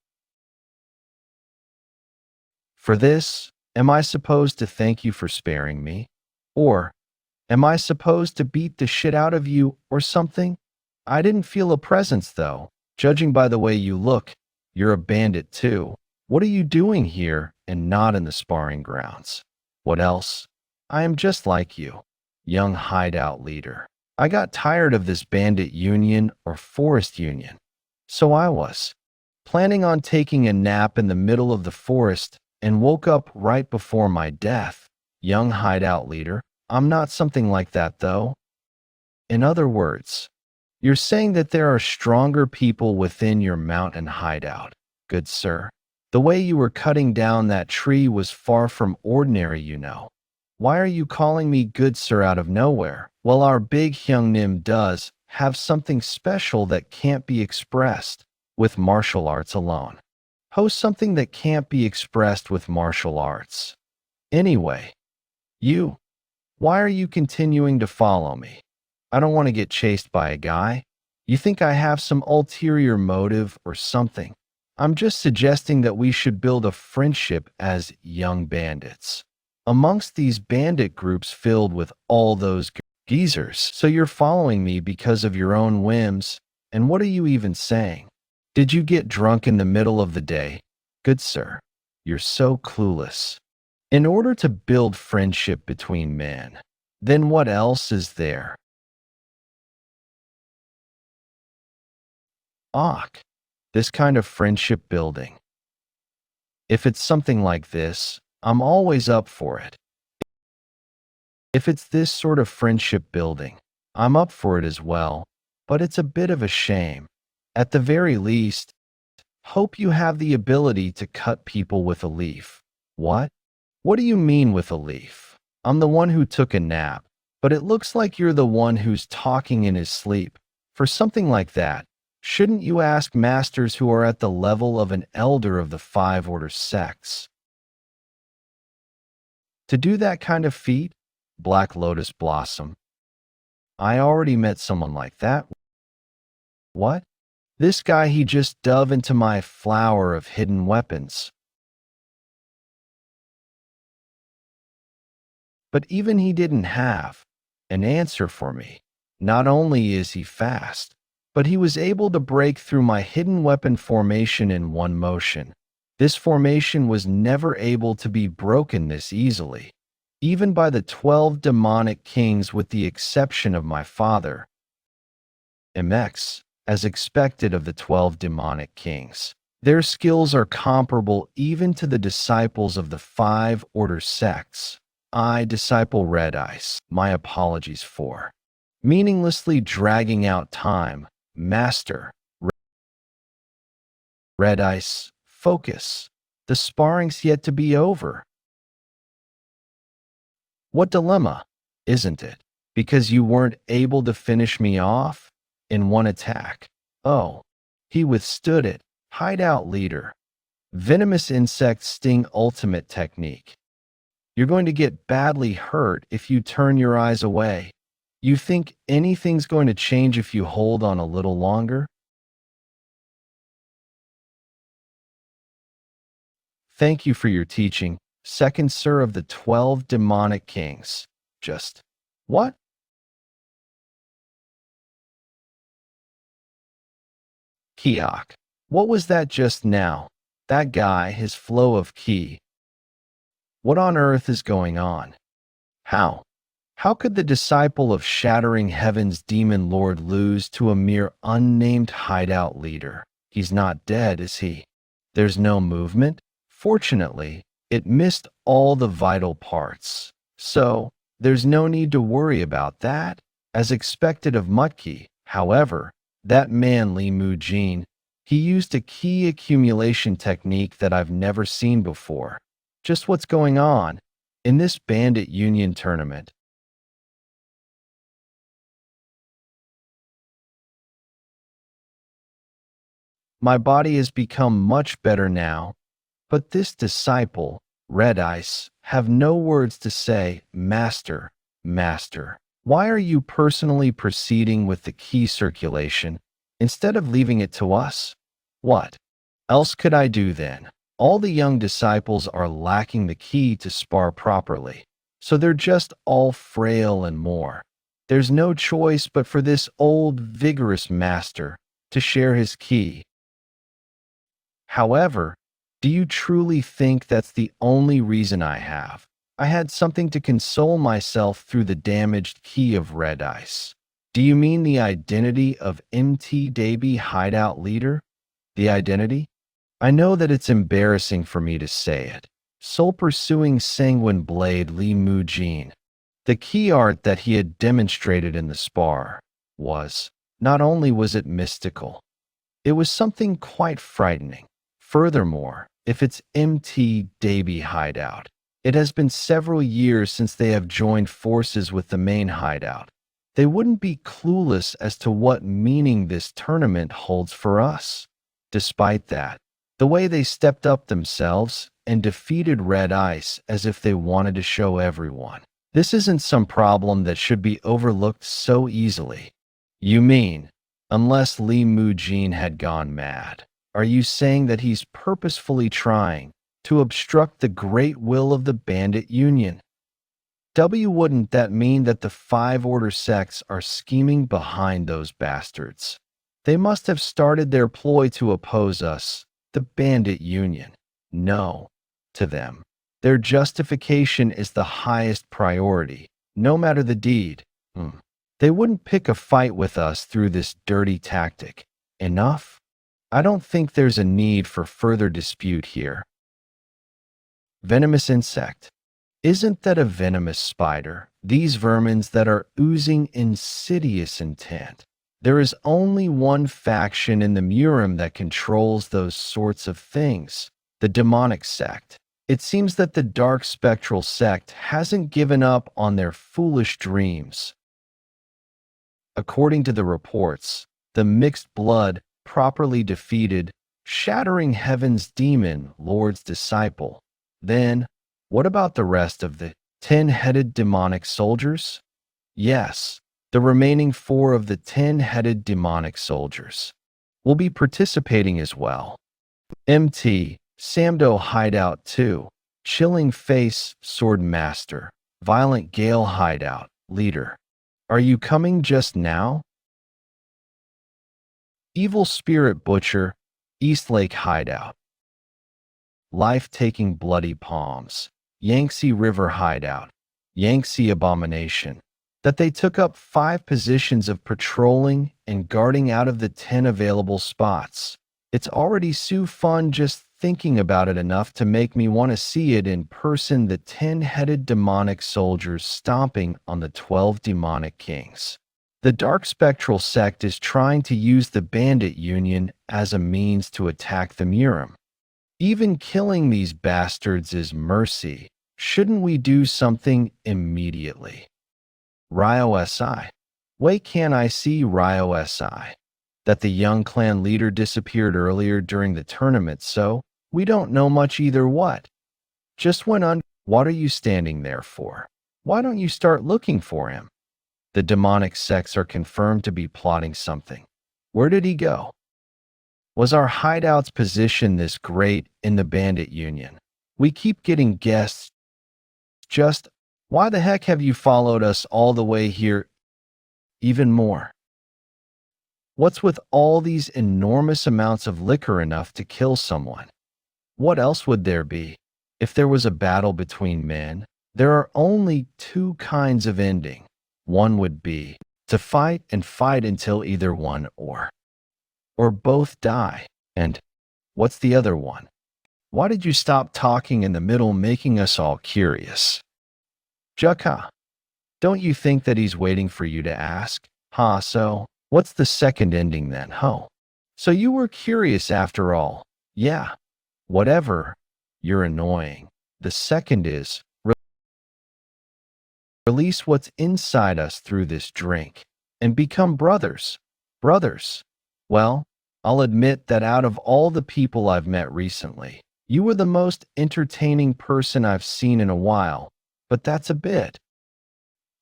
For this, am I supposed to thank you for sparing me? Or am I supposed to beat the shit out of you or something? I didn't feel a presence though. Judging by the way you look, you're a bandit too. What are you doing here and not in the sparring grounds? What else? I am just like you, young hideout leader. I got tired of this bandit union or forest union. So I was planning on taking a nap in the middle of the forest and woke up right before my death. Young hideout leader, I'm not something like that though. In other words, you're saying that there are stronger people within your mountain hideout, good sir. The way you were cutting down that tree was far from ordinary, you know. Why are you calling me good sir out of nowhere? Well, our big Hyungnim does have something special that can't be expressed with martial arts alone. Host something that can't be expressed with martial arts. Anyway, why are you continuing to follow me? I don't want to get chased by a guy. You think I have some ulterior motive or something? I'm just suggesting that we should build a friendship as young bandits amongst these bandit groups filled with all those geezers. So you're following me because of your own whims, and what are you even saying? Did you get drunk in the middle of the day? Good sir, you're so clueless. In order to build friendship between men, then what else is there? This kind of friendship building. If it's something like this, I'm always up for it. If it's this sort of friendship building, I'm up for it as well, but it's a bit of a shame. At the very least, hope you have the ability to cut people with a leaf. What? What do you mean with a leaf? I'm the one who took a nap, but it looks like you're the one who's talking in his sleep. For something like that, shouldn't you ask masters who are at the level of an elder of the 5 order sects? To do that kind of feat? Black Lotus Blossom. I already met someone like that. What? This guy, he just dove into my flower of hidden weapons. But even he didn't have an answer for me. Not only is he fast, but he was able to break through my hidden weapon formation in one motion. This formation was never able to be broken this easily, even by the 12 demonic kings with the exception of my father. MX, as expected of the 12 demonic kings. Their skills are comparable even to the disciples of the 5 order sects. I, disciple Red Ice, my apologies for meaninglessly dragging out time. Master, Red Ice, focus. The sparring's yet to be over. What dilemma, isn't it? Because you weren't able to finish me off in one attack. Oh, he withstood it. Hideout leader. Venomous insect sting ultimate technique. You're going to get badly hurt if you turn your eyes away. You think anything's going to change if you hold on a little longer? Thank you for your teaching, second sir of the 12 demonic kings. Just what? Kiok. What was that just now? That guy, his flow of ki, What on earth is going on? How? How could the disciple of Shattering Heaven's demon lord lose to a mere unnamed hideout leader? He's not dead, is he? There's no movement? Fortunately, it missed all the vital parts. So, there's no need to worry about that. As expected of Mutki, however, that man Li Mujin, he used a key accumulation technique that I've never seen before. Just what's going on in this Bandit Union tournament? My body has become much better now, but this disciple, Red Ice, have no words to say, Master, Master. Why are you personally proceeding with the key circulation instead of leaving it to us? What else could I do then? All the young disciples are lacking the key to spar properly, so they're just all frail and more. There's no choice but for this old, vigorous master to share his key. However, do you truly think that's the only reason I have? I had something to console myself through the damaged key of Red Ice. Do you mean the identity of MT Davy hideout leader? The identity? I know that it's embarrassing for me to say it. Soul-pursuing sanguine blade Li Mujin. The key art that he had demonstrated in the spar was, not only was it mystical, it was something quite frightening. Furthermore, if it's MT Davy hideout, it has been several years since they have joined forces with the main hideout. They wouldn't be clueless as to what meaning this tournament holds for us. Despite that, the way they stepped up themselves and defeated Red Ice as if they wanted to show everyone. This isn't some problem that should be overlooked so easily. You mean, unless Li Mujin had gone mad, are you saying that he's purposefully trying to obstruct the great will of the Bandit Union? Wouldn't that mean that the 5 Order sects are scheming behind those bastards? They must have started their ploy to oppose us, the Bandit Union. No, to them. Their justification is the highest priority, no matter the deed. They wouldn't pick a fight with us through this dirty tactic. Enough? I don't think there's a need for further dispute here. Venomous insect. Isn't that a venomous spider? These vermins that are oozing insidious intent. There is only one faction in the Murim that controls those sorts of things, the demonic sect. It seems that the dark spectral sect hasn't given up on their foolish dreams. According to the reports, the mixed blood properly defeated Shattering Heaven's demon lord's disciple. Then, what about the rest of the 10-headed demonic soldiers? Yes, the remaining 4 of the 10-headed demonic soldiers will be participating as well. MT Samdo Hideout 2, Chilling Face Sword Master, Violent Gale Hideout Leader. Are you coming just now? Evil Spirit Butcher, Eastlake Hideout. Life-Taking Bloody Palms, Yangtze River Hideout, Yangtze Abomination. That they took up 5 positions of patrolling and guarding out of the 10 available spots. It's already so fun just thinking about it enough to make me want to see it in person, the 10-headed demonic soldiers stomping on the 12 demonic kings. The dark spectral sect is trying to use the Bandit Union as a means to attack the Murim. Even killing these bastards is mercy. Shouldn't we do something immediately? Ryo SI. Why can't I see Ryo SI? That the young clan leader disappeared earlier during the tournament, so we don't know much either what. Just went on. What are you standing there for? Why don't you start looking for him? The demonic sects are confirmed to be plotting something. Where did he go? Was our hideout's position this great in the Bandit Union? We keep getting guests. Just, why the heck have you followed us all the way here? Even more. What's with all these enormous amounts of liquor enough to kill someone? What else would there be? If there was a battle between men, there are only two kinds of ending. One would be to fight and fight until either one or both die. And what's the other one? Why did you stop talking in the middle, making us all curious? Jeokha, don't you think that he's waiting for you to ask? So what's the second ending then, ho? So you were curious after all. Yeah, whatever. You're annoying. The second is release what's inside us through this drink and become brothers. Brothers. Well, I'll admit that out of all the people I've met recently, you were the most entertaining person I've seen in a while, but that's a bit.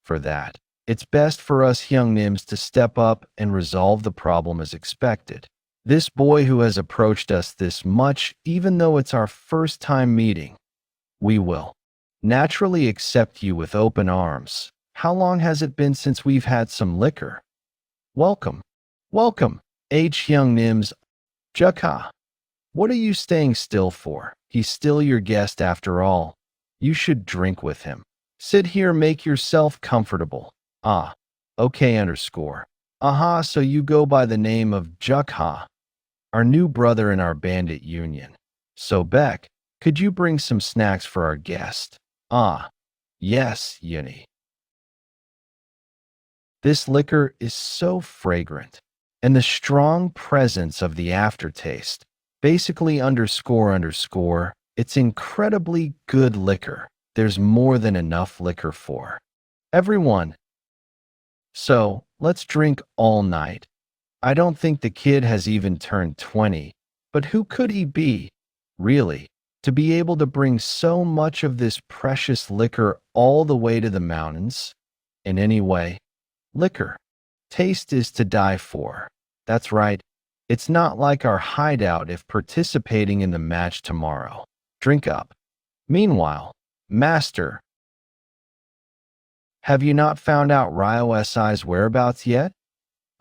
For that, it's best for us young Nims to step up and resolve the problem as expected. This boy who has approached us this much, even though it's our first time meeting, we will naturally accept you with open arms. How long has it been since we've had some liquor? Welcome. Welcome, young Nims. Jeokha, what are you staying still for? He's still your guest after all. You should drink with him. Sit here, make yourself comfortable. Okay underscore. So you go by the name of Jeokha, our new brother in our bandit union. So Beck, could you bring some snacks for our guest? Yes, Yuni. This liquor is so fragrant, and the strong presence of the aftertaste, basically underscore, it's incredibly good liquor. There's more than enough liquor for everyone. So, let's drink all night. I don't think the kid has even turned 20, but who could he be, really, to be able to bring so much of this precious liquor all the way to the mountains? And anyway, liquor. Taste is to die for. That's right. It's not like our hideout if participating in the match tomorrow. Drink up. Meanwhile, Master, have you not found out Ryo SI's whereabouts yet?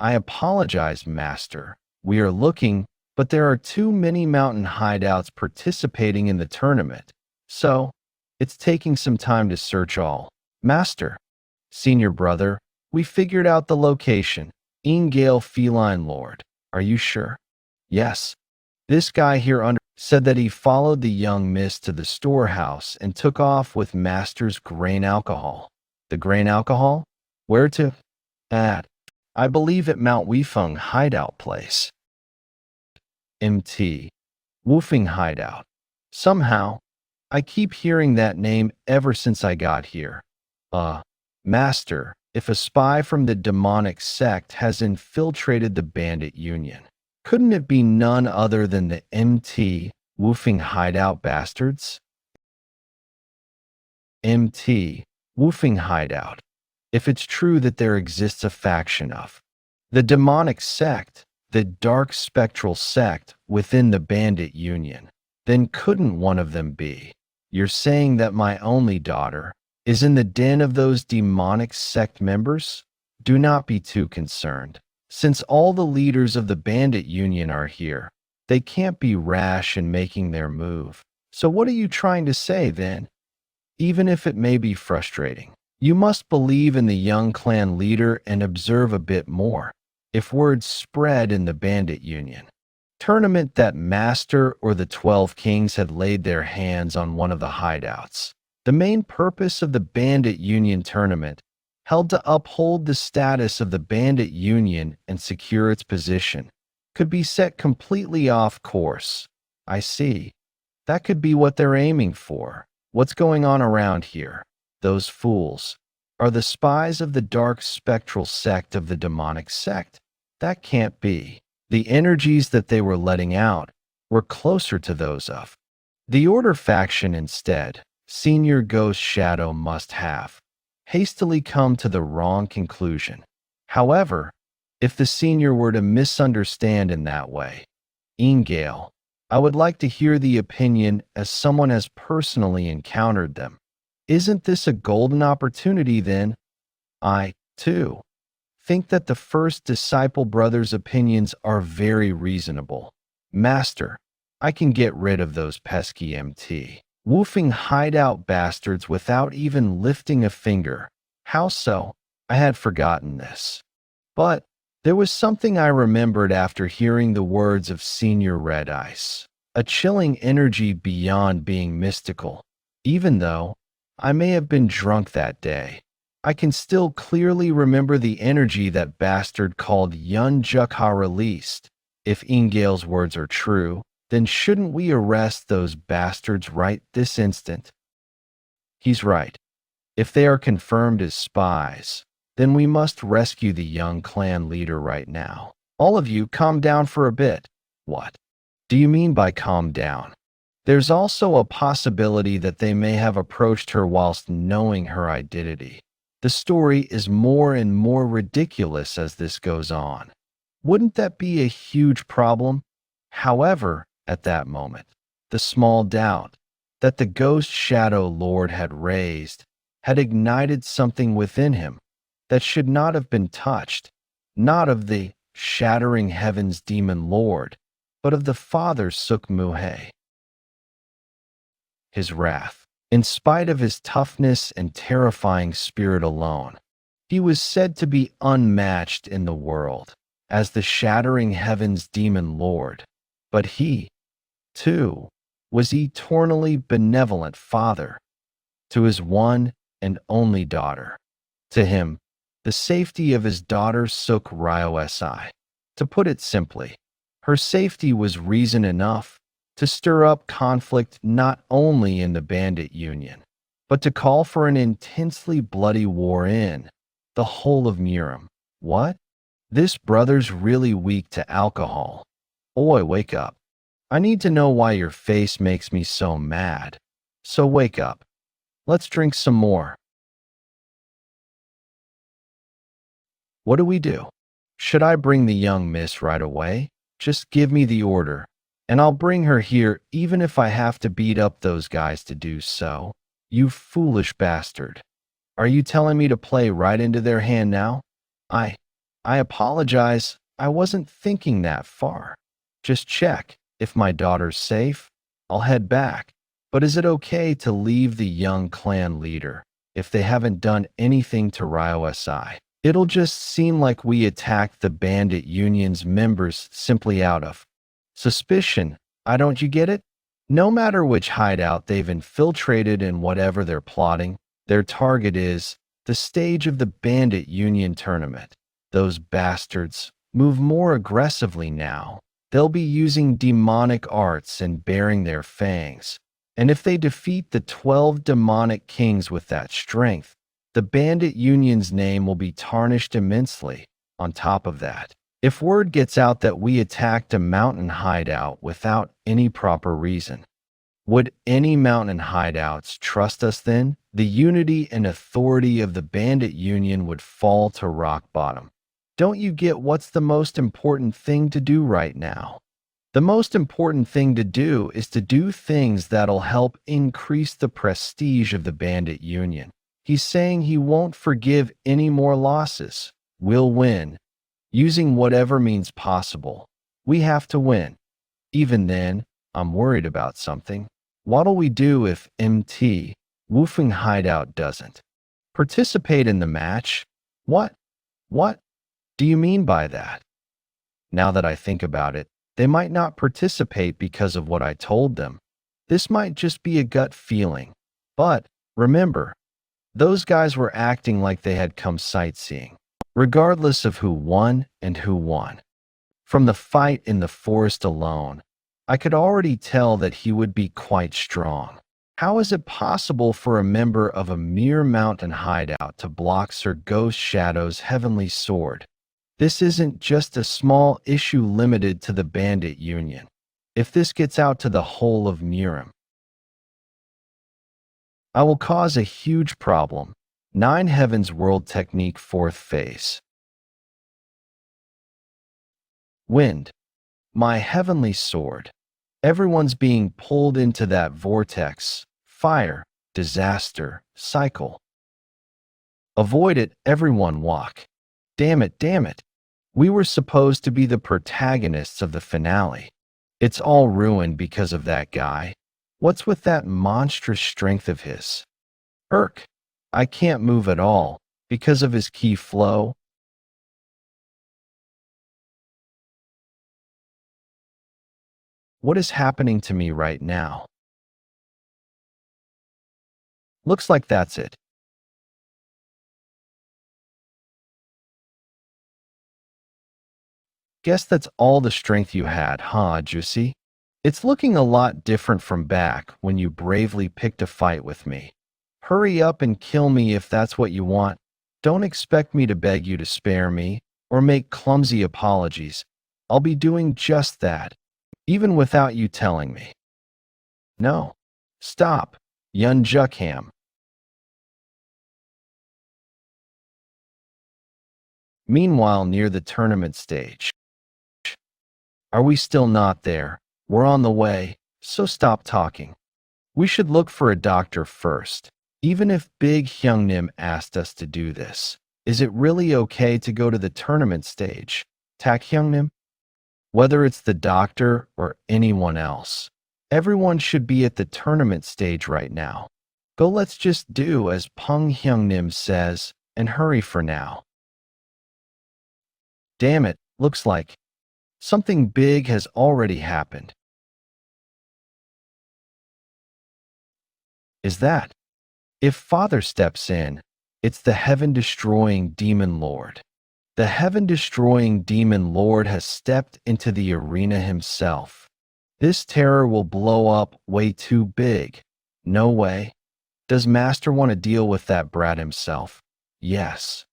I apologize, Master. We are looking, but there are too many mountain hideouts participating in the tournament. So, it's taking some time to search all. Master, Senior Brother, we figured out the location. Ingale Feline Lord. Are you sure? Yes. This guy here said that he followed the young miss to the storehouse and took off with Master's grain alcohol. The grain alcohol? Where to? At, I believe at Mount Weifeng hideout place. MT. Woofing hideout. Somehow, I keep hearing that name ever since I got here. Master, if a spy from the demonic sect has infiltrated the bandit union, couldn't it be none other than the MT Woofing hideout bastards? MT Woofing hideout. If it's true that there exists a faction of the demonic sect, the dark spectral sect within the bandit union, then couldn't one of them be? You're saying that my only daughter is in the den of those demonic sect members? Do not be too concerned. Since all the leaders of the bandit union are here, they can't be rash in making their move. So what are you trying to say then? Even if it may be frustrating, you must believe in the young clan leader and observe a bit more. If words spread in the bandit union tournament that Master or the 12 Kings had laid their hands on one of the hideouts, the main purpose of the bandit union tournament held to uphold the status of the bandit union and secure its position, could be set completely off course. I see. That could be what they're aiming for. What's going on around here? Those fools are the spies of the dark spectral sect of the demonic sect. That can't be. The energies that they were letting out were closer to those of the Order faction instead. Senior Ghost Shadow must have hastily come to the wrong conclusion. However, if the senior were to misunderstand in that way, Ingale, I would like to hear the opinion as someone has personally encountered them. Isn't this a golden opportunity then? I, too, think that the first disciple brother's opinions are very reasonable. Master, I can get rid of those pesky MT woofing hideout bastards without even lifting a finger. How so? I had forgotten this. But there was something I remembered after hearing the words of Senior Red Ice. A chilling energy beyond being mystical. Even though I may have been drunk that day, I can still clearly remember the energy that bastard called Yeon Jeokha released. If Ingale's words are true, then shouldn't we arrest those bastards right this instant? He's right. If they are confirmed as spies, then we must rescue the young clan leader right now. All of you, calm down for a bit. What do you mean by calm down? There's also a possibility that they may have approached her whilst knowing her identity. The story is more and more ridiculous as this goes on. Wouldn't that be a huge problem? However, at that moment, the small doubt that the ghost shadow lord had raised had ignited something within him that should not have been touched, not of the shattering heavens demon lord, but of the father Sukmuhe. His wrath, in spite of his toughness and terrifying spirit alone, he was said to be unmatched in the world as the shattering heavens demon lord, but he, too, was eternally benevolent father to his one and only daughter. To him, the safety of his daughter Suk Ryo Si. To put it simply, her safety was reason enough to stir up conflict not only in the bandit union, but to call for an intensely bloody war in the whole of Murim. What? This brother's really weak to alcohol. Oi, wake up. I need to know why your face makes me so mad. So wake up. Let's drink some more. What do we do? Should I bring the young miss right away? Just give me the order, and I'll bring her here even if I have to beat up those guys to do so. You foolish bastard. Are you telling me to play right into their hand now? I apologize. I wasn't thinking that far. Just check. If my daughter's safe, I'll head back. But is it okay to leave the young clan leader if they haven't done anything to Ryo Si? It'll just seem like we attacked the bandit union's members simply out of suspicion. Don't you get it? No matter which hideout they've infiltrated in whatever they're plotting, their target is the stage of the bandit union tournament. Those bastards move more aggressively now. They'll be using demonic arts and baring their fangs. And if they defeat the 12 demonic kings with that strength, the bandit union's name will be tarnished immensely. On top of that, if word gets out that we attacked a mountain hideout without any proper reason, would any mountain hideouts trust us then? The unity and authority of the bandit union would fall to rock bottom. Don't you get what's the most important thing to do right now? The most important thing to do is to do things that'll help increase the prestige of the bandit union. He's saying he won't forgive any more losses. We'll win, using whatever means possible. We have to win. Even then, I'm worried about something. What'll we do if MT, Woofing Hideout, doesn't participate in the match? What do you mean by that? Now that I think about it, they might not participate because of what I told them. This might just be a gut feeling. But remember, those guys were acting like they had come sightseeing, regardless of who won and who won. From the fight in the forest alone, I could already tell that he would be quite strong. How is it possible for a member of a mere mountain hideout to block Sir Ghost Shadow's heavenly sword? This isn't just a small issue limited to the bandit union. If this gets out to the whole of Murim, I will cause a huge problem. 9 Heavens World Technique 4th Phase. Wind. My heavenly sword. Everyone's being pulled into that vortex, fire, disaster, cycle. Avoid it, everyone walk. Damn it. We were supposed to be the protagonists of the finale. It's all ruined because of that guy. What's with that monstrous strength of his? Irk, I can't move at all because of his key flow. What is happening to me right now? Looks like that's it. Guess that's all the strength you had, huh, Juicy? It's looking a lot different from back when you bravely picked a fight with me. Hurry up and kill me if that's what you want. Don't expect me to beg you to spare me or make clumsy apologies. I'll be doing just that, even without you telling me. No. Stop. Yeon Jeokha. Meanwhile, near the tournament stage. Are we still not there? We're on the way, so stop talking. We should look for a doctor first. Even if Big Hyungnim asked us to do this, is it really okay to go to the tournament stage? Tak Hyungnim? Whether it's the doctor or anyone else, everyone should be at the tournament stage right now. Go, let's just do as Pung Hyungnim says and hurry for now. Damn it, looks like something big has already happened. Is that? If Father steps in, it's the heaven-destroying demon lord. The heaven-destroying demon lord has stepped into the arena himself. This terror will blow up way too big. No way. Does Master want to deal with that brat himself? Yes.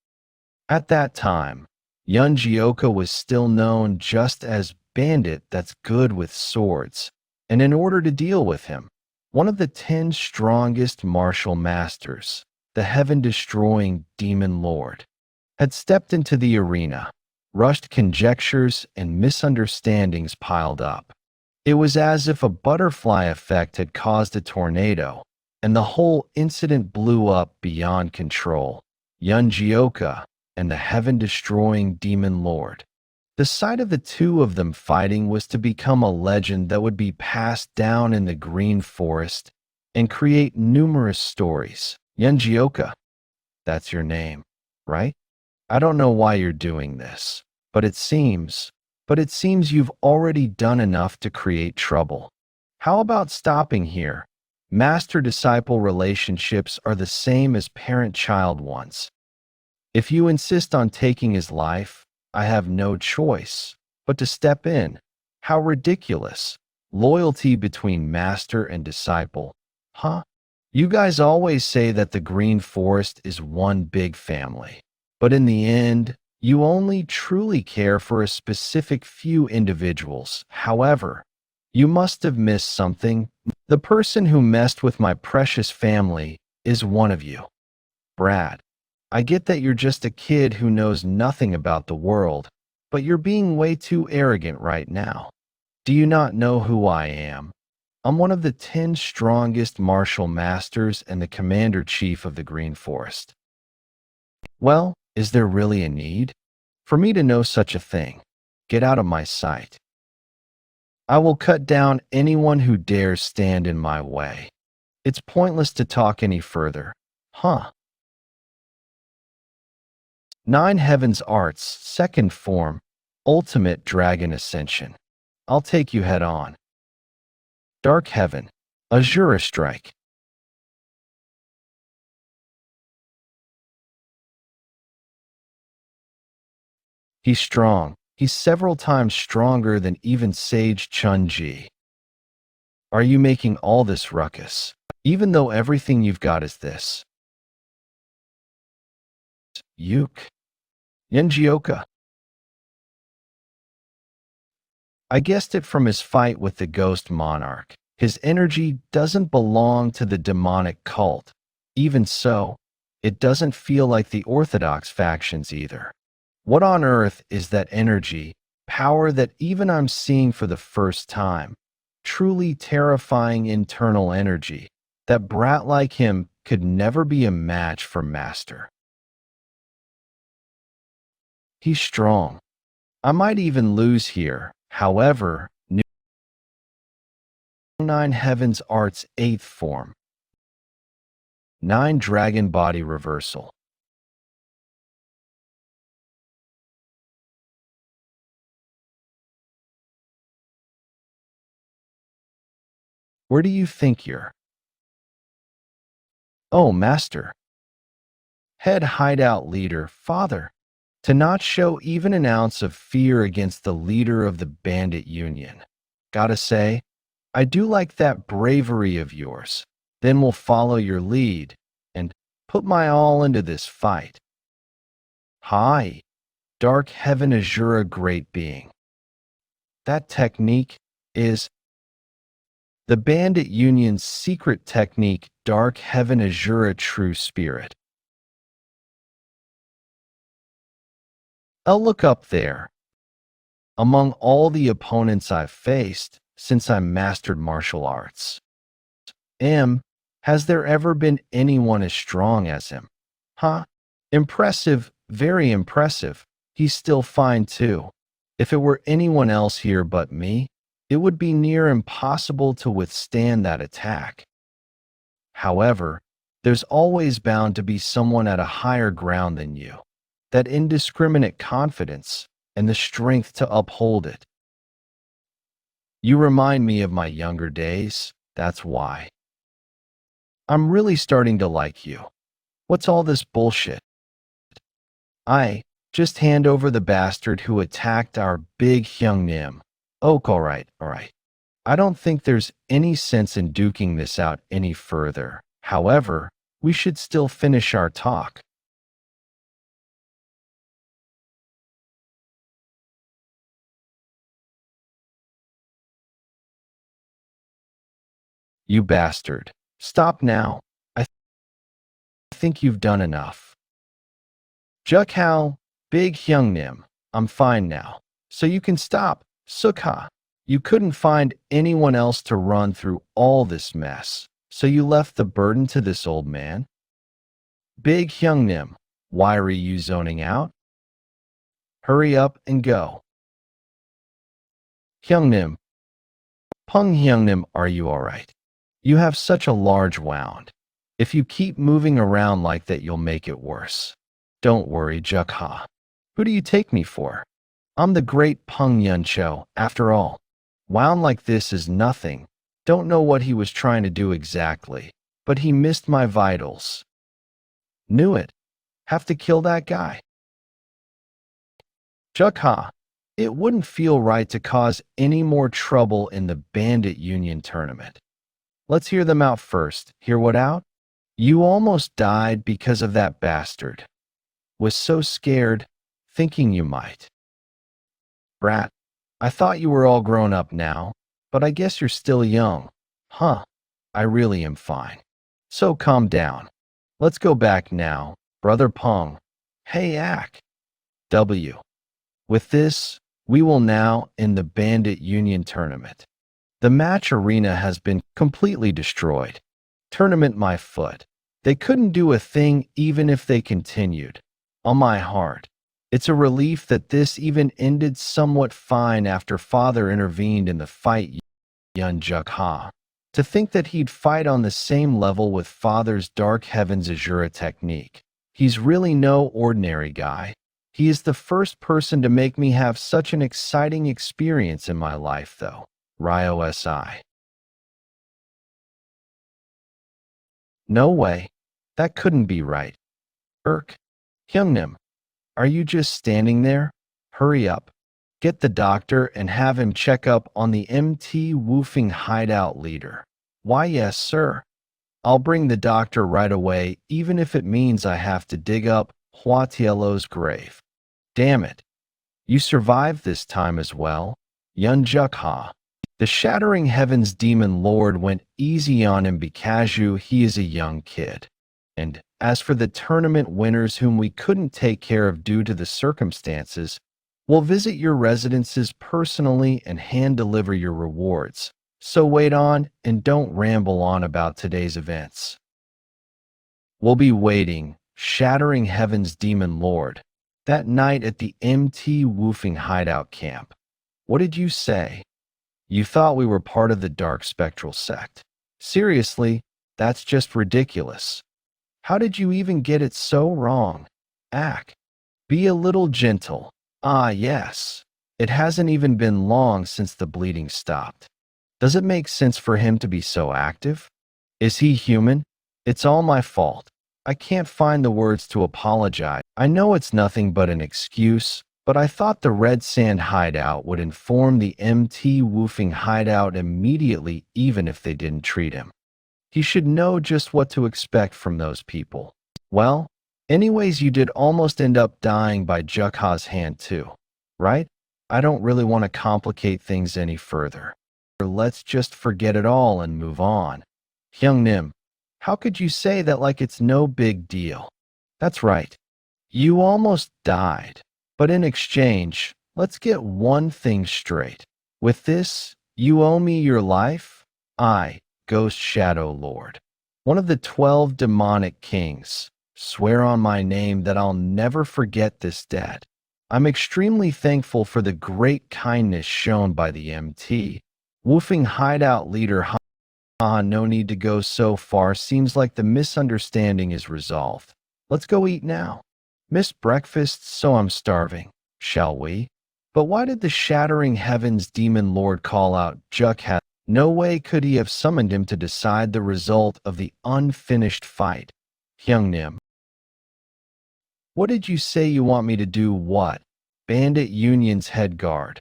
At that time, Yeon Jeokha was still known just as bandit that's good with swords, and in order to deal with him, one of the 10 strongest martial masters, the heaven-destroying demon lord, had stepped into the arena. Rushed conjectures and misunderstandings piled up. It was as if a butterfly effect had caused a tornado, and the whole incident blew up beyond control. Yeon Jeokha and the heaven-destroying demon lord. The sight of the two of them fighting was to become a legend that would be passed down in the Green Forest and create numerous stories. Yeon Jeokha, that's your name, right? I don't know why you're doing this, but it seems you've already done enough to create trouble. How about stopping here? Master-disciple relationships are the same as parent-child ones. If you insist on taking his life, I have no choice but to step in. How ridiculous. Loyalty between master and disciple. Huh? You guys always say that the Green Forest is one big family. But in the end, you only truly care for a specific few individuals. However, you must have missed something. The person who messed with my precious family is one of you. Brad. I get that you're just a kid who knows nothing about the world, but you're being way too arrogant right now. Do you not know who I am? I'm one of the 10 strongest martial masters and the commander-chief of the Green Forest. Well, is there really a need for me to know such a thing? Get out of my sight. I will cut down anyone who dares stand in my way. It's pointless to talk any further. Huh? 9 Heavens Arts, second form, Ultimate Dragon Ascension. I'll take you head on. Dark Heaven, Azura Strike. He's strong. He's several times stronger than even Sage Chun-Ji. Are you making all this ruckus, even though everything you've got is this? Yeon Jeokha. I guessed it from his fight with the Ghost Monarch. His energy doesn't belong to the demonic cult. Even so, it doesn't feel like the orthodox factions either. What on earth is that energy, power that even I'm seeing for the first time? Truly terrifying internal energy. That brat like him could never be a match for Master. He's strong. I might even lose here. However, 9 Heaven's Art's 8th form. 9 Dragon Body Reversal. Where do you think you're? Oh, Master. Head hideout leader, Father. To not show even an ounce of fear against the leader of the bandit union. Gotta say, I do like that bravery of yours. Then we'll follow your lead and put my all into this fight. Hi, Dark Heaven Azura Great Being. That technique is the bandit union's secret technique, Dark Heaven Azura True Spirit. I'll look up there. Among all the opponents I've faced since I mastered martial arts, has there ever been anyone as strong as him? Huh? Impressive, very impressive. He's still fine too. If it were anyone else here but me, it would be near impossible to withstand that attack. However, there's always bound to be someone at a higher ground than you. That indiscriminate confidence and the strength to uphold it. You remind me of my younger days, that's why. I'm really starting to like you. What's all this bullshit? Just hand over the bastard who attacked our big Hyungnim. Oh, alright. I don't think there's any sense in duking this out any further. However, we should still finish our talk. You bastard. Stop now. I think you've done enough. Jeokha, Big Hyungnim, I'm fine now. So you can stop. Sukha. You couldn't find anyone else to run through all this mess. So you left the burden to this old man? Big Hyungnim, why are you zoning out? Hurry up and go. Hyungnim. Pung Hyungnim, are you alright? You have such a large wound. If you keep moving around like that, you'll make it worse. Don't worry, Jeokha. Who do you take me for? I'm the great Pung Yuncho, after all. Wound like this is nothing. Don't know what he was trying to do exactly, but he missed my vitals. Knew it. Have to kill that guy. Jeokha, it wouldn't feel right to cause any more trouble in the bandit union tournament. Let's hear them out first. Hear what out? You almost died because of that bastard. Was so scared, thinking you might. Brat, I thought you were all grown up now, but I guess you're still young. Huh, I really am fine. So calm down. Let's go back now, Brother Pung. Hey, Ak. W. With this, we will now end the bandit union tournament. The match arena has been completely destroyed. Tournament my foot. They couldn't do a thing even if they continued. On my heart. It's a relief that this even ended somewhat fine after Father intervened in the fight. Yeon Jeokha. To think that he'd fight on the same level with Father's Dark Heaven's Azura technique. He's really no ordinary guy. He is the first person to make me have such an exciting experience in my life, though. Ryo SI. No way. That couldn't be right. Hyungnim, are you just standing there? Hurry up. Get the doctor and have him check up on the MT Woofing hideout leader. Why, yes, sir. I'll bring the doctor right away, even if it means I have to dig up Huatiello's grave. Damn it. You survived this time as well. Yeon Jeokha. The Shattering Heavens Demon Lord went easy on him because he is a young kid. And as for the tournament winners whom we couldn't take care of due to the circumstances, we'll visit your residences personally and hand-deliver your rewards. So wait on and don't ramble on about today's events. We'll be waiting, Shattering Heavens Demon Lord, that night at the MT Woofing hideout camp. What did you say? You thought we were part of the dark spectral sect. Seriously, that's just ridiculous. How did you even get it so wrong? Ack. Be a little gentle. Ah, yes. It hasn't even been long since the bleeding stopped. Does it make sense for him to be so active? Is he human? It's all my fault. I can't find the words to apologize. I know it's nothing but an excuse, but I thought the Red Sand hideout would inform the MT Woofing hideout immediately even if they didn't treat him. He should know just what to expect from those people. Well, anyways, you did almost end up dying by Jeokha's hand too, right? I don't really want to complicate things any further. Let's just forget it all and move on. Hyungnim, how could you say that like it's no big deal? That's right. You almost died. But in exchange, let's get one thing straight. With this, you owe me your life? I, Ghost Shadow Lord, one of the 12 demonic kings, swear on my name that I'll never forget this debt. I'm extremely thankful for the great kindness shown by the MT. Woofing hideout leader no need to go so far. Seems like the misunderstanding is resolved. Let's go eat now. Missed breakfast, so I'm starving. Shall we? But why did the Shattering Heavens Demon Lord call out Jeokha? No way could he have summoned him to decide the result of the unfinished fight. Hyungnim. What did you say you want me to do? What? Bandit Union's head guard.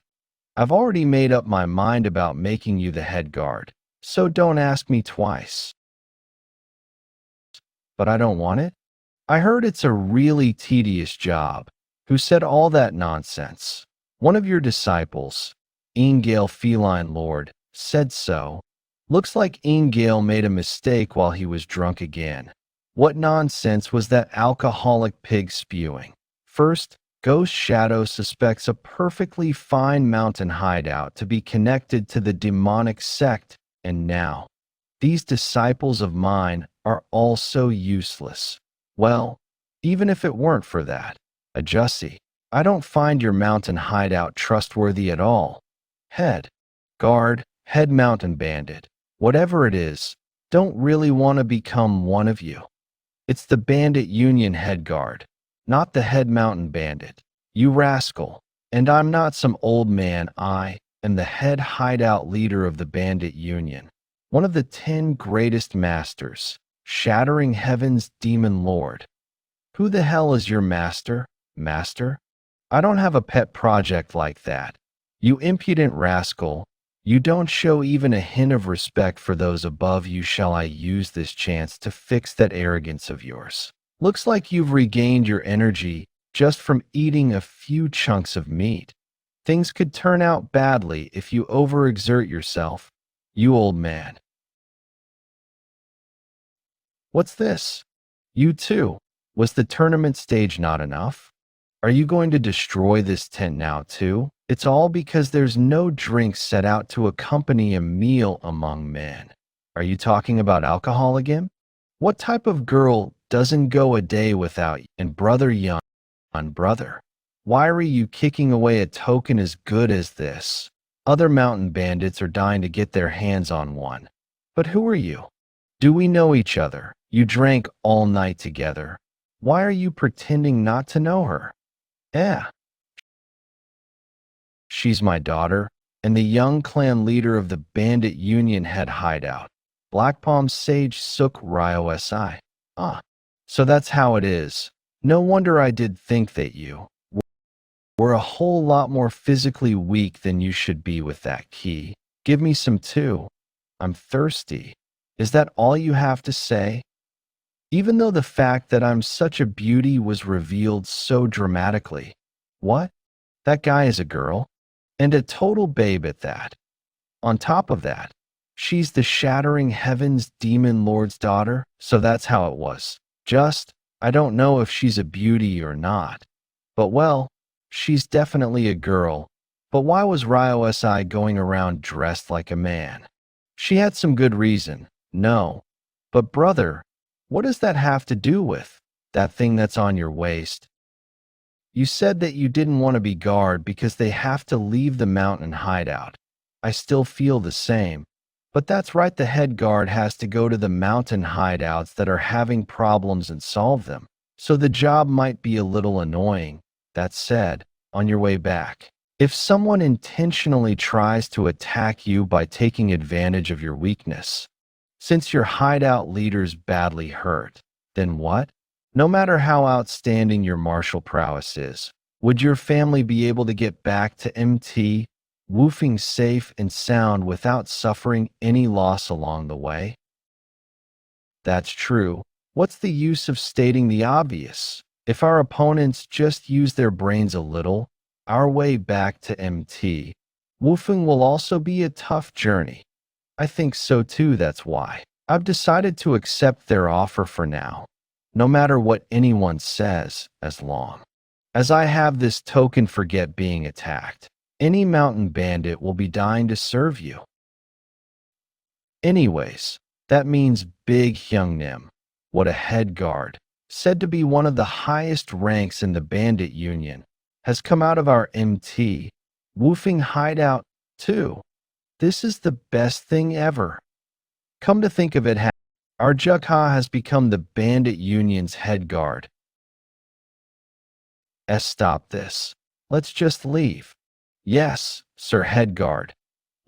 I've already made up my mind about making you the head guard, so don't ask me twice. But I don't want it? I heard it's a really tedious job. Who said all that nonsense? One of your disciples, Ingale Feline Lord, said so. Looks like Ingale made a mistake while he was drunk again. What nonsense was that alcoholic pig spewing? First, Ghost Shadow suspects a perfectly fine mountain hideout to be connected to the demonic sect, and now, these disciples of mine are all so useless. Well, even if it weren't for that, Ajussi, I don't find your mountain hideout trustworthy at all. Head guard, head mountain bandit, whatever it is, don't really want to become one of you. It's the Bandit Union head guard, not the head mountain bandit. You rascal. And I'm not some old man. I am the head hideout leader of the Bandit Union, one of the 10 greatest masters, Shattering Heavens Demon Lord. Who the hell is your master? Master? I don't have a pet project like that. You impudent rascal. You don't show even a hint of respect for those above you. Shall I use this chance to fix that arrogance of yours? Looks like you've regained your energy just from eating a few chunks of meat. Things could turn out badly if you overexert yourself, you old man. What's this? You too. Was the tournament stage not enough? Are you going to destroy this tent now too? It's all because there's no drinks set out to accompany a meal among men. Are you talking about alcohol again? What type of girl doesn't go a day without? And brother Yeon, brother, why are you kicking away a token as good as this? Other mountain bandits are dying to get their hands on one. But who are you? Do we know each other? You drank all night together. Why are you pretending not to know her? She's my daughter, and the young clan leader of the Bandit Union head hideout, Black Palm Sage Suk Ryo Si. So that's how it is. No wonder I did think that you were a whole lot more physically weak than you should be with that key. Give me some too. I'm thirsty. Is that all you have to say? Even though the fact that I'm such a beauty was revealed so dramatically. What? That guy is a girl? And a total babe at that. On top of that, she's the Shattering Heavens Demon Lord's daughter, so that's how it was. I don't know if she's a beauty or not. But well, she's definitely a girl. But why was Ryo Si going around dressed like a man? She had some good reason, no. But brother, what does that have to do with that thing that's on your waist? You said that you didn't want to be guard because they have to leave the mountain hideout. I still feel the same. But that's right, the head guard has to go to the mountain hideouts that are having problems and solve them. So the job might be a little annoying. That said, on your way back, if someone intentionally tries to attack you by taking advantage of your weakness, since your hideout leader's badly hurt, then what? No matter how outstanding your martial prowess is, would your family be able to get back to MT, woofing safe and sound without suffering any loss along the way? That's true. What's the use of stating the obvious? If our opponents just use their brains a little, our way back to MT, woofing will also be a tough journey. I think so too, that's why I've decided to accept their offer for now, no matter what anyone says, as long as I have this token forget being attacked. Any mountain bandit will be dying to serve you. Anyways, that means Big Hyungnim, what a head guard, said to be one of the highest ranks in the bandit union, has come out of our MT, woofing hideout too. This is the best thing ever. Come to think of it, our Jeokha has become the bandit union's head guard. Stop this. Let's just leave. Yes, Sir Headguard.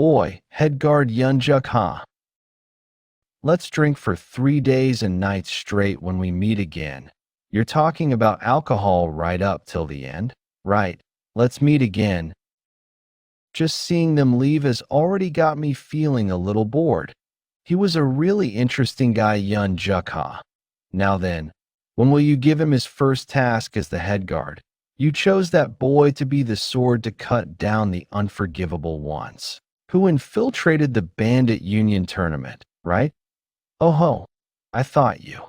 Oi, Headguard Yeon Jeokha. Let's drink for 3 days and nights straight when we meet again. You're talking about alcohol right up till the end? Right, let's meet again. Just seeing them leave has already got me feeling a little bored. He was a really interesting guy, Yeon Jeokha. Now then, when will you give him his first task as the headguard? You chose that boy to be the sword to cut down the unforgivable ones, who infiltrated the bandit union tournament, right? Oh ho, I thought you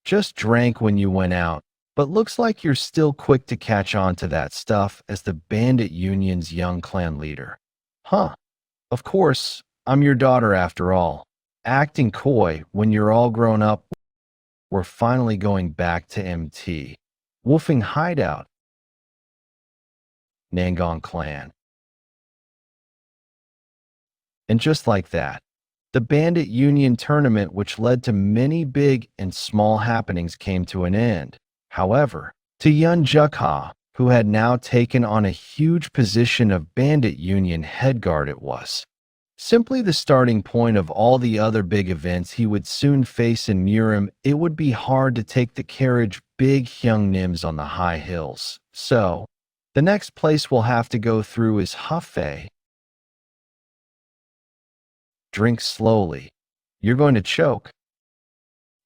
just drank when you went out, but looks like you're still quick to catch on to that stuff as the bandit union's young clan leader. Huh, of course, I'm your daughter after all. Acting coy when you're all grown up. We're finally going back to MT. Woofing hideout. Nangong clan. And just like that, the bandit union tournament, which led to many big and small happenings, came to an end. However, to Yeon Jeokha, who had now taken on a huge position of bandit union headguard, it was simply the starting point of all the other big events he would soon face in Murim. It would be hard to take the carriage Big Hyungnims on the high hills. So, the next place we'll have to go through is Hefei. Drink slowly. You're going to choke.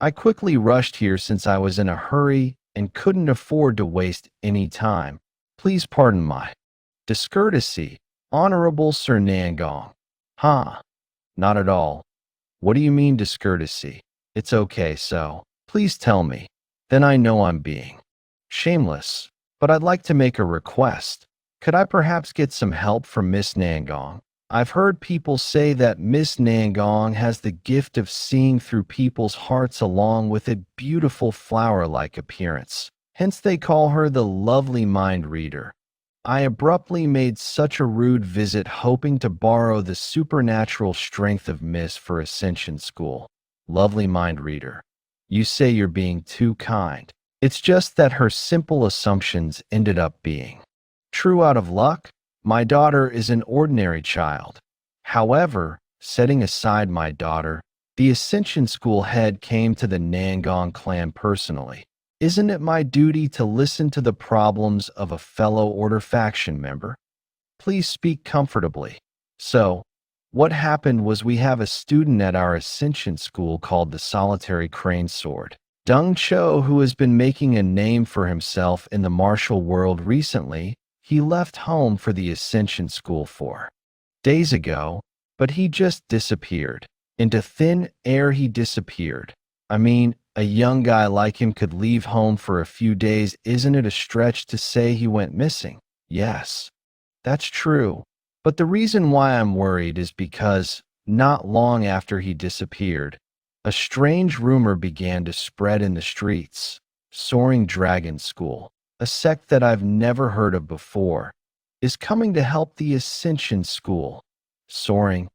I quickly rushed here since I was in a hurry and couldn't afford to waste any time. Please pardon my discourtesy, Honorable Sir Nangong. Huh? Not at all. What do you mean discourtesy? It's okay, so please tell me. Then I know I'm being shameless. But I'd like to make a request. Could I perhaps get some help from Miss Nangong? I've heard people say that Miss Nangong has the gift of seeing through people's hearts along with a beautiful flower-like appearance. Hence they call her the lovely mind reader. I abruptly made such a rude visit hoping to borrow the supernatural strength of Miss for Ascension School. Lovely mind reader. You say you're being too kind. It's just that her simple assumptions ended up being true out of luck. My daughter is an ordinary child. However, setting aside my daughter, the Ascension School head came to the Nangong clan personally. Isn't it my duty to listen to the problems of a fellow Order faction member? Please speak comfortably. So, what happened was we have a student at our Ascension School called the Solitary Crane Sword, Deng Cho, who has been making a name for himself in the martial world recently. He left home for the Ascension School 4 days ago, but he just disappeared. Into thin air he disappeared. I mean, a young guy like him could leave home for a few days. Isn't it a stretch to say he went missing? Yes, that's true. But the reason why I'm worried is because, not long after he disappeared, a strange rumor began to spread in the streets. Soaring Dragon School, a sect that I've never heard of before, is coming to help the Ascension School. Soaring.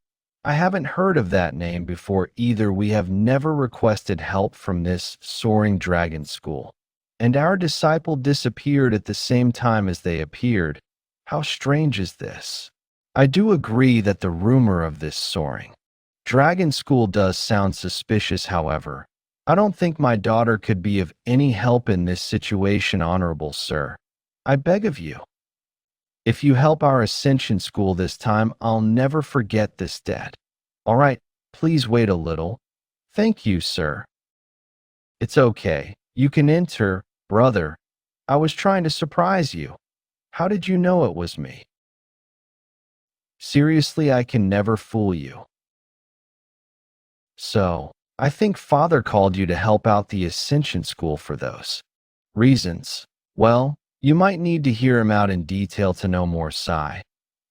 I haven't heard of that name before either. We have never requested help from this soaring dragon school. And our disciple disappeared at the same time as they appeared. How strange is this? I do agree that the rumor of this soaring dragon school does sound suspicious, however. I don't think my daughter could be of any help in this situation, honorable sir. I beg of you. If you help our Ascension School this time, I'll never forget this debt. All right, please wait a little. Thank you, sir. It's okay. You can enter, brother. I was trying to surprise you. How did you know it was me? Seriously, I can never fool you. So, I think Father called you to help out the Ascension School for those reasons. Well, you might need to hear him out in detail to know more. Sigh.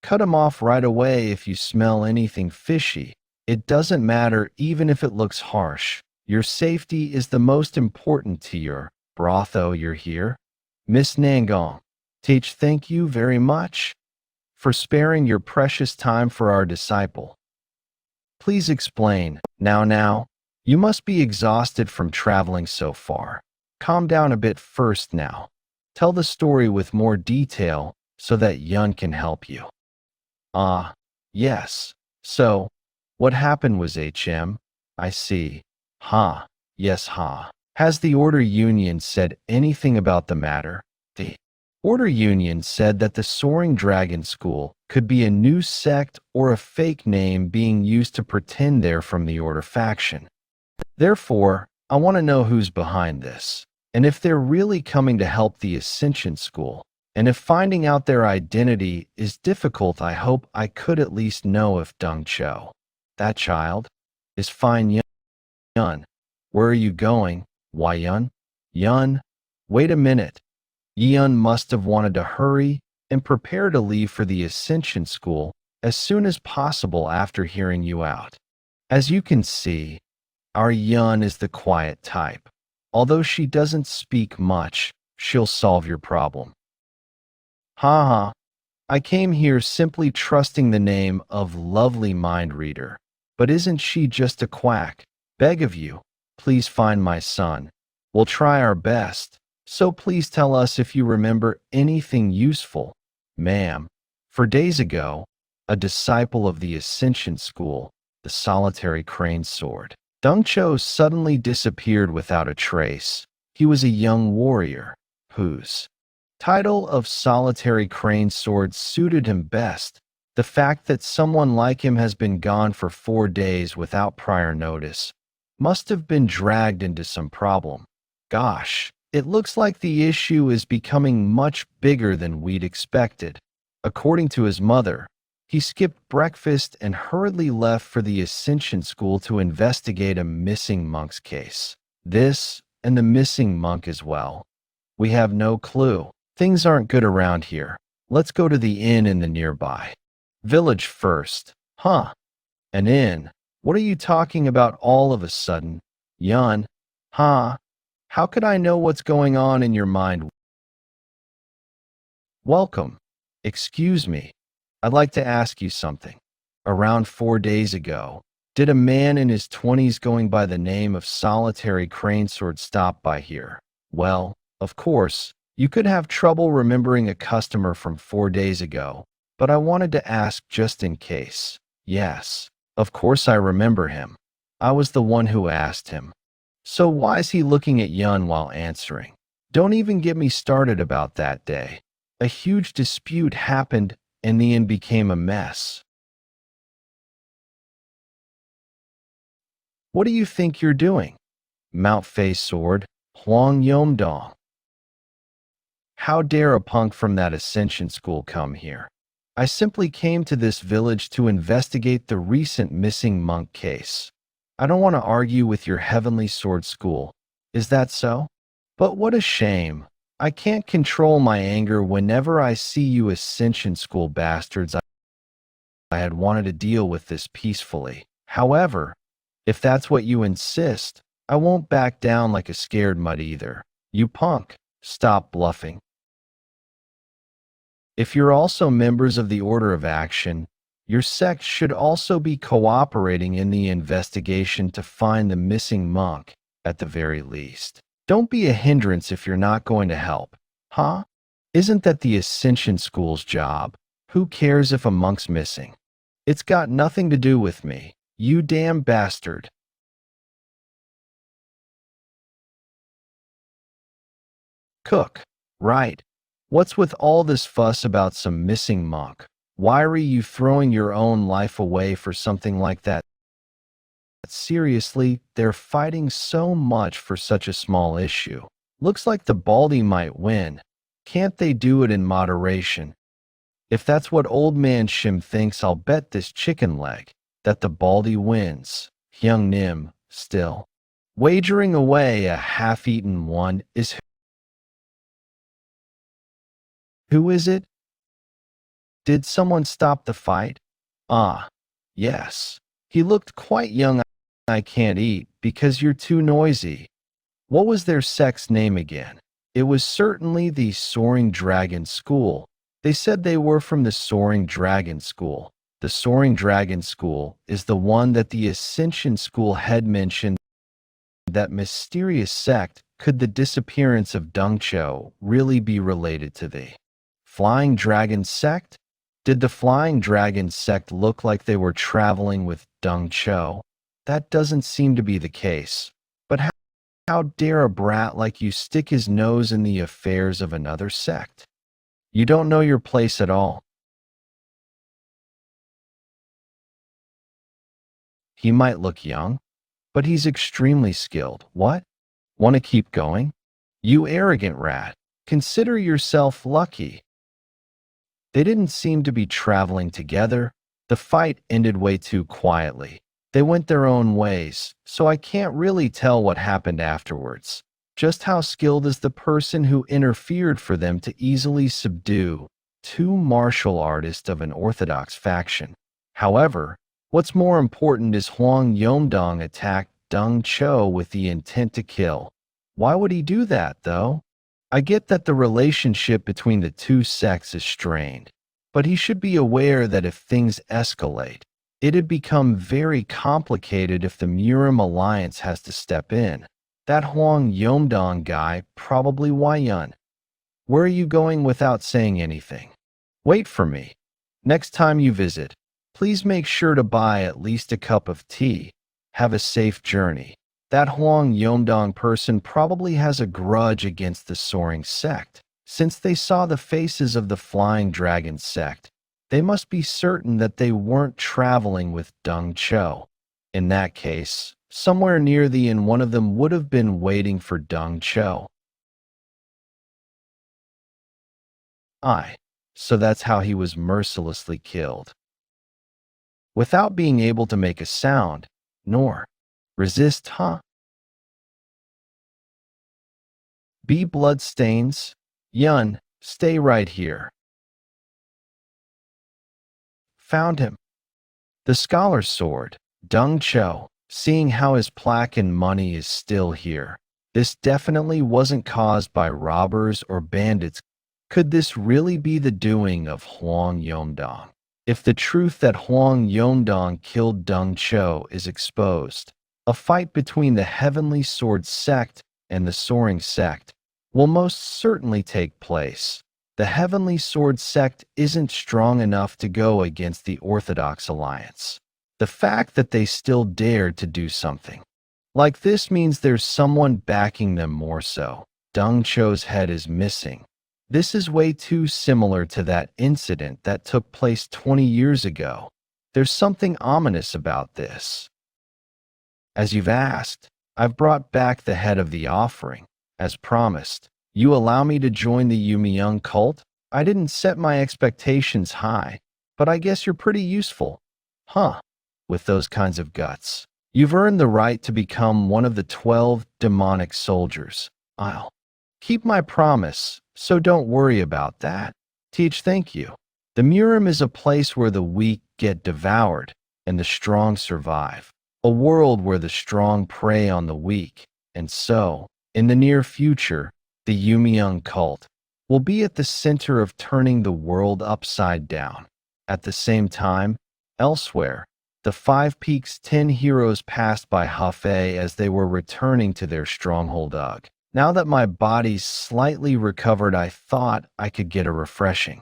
Cut him off right away if you smell anything fishy. It doesn't matter even if it looks harsh. Your safety is the most important to your brotho. You're here. Miss Nangong, teach, thank you very much for sparing your precious time for our disciple. Please explain. Now, you must be exhausted from traveling so far. Calm down a bit first now. Tell the story with more detail so that Yeon can help you. Ah, yes. So, what happened was I see. Yes. Has the Order Union said anything about the matter? The Order Union said that the Soaring Dragon School could be a new sect or a fake name being used to pretend they're from the Order faction. Therefore, I want to know who's behind this, and if they're really coming to help the Ascension School. And if finding out their identity is difficult, I hope I could at least know if Dong Cho, that child, is fine. Yeon, where are you going? Why, Yeon, wait a minute. Yeon must have wanted to hurry and prepare to leave for the Ascension School as soon as possible after hearing you out. As you can see, our Yeon is the quiet type. Although she doesn't speak much, she'll solve your problem. I came here simply trusting the name of lovely mind reader. But isn't she just a quack? Beg of you, please find my son. We'll try our best. So please tell us if you remember anything useful. Ma'am, for days ago, a disciple of the Ascension School, the solitary crane sword, Dong Cho suddenly disappeared without a trace. He was a young warrior whose title of solitary crane sword suited him best. The fact that someone like him has been gone for 4 days without prior notice must have been dragged into some problem. Gosh, it looks like the issue is becoming much bigger than we'd expected. According to his mother, he skipped breakfast and hurriedly left for the Ascension School to investigate a missing monk's case. This and the missing monk as well. We have no clue. Things aren't good around here. Let's go to the inn in the nearby village first. An inn? What are you talking about all of a sudden? Yeon, how could I know what's going on in your mind? Welcome. Excuse me. I'd like to ask you something. Around 4 days ago, did a man in his 20s going by the name of Solitary Cranesword stop by here? Well, of course, you could have trouble remembering a customer from 4 days ago, but I wanted to ask just in case. Yes, of course I remember him. I was the one who asked him. So why is he looking at Yeon while answering? Don't even get me started about that day. A huge dispute happened and the inn became a mess. What do you think you're doing? Mount Face Sword, Hwang Yomdong. How dare a punk from that Ascension School come here? I simply came to this village to investigate the recent missing monk case. I don't want to argue with your Heavenly Sword School. Is that so? But what a shame. I can't control my anger whenever I see you Ascension School bastards. I had wanted to deal with this peacefully. However, if that's what you insist, I won't back down like a scared mutt either. You punk, stop bluffing. If you're also members of the Order of Action, Your sect should also be cooperating in the investigation to find the missing monk, at the very least. Don't be a hindrance if you're not going to help. Huh? Isn't that the Ascension School's job? Who cares if a monk's missing? It's got nothing to do with me. You damn bastard. Cook. Right. What's with all this fuss about some missing monk? Why are you throwing your own life away for something like that? Seriously, they're fighting so much for such a small issue. Looks like the Baldy might win. Can't they do it in moderation? If that's what old man Shim thinks, I'll bet this chicken leg that the Baldy wins. Young Nim, still. Wagering away a half-eaten one is... Who is it? Did someone stop the fight? Ah, yes. He looked quite young. I can't eat because you're too noisy. What was their sect's name again? It was certainly the Soaring Dragon School. They said they were from the Soaring Dragon School. The Soaring Dragon School is the one that the Ascension School head mentioned. That mysterious sect. Could the disappearance of Dung Cho really be related to the Flying Dragon sect? Did the Flying Dragon sect look like they were traveling with Dung Cho? That doesn't seem to be the case. But how dare a brat like you stick his nose in the affairs of another sect? You don't know your place at all. He might look young, but he's extremely skilled. What? Want to keep going? You arrogant rat. Consider yourself lucky. They didn't seem to be traveling together. The fight ended way too quietly. They went their own ways, so I can't really tell what happened afterwards. Just how skilled is the person who interfered for them to easily subdue two martial artists of an orthodox faction. However, what's more important is Huang Yomdong attacked Dung Cho with the intent to kill. Why would he do that, though? I get that the relationship between the two sects is strained, but he should be aware that if things escalate, it'd become very complicated if the Murim Alliance has to step in. That Huang Yomdong guy, probably Weiyun. Where are you going without saying anything? Wait for me. Next time you visit, please make sure to buy at least a cup of tea. Have a safe journey. That Huang Yomdong person probably has a grudge against the Soaring sect. Since they saw the faces of the Flying Dragon sect, they must be certain that they weren't traveling with Dung Cho. In that case, somewhere near the inn, one of them would have been waiting for Dung Cho. So that's how he was mercilessly killed. Without being able to make a sound, nor resist, huh? Be bloodstains. Yun, stay right here. Found him. The scholar's sword, Dung Cho, seeing how his plaque and money is still here. This definitely wasn't caused by robbers or bandits. Could this really be the doing of Huang Yomdong? If the truth that Huang Yomdong killed Dung Cho is exposed, a fight between the Heavenly Sword sect and the Soaring sect will most certainly take place. The Heavenly Sword sect isn't strong enough to go against the Orthodox Alliance. The fact that they still dared to do something like this means there's someone backing them more so. Dung Cho's head is missing. This is way too similar to that incident that took place 20 years ago. There's something ominous about this. As you've asked, I've brought back the head of the offering. As promised, you allow me to join the Yumyung cult? I didn't set my expectations high, but I guess you're pretty useful. Huh, with those kinds of guts. You've earned the right to become one of the 12 demonic soldiers. I'll keep my promise, so don't worry about that. Teach, thank you. The Murim is a place where the weak get devoured and the strong survive. A world where the strong prey on the weak. And so, in the near future, the Yumyung cult will be at the center of turning the world upside down. At the same time, Elsewhere, the Five Peaks 10 heroes passed by Hafei as they were returning to their stronghold. Ugh. Now that my body's slightly recovered, I thought I could get a refreshing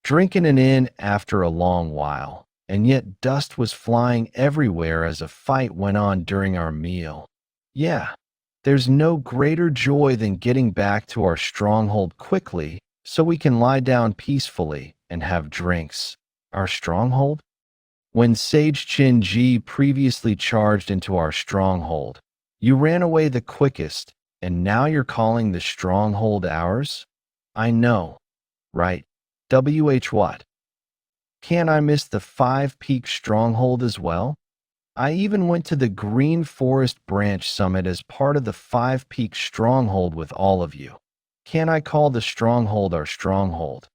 drinking it in after a long while, and yet dust was flying everywhere as a fight went on during our meal. Yeah, there's no greater joy than getting back to our stronghold quickly so we can lie down peacefully and have drinks. Our stronghold? When Sage Chin Ji previously charged into our stronghold, you ran away the quickest, and now you're calling the stronghold ours? I know, right? What? Can't I miss the Five Peak Stronghold as well? I even went to the Green Forest Branch Summit as part of the Five Peak Stronghold with all of you. Can't I call the stronghold our stronghold?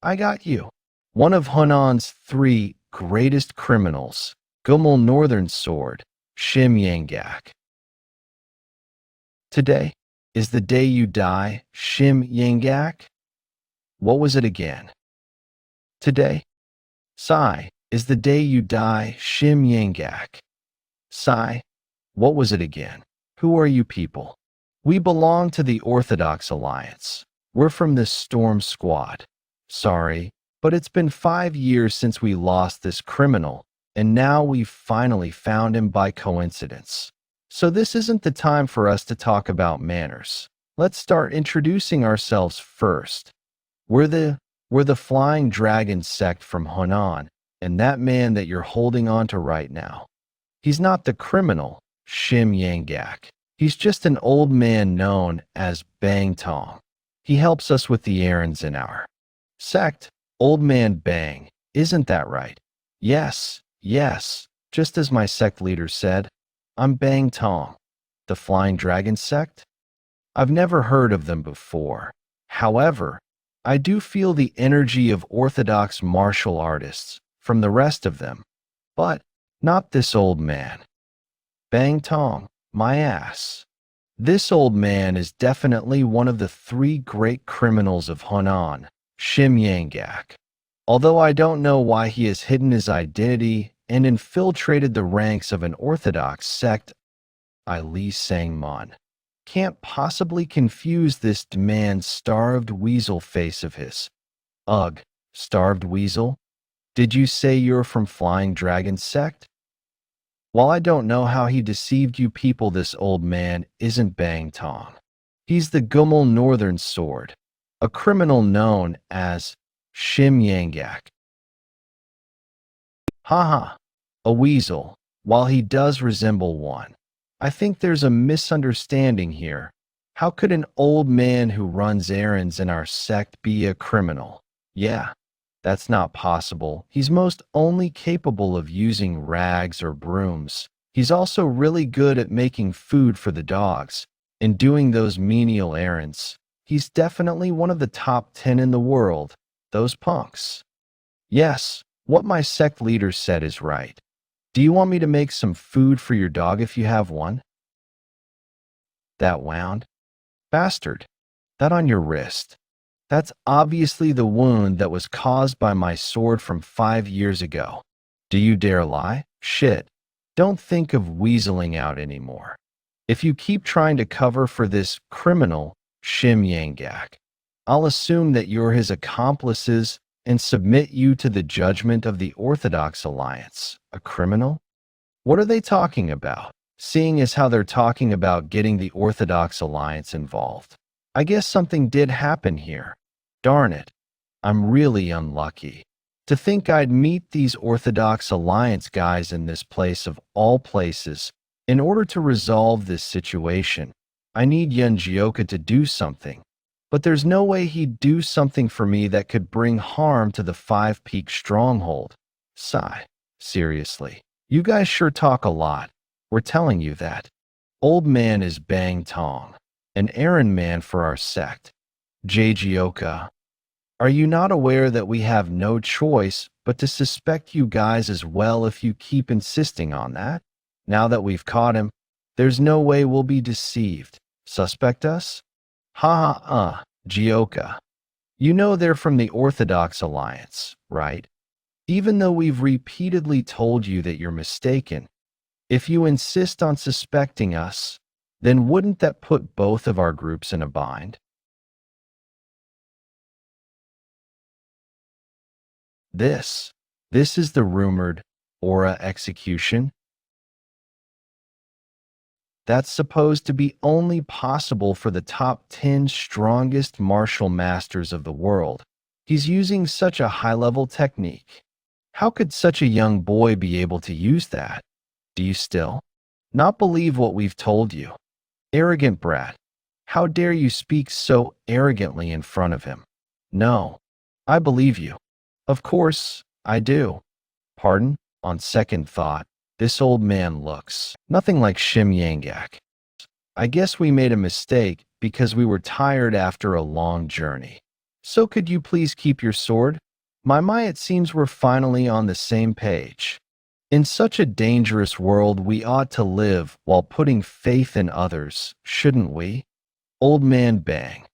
I got you. One of Hunan's 3 greatest criminals, Gummel Northern Sword, Shim Yangak. Today is the day you die, Shim Yangak? What was it again? Today, Sai, is the day you die, Shim Yangak. Sai, what was it again? Who are you people? We belong to the Orthodox Alliance. We're from this Storm Squad. Sorry, but it's been 5 years since we lost this criminal, and now we've finally found him by coincidence. So this isn't the time for us to talk about manners. Let's start introducing ourselves first. We're the Flying Dragon sect from Hunan, and that man that you're holding on to right now. He's not the criminal, Shim Yangak. He's just an old man known as Bang Tong. He helps us with the errands in our sect, Old Man Bang. Isn't that right? Yes, just as my sect leader said. I'm Bang Tong. The Flying Dragon sect? I've never heard of them before. However, I do feel the energy of orthodox martial artists from the rest of them, but not this old man. Bang Tong, my ass. This old man is definitely one of the 3 great criminals of Hunan, Shim Yangak. Although I don't know why he has hidden his identity and infiltrated the ranks of an orthodox sect, I Li Sangmon can't possibly confuse this man's starved weasel face of his. Ugh, starved weasel? Did you say you're from Flying Dragon sect? While I don't know how he deceived you people, this old man isn't Bang Tong. He's the Gummel Northern Sword, a criminal known as Shim Yangak. Haha, a weasel, while he does resemble one. I think there's a misunderstanding here. How could an old man who runs errands in our sect be a criminal? Yeah, that's not possible. He's most only capable of using rags or brooms. He's also really good at making food for the dogs and doing those menial errands. He's definitely one of the top 10 in the world, those punks. Yes, what my sect leader said is right. Do you want me to make some food for your dog if you have one? That wound? Bastard, that on your wrist. That's obviously the wound that was caused by my sword from 5 years ago. Do you dare lie? Shit. Don't think of weaseling out anymore. If you keep trying to cover for this criminal, Shim Yangak, I'll assume that you're his accomplices and submit you to the judgment of the Orthodox Alliance. A criminal? What are they talking about? Seeing as how they're talking about getting the Orthodox Alliance involved. I guess something did happen here. Darn it. I'm really unlucky. To think I'd meet these Orthodox Alliance guys in this place of all places. In order to resolve this situation, I need Yeon Jeokha to do something. But there's no way he'd do something for me that could bring harm to the Five Peak Stronghold. Sigh. Seriously. You guys sure talk a lot. We're telling you that. Old man is Bang Tong, an errand man for our sect. Jeokha. Are you not aware that we have no choice but to suspect you guys as well if you keep insisting on that? Now that we've caught him, there's no way we'll be deceived. Suspect us? Jeokha. You know they're from the Orthodox Alliance, right? Even though we've repeatedly told you that you're mistaken, if you insist on suspecting us, then wouldn't that put both of our groups in a bind? This is the rumored aura execution that's supposed to be only possible for the top 10 strongest martial masters of the world. He's using such a high-level technique. How could such a young boy be able to use that? Do you still not believe what we've told you? Arrogant brat. How dare you speak so arrogantly in front of him? No, I believe you. Of course, I do. Pardon? On second thought, this old man looks nothing like Shim Yangak. I guess we made a mistake because we were tired after a long journey. So could you please keep your sword? My, it seems we're finally on the same page. In such a dangerous world, we ought to live while putting faith in others, shouldn't we? Old man Bang.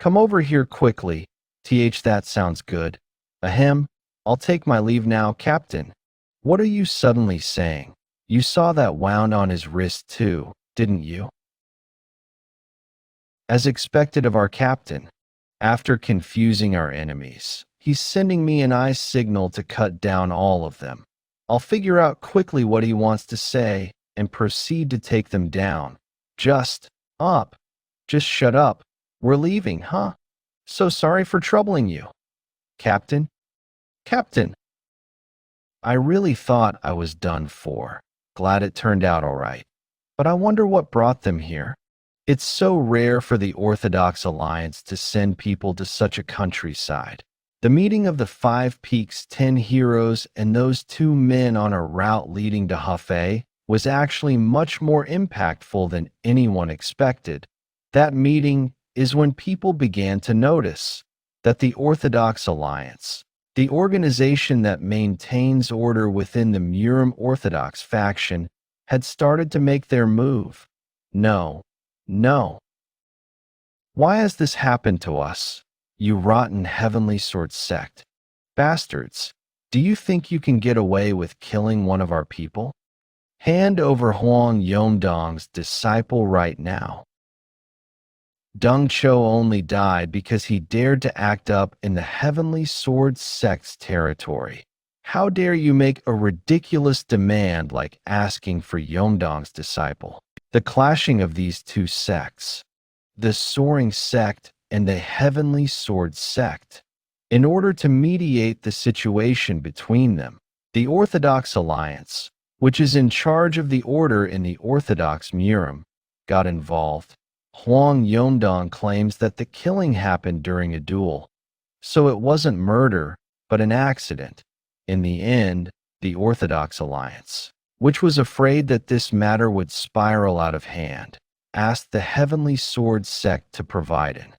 Come over here quickly. That sounds good. Ahem. I'll take my leave now, Captain. What are you suddenly saying? You saw that wound on his wrist too, didn't you? As expected of our captain, after confusing our enemies, he's sending me an eye signal to cut down all of them. I'll figure out quickly what he wants to say and proceed to take them down. Just shut up. We're leaving, huh? So sorry for troubling you. Captain? Captain! I really thought I was done for. Glad it turned out all right. But I wonder what brought them here. It's so rare for the Orthodox Alliance to send people to such a countryside. The meeting of the 5 Peaks 10 heroes and those 2 men on a route leading to Hefei was actually much more impactful than anyone expected. That meeting is when people began to notice that the Orthodox Alliance, the organization that maintains order within the Murim Orthodox faction, had started to make their move. No. Why has this happened to us, you rotten Heavenly Sword sect? Bastards, do you think you can get away with killing one of our people? Hand over Huang Yongdong's disciple right now. Deng Cho only died because he dared to act up in the Heavenly Sword sect's territory. How dare you make a ridiculous demand like asking for Yongdong's disciple? The clashing of these 2 sects, the Soaring sect and the Heavenly Sword sect. In order to mediate the situation between them, the Orthodox Alliance, which is in charge of the order in the Orthodox Murim, got involved. Huang Yongdong claims that the killing happened during a duel, so it wasn't murder, but an accident. In the end, the Orthodox Alliance, which was afraid that this matter would spiral out of hand, asked the Heavenly Sword sect to provide an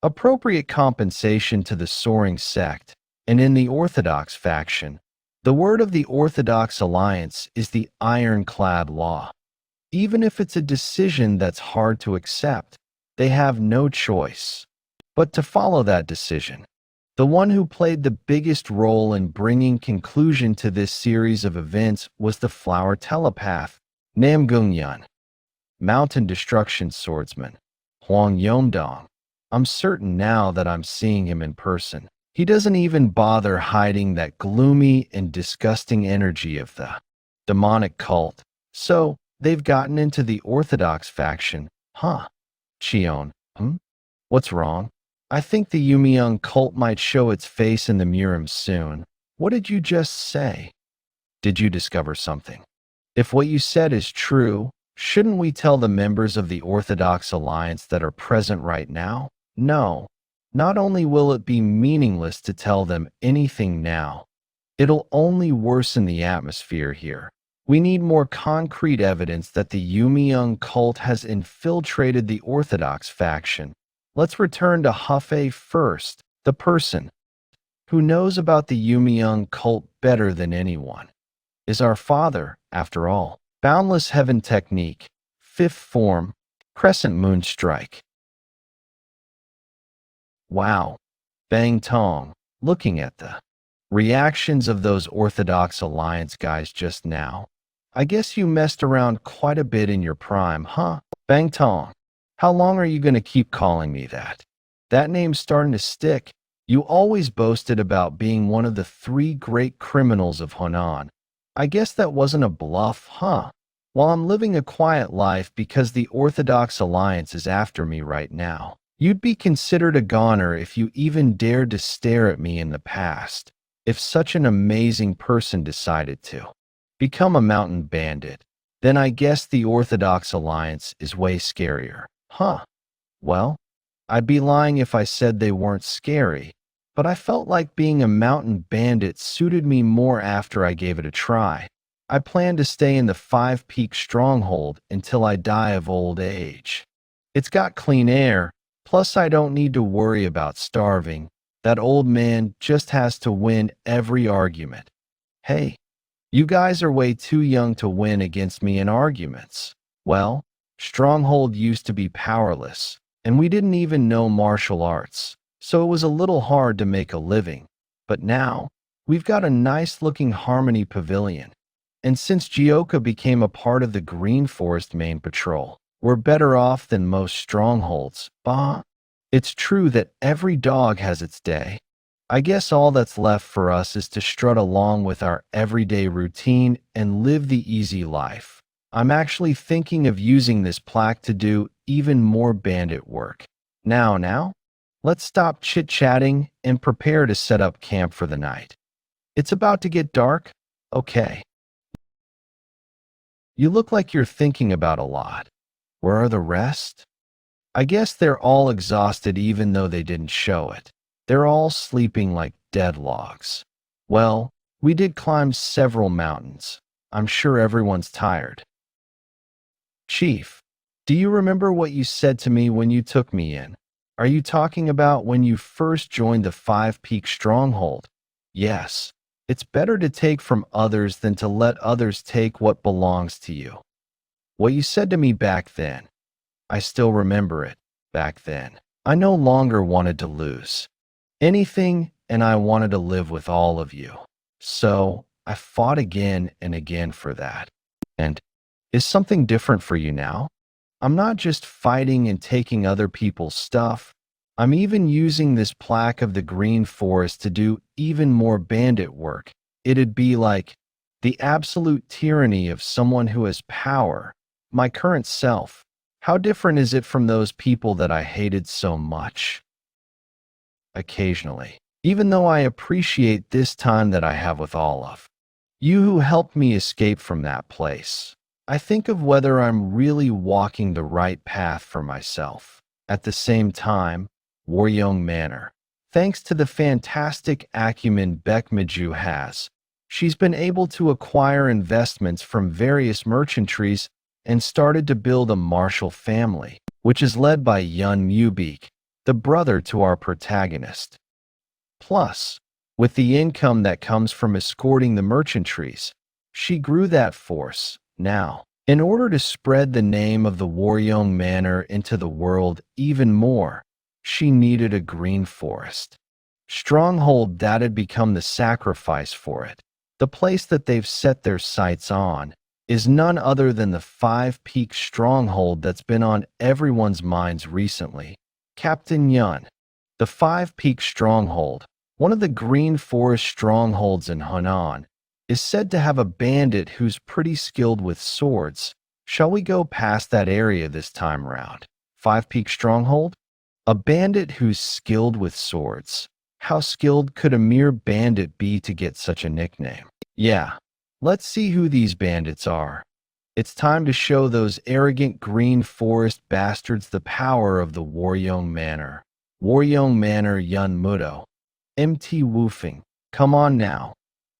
appropriate compensation to the Soaring sect, and in the Orthodox faction, the word of the Orthodox Alliance is the ironclad law. Even if it's a decision that's hard to accept, they have no choice but to follow that decision. The one who played the biggest role in bringing conclusion to this series of events was the flower telepath, Namgungyan, mountain destruction swordsman, Huang Yongdong. I'm certain now that I'm seeing him in person. He doesn't even bother hiding that gloomy and disgusting energy of the demonic cult. So, they've gotten into the Orthodox faction, huh? Cheon, What's wrong? I think the Yumiyoung cult might show its face in the Murim soon. What did you just say? Did you discover something? If what you said is true, shouldn't we tell the members of the Orthodox Alliance that are present right now? No. Not only will it be meaningless to tell them anything now, it'll only worsen the atmosphere here. We need more concrete evidence that the Yumiyoung cult has infiltrated the Orthodox faction. Let's return to Hefei first, the person who knows about the Yumiyoung cult better than anyone. Is our father, after all. Boundless Heaven Technique, 5th form, Crescent Moon Strike. Wow. Bang Tong, looking at the reactions of those Orthodox Alliance guys just now. I guess you messed around quite a bit in your prime, huh? Bang Tong, how long are you going to keep calling me that? That name's starting to stick. You always boasted about being one of the 3 great criminals of Honan. I guess that wasn't a bluff, huh? While I'm living a quiet life because the Orthodox Alliance is after me right now. You'd be considered a goner if you even dared to stare at me in the past. If such an amazing person decided to become a mountain bandit, then I guess the Orthodox Alliance is way scarier. Huh. Well, I'd be lying if I said they weren't scary, but I felt like being a mountain bandit suited me more after I gave it a try. I plan to stay in the 5-peak stronghold until I die of old age. It's got clean air, plus I don't need to worry about starving. That old man just has to win every argument. Hey, you guys are way too young to win against me in arguments. Well, Stronghold used to be powerless, and we didn't even know martial arts, so it was a little hard to make a living. But now, we've got a nice-looking Harmony Pavilion. And since Jeokha became a part of the Green Forest main patrol, we're better off than most strongholds. Bah! It's true that every dog has its day. I guess all that's left for us is to strut along with our everyday routine and live the easy life. I'm actually thinking of using this plaque to do even more bandit work. Now, let's stop chit-chatting and prepare to set up camp for the night. It's about to get dark? Okay. You look like you're thinking about a lot. Where are the rest? I guess they're all exhausted even though they didn't show it. They're all sleeping like dead logs. Well, we did climb several mountains. I'm sure everyone's tired. Chief, do you remember what you said to me when you took me in? Are you talking about when you first joined the 5-peak stronghold? Yes, it's better to take from others than to let others take what belongs to you. What you said to me back then, I still remember it. Back then, I no longer wanted to lose anything, and I wanted to live with all of you. So, I fought again and again for that. And is something different for you now? I'm not just fighting and taking other people's stuff. I'm even using this plaque of the Green Forest to do even more bandit work. It'd be like the absolute tyranny of someone who has power. My current self. How different is it from those people that I hated so much? Occasionally, even though I appreciate this time that I have with all of you who helped me escape from that place, I think of whether I'm really walking the right path for myself. At the same time, Waryeong Manor, thanks to the fantastic acumen Baekmaju has, she's been able to acquire investments from various merchantries and started to build a martial family, which is led by Yeon Jeokha, the brother to our protagonist. Plus, with the income that comes from escorting the merchantries, she grew that force. Now, in order to spread the name of the Waryeong Manor into the world even more, she needed a green forest. Stronghold that had become the sacrifice for it. The place that they've set their sights on is none other than the 5-peak stronghold that's been on everyone's minds recently. Captain Yeon, the 5-peak stronghold, one of the Green Forest strongholds in Honan, is said to have a bandit who's pretty skilled with swords. Shall we go past that area this time round? 5-peak stronghold? A bandit who's skilled with swords. How skilled could a mere bandit be to get such a nickname? Yeah, let's see who these bandits are. It's time to show those arrogant Green Forest bastards the power of the Waryeong Manor. Waryeong Manor Yun Mudo. MT Woofing. Come on now.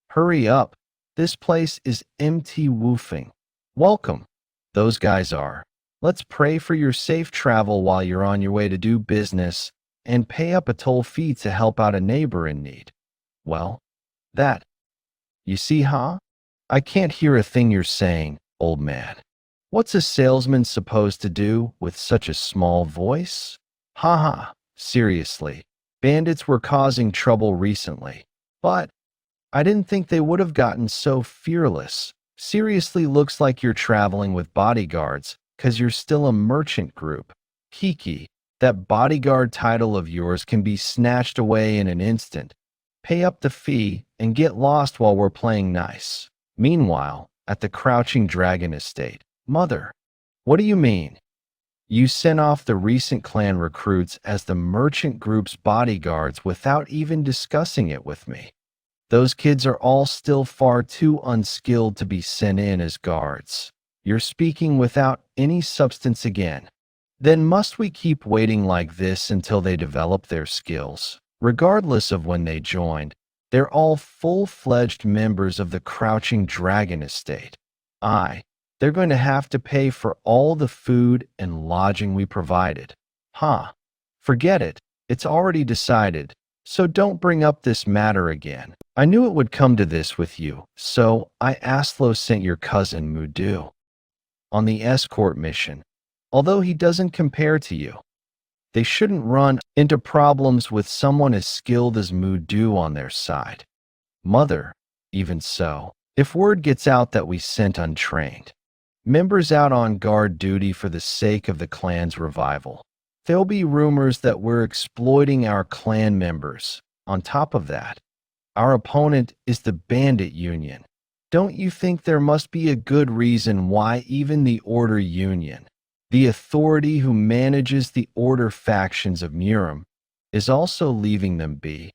Hurry up. This place is MT Woofing. Welcome. Those guys are. Let's pray for your safe travel while you're on your way to do business and pay up a toll fee to help out a neighbor in need. Well, that. You see, huh? I can't hear a thing you're saying, old man. What's a salesman supposed to do with such a small voice? Haha, seriously. Bandits were causing trouble recently, but I didn't think they would have gotten so fearless. Seriously looks like you're traveling with bodyguards, 'cause you're still a merchant group. Kiki, that bodyguard title of yours can be snatched away in an instant. Pay up the fee and get lost while we're playing nice. Meanwhile, at the Crouching Dragon Estate, Mother, what do you mean? You sent off the recent clan recruits as the merchant group's bodyguards without even discussing it with me. Those kids are all still far too unskilled to be sent in as guards. You're speaking without any substance again. Then must we keep waiting like this until they develop their skills? Regardless of when they joined, they're all full-fledged members of the Crouching Dragon Estate. They're going to have to pay for all the food and lodging we provided. Forget it. It's already decided. So don't bring up this matter again. I knew it would come to this with you, so I Aslo sent your cousin Mudu on the escort mission, although he doesn't compare to you. They shouldn't run into problems with someone as skilled as Mudu on their side. Mother, even so, if word gets out that we sent untrained members out on guard duty for the sake of the clan's revival, there'll be rumors that we're exploiting our clan members. On top of that, our opponent is the Bandit Union. Don't you think there must be a good reason why even the Order Union, the authority who manages the Order factions of Murim, is also leaving them be?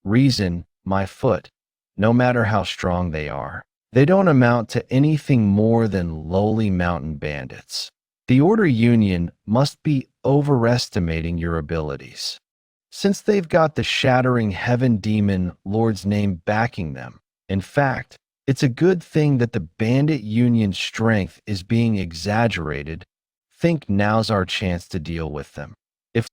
Reason, my foot. No matter how strong they are, they don't amount to anything more than lowly mountain bandits. The Order Union must be overestimating your abilities, since they've got the Shattering Heaven Demon Lord's name backing them. In fact, it's a good thing that the Bandit Union's strength is being exaggerated. Think now's our chance to deal with them.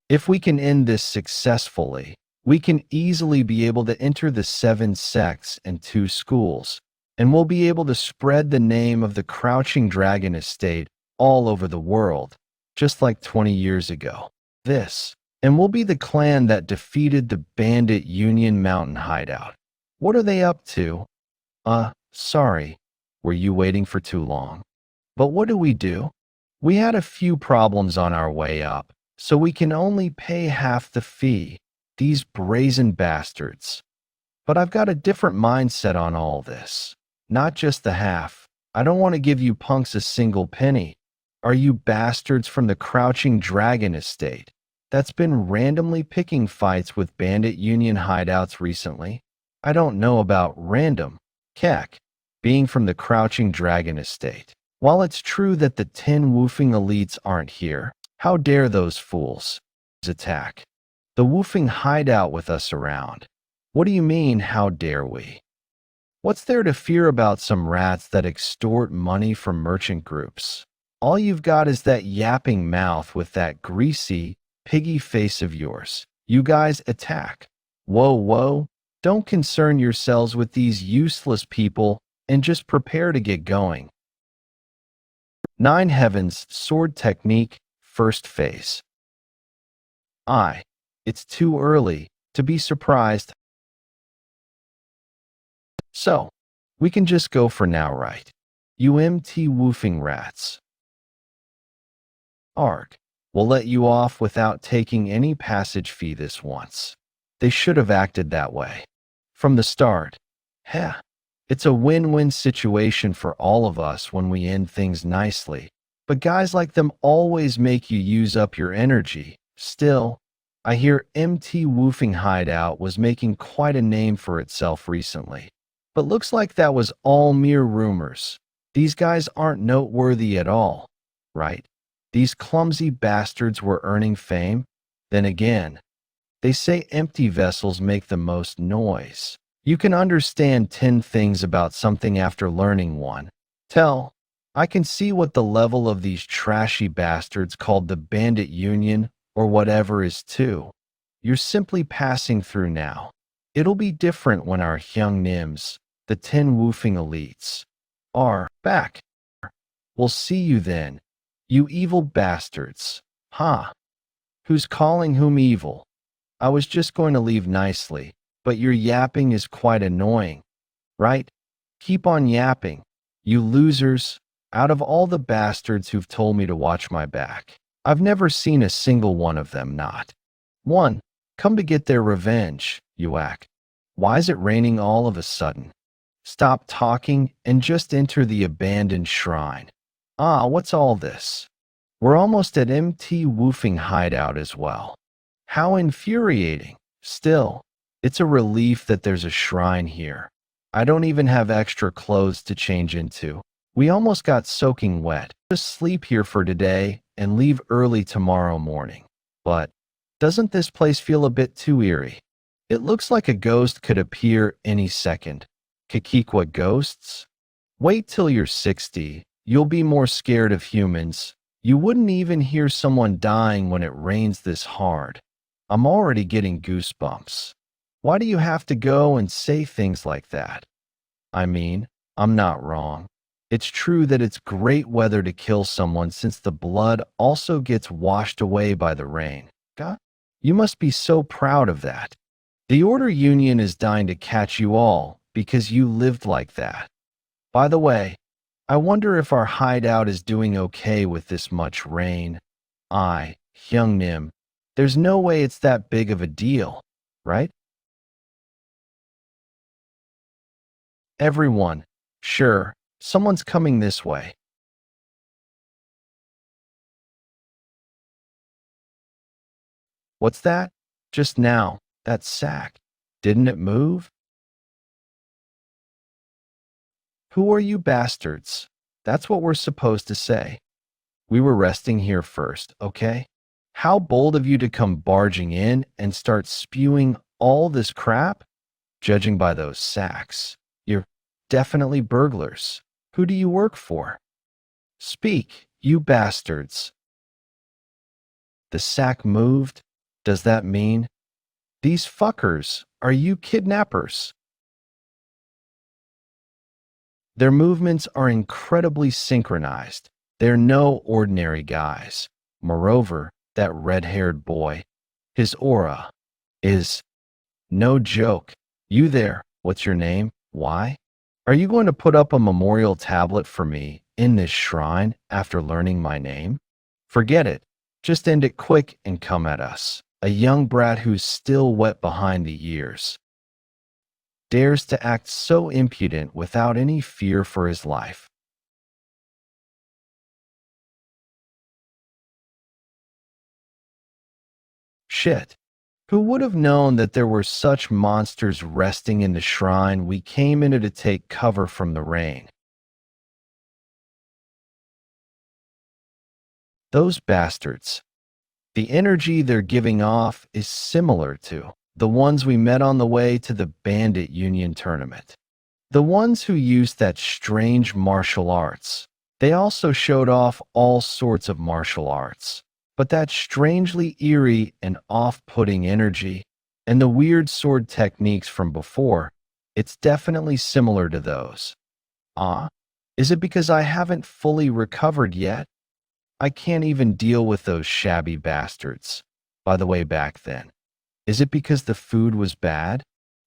If we can end this successfully, we can easily be able to enter the 7 sects and 2 schools, and we'll be able to spread the name of the Crouching Dragon Estate all over the world, just like 20 years ago. And we'll be the clan that defeated the Bandit Union mountain hideout. What are they up to? Sorry, were you waiting for too long? But what do? We had a few problems on our way up, so we can only pay half the fee. These brazen bastards. But I've got a different mindset on all this. Not just the half. I don't want to give you punks a single penny. Are you bastards from the Crouching Dragon Estate that's been randomly picking fights with Bandit Union hideouts recently? I don't know about random. Being from the Crouching Dragon Estate. While it's true that the 10 woofing elites aren't here, how dare those fools attack the woofing hideout with us around? What do you mean, how dare we? What's there to fear about some rats that extort money from merchant groups? All you've got is that yapping mouth with that greasy, piggy face of yours. You guys attack. Whoa. Don't concern yourselves with these useless people and just prepare to get going. 9 Heavens Sword Technique, First Phase. It's too early to be surprised. So, we can just go for now, right? You MT woofing rats. Arg. We'll let you off without taking any passage fee this once. They should have acted that way from the start. It's a win-win situation for all of us when we end things nicely. But guys like them always make you use up your energy. Still, I hear MT Woofing Hideout was making quite a name for itself recently. But looks like that was all mere rumors. These guys aren't noteworthy at all, right? These clumsy bastards were earning fame. Then again, they say empty vessels make the most noise. You can understand 10 things about something after learning one. I can see what the level of these trashy bastards called the Bandit Union or whatever is too. You're simply passing through now. It'll be different when our young Nims, the 10 woofing elites, are back. We'll see you then, you evil bastards. Who's calling whom evil? I was just going to leave nicely, but your yapping is quite annoying, right? Keep on yapping, you losers. Out of all the bastards who've told me to watch my back, I've never seen a single one of them not. One, come to get their revenge, you whack. Why is it raining all of a sudden? Stop talking and just enter the abandoned shrine. Ah, what's all this? We're almost at MT Woofing hideout as well. How infuriating. Still, it's a relief that there's a shrine here. I don't even have extra clothes to change into. We almost got soaking wet. Just sleep here for today and leave early tomorrow morning. But doesn't this place feel a bit too eerie? It looks like a ghost could appear any second. Kikikwa ghosts? Wait till you're 60. You'll be more scared of humans. You wouldn't even hear someone dying when it rains this hard. I'm already getting goosebumps. Why do you have to go and say things like that? I mean, I'm not wrong. It's true that it's great weather to kill someone since the blood also gets washed away by the rain. God, you must be so proud of that. The Order Union is dying to catch you all because you lived like that. By the way, I wonder if our hideout is doing okay with this much rain. Hyungnim, there's no way it's that big of a deal, right? Everyone, sure, someone's coming this way. What's that? Just now, that sack. Didn't it move? Who are you bastards? That's what we're supposed to say. We were resting here first, okay? How bold of you to come barging in and start spewing all this crap? Judging by those sacks, you're definitely burglars. Who do you work for? Speak, you bastards. The sack moved? Does that mean? These fuckers, are you kidnappers? Their movements are incredibly synchronized. They're no ordinary guys. Moreover, that red-haired boy, his aura is no joke. You there, what's your name? Why? Are you going to put up a memorial tablet for me in this shrine after learning my name? Forget it. Just end it quick and come at us. A young brat who's still wet behind the ears dares to act so impudent without any fear for his life. Shit. Who would have known that there were such monsters resting in the shrine we came into to take cover from the rain? Those bastards. The energy they're giving off is similar to the ones we met on the way to the Bandit Union tournament. The ones who used that strange martial arts. They also showed off all sorts of martial arts. But that strangely eerie and off-putting energy and the weird sword techniques from before, it's definitely similar to those. Is it because I haven't fully recovered yet? I can't even deal with those shabby bastards. By the way, back then, is it because the food was bad?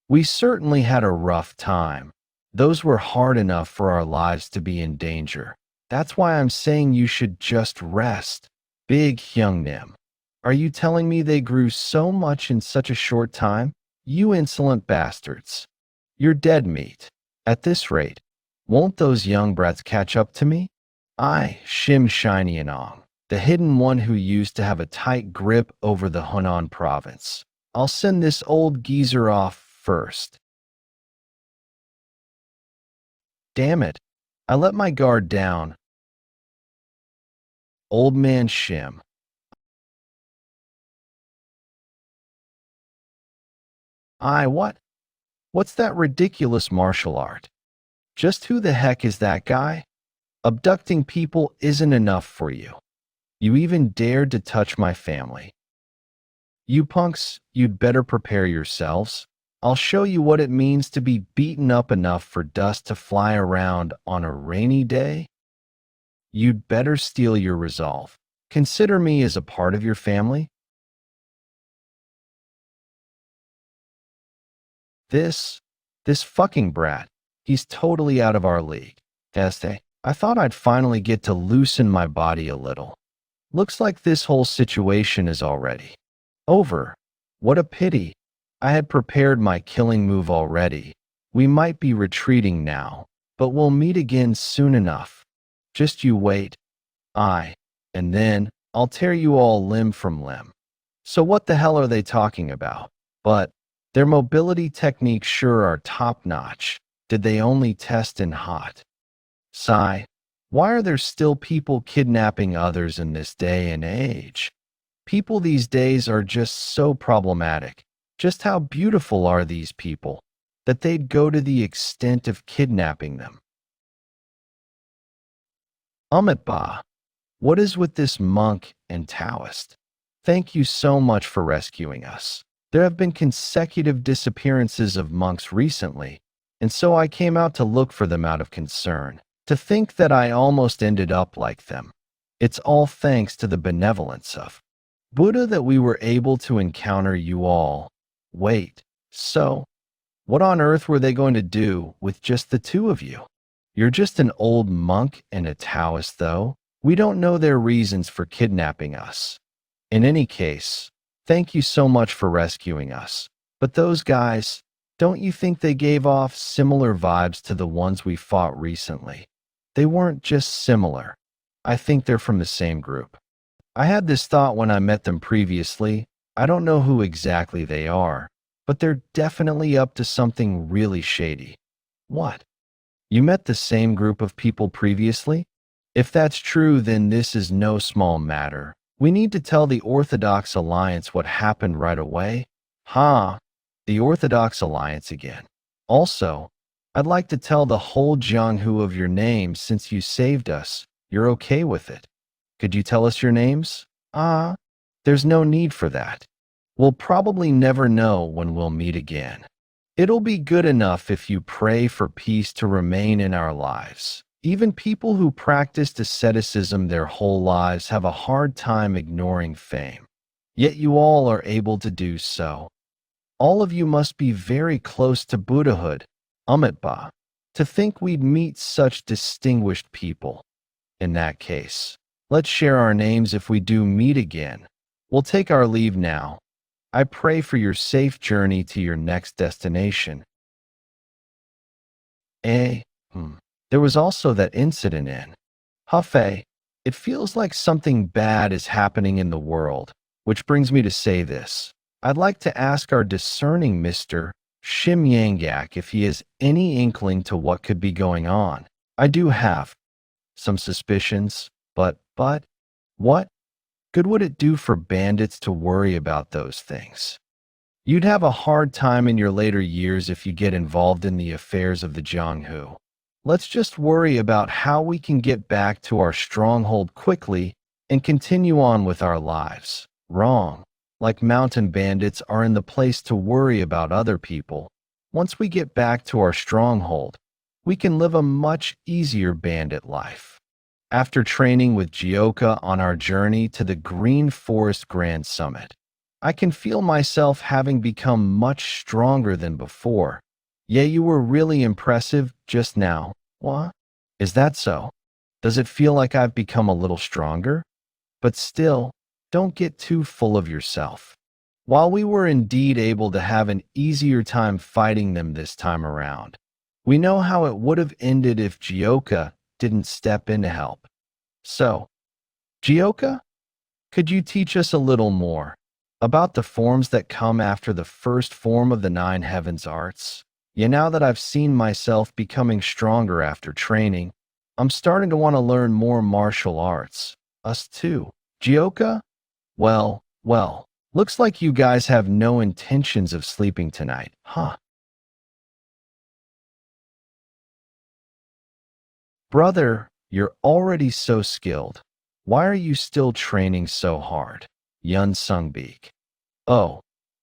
We certainly had a rough time. Those were hard enough for our lives to be in danger. That's why I'm saying you should just rest. Big Hyungnim. Are you telling me they grew so much in such a short time? You insolent bastards. You're dead meat. At this rate, won't those young brats catch up to me? Shim Shiny Anong, the hidden one who used to have a tight grip over the Hunan province. I'll send this old geezer off first. Damn it. I let my guard down. Old man Shim. What? What's that ridiculous martial art? Just who the heck is that guy? Abducting people isn't enough for you. You even dared to touch my family. You punks, you'd better prepare yourselves. I'll show you what it means to be beaten up enough for dust to fly around on a rainy day. You'd better steel your resolve. Consider me as a part of your family. This, this fucking brat, he's totally out of our league. I thought I'd finally get to loosen my body a little. Looks like this whole situation is already over. What a pity. I had prepared my killing move already. We might be retreating now, but we'll meet again soon enough. Just you wait. And then I'll tear you all limb from limb. So what the hell are they talking about? But their mobility techniques sure are top-notch. Did they only test in hot? Sigh. Why are there still people kidnapping others in this day and age? People these days are just so problematic. Just how beautiful are these people that they'd go to the extent of kidnapping them? Ba, what is with this monk and Taoist? Thank you so much for rescuing us. There have been consecutive disappearances of monks recently, and so I came out to look for them out of concern. To think that I almost ended up like them. It's all thanks to the benevolence of Buddha that we were able to encounter you all. Wait, so what on earth were they going to do with just the two of you? You're just an old monk and a Taoist, though. We don't know their reasons for kidnapping us. In any case, thank you so much for rescuing us. But those guys, don't you think they gave off similar vibes to the ones we fought recently? They weren't just similar. I think they're from the same group. I had this thought when I met them previously. I don't know who exactly they are, but they're definitely up to something really shady. What? You met the same group of people previously? If that's true, then this is no small matter. We need to tell the Orthodox Alliance what happened right away. The Orthodox Alliance again. Also, I'd like to tell the whole Jianghu of your names since you saved us. You're okay with it. Could you tell us your names? There's no need for that. We'll probably never know when we'll meet again. It'll be good enough if you pray for peace to remain in our lives. Even people who practiced asceticism their whole lives have a hard time ignoring fame. Yet you all are able to do so. All of you must be very close to Buddhahood. Ba, to think we'd meet such distinguished people. In that case, let's share our names if we do meet again. We'll take our leave now. I pray for your safe journey to your next destination. There was also that incident in Hefei. It feels like something bad is happening in the world, which brings me to say this. I'd like to ask our discerning Mr. Shim Yanggak if he has any inkling to what could be going on. I do have some suspicions, but what good would it do for bandits to worry about those things? You'd have a hard time in your later years if you get involved in the affairs of the Jianghu. Let's just worry about how we can get back to our stronghold quickly and continue on with our lives. Wrong. Like mountain bandits are in the place to worry about other people. Once we get back to our stronghold, we can live a much easier bandit life. After training with Jeokha on our journey to the Green Forest Grand Summit, I can feel myself having become much stronger than before. Yeah, you were really impressive just now. What? Is that so? Does it feel like I've become a little stronger? But still, don't get too full of yourself. While we were indeed able to have an easier time fighting them this time around, we know how it would have ended if Jeokha didn't step in to help. So, Jeokha, could you teach us a little more about the forms that come after the first form of the Nine Heavens arts? Yeah, now that I've seen myself becoming stronger after training, I'm starting to want to learn more martial arts. Us too. Jeokha? Well, looks like you guys have no intentions of sleeping tonight, huh? Brother, you're already so skilled. Why are you still training so hard? Yeon Sungbik. Oh,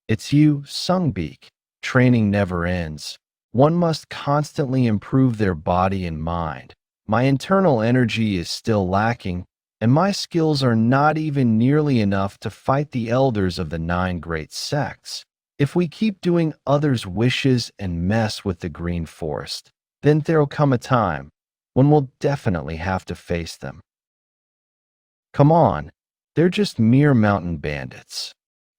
it's you, Sungbik. Training never ends. One must constantly improve their body and mind. My internal energy is still lacking, and my skills are not even nearly enough to fight the elders of the 9 great sects. If we keep doing others' wishes and mess with the green forest, then there'll come a time when we'll definitely have to face them. Come on, they're just mere mountain bandits.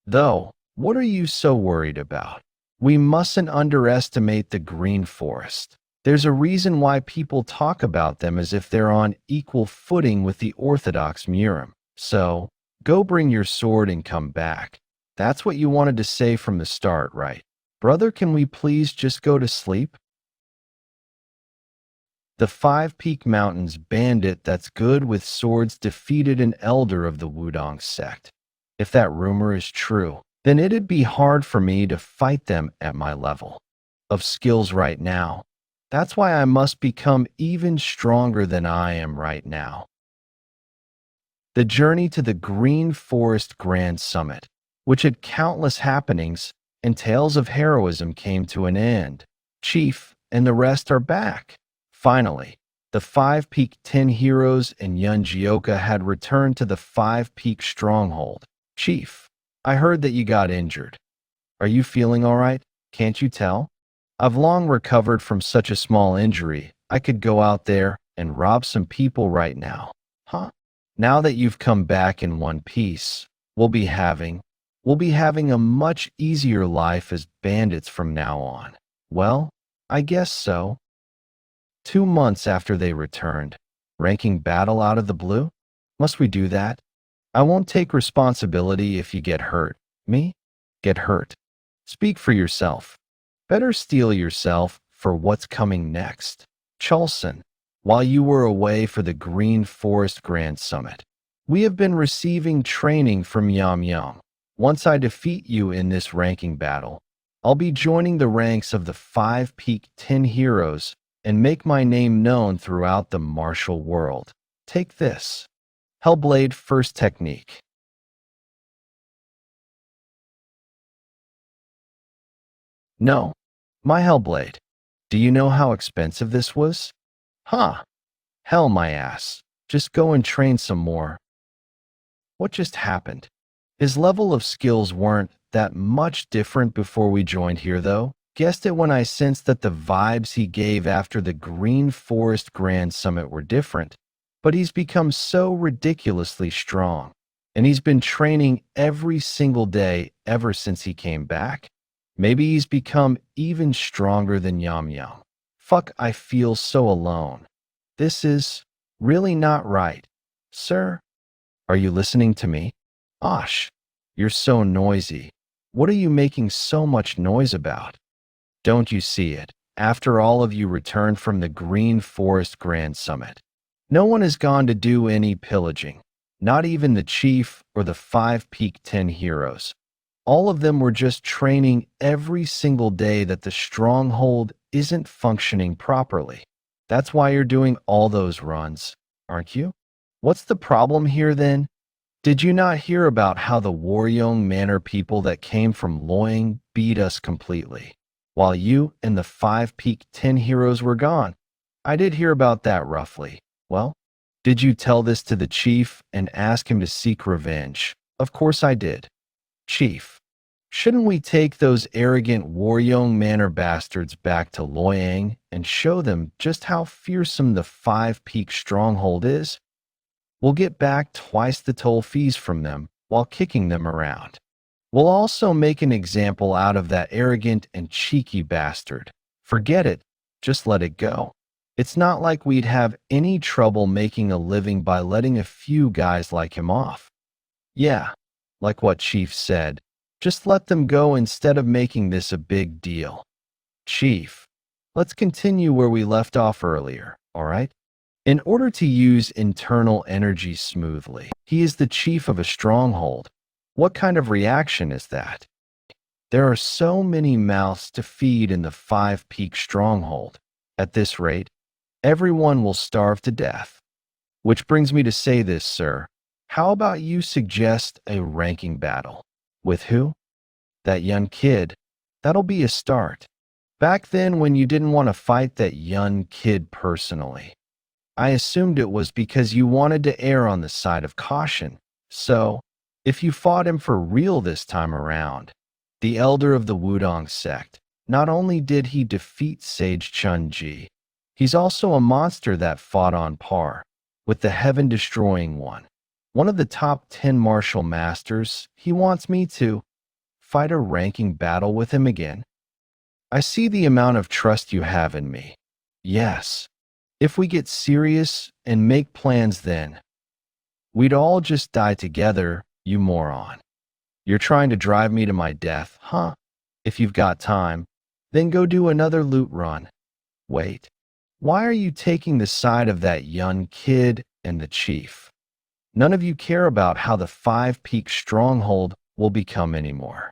Though, what are you so worried about? We mustn't underestimate the green forest. There's a reason why people talk about them as if they're on equal footing with the Orthodox Murim. So, go bring your sword and come back. That's what you wanted to say from the start, right? Brother, can we please just go to sleep? The Five Peak Mountains bandit that's good with swords defeated an elder of the Wudong sect. If that rumor is true, then it'd be hard for me to fight them at my level of skills right now. That's why I must become even stronger than I am right now. The journey to the Green Forest Grand Summit, which had countless happenings and tales of heroism, came to an end. Chief and the rest are back. Finally, the Five Peak 10 heroes and Yeon Jeokha had returned to the Five Peak stronghold. Chief, I heard that you got injured. Are you feeling all right? Can't you tell? I've long recovered from such a small injury. I could go out there and rob some people right now. Huh? Now that you've come back in one piece, we'll be having a much easier life as bandits from now on. Well, I guess so. 2 months after they returned, ranking battle out of the blue? Must we do that? I won't take responsibility if you get hurt. Me? Get hurt. Speak for yourself. Better steel yourself for what's coming next. Cholson, while you were away for the Green Forest Grand Summit, we have been receiving training from Yeon. Once I defeat you in this ranking battle, I'll be joining the ranks of the Five Peak 10 heroes and make my name known throughout the martial world. Take this. Hellblade first technique. No, my Hellblade. Do you know how expensive this was? Huh. Hell, my ass. Just go and train some more. What just happened? His level of skills weren't that much different before we joined here, though. Guessed it when I sensed that the vibes he gave after the Green Forest Grand Summit were different. But he's become so ridiculously strong, and he's been training every single day ever since he came back. Maybe he's become even stronger than Yeon. Fuck, I feel so alone. This is really not right. Sir, are you listening to me? Osh, you're so noisy. What are you making so much noise about? Don't you see it? After all of you returned from the Green Forest Grand Summit, no one has gone to do any pillaging, not even the chief or the Five Peak 10 heroes. All of them were just training every single day that the stronghold isn't functioning properly. That's why you're doing all those runs, aren't you? What's the problem here then? Did you not hear about how the Waryong Manor people that came from Loyang beat us completely, while you and the Five Peak 10 heroes were gone? I did hear about that roughly. Well, did you tell this to the chief and ask him to seek revenge? Of course I did. Chief, shouldn't we take those arrogant Waryong Manor bastards back to Loyang and show them just how fearsome the Five Peak stronghold is? We'll get back twice the toll fees from them while kicking them around. We'll also make an example out of that arrogant and cheeky bastard. Forget it. Just let it go. It's not like we'd have any trouble making a living by letting a few guys like him off. Yeah, like what Chief said. Just let them go instead of making this a big deal. Chief, let's continue where we left off earlier, all right? In order to use internal energy smoothly, he is the chief of a stronghold. What kind of reaction is that? There are so many mouths to feed in the Five Peak stronghold. At this rate, everyone will starve to death. Which brings me to say this, sir. How about you suggest a ranking battle? With who? That young kid. That'll be a start. Back then when you didn't want to fight that young kid personally, I assumed it was because you wanted to err on the side of caution. So, if you fought him for real this time around, the elder of the Wudong sect. Not only did he defeat Sage Chun-ji, he's also a monster that fought on par with the heaven-destroying one. One of the top 10 martial masters. He wants me to fight a ranking battle with him again. I see the amount of trust you have in me. Yes. If we get serious and make plans then, we'd all just die together, you moron. You're trying to drive me to my death, huh? If you've got time, then go do another loot run. Wait, why are you taking the side of that young kid and the chief? None of you care about how the Five-Peak Stronghold will become anymore.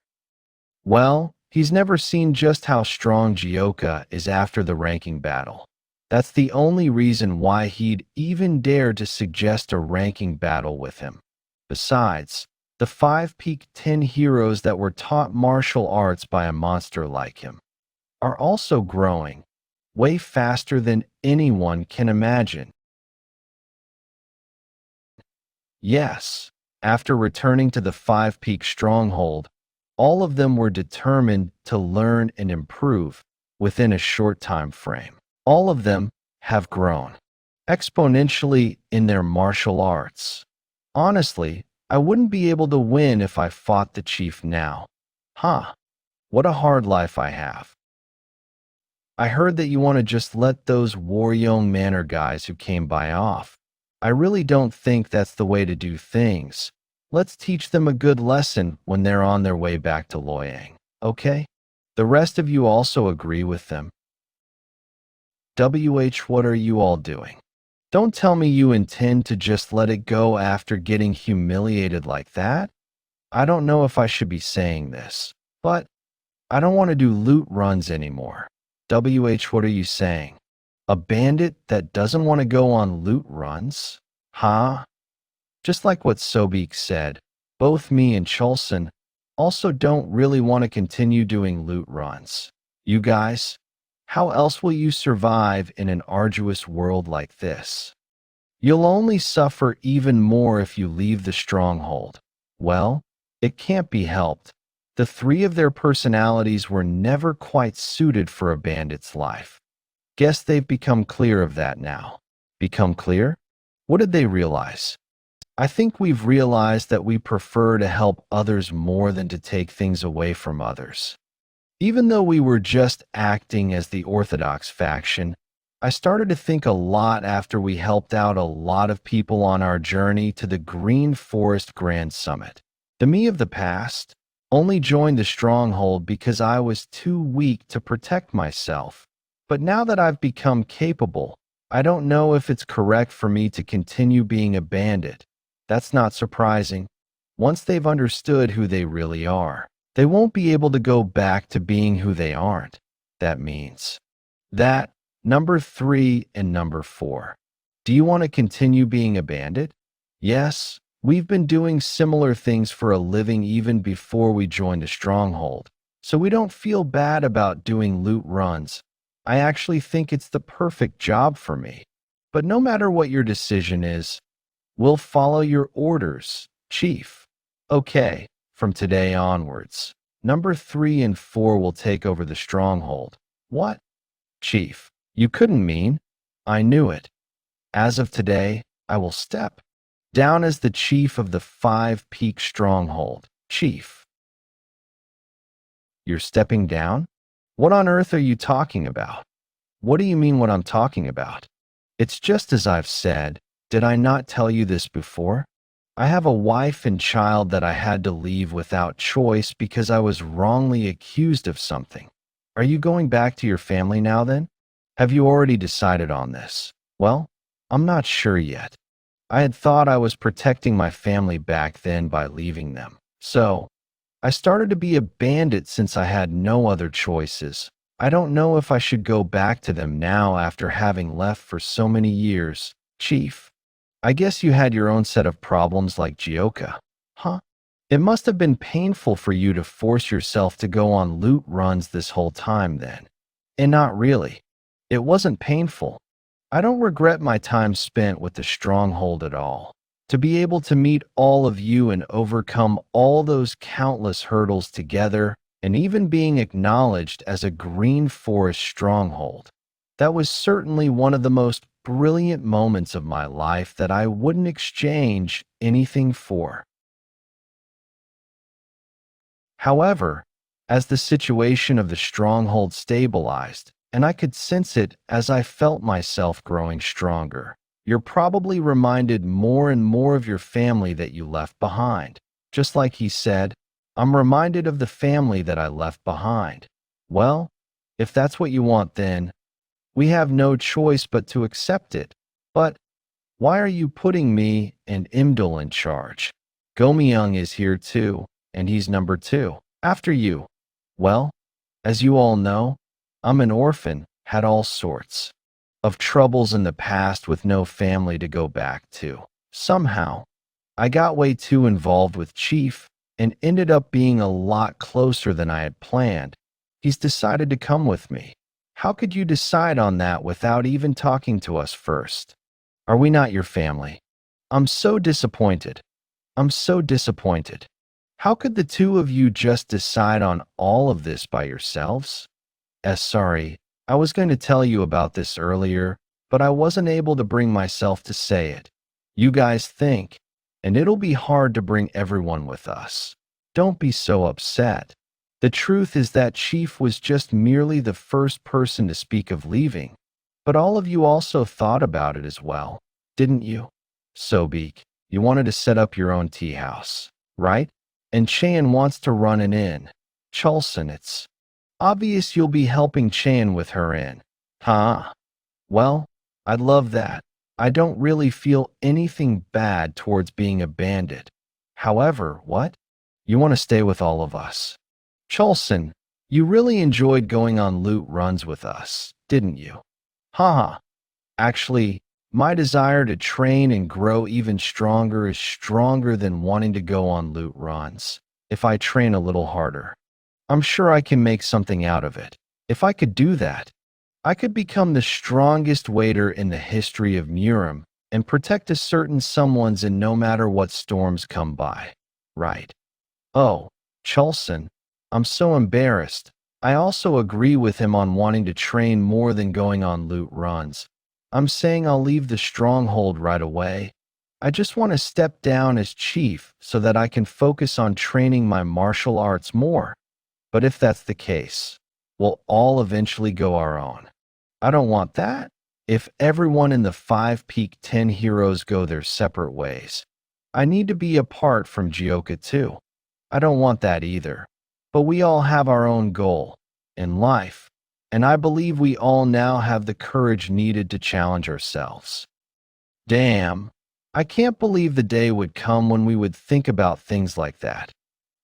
Well, he's never seen just how strong Jeokha is after the ranking battle. That's the only reason why he'd even dare to suggest a ranking battle with him. Besides, the 5-peak 10 heroes that were taught martial arts by a monster like him are also growing way faster than anyone can imagine. Yes, after returning to the 5-peak stronghold, all of them were determined to learn and improve within a short time frame. All of them have grown exponentially in their martial arts. Honestly, I wouldn't be able to win if I fought the chief now. Huh, what a hard life I have. I heard that you want to just let those Waryoung Manor guys who came by off. I really don't think that's the way to do things. Let's teach them a good lesson when they're on their way back to Loyang, okay? The rest of you also agree with them. What are you all doing? Don't tell me you intend to just let it go after getting humiliated like that. I don't know if I should be saying this, but I don't want to do loot runs anymore. What are you saying? A bandit that doesn't want to go on loot runs? Huh? Just like what Sobek said, both me and Chulson also don't really want to continue doing loot runs. You guys, how else will you survive in an arduous world like this? You'll only suffer even more if you leave the stronghold. Well, it can't be helped. The three of their personalities were never quite suited for a bandit's life. Guess they've become clear of that now. Become clear? What did they realize? I think we've realized that we prefer to help others more than to take things away from others. Even though we were just acting as the orthodox faction, I started to think a lot after we helped out a lot of people on our journey to the Green Forest Grand Summit. The me of the past only joined the stronghold because I was too weak to protect myself. But now that I've become capable, I don't know if it's correct for me to continue being a bandit. That's not surprising. Once they've understood who they really are, they won't be able to go back to being who they aren't. That means that number 3 and number 4. Do you want to continue being a bandit? Yes, we've been doing similar things for a living even before we joined a stronghold, so we don't feel bad about doing loot runs. I actually think it's the perfect job for me. But no matter what your decision is, we'll follow your orders, Chief. Okay, from today onwards, number 3 and 4 will take over the stronghold. What? Chief, you couldn't mean. I knew it. As of today, I will step down as the chief of the 5-peak stronghold. Chief. You're stepping down? What on earth are you talking about? What do you mean what I'm talking about? It's just as I've said. Did I not tell you this before? I have a wife and child that I had to leave without choice because I was wrongly accused of something. Are you going back to your family now then? Have you already decided on this? Well, I'm not sure yet. I had thought I was protecting my family back then by leaving them. So, I started to be a bandit since I had no other choices. I don't know if I should go back to them now after having left for so many years. Chief, I guess you had your own set of problems like Jeokha, huh? It must have been painful for you to force yourself to go on loot runs this whole time then. And not really. It wasn't painful. I don't regret my time spent with the stronghold at all. To be able to meet all of you and overcome all those countless hurdles together and even being acknowledged as a green forest stronghold. That was certainly one of the most brilliant moments of my life that I wouldn't exchange anything for. However, as the situation of the stronghold stabilized, and I could sense it as I felt myself growing stronger, you're probably reminded more and more of your family that you left behind. Just like he said, I'm reminded of the family that I left behind. Well, if that's what you want, then we have no choice but to accept it. But why are you putting me and Imdal in charge? Gomyeong is here too, and he's number 2. After you. Well, as you all know, I'm an orphan, had all sorts of troubles in the past with no family to go back to. Somehow, I got way too involved with Chief and ended up being a lot closer than I had planned. He's decided to come with me. How could you decide on that without even talking to us first? Are we not your family? I'm so disappointed. I'm so disappointed. How could the two of you just decide on all of this by yourselves? Sorry, I was going to tell you about this earlier, but I wasn't able to bring myself to say it. You guys think, and it'll be hard to bring everyone with us. Don't be so upset. The truth is that Chief was just merely the first person to speak of leaving, but all of you also thought about it as well, didn't you? Sobek, you wanted to set up your own tea house, right? And Chan wants to run an inn. Chulson, it's obvious you'll be helping Chan with her inn. Huh? Well, I'd love that. I don't really feel anything bad towards being a bandit. However, what? You want to stay with all of us. Chulson, you really enjoyed going on loot runs with us, didn't you? Haha. Actually, my desire to train and grow even stronger is stronger than wanting to go on loot runs. If I train a little harder, I'm sure I can make something out of it. If I could do that, I could become the strongest waiter in the history of Murim and protect a certain someone's in no matter what storms come by. Right. Oh, Chulson, I'm so embarrassed. I also agree with him on wanting to train more than going on loot runs. I'm saying I'll leave the stronghold right away. I just want to step down as chief so that I can focus on training my martial arts more. But if that's the case, we'll all eventually go our own. I don't want that. If everyone in the 5 Peak 10 heroes go their separate ways, I need to be apart from Jeokha too. I don't want that either. But we all have our own goal in life, and I believe we all now have the courage needed to challenge ourselves. Damn, I can't believe the day would come when we would think about things like that.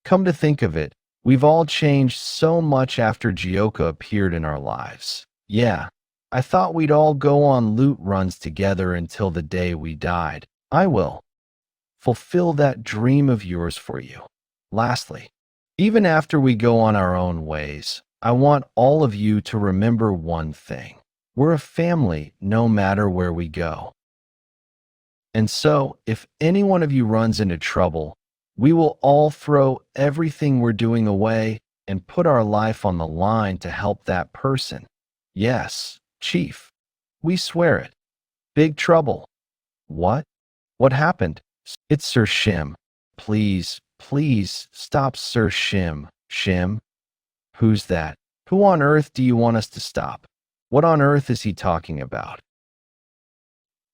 Come to think of it, we've all changed so much after Jeokha appeared in our lives. Yeah, I thought we'd all go on loot runs together until the day we died. I will fulfill that dream of yours for you. Lastly, even after we go on our own ways, I want all of you to remember one thing. We're a family no matter where we go. And so, if any one of you runs into trouble, we will all throw everything we're doing away and put our life on the line to help that person. Yes, Chief. We swear it. Big trouble. What? What happened? It's Sir Shim. Please, please stop Sir Shim. Shim? Who's that? Who on earth do you want us to stop? What on earth is he talking about?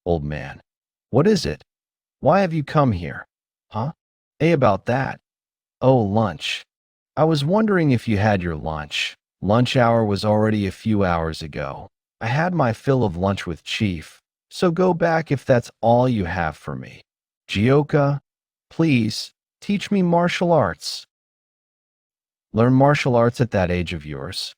Old man. What is it? Why have you come here? Huh? About that. Oh, lunch. I was wondering if you had your lunch. Lunch hour was already a few hours ago. I had my fill of lunch with Chief, so go back if that's all you have for me. Jeokha, please, teach me martial arts. Learn martial arts at that age of yours.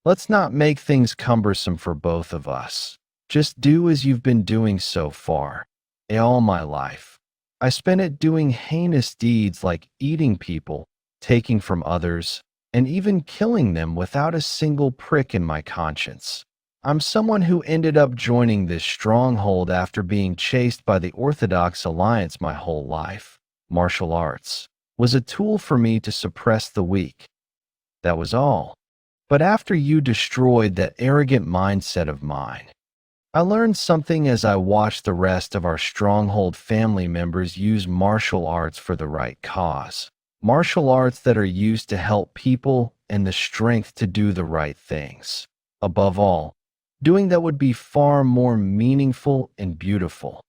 Let's not make things cumbersome for both of us. Just do as you've been doing so far. All my life, I spent it doing heinous deeds like eating people, taking from others, and even killing them without a single prick in my conscience. I'm someone who ended up joining this stronghold after being chased by the Orthodox Alliance my whole life. Martial arts was a tool for me to suppress the weak. That was all. But after you destroyed that arrogant mindset of mine, I learned something as I watched the rest of our stronghold family members use martial arts for the right cause. Martial arts that are used to help people and the strength to do the right things. Above all, doing that would be far more meaningful and beautiful.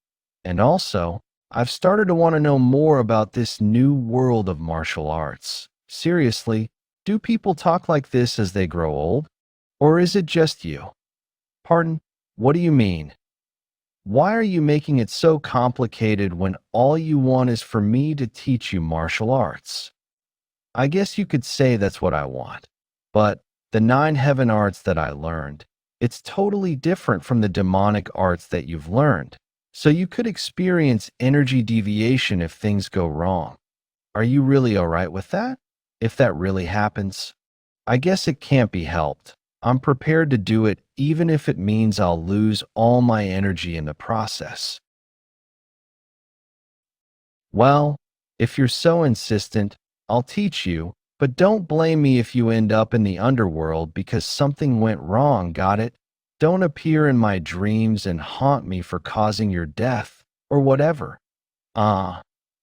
And also, I've started to want to know more about this new world of martial arts. Seriously, do people talk like this as they grow old? Or is it just you? Pardon? What do you mean? Why are you making it so complicated when all you want is for me to teach you martial arts? I guess you could say that's what I want. But the 9 heaven arts that I learned, it's totally different from the demonic arts that you've learned. So you could experience energy deviation if things go wrong. Are you really alright with that? If that really happens, I guess it can't be helped. I'm prepared to do it even if it means I'll lose all my energy in the process. Well, if you're so insistent, I'll teach you, but don't blame me if you end up in the underworld because something went wrong, got it? Don't appear in my dreams and haunt me for causing your death, or whatever.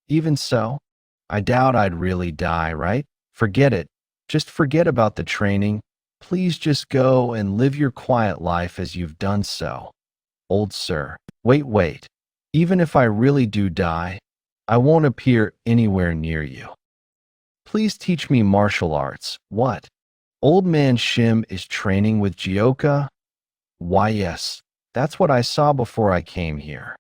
Even so, I doubt I'd really die, right? Forget it. Just forget about the training. Please just go and live your quiet life as you've done so. Old sir, wait. Even if I really do die, I won't appear anywhere near you. Please teach me martial arts. What? Old man Shim is training with Jeokha? Why yes, that's what I saw before I came here.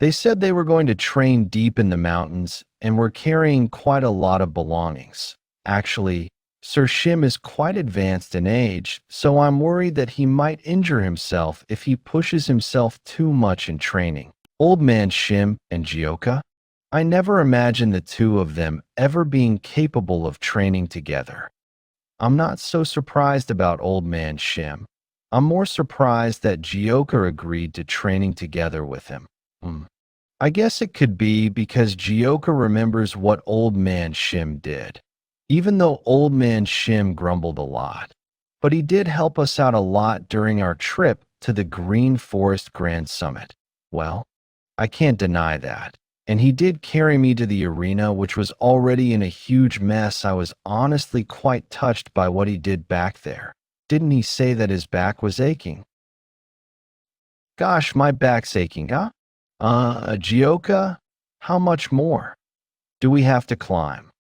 They said they were going to train deep in the mountains and were carrying quite a lot of belongings. Actually, Sir Shim is quite advanced in age, so I'm worried that he might injure himself if he pushes himself too much in training. Old man Shim and Jeokha? I never imagined the two of them ever being capable of training together. I'm not so surprised about old man Shim. I'm more surprised that Jeokha agreed to training together with him. I guess it could be because Jeokha remembers what old man Shim did. Even though old man Shim grumbled a lot. But he did help us out a lot during our trip to the Green Forest Grand Summit. Well, I can't deny that. And he did carry me to the arena, which was already in a huge mess. I was honestly quite touched by what he did back there. Didn't he say that his back was aching? Gosh, my back's aching, huh? Jeokha? How much more? Do we have to climb?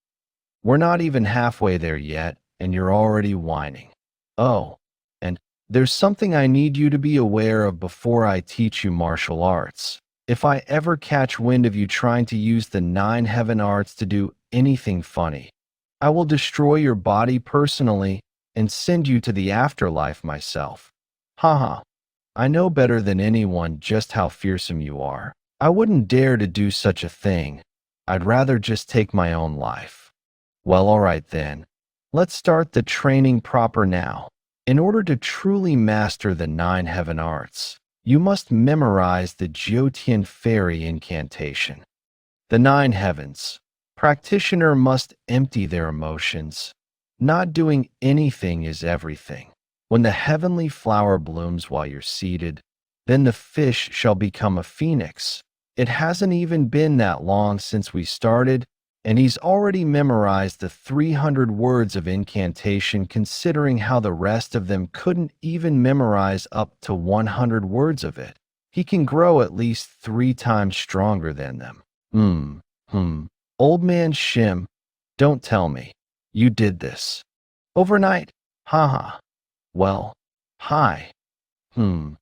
We're not even halfway there yet, and you're already whining. Oh, and there's something I need you to be aware of before I teach you martial arts. If I ever catch wind of you trying to use the 9 heaven arts to do anything funny, I will destroy your body personally and send you to the afterlife myself. Haha, I know better than anyone just how fearsome you are. I wouldn't dare to do such a thing. I'd rather just take my own life. Well, alright then. Let's start the training proper now. In order to truly master the 9 heaven arts, you must memorize the Jyotian Fairy incantation. The 9 heavens. Practitioner must empty their emotions. Not doing anything is everything. When the heavenly flower blooms while you're seated, then the fish shall become a phoenix. It hasn't even been that long since we started, and he's already memorized the 300 words of incantation, considering how the rest of them couldn't even memorize up to 100 words of it. He can grow at least 3 times stronger than them. Old man Shim, don't tell me. You did this. Overnight? Haha. Well, hi. The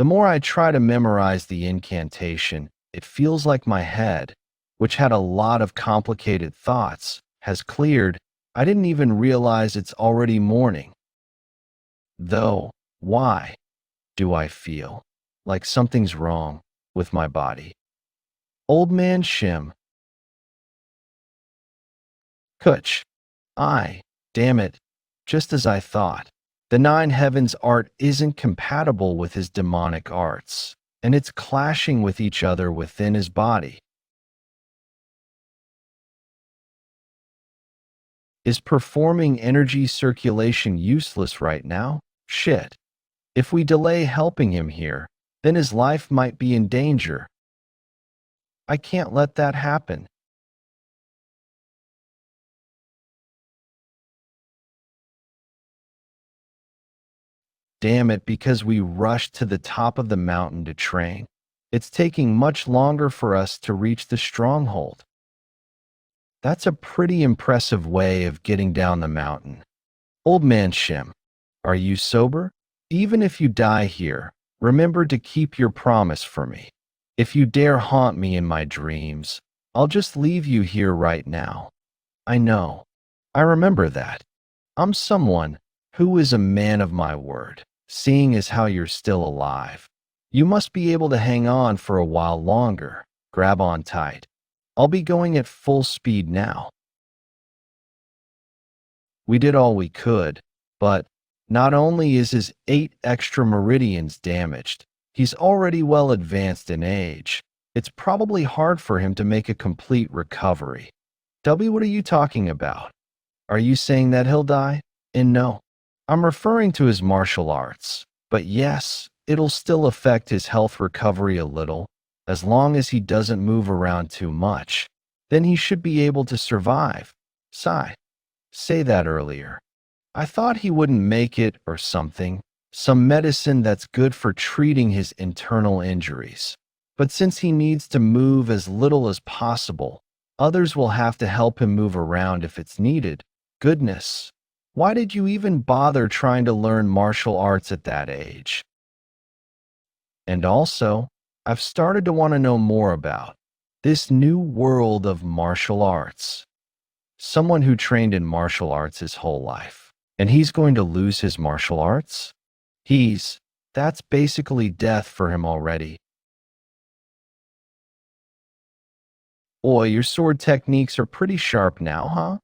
more I try to memorize the incantation, it feels like my head, which had a lot of complicated thoughts, has cleared. I didn't even realize it's already morning. Though, why do I feel like something's wrong with my body? Old man Shim. Kutch. Damn it, just as I thought. The 9 heavens art isn't compatible with his demonic arts, and it's clashing with each other within his body. Is performing energy circulation useless right now? Shit. If we delay helping him here, then his life might be in danger. I can't let that happen. Damn it, because we rushed to the top of the mountain to train. It's taking much longer for us to reach the stronghold. That's a pretty impressive way of getting down the mountain. Old man Shim, are you sober? Even if you die here, remember to keep your promise for me. If you dare haunt me in my dreams, I'll just leave you here right now. I know. I remember that. I'm someone who is a man of my word, seeing as how you're still alive. You must be able to hang on for a while longer. Grab on tight. I'll be going at full speed now. We did all we could, but not only is his 8 extra meridians damaged, he's already well advanced in age. It's probably hard for him to make a complete recovery. W, what are you talking about? Are you saying that he'll die? And no, I'm referring to his martial arts. But yes, it'll still affect his health recovery a little. As long as he doesn't move around too much, then he should be able to survive. Sigh. Say that earlier. I thought he wouldn't make it or something. Some medicine that's good for treating his internal injuries. But since he needs to move as little as possible, others will have to help him move around if it's needed. Goodness. Why did you even bother trying to learn martial arts at that age? And also, I've started to want to know more about this new world of martial arts. Someone who trained in martial arts his whole life, and he's going to lose his martial arts? That's basically death for him already. Boy, your sword techniques are pretty sharp now, huh?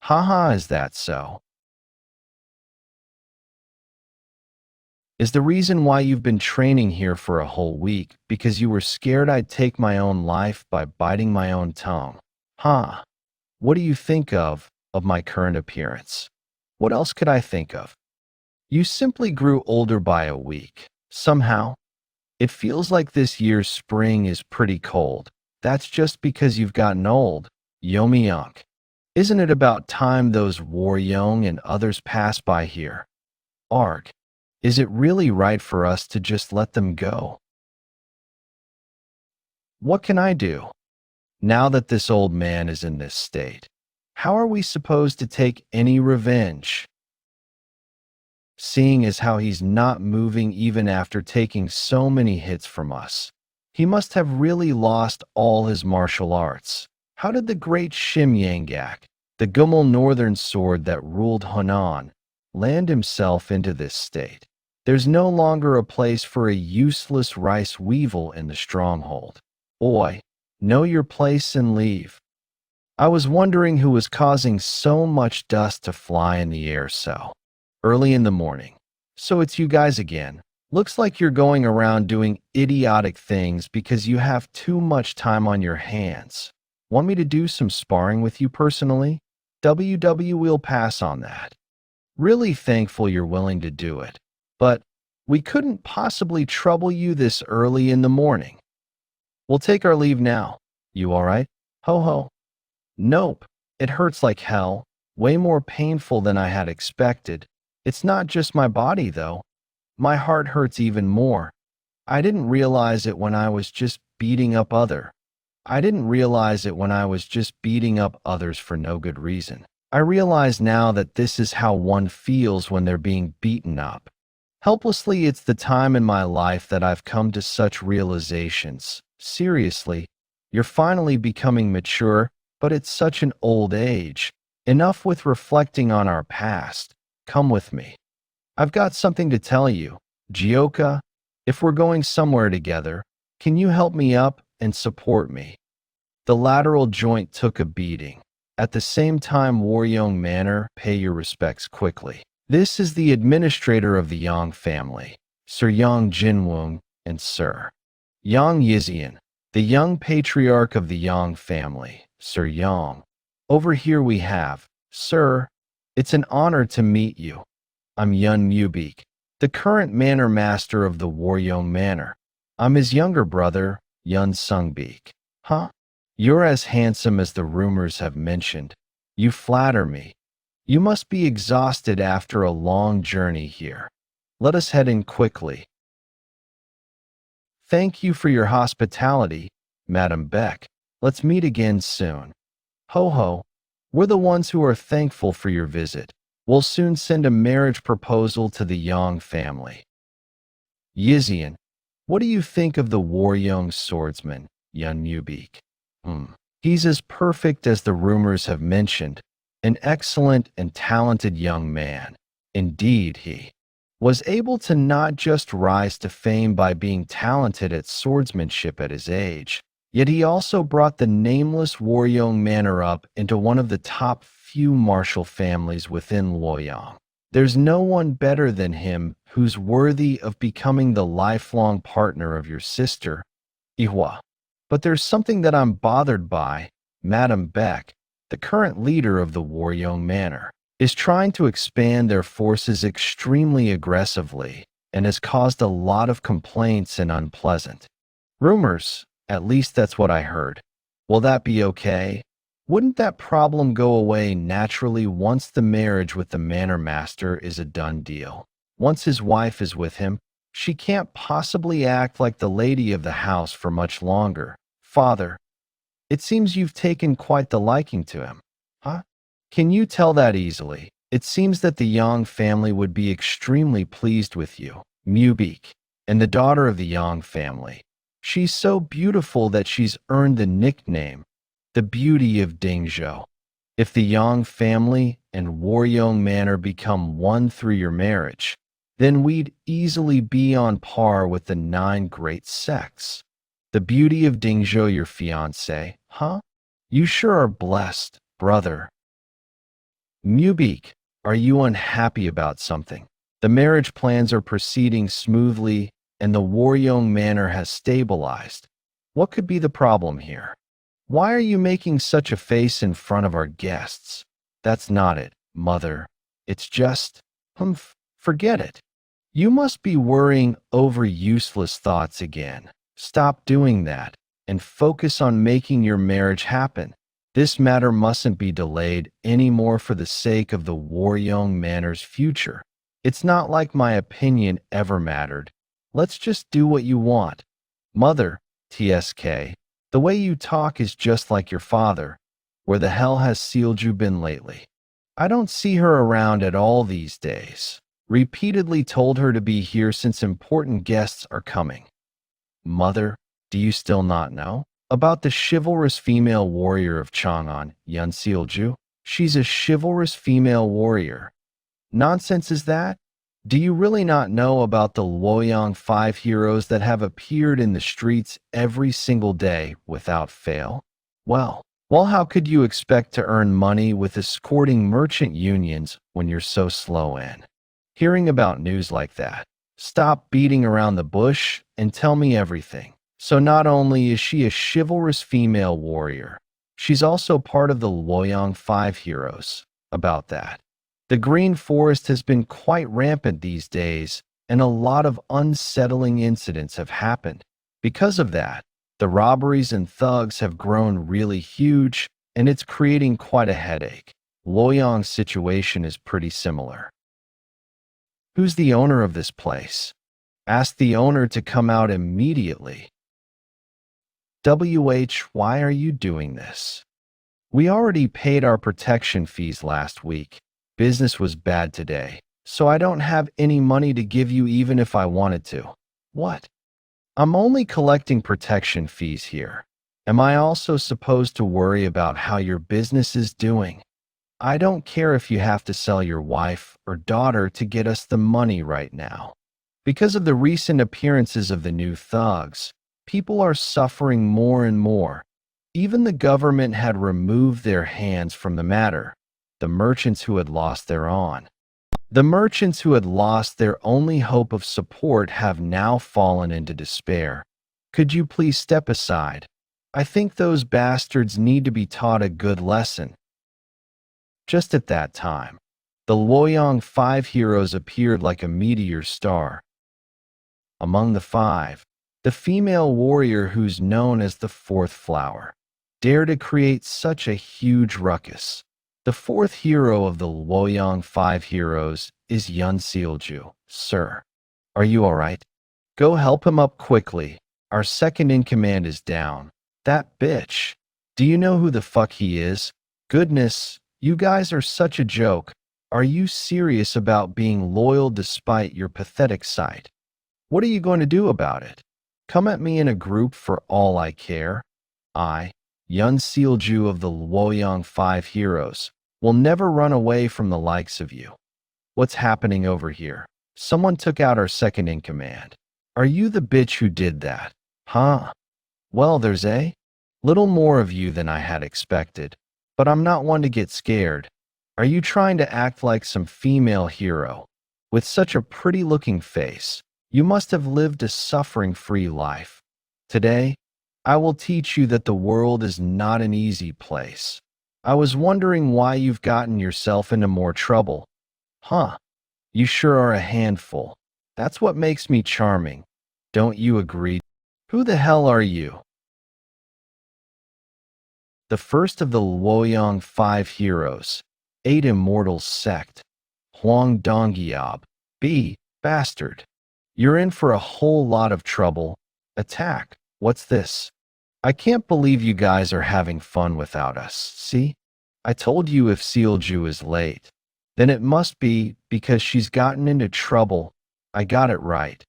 Haha, is that so? Is the reason why you've been training here for a whole week because you were scared I'd take my own life by biting my own tongue? Huh. What do you think of my current appearance? What else could I think of? You simply grew older by a week. Somehow, it feels like this year's spring is pretty cold. That's just because you've gotten old. Yeon. Isn't it about time those Waryoung and others pass by here? Arg. Is it really right for us to just let them go? What can I do? Now that this old man is in this state, how are we supposed to take any revenge? Seeing as how he's not moving even after taking so many hits from us, he must have really lost all his martial arts. How did the great Shim Yangak, the Gummel northern sword that ruled Hunan, land himself into this state? There's no longer a place for a useless rice weevil in the stronghold. Oi, know your place and leave. I was wondering who was causing so much dust to fly in the air so early in the morning. So it's you guys again. Looks like you're going around doing idiotic things because you have too much time on your hands. Want me to do some sparring with you personally? WW will pass on that. Really thankful you're willing to do it. But we couldn't possibly trouble you this early in the morning. We'll take our leave now. You all right? Ho ho. Nope. It hurts like hell. Way more painful than I had expected. It's not just my body, though. My heart hurts even more. I didn't realize it when I was just beating up others for no good reason. I realize now that this is how one feels when they're being beaten up. Helplessly, it's the time in my life that I've come to such realizations. Seriously, you're finally becoming mature, but it's such an old age. Enough with reflecting on our past. Come with me. I've got something to tell you. Jeokha, if we're going somewhere together, can you help me up and support me? The lateral joint took a beating. At the same time, Waryoung Manor, pay your respects quickly. This is the administrator of the Yang family, Sir Yang Jinwoong and Sir Yang Yizian, the young patriarch of the Yang family, Sir Yang. Over here we have Sir, it's an honor to meet you. I'm Yeon Jeokha, the current manor master of the Waryong Manor. I'm his younger brother, Yeon Sungbik. Huh? You're as handsome as the rumors have mentioned. You flatter me. You must be exhausted after a long journey here. Let us head in quickly. Thank you for your hospitality, Madam Beck. Let's meet again soon. Ho ho, we're the ones who are thankful for your visit. We'll soon send a marriage proposal to the Yang family. Yizian, what do you think of the Waryong swordsman, Yeon Jeokha? He's as perfect as the rumors have mentioned, an excellent and talented young man. Indeed, he was able to not just rise to fame by being talented at swordsmanship at his age, yet he also brought the nameless Waryong Manor up into one of the top few martial families within Loyang. There's no one better than him who's worthy of becoming the lifelong partner of your sister, Ihua. But there's something that I'm bothered by. Madam Beck, the current leader of the Waryong Manor, is trying to expand their forces extremely aggressively and has caused a lot of complaints and unpleasant rumors. At least that's what I heard. Will that be okay? Wouldn't that problem go away naturally once the marriage with the manor master is a done deal? Once his wife is with him, she can't possibly act like the lady of the house for much longer. Father, it seems you've taken quite the liking to him. Huh? Can you tell that easily? It seems that the Yang family would be extremely pleased with you, Mubik, and the daughter of the Yang family. She's so beautiful that she's earned the nickname, the Beauty of Dingzhou. If the Yang family and Waryong Manor become one through your marriage, then we'd easily be on par with the 9 great sects. The Beauty of Dingzhou, your fiancé, huh? You sure are blessed, brother. Mubik, are you unhappy about something? The marriage plans are proceeding smoothly and the Waryong Manor has stabilized. What could be the problem here? Why are you making such a face in front of our guests? That's not it, mother. It's just, forget it. You must be worrying over useless thoughts again. Stop doing that and focus on making your marriage happen. This matter mustn't be delayed anymore for the sake of the Waryong Manor's future. It's not like my opinion ever mattered. Let's just do what you want. Mother, TSK, the way you talk is just like your father. Where the hell has Sealju been lately? I don't see her around at all these days. Repeatedly told her to be here since important guests are coming. Mother, do you still not know? About the chivalrous female warrior of Chang'an, Yeon Sealju? She's a chivalrous female warrior. Nonsense is that? Do you really not know about the Luoyang 5 heroes that have appeared in the streets every single day without fail? Well, how could you expect to earn money with escorting merchant unions when you're so slow in hearing about news like that? Stop beating around the bush and tell me everything. So not only is she a chivalrous female warrior, she's also part of the Luoyang 5 heroes. About that, the Green Forest has been quite rampant these days, and a lot of unsettling incidents have happened. Because of that, the robberies and thugs have grown really huge, and it's creating quite a headache. Luoyang's situation is pretty similar. Who's the owner of this place? Ask the owner to come out immediately. Why are you doing this? We already paid our protection fees last week. Business was bad today, so I don't have any money to give you even if I wanted to. What? I'm only collecting protection fees here. Am I also supposed to worry about how your business is doing? I don't care if you have to sell your wife or daughter to get us the money right now. Because of the recent appearances of the new thugs, people are suffering more and more. Even the government had removed their hands from the matter. The merchants who had lost their only hope of support have now fallen into despair. Could you please step aside? I think those bastards need to be taught a good lesson. Just at that time, the Luoyang five heroes appeared like a meteor star. Among the five, the female warrior who's known as the fourth flower dared to create such a huge ruckus. The fourth hero of the Luoyang five heroes is Yeon Jeokha. Sir, are you all right? Go help him up quickly. Our second in command is down. That bitch. Do you know who the fuck he is? Goodness, you guys are such a joke. Are you serious about being loyal despite your pathetic sight? What are you going to do about it? Come at me in a group for all I care. I, Yeon Jeokha of the Luoyang five heroes, will never run away from the likes of you. What's happening over here? Someone took out our second in command. Are you the bitch who did that? Huh? Well, there's a little more of you than I had expected, but I'm not one to get scared. Are you trying to act like some female hero? With such a pretty-looking face, you must have lived a suffering-free life. Today, I will teach you that the world is not an easy place. I was wondering why you've gotten yourself into more trouble. Huh? You sure are a handful. That's what makes me charming. Don't you agree? Who the hell are you? The first of the Luoyang five heroes, 8 Immortals sect. Huang Donggyab. B. Bastard. You're in for a whole lot of trouble. Attack. What's this? I can't believe you guys are having fun without us. See? I told you if Jeokha is late, then it must be because she's gotten into trouble. I got it right,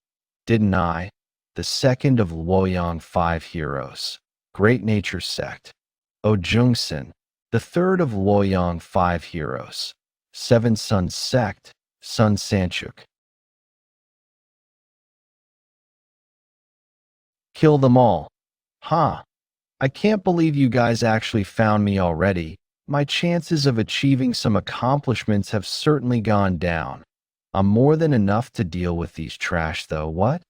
didn't I? The second of Luoyang five heroes, Great Nature sect. O Jungsun, the third of Luoyang five heroes, Seven Suns sect, Sun Sanchuk. Kill them all. Huh. I can't believe you guys actually found me already. My chances of achieving some accomplishments have certainly gone down. I'm more than enough to deal with these trash though, what?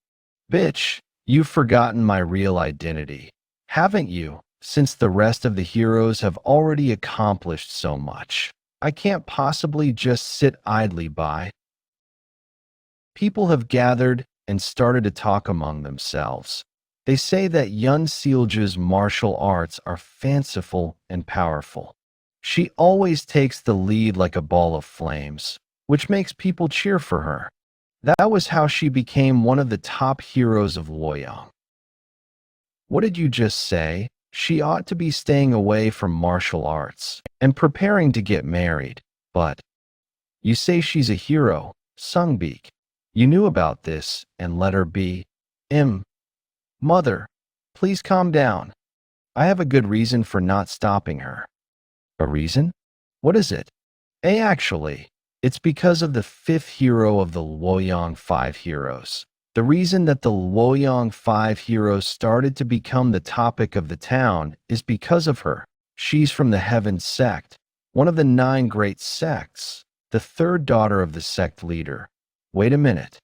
Bitch, you've forgotten my real identity, haven't you? Since the rest of the heroes have already accomplished so much, I can't possibly just sit idly by. People have gathered and started to talk among themselves. They say that Yeon Jeokha's martial arts are fanciful and powerful. She always takes the lead like a ball of flames, which makes people cheer for her. That was how she became one of the top heroes of Luoyang. What did you just say? She ought to be staying away from martial arts and preparing to get married. But you say she's a hero, Sungbeek. You knew about this and let her be. Mother, please calm down. I have a good reason for not stopping her. A reason? What is it? Actually, it's because of the fifth hero of the Luoyang five heroes. The reason that the Luoyang five heroes started to become the topic of the town is because of her. She's from the Heaven sect, one of the 9 great sects, the third daughter of the sect leader. Wait a minute.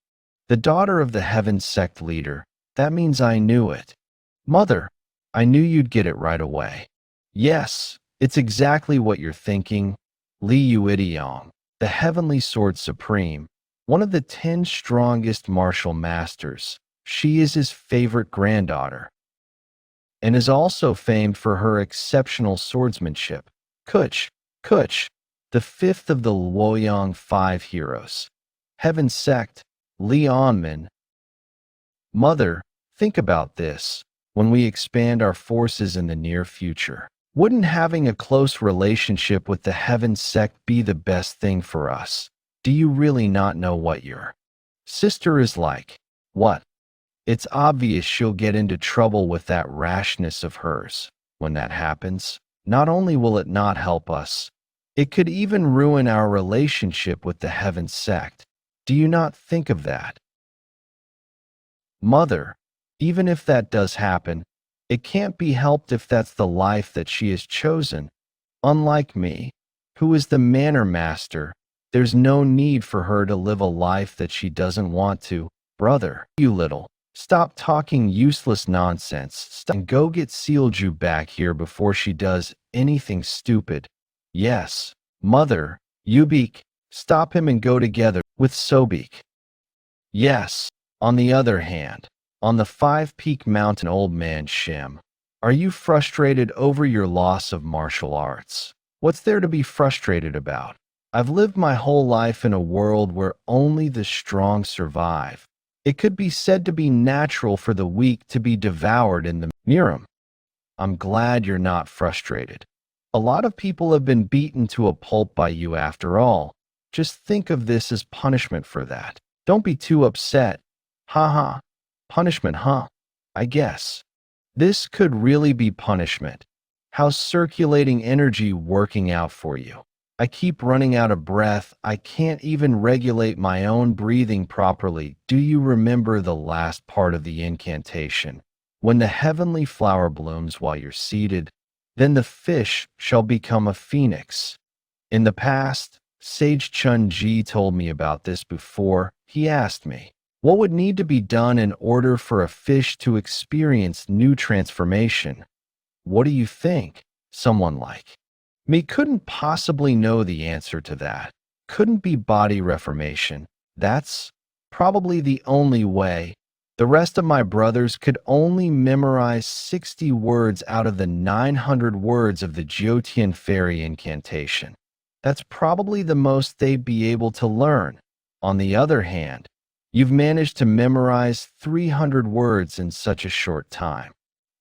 The daughter of the Heaven sect leader. That means I knew it. Mother, I knew you'd get it right away. Yes, it's exactly what you're thinking. Li Yuidiong, the Heavenly Sword Supreme, one of the 10 strongest martial masters. She is his favorite granddaughter and is also famed for her exceptional swordsmanship. Kuch, the fifth of the Luoyang five heroes. Heaven sect, Li Onmin. Mother, think about this. When we expand our forces in the near future, wouldn't having a close relationship with the Heaven sect be the best thing for us? Do you really not know what your sister is like? What? It's obvious she'll get into trouble with that rashness of hers. When that happens, not only will it not help us, it could even ruin our relationship with the Heaven sect. Do you not think of that? Mother, even if that does happen, it can't be helped if that's the life that she has chosen. Unlike me, who is the manor master, there's no need for her to live a life that she doesn't want to. Brother, you little, stop talking useless nonsense and go get Jeokha back here before she does anything stupid. Yes, Mother, Yubik, stop him and go together with Sobik. Yes. On the other hand, on the five-peak mountain, old man Shim, are you frustrated over your loss of martial arts? What's there to be frustrated about? I've lived my whole life in a world where only the strong survive. It could be said to be natural for the weak to be devoured in the Miram. I'm glad you're not frustrated. A lot of people have been beaten to a pulp by you after all. Just think of this as punishment for that. Don't be too upset. Ha. Punishment, huh? I guess. This could really be punishment. How's circulating energy working out for you? I keep running out of breath. I can't even regulate my own breathing properly. Do you remember the last part of the incantation? When the heavenly flower blooms while you're seated, then the fish shall become a phoenix. In the past, Sage Chun-ji told me about this before. He asked me, what would need to be done in order for a fish to experience new transformation? What do you think? Someone like me couldn't possibly know the answer to that. Couldn't be body reformation. That's probably the only way. The rest of my brothers could only memorize 60 words out of the 900 words of the Jyotian fairy incantation. That's probably the most they'd be able to learn. On the other hand, you've managed to memorize 300 words in such a short time.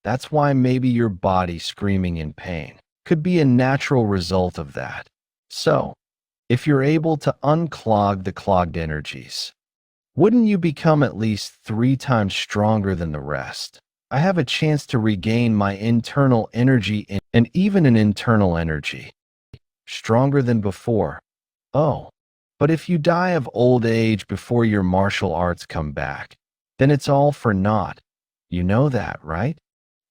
That's why maybe your body screaming in pain could be a natural result of that. So, if you're able to unclog the clogged energies, wouldn't you become at least 3 times stronger than the rest? I have a chance to regain my internal energy and even an internal energy. Stronger than before. Oh, but if you die of old age before your martial arts come back, then it's all for naught. You know that, right?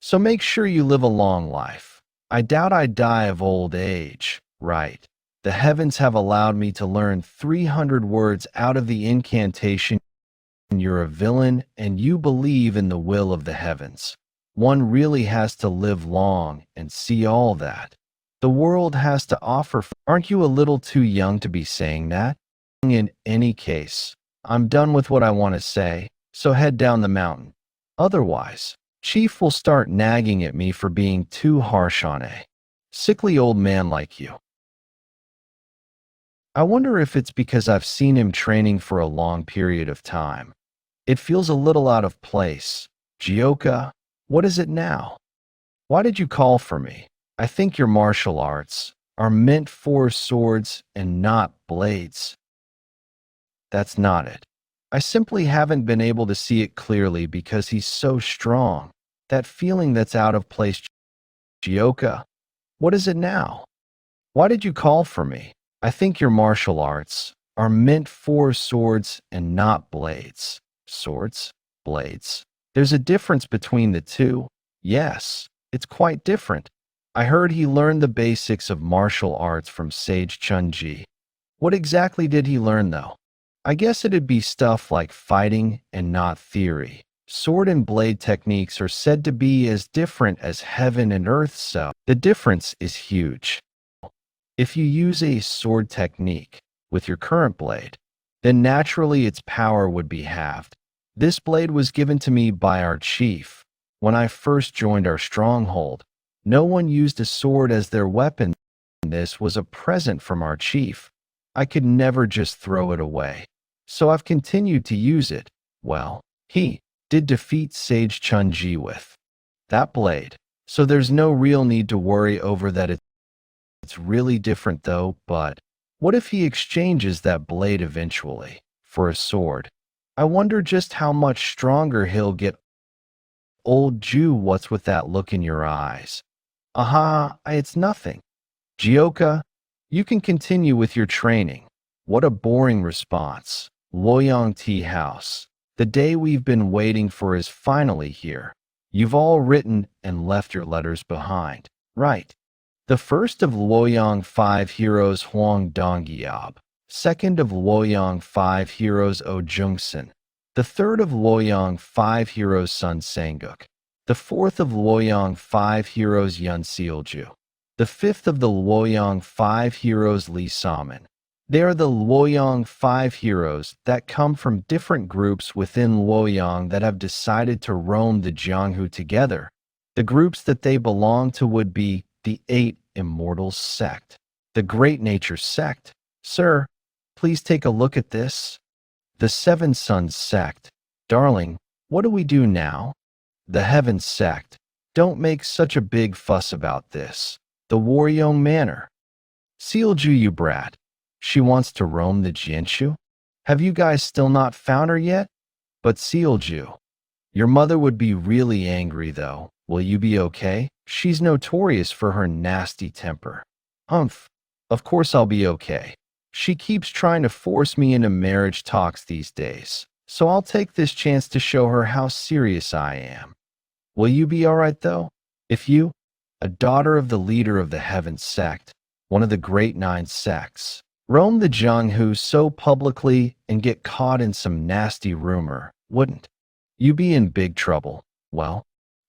So make sure you live a long life. I doubt I die of old age, right? The heavens have allowed me to learn 300 words out of the incantation. You're a villain and you believe in the will of the heavens. One really has to live long and see all that the world has to offer. Aren't you a little too young to be saying that? In any case, I'm done with what I want to say, so head down the mountain. Otherwise, Chief will start nagging at me for being too harsh on a sickly old man like you. I wonder if it's because I've seen him training for a long period of time. It feels a little out of place. Jeokha, what is it now? Why did you call for me? I think your martial arts are meant for swords and not blades. That's not it. I simply haven't been able to see it clearly because he's so strong. That feeling that's out of place. Jeokha, what is it now? Why did you call for me? I think your martial arts are meant for swords and not blades. Swords? Blades? There's a difference between the two. Yes, it's quite different. I heard he learned the basics of martial arts from Sage Chun-ji. What exactly did he learn, though? I guess it'd be stuff like fighting and not theory. Sword and blade techniques are said to be as different as heaven and earth, so the difference is huge. If you use a sword technique with your current blade, then naturally its power would be halved. This blade was given to me by our chief. When I first joined our stronghold, no one used a sword as their weapon. This was a present from our chief. I could never just throw it away. So I've continued to use it. Well, he did defeat Sage Chun-ji with that blade. So there's no real need to worry over that. It's really different though, but what if he exchanges that blade eventually for a sword? I wonder just how much stronger he'll get. Old Jew, what's with that look in your eyes? Aha, it's nothing. Jeokha, you can continue with your training. What a boring response. Loyang Tea House. The day we've been waiting for is finally here. You've all written and left your letters behind, right? The first of Loyang 5 heroes Huang Dongyab, second of Loyang 5 heroes Oh Jungsun, the third of Loyang 5 heroes Sun Sanguk, the fourth of Loyang 5 heroes Yun Sealju, The fifth of the Luoyang five heroes Li Saman. They are the Luoyang five heroes that come from different groups within Luoyang that have decided to roam the Jianghu together. The groups that they belong to would be the Eight Immortals sect, the Great Nature sect. Sir, please take a look at this. The Seven Suns sect. Darling, what do we do now? The Heaven sect. Don't make such a big fuss about this. The Waryong Manor. Sealju, you brat. She wants to roam the Jianshu? Have you guys still not found her yet? But Sealju, your mother would be really angry though. Will you be okay? She's notorious for her nasty temper. Humph. Of course I'll be okay. She keeps trying to force me into marriage talks these days, so I'll take this chance to show her how serious I am. Will you be alright though? If you, a daughter of the leader of the Heaven sect, one of the Great Nine sects, roam the Jianghu so publicly and get caught in some nasty rumor, wouldn't you be in big trouble? Well,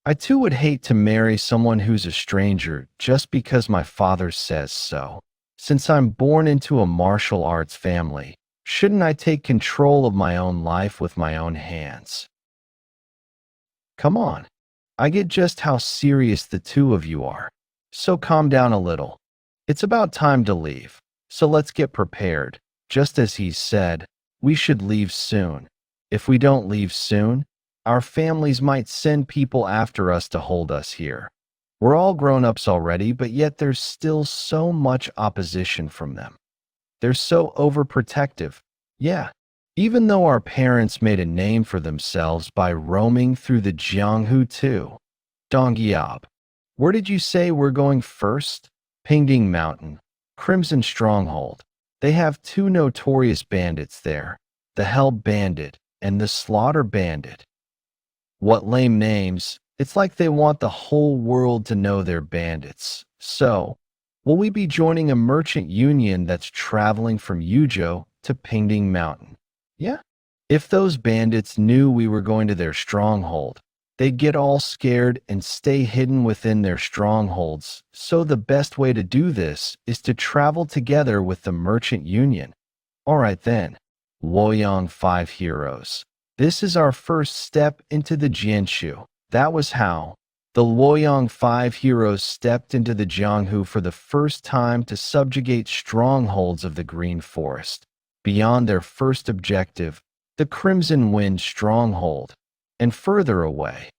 I too would hate to marry someone who's a stranger just because my father says so. Since I'm born into a martial arts family, shouldn't I take control of my own life with my own hands? Come on. I get just how serious the two of you are. So calm down a little. It's about time to leave. So let's get prepared. Just as he said, we should leave soon. If we don't leave soon, our families might send people after us to hold us here. We're all grown-ups already, but yet there's still so much opposition from them. They're so overprotective. Yeah, even though our parents made a name for themselves by roaming through the Jianghu too. Dongyab, where did you say we're going first? Pingding Mountain, Crimson Stronghold. They have two notorious bandits there, the Hell Bandit and the Slaughter Bandit. What lame names. It's like they want the whole world to know they're bandits. So, will we be joining a merchant union that's traveling from Yuzhou to Pingding Mountain? Yeah. If those bandits knew we were going to their stronghold, they'd get all scared and stay hidden within their strongholds. So the best way to do this is to travel together with the merchant union. Alright then, Luoyang 5 heroes. This is our first step into the Jianshu. That was how the Luoyang 5 heroes stepped into the Jianghu for the first time to subjugate strongholds of the Green Forest. Beyond their first objective, the Crimson Wind stronghold, and further away,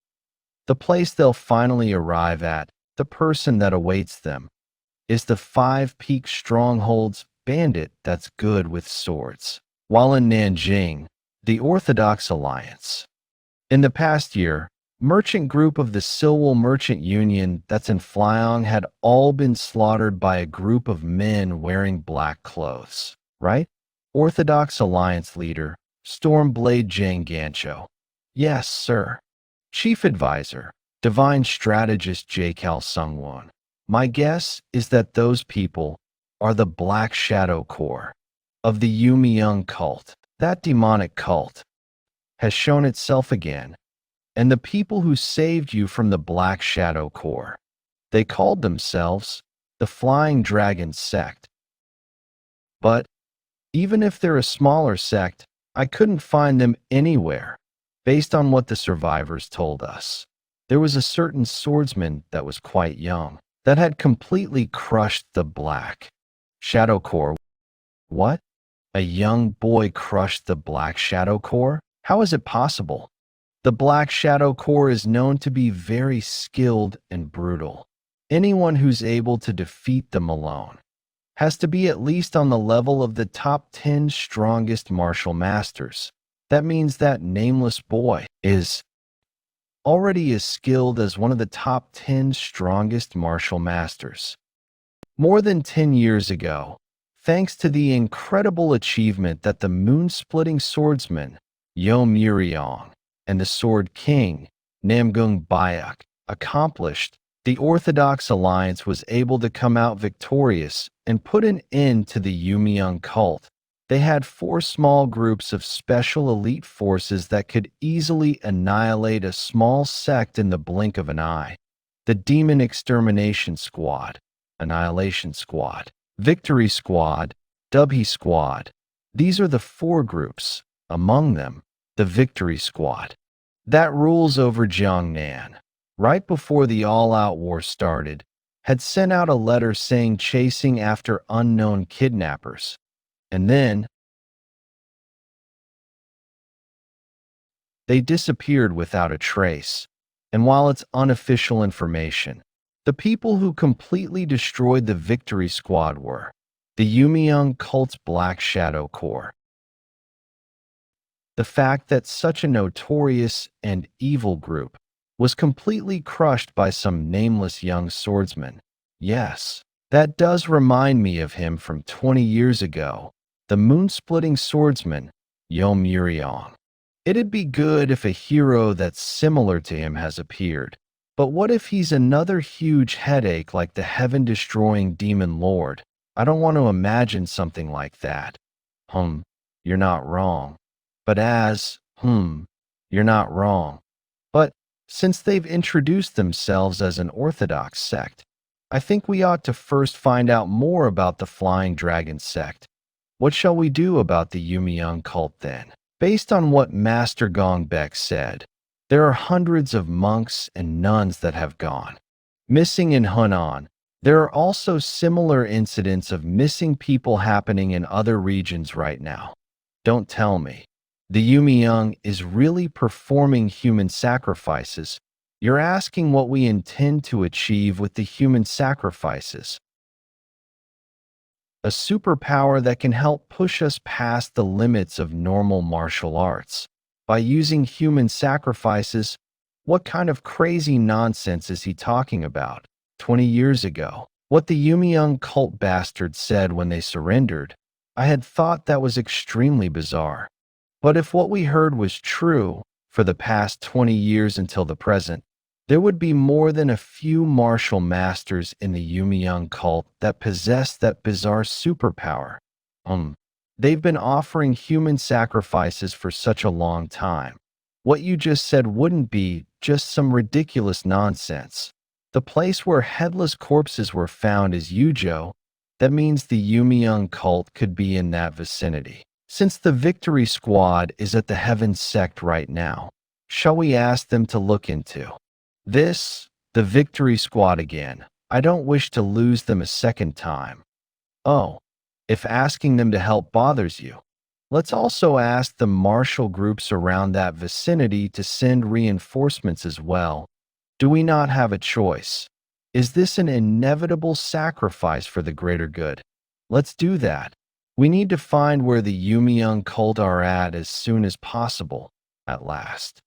the place they'll finally arrive at, the person that awaits them, is the 5 Peak Strongholds bandit that's good with swords. While in Nanjing, the Orthodox Alliance. In the past year, merchant group of the Silwell Merchant Union that's in Flyong had all been slaughtered by a group of men wearing black clothes, right? Orthodox Alliance leader, Stormblade Jang Gancho. Yes, sir. Chief Advisor, Divine Strategist J-Cal Sungwon. My guess is that those people are the Black Shadow Corps of the Yumyang cult. That demonic cult has shown itself again. And the people who saved you from the Black Shadow Corps, they called themselves the Flying Dragon Sect. But even if they're a smaller sect, I couldn't find them anywhere. Based on what the survivors told us, there was a certain swordsman that was quite young, that had completely crushed the Black Shadow Corps. What? A young boy crushed the Black Shadow Corps? How is it possible? The Black Shadow Corps is known to be very skilled and brutal. Anyone who's able to defeat them alone has to be at least on the level of the top 10 strongest martial masters. That means that nameless boy is already as skilled as one of the top 10 strongest martial masters. More than 10 years ago, thanks to the incredible achievement that the moon-splitting swordsman, Yeon Jeokha, and the Sword King, Namgung Bayak, accomplished, the Orthodox Alliance was able to come out victorious and put an end to the Yumyang cult. They had 4 small groups of special elite forces that could easily annihilate a small sect in the blink of an eye. The Demon Extermination Squad. Annihilation Squad, Victory Squad, Dubhi Squad. These are the 4 groups, among them, the Victory Squad, that rules over Jiangnan. Right before the all-out war started, had sent out a letter saying chasing after unknown kidnappers. And then they disappeared without a trace. And while it's unofficial information, the people who completely destroyed the Victory Squad were the Yumiyoung cult's Black Shadow Corps. The fact that such a notorious and evil group was completely crushed by some nameless young swordsman. Yes, that does remind me of him from 20 years ago, the moon-splitting swordsman, Yeon Jeokha. It'd be good if a hero that's similar to him has appeared, but what if he's another huge headache like the heaven-destroying demon lord? I don't want to imagine something like that. You're not wrong. But you're not wrong. But since they've introduced themselves as an orthodox sect, I think we ought to first find out more about the Flying Dragon sect. What shall we do about the Yumiyoung cult then? Based on what Master Gongbek said, there are hundreds of monks and nuns that have gone missing in Hunan. There are also similar incidents of missing people happening in other regions right now. Don't tell me the Yumiyoung is really performing human sacrifices. You're asking what we intend to achieve with the human sacrifices. A superpower that can help push us past the limits of normal martial arts. By using human sacrifices, what kind of crazy nonsense is he talking about? 20 years ago, what the Yumiyoung cult bastards said when they surrendered, I had thought that was extremely bizarre. But if what we heard was true, for the past 20 years until the present, there would be more than a few martial masters in the Yumiyoung cult that possess that bizarre superpower. They've been offering human sacrifices for such a long time. What you just said wouldn't be just some ridiculous nonsense. The place where headless corpses were found is Yujo. That means the Yumiyoung cult could be in that vicinity. Since the Victory Squad is at the Heaven sect right now, shall we ask them to look into this? The Victory Squad again. I don't wish to lose them a second time. Oh, if asking them to help bothers you, let's also ask the martial groups around that vicinity to send reinforcements as well. Do we not have a choice? Is this an inevitable sacrifice for the greater good? Let's do that. We need to find where the Yumiyoung cult are at as soon as possible, at last.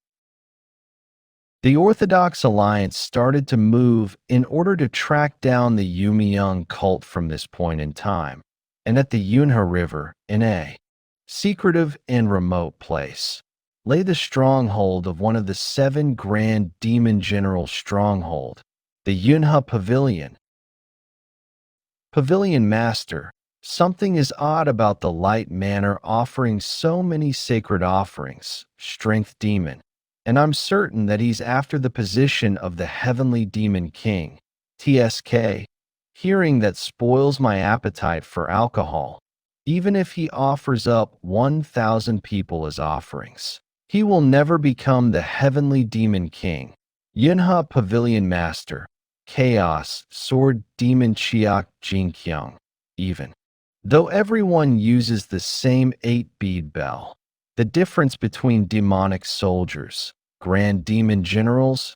The Orthodox Alliance started to move in order to track down the Yumiyoung cult from this point in time, and at the Yunha River, in a secretive and remote place, lay the stronghold of one of the 7 Grand Demon General stronghold, the Yunha Pavilion. Pavilion Master, something is odd about the light manor offering so many sacred offerings, Strength Demon, and I'm certain that he's after the position of the Heavenly Demon King, TSK. Hearing that spoils my appetite for alcohol, even if he offers up 1,000 people as offerings. He will never become the Heavenly Demon King. Yunha Pavilion Master, Chaos, Sword Demon Chiak Jinkyung, even. Though everyone uses the same 8-bead bell, the difference between demonic soldiers, Grand Demon Generals,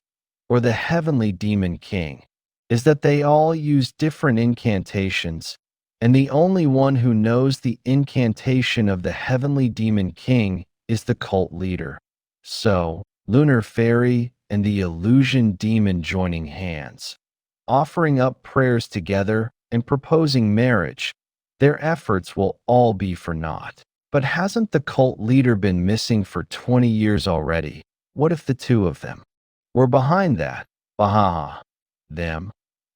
or the Heavenly Demon King is that they all use different incantations, and the only one who knows the incantation of the Heavenly Demon King is the cult leader. So, Lunar Fairy and the Illusion Demon joining hands, offering up prayers together and proposing marriage, their efforts will all be for naught. But hasn't the cult leader been missing for 20 years already? What if the 2 of them were behind that? Bahaha. Them?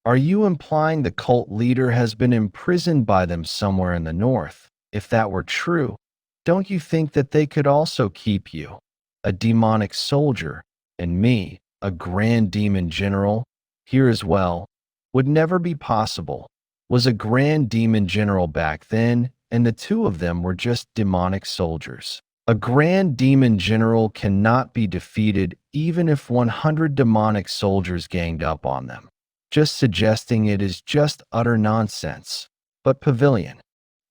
Are you implying the cult leader has been imprisoned by them somewhere in the north? If that were true, don't you think that they could also keep you, a demonic soldier, and me, a Grand Demon General, here as well? Would never be possible. was a grand demon general back then, and the two of them were just demonic soldiers. A grand demon general cannot be defeated even if 100 demonic soldiers ganged up on them. Just suggesting it is just utter nonsense. But Pavilion,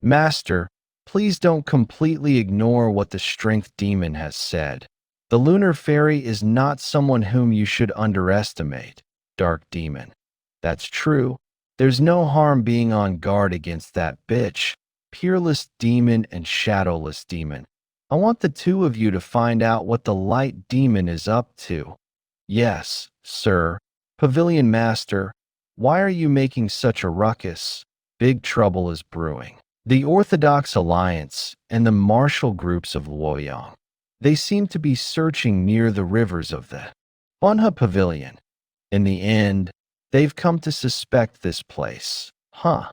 Master, please don't completely ignore what the strength demon has said. The lunar fairy is not someone whom you should underestimate, Dark Demon. That's true. There's no harm being on guard against that bitch, Peerless Demon and Shadowless Demon. I want the two of you to find out what the Light Demon is up to. Yes, sir. Pavilion Master, why are you making such a ruckus? Big trouble is brewing. The Orthodox Alliance and the martial groups of Luoyang. They seem to be searching near the rivers of the Bunha Pavilion. In the end, they've come to suspect this place. Huh.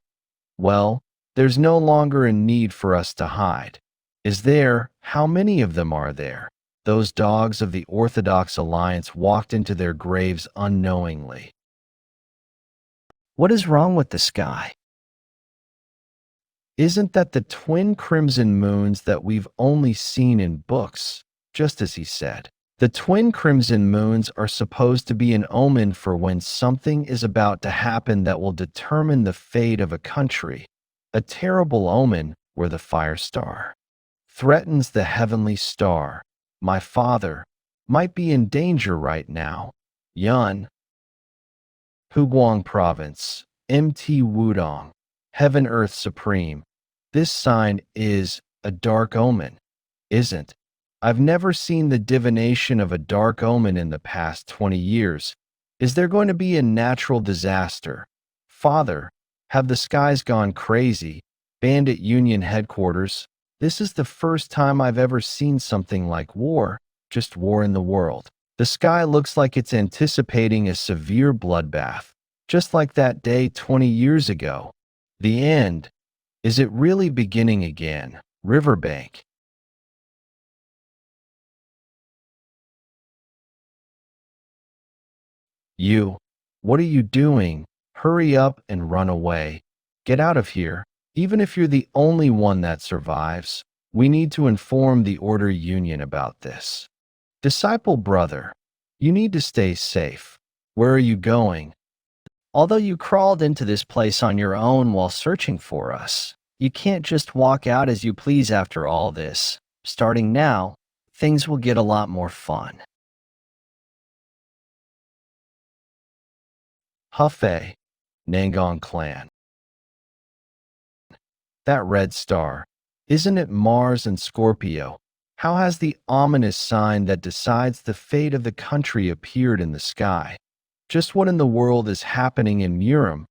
Well, there's no longer a need for us to hide. Is there? How many of them are there? Those dogs of the Orthodox Alliance walked into their graves unknowingly. What is wrong with the sky? Isn't that the twin crimson moons that we've only seen in books? Just as he said. The twin crimson moons are supposed to be an omen for when something is about to happen that will determine the fate of a country. A terrible omen where the fire star threatens the heavenly star. My father might be in danger right now. Yeon Huguang Province, MT Wudong, Heaven Earth Supreme. This sign is a dark omen, isn't? I've never seen the divination of a dark omen in the past 20 years. Is there going to be a natural disaster? Father, have the skies gone crazy? Bandit Union headquarters. This is the first time I've ever seen something like war, just war in the world. The sky looks like it's anticipating a severe bloodbath, just like that day 20 years ago. The end. Is it really beginning again? Riverbank. You. What are you doing? Hurry up and run away. Get out of here. Even if you're the only one that survives, we need to inform the Order Union about this. Disciple brother, you need to stay safe. Where are you going? Although you crawled into this place on your own while searching for us, you can't just walk out as you please after all this. Starting now, things will get a lot more fun. Hefei, Nangong Clan. That red star, isn't it Mars and Scorpio? How has the ominous sign that decides the fate of the country appeared in the sky? Just what in the world is happening in Murim?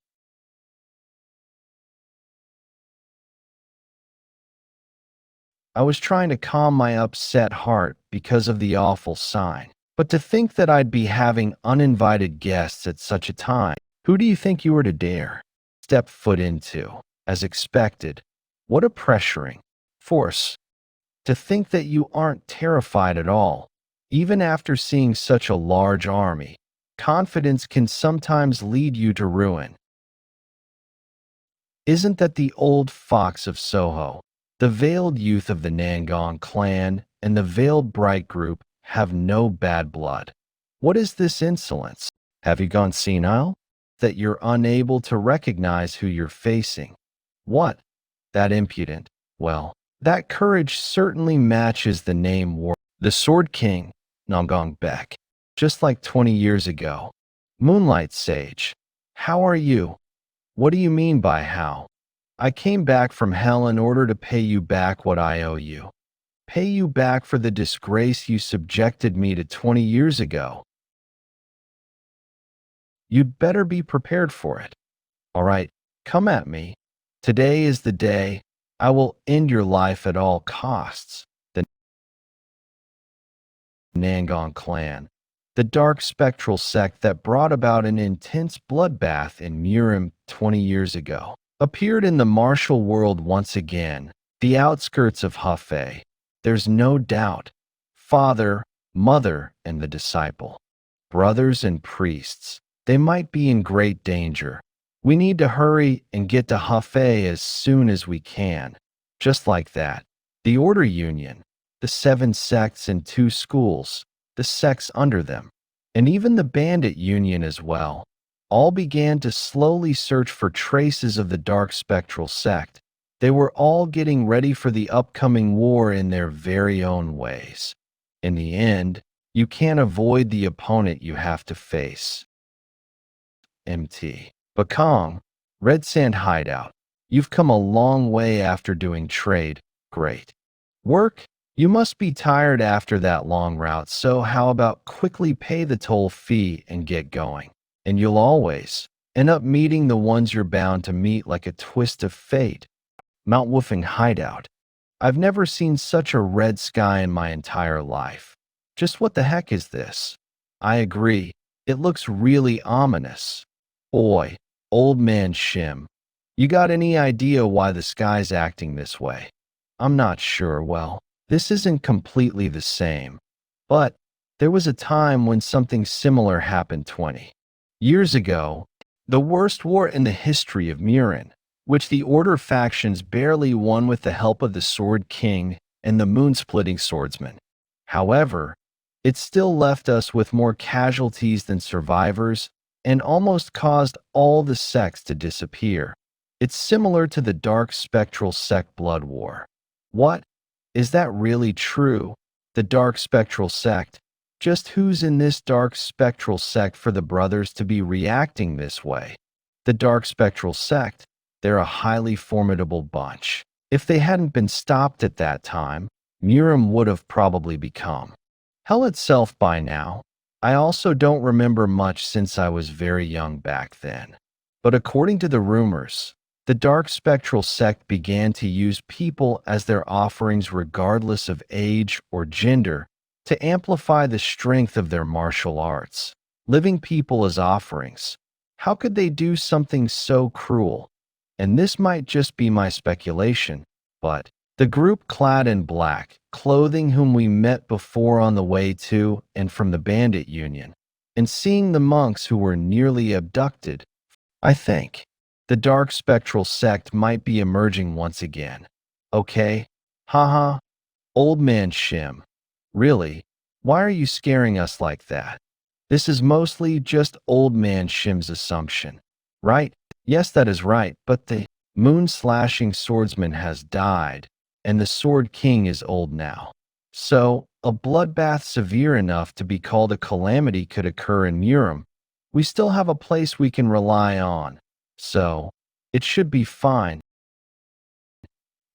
I was trying to calm my upset heart because of the awful sign. But to think that I'd be having uninvited guests at such a time, who do you think you were to dare step foot into? As expected, what a pressuring force. To think that you aren't terrified at all, even after seeing such a large army. Confidence can sometimes lead you to ruin. Isn't that the old fox of Soho? The veiled youth of the Nangong clan and the veiled bright group have no bad blood. What is this insolence? Have you gone senile? That you're unable to recognize who you're facing. What? That impudent. Well, that courage certainly matches the name war. The Sword King, Nangong Bek. Just like 20 years ago. Moonlight Sage. How are you? What do you mean by how? I came back from hell in order to pay you back what I owe you. Pay you back for the disgrace you subjected me to 20 years ago. You'd better be prepared for it. All right, come at me. Today is the day. I will end your life at all costs. The Nangong clan, the dark spectral sect that brought about an intense bloodbath in Murim 20 years ago, appeared in the martial world once again, the outskirts of Hefei. There's no doubt. Father, mother, and the disciple, brothers and priests, they might be in great danger. We need to hurry and get to Hefei as soon as we can. Just like that. The Order Union, the 7 sects and 2 schools, the sects under them, and even the Bandit Union as well, all began to slowly search for traces of the Dark Spectral Sect. They were all getting ready for the upcoming war in their very own ways. In the end, you can't avoid the opponent you have to face. MT. Bakong, Red Sand Hideout. You've come a long way after doing trade. Great. Work? You must be tired after that long route, so how about quickly pay the toll fee and get going? And you'll always end up meeting the ones you're bound to meet like a twist of fate. Mount Woofing Hideout. I've never seen such a red sky in my entire life. Just what the heck is this? I agree. It looks really ominous. Oi, old man Shim. You got any idea why the sky's acting this way? I'm not sure. Well, this isn't completely the same. But there was a time when something similar happened 20 years ago. The worst war in the history of Murin, which the Order factions barely won with the help of the Sword King and the moon-splitting swordsman. However, it still left us with more casualties than survivors and almost caused all the sects to disappear. It's similar to the Dark Spectral Sect Blood War. What? Is that really true? The Dark Spectral Sect? Just who's in this Dark Spectral Sect for the brothers to be reacting this way? The Dark Spectral Sect? They're a highly formidable bunch. If they hadn't been stopped at that time, Murim would have probably become hell itself by now. I also don't remember much since I was very young back then. But according to the rumors, the Dark Spectral Sect began to use people as their offerings regardless of age or gender to amplify the strength of their martial arts. Living people as offerings. How could they do something so cruel? And this might just be my speculation, but the group clad in black clothing whom we met before on the way to and from the Bandit Union, and seeing the monks who were nearly abducted, I think the Dark Spectral Sect might be emerging once again. Okay? Haha. Old man Shim. Really? Why are you scaring us like that? This is mostly just old man Shim's assumption. Right? Yes, that is right, but the moon-slashing swordsman has died, and the Sword King is old now. So, a bloodbath severe enough to be called a calamity could occur in Murim. We still have a place we can rely on. So, it should be fine.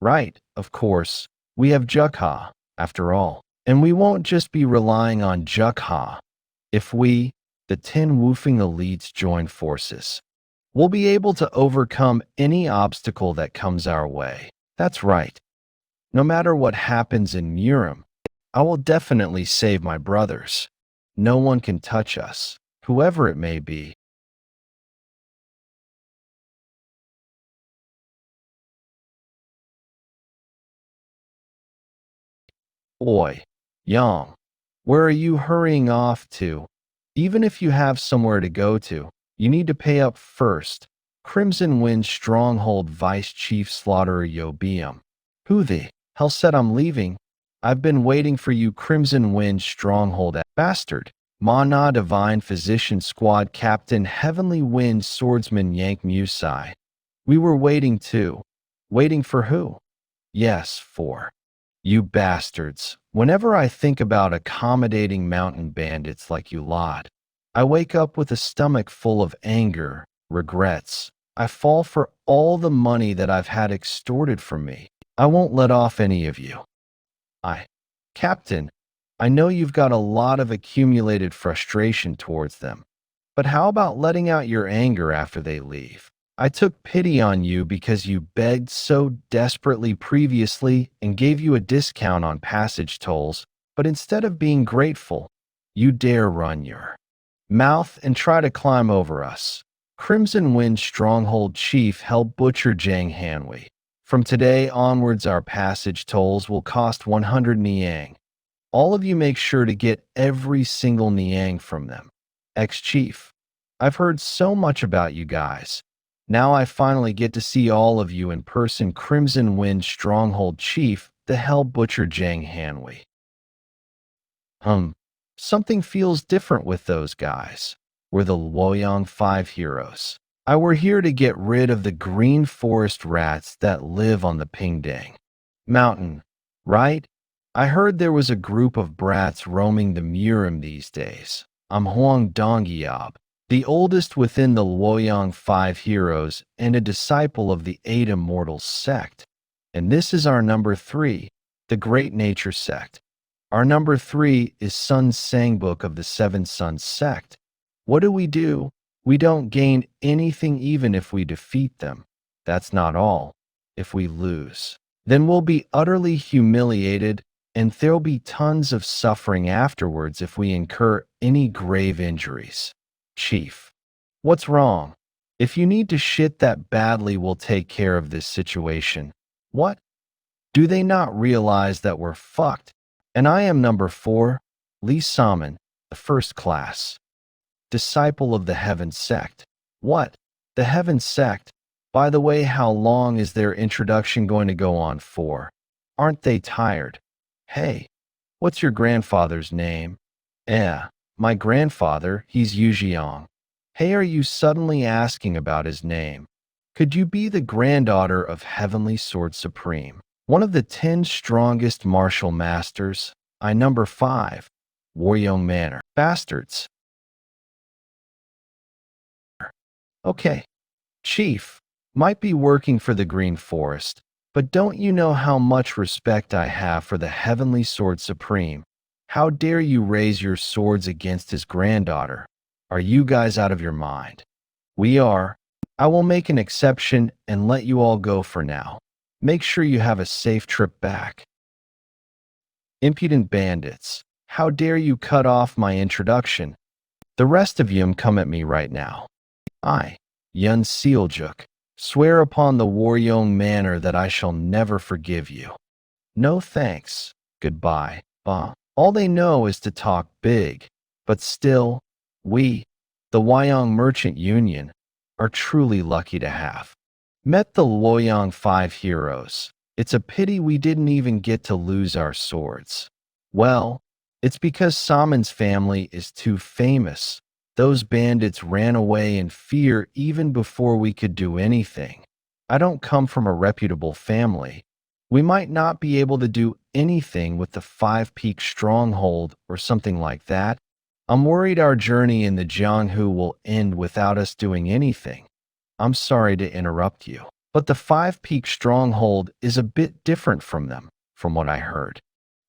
Right, of course. We have Jeokha, after all. And we won't just be relying on Jeokha. If we, the 10 woofing elites, join forces, we'll be able to overcome any obstacle that comes our way. That's right. No matter what happens in Murim, I will definitely save my brothers. No one can touch us, whoever it may be. Oi, Yang, where are you hurrying off to? Even if you have somewhere to go to, you need to pay up first. Crimson Wind Stronghold Vice Chief Slaughterer Yobium. Who the hell said I'm leaving? I've been waiting for you, Crimson Wind Stronghold bastard. Mana Divine Physician Squad Captain Heavenly Wind Swordsman Yank Musai. We were waiting too. Waiting for who? Yes, for you bastards. Whenever I think about accommodating mountain bandits like you lot, I wake up with a stomach full of anger, regrets. I fall for all the money that I've had extorted from me. I won't let off any of you. Captain, I know you've got a lot of accumulated frustration towards them, but how about letting out your anger after they leave? I took pity on you because you begged so desperately previously and gave you a discount on passage tolls, but instead of being grateful, you dare run your mouth and try to climb over us. Crimson Wind Stronghold Chief Hell Butcher Jang Hanwei. From today onwards, our passage tolls will cost 100 Niang. All of you make sure to get every single Niang from them. Ex-Chief, I've heard so much about you guys. Now I finally get to see all of you in person, Crimson Wind Stronghold Chief, the Hell Butcher Jang Hanwei. Something feels different with those guys. We're the Luoyang 5 heroes. I were here to get rid of the green forest rats that live on the Pingdang Mountain, right? I heard there was a group of brats roaming the Murim these days. I'm Huang Dongyab, the oldest within the Luoyang 5 heroes and a disciple of the 8 Immortals sect. And this is our number 3, the Great Nature sect. Our number 3 is Sun Sangbook of the 7 Suns sect. What do? We don't gain anything even if we defeat them. That's not all. If we lose, then we'll be utterly humiliated, and there'll be tons of suffering afterwards if we incur any grave injuries. Chief, what's wrong? If you need to shit that badly, we'll take care of this situation. What? Do they not realize that we're fucked? And I am number 4, Lee Salmon, the first class. Disciple of the Heaven Sect. What? The Heaven Sect? By the way, how long is their introduction going to go on for? Aren't they tired? Hey, what's your grandfather's name? My grandfather, he's Yu Jiang. Hey, are you suddenly asking about his name? Could you be the granddaughter of Heavenly Sword Supreme, one of the 10 strongest martial masters? I number 5, Waryoung Manor. Bastards. Okay, Chief, might be working for the Green Forest, but don't you know how much respect I have for the Heavenly Sword Supreme? How dare you raise your swords against his granddaughter? Are you guys out of your mind? We are. I will make an exception and let you all go for now. Make sure you have a safe trip back. Impudent bandits, how dare you cut off my introduction? The rest of you come at me right now. I, Yeon Jeokha, swear upon the Waryoung Manor that I shall never forgive you. No thanks. Goodbye. All they know is to talk big, but still, we, the Wyong Merchant Union, are truly lucky to have met the Luoyang 5 heroes. It's a pity we didn't even get to lose our swords. Well, it's because Salmon's family is too famous. Those bandits ran away in fear even before we could do anything. I don't come from a reputable family. We might not be able to do anything with the 5-peak stronghold or something like that. I'm worried our journey in the Jianghu will end without us doing anything. I'm sorry to interrupt you, but the 5-peak stronghold is a bit different from them, from what I heard.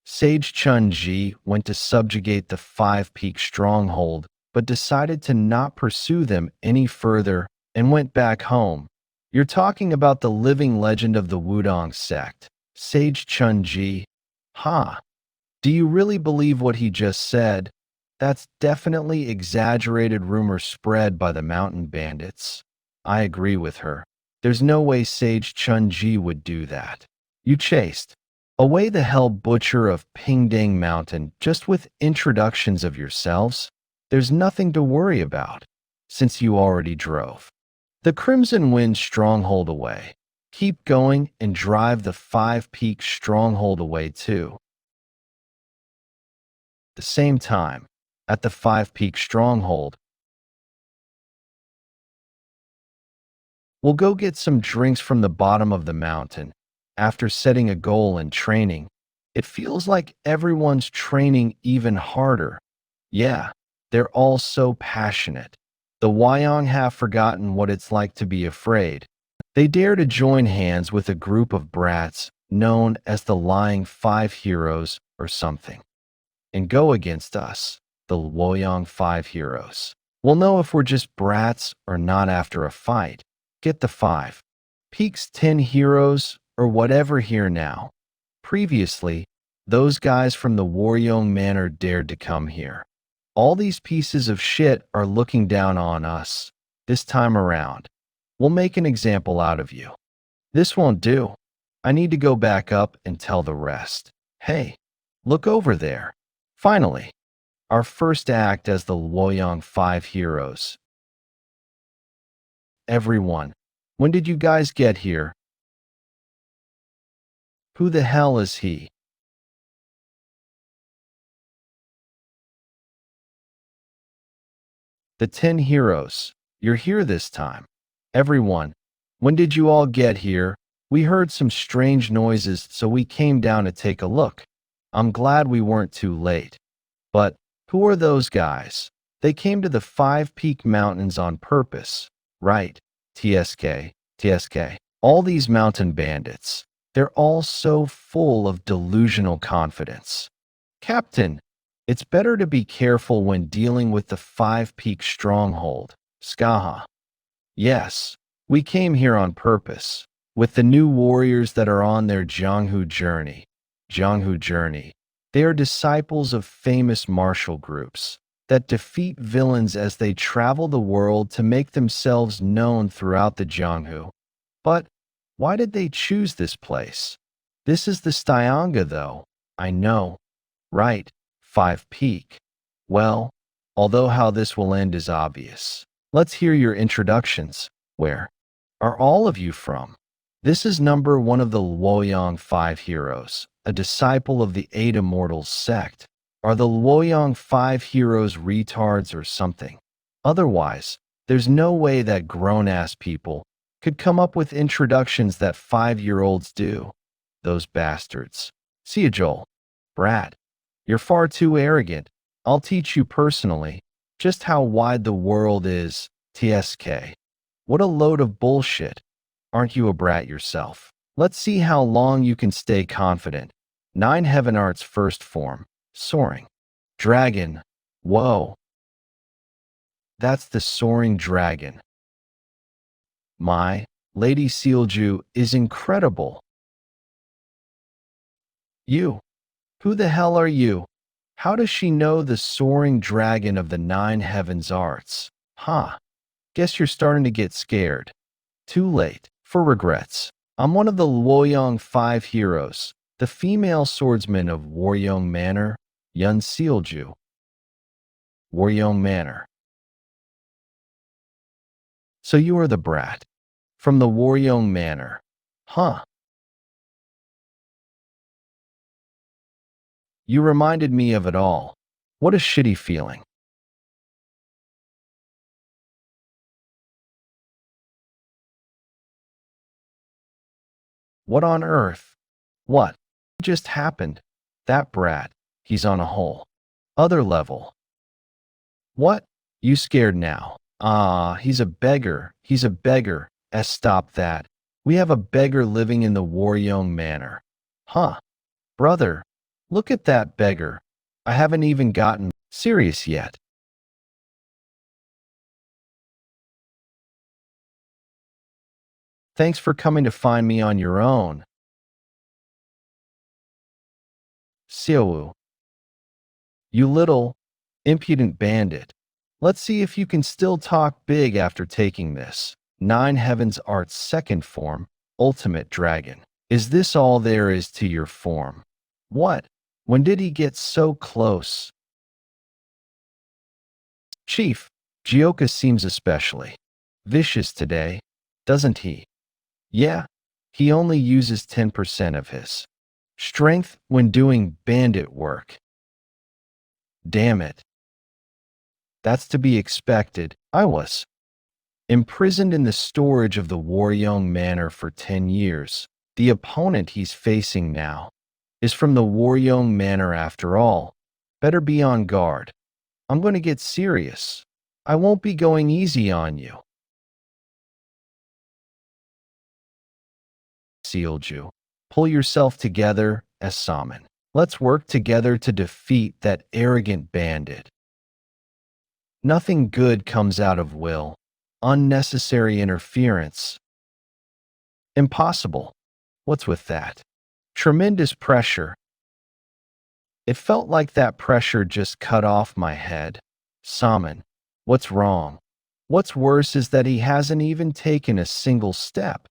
Sage Chun Ji went to subjugate the 5-peak stronghold, but decided to not pursue them any further and went back home. You're talking about the living legend of the Wudong sect, Sage Chun Ji. Do you really believe what he just said? That's definitely exaggerated rumor spread by the mountain bandits. I agree with her. There's no way Sage Chun Ji would do that. You chased away the Hell Butcher of Pingdang Mountain just with introductions of yourselves? There's nothing to worry about, since you already drove the Crimson Wind stronghold away. Keep going and drive the 5-peak stronghold away too. At the same time, at the 5-peak stronghold, we'll go get some drinks from the bottom of the mountain. After setting a goal and training, it feels like everyone's training even harder. Yeah, they're all so passionate. The Wyong have forgotten what it's like to be afraid. They dare to join hands with a group of brats known as the Lying 5 Heroes or something, and go against us, the Luoyang 5 Heroes. We'll know if we're just brats or not after a fight. Get the 5 Peaks 10 Heroes or whatever here now. Previously, those guys from the Waryoung Manor dared to come here. All these pieces of shit are looking down on us. This time around, we'll make an example out of you. This won't do. I need to go back up and tell the rest. Hey, look over there. Finally, our first act as the Luoyang 5 heroes. Everyone, When did you guys get here? Who the hell is he? The 10 heroes. You're here this time. Everyone, when did you all get here? We heard some strange noises, so we came down to take a look. I'm glad we weren't too late. But who are those guys? They came to the Five Peak Mountains on purpose. Right. TSK. All these mountain bandits. They're all so full of delusional confidence. Captain, it's better to be careful when dealing with the Five Peak Stronghold. Skaha. Yes, we came here on purpose. With the new warriors that are on their Jianghu journey. They are disciples of famous martial groups that defeat villains as they travel the world to make themselves known throughout the Jianghu. But why did they choose this place? This is the Stianga, though. I know. Right, Five Peak. Well, although how this will end is obvious. Let's hear your introductions. Where are all of you from? This is number one of the Luoyang Five Heroes, a disciple of the Eight Immortals sect. Are the Luoyang Five Heroes retards or something? Otherwise, there's no way that grown-ass people could come up with introductions that 5-year-olds do. Those bastards. See ya, Joel. Brad, you're far too arrogant. I'll teach you personally just how wide the world is. TSK. What a load of bullshit. Aren't you a brat yourself? Let's see how long you can stay confident. 9 Heaven Art's first form. Soaring. Dragon. Whoa. That's the soaring dragon. My, Lady Sealju is incredible. You. Who the hell are you? How does she know the soaring dragon of the 9 Heavens Arts? Huh. Guess you're starting to get scared. Too late. For regrets. I'm one of the Luoyang Five Heroes, the female swordsman of Waryong Manor, Yeon Sealju. Waryong Manor. So you are the brat. From the Waryong Manor. Huh. You reminded me of it all. What a shitty feeling. What on earth? What just happened? That brat, he's on a whole other level. What? You scared now? Ah, he's a beggar. He's a beggar. Stop that. We have a beggar living in the Waryong Manor. Huh. Brother, look at that beggar. I haven't even gotten serious yet. Thanks for coming to find me on your own. Xiaowu. You little, impudent bandit. Let's see if you can still talk big after taking this. 9 Heavens Art's second form, Ultimate Dragon. Is this all there is to your form? What? When did he get so close? Chief, Jeokha seems especially vicious today, doesn't he? Yeah, he only uses 10% of his strength when doing bandit work. Damn it. That's to be expected. I was imprisoned in the storage of the Waryong Manor for 10 years. The opponent he's facing now is from the Waryong Manor after all. Better be on guard. I'm going to get serious. I won't be going easy on you. Sealju. Pull yourself together, Saman. Let's work together to defeat that arrogant bandit. Nothing good comes out of will. Unnecessary interference. Impossible. What's with that? Tremendous pressure. It felt like that pressure just cut off my head. Saman, what's wrong? What's worse is that he hasn't even taken a single step.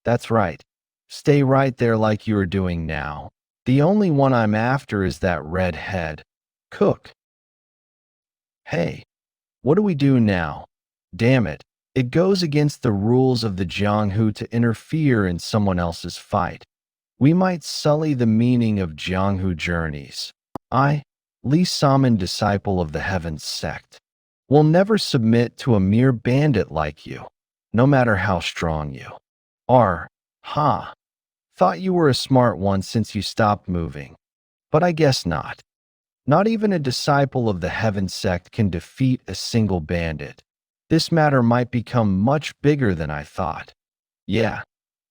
That's right. Stay right there like you're doing now. The only one I'm after is that red head. Cook. Hey, what do we do now? Damn it, It goes against the rules of the Jianghu to interfere in someone else's fight. We might sully the meaning of Jianghu journeys. I, Li Saman, disciple of the Heavens sect, will never submit to a mere bandit like you, no matter how strong you are. Ha! Thought you were a smart one since you stopped moving. But I guess not. Not even a disciple of the Heaven sect can defeat a single bandit. This matter might become much bigger than I thought. Yeah,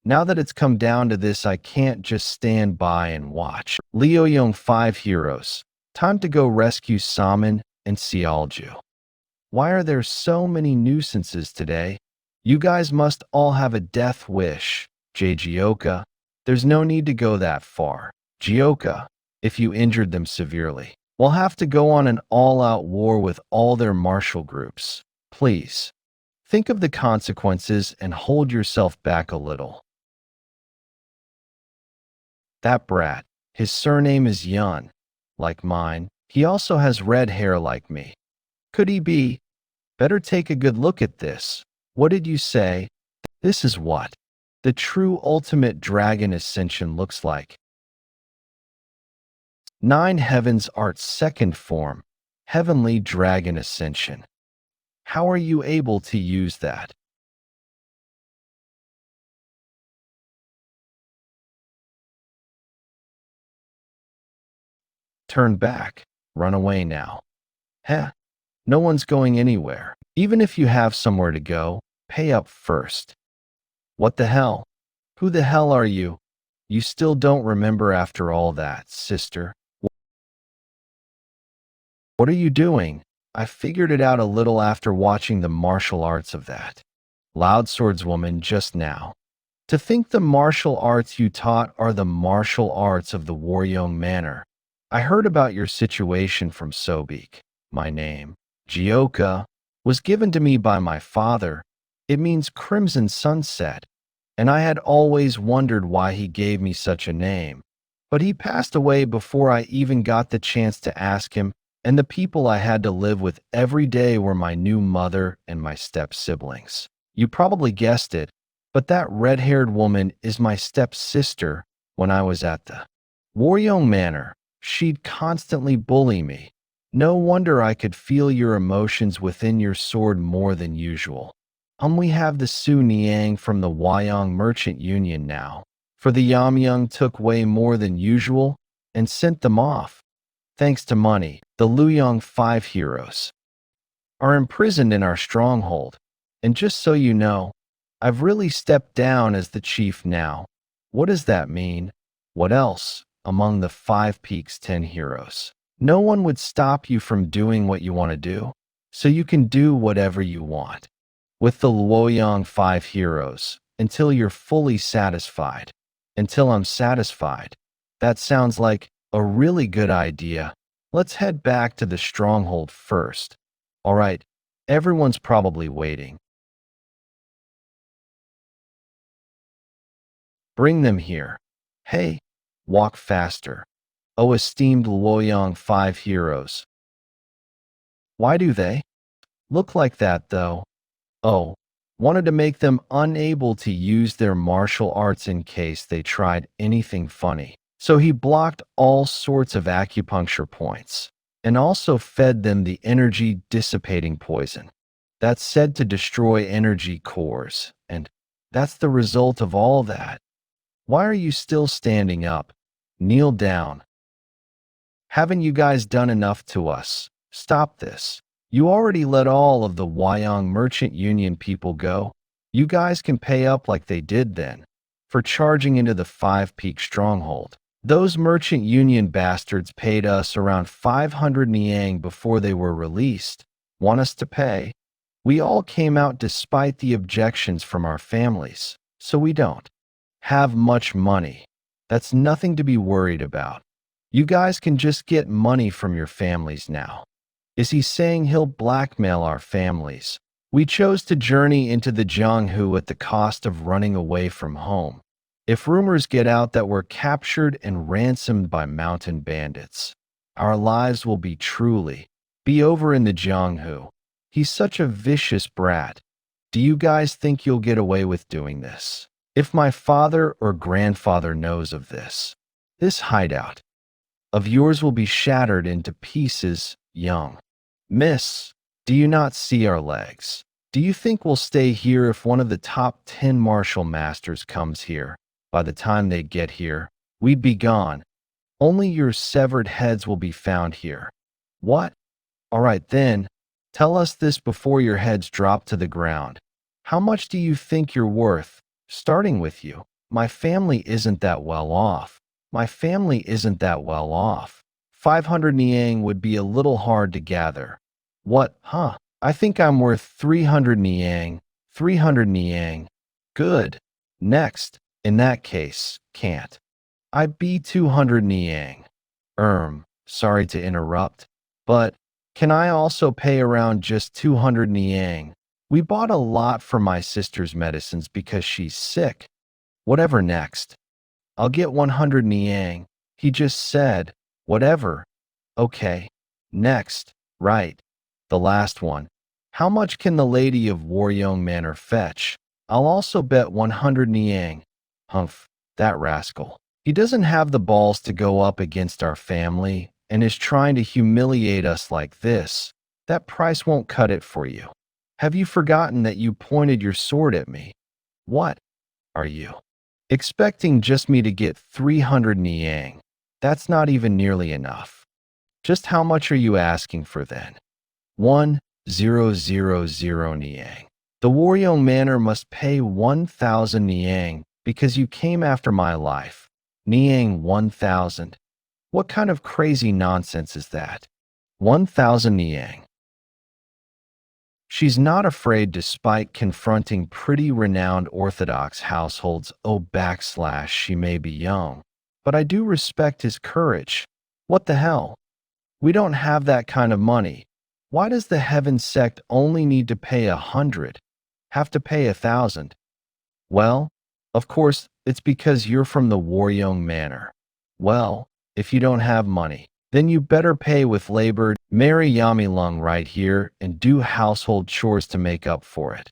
now that it's come down to this, I can't just stand by and watch. Leo Young 5 Heroes. Time to go rescue Saman and Sealju. Why are there so many nuisances today? You guys must all have a death wish. Yeon Jeokha. There's no need to go that far. Jeokha, if you injured them severely, we'll have to go on an all-out war with all their martial groups. Please, think of the consequences and hold yourself back a little. That brat, his surname is Yeon, like mine. He also has red hair like me. Could he be? Better take a good look at this. What did you say? This is what the true ultimate dragon ascension looks like. 9 Heavens Art's second form, Heavenly Dragon Ascension. How are you able to use that? Turn back. Run away now. Heh. No one's going anywhere. Even if you have somewhere to go, pay up first. What the hell? Who the hell are you? You still don't remember after all that, sister. What are you doing? I figured it out a little after watching the martial arts of that loud swordswoman just now. To think the martial arts you taught are the martial arts of the Waryoung Manor. I heard about your situation from Sobik. My name, Jeokha, was given to me by my father. It means Crimson Sunset, and I had always wondered why he gave me such a name. But he passed away before I even got the chance to ask him, and the people I had to live with every day were my new mother and my step-siblings. You probably guessed it, but that red-haired woman is my step-sister. When I was at the Waryoung Manor, she'd constantly bully me. No wonder I could feel your emotions within your sword more than usual. We have the Su Niang from the Wyong Merchant Union now, for the Yamyang took way more than usual and sent them off. Thanks to money, the Luyong 5 Heroes are imprisoned in our stronghold. And just so you know, I've really stepped down as the chief now. What does that mean? What else? Among the 5 Peaks 10 Heroes, no one would stop you from doing what you want to do, so you can do whatever you want. With the Luoyang 5 Heroes, until you're fully satisfied. Until I'm satisfied. That sounds like a really good idea. Let's head back to the stronghold first. All right, everyone's probably waiting. Bring them here. Hey, walk faster. Oh, esteemed Luoyang 5 Heroes. Why do they look like that, though? Oh, wanted to make them unable to use their martial arts in case they tried anything funny. So he blocked all sorts of acupuncture points and also fed them the energy dissipating poison that's said to destroy energy cores. And that's the result of all that. Why are you still standing up? Kneel down. Haven't you guys done enough to us? Stop this. You already let all of the Wyong Merchant Union people go. You guys can pay up like they did then, for charging into the 5 Peak stronghold. Those Merchant Union bastards paid us around 500 Niang before they were released. Want us to pay? We all came out despite the objections from our families, so we don't have much money. That's nothing to be worried about. You guys can just get money from your families now. Is he saying he'll blackmail our families? We chose to journey into the Jianghu at the cost of running away from home. If rumors get out that we're captured and ransomed by mountain bandits, our lives will be over in the Jianghu. He's such a vicious brat. Do you guys think you'll get away with doing this? If my father or grandfather knows of this, this hideout of yours will be shattered into pieces, young. Miss, do you not see our legs? Do you think we'll stay here if one of the top 10 martial masters comes here? By the time they get here, we'd be gone. Only your severed heads will be found here. What? All right then, tell us this before your heads drop to the ground. How much do you think you're worth? Starting with you. My family isn't that well off. My family isn't that well off. 500 niang would be a little hard to gather. What, huh? I think I'm worth 300 niang. 300 niang. Good. Next. In that case, can't. I'd be 200 niang. Sorry to interrupt, but can I also pay around just 200 niang? We bought a lot for my sister's medicines because she's sick. Whatever next. I'll get 100 niang. He just said, whatever. Okay. Next. Right. The last one. How much can the lady of Waryoung Manor fetch? I'll also bet 100 niang. Humph, that rascal. He doesn't have the balls to go up against our family and is trying to humiliate us like this. That price won't cut it for you. Have you forgotten that you pointed your sword at me? What are you expecting just me to get 300 niang? That's not even nearly enough. Just how much are you asking for then? 1,000 niang. The Waryoung Manor must pay 1,000 niang because you came after my life. Niang 1,000. What kind of crazy nonsense is that? 1,000 niang. She's not afraid despite confronting pretty renowned Orthodox households. She may be young, but I do respect his courage. What the hell? We don't have that kind of money. Why does the Heaven sect only need to pay 100? Have to pay 1,000? Well, of course, it's because you're from the Waryoung Manor. Well, if you don't have money, then you better pay with labor, marry Yamilung right here, and do household chores to make up for it.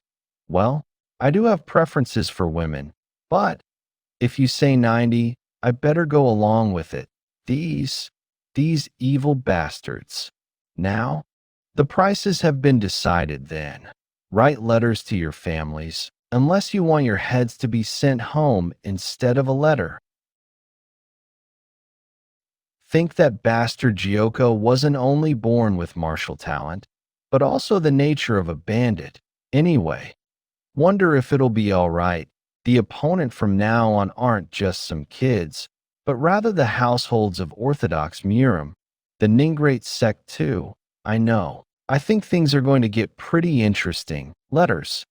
Well, I do have preferences for women, but if you say 90, I better go along with it. These evil bastards. Now, the prices have been decided then. Write letters to your families, unless you want your heads to be sent home instead of a letter. Think that bastard Jeokha wasn't only born with martial talent, but also the nature of a bandit. Anyway, wonder if it'll be all right. The opponent from now on aren't just some kids, but rather the households of Orthodox Murim, the Ningrate sect too. I know. I think things are going to get pretty interesting. Letters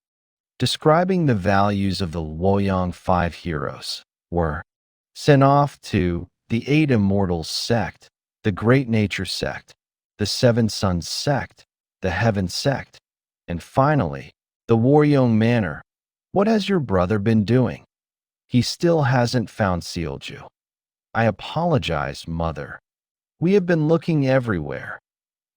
describing the values of the Luoyang 5 heroes were sent off to the 8 Immortals sect, the Great Nature sect, the 7 Suns sect, the Heaven sect, and finally, the Waryoung Manor. What has your brother been doing? He still hasn't found Sealju. I apologize, Mother. We have been looking everywhere,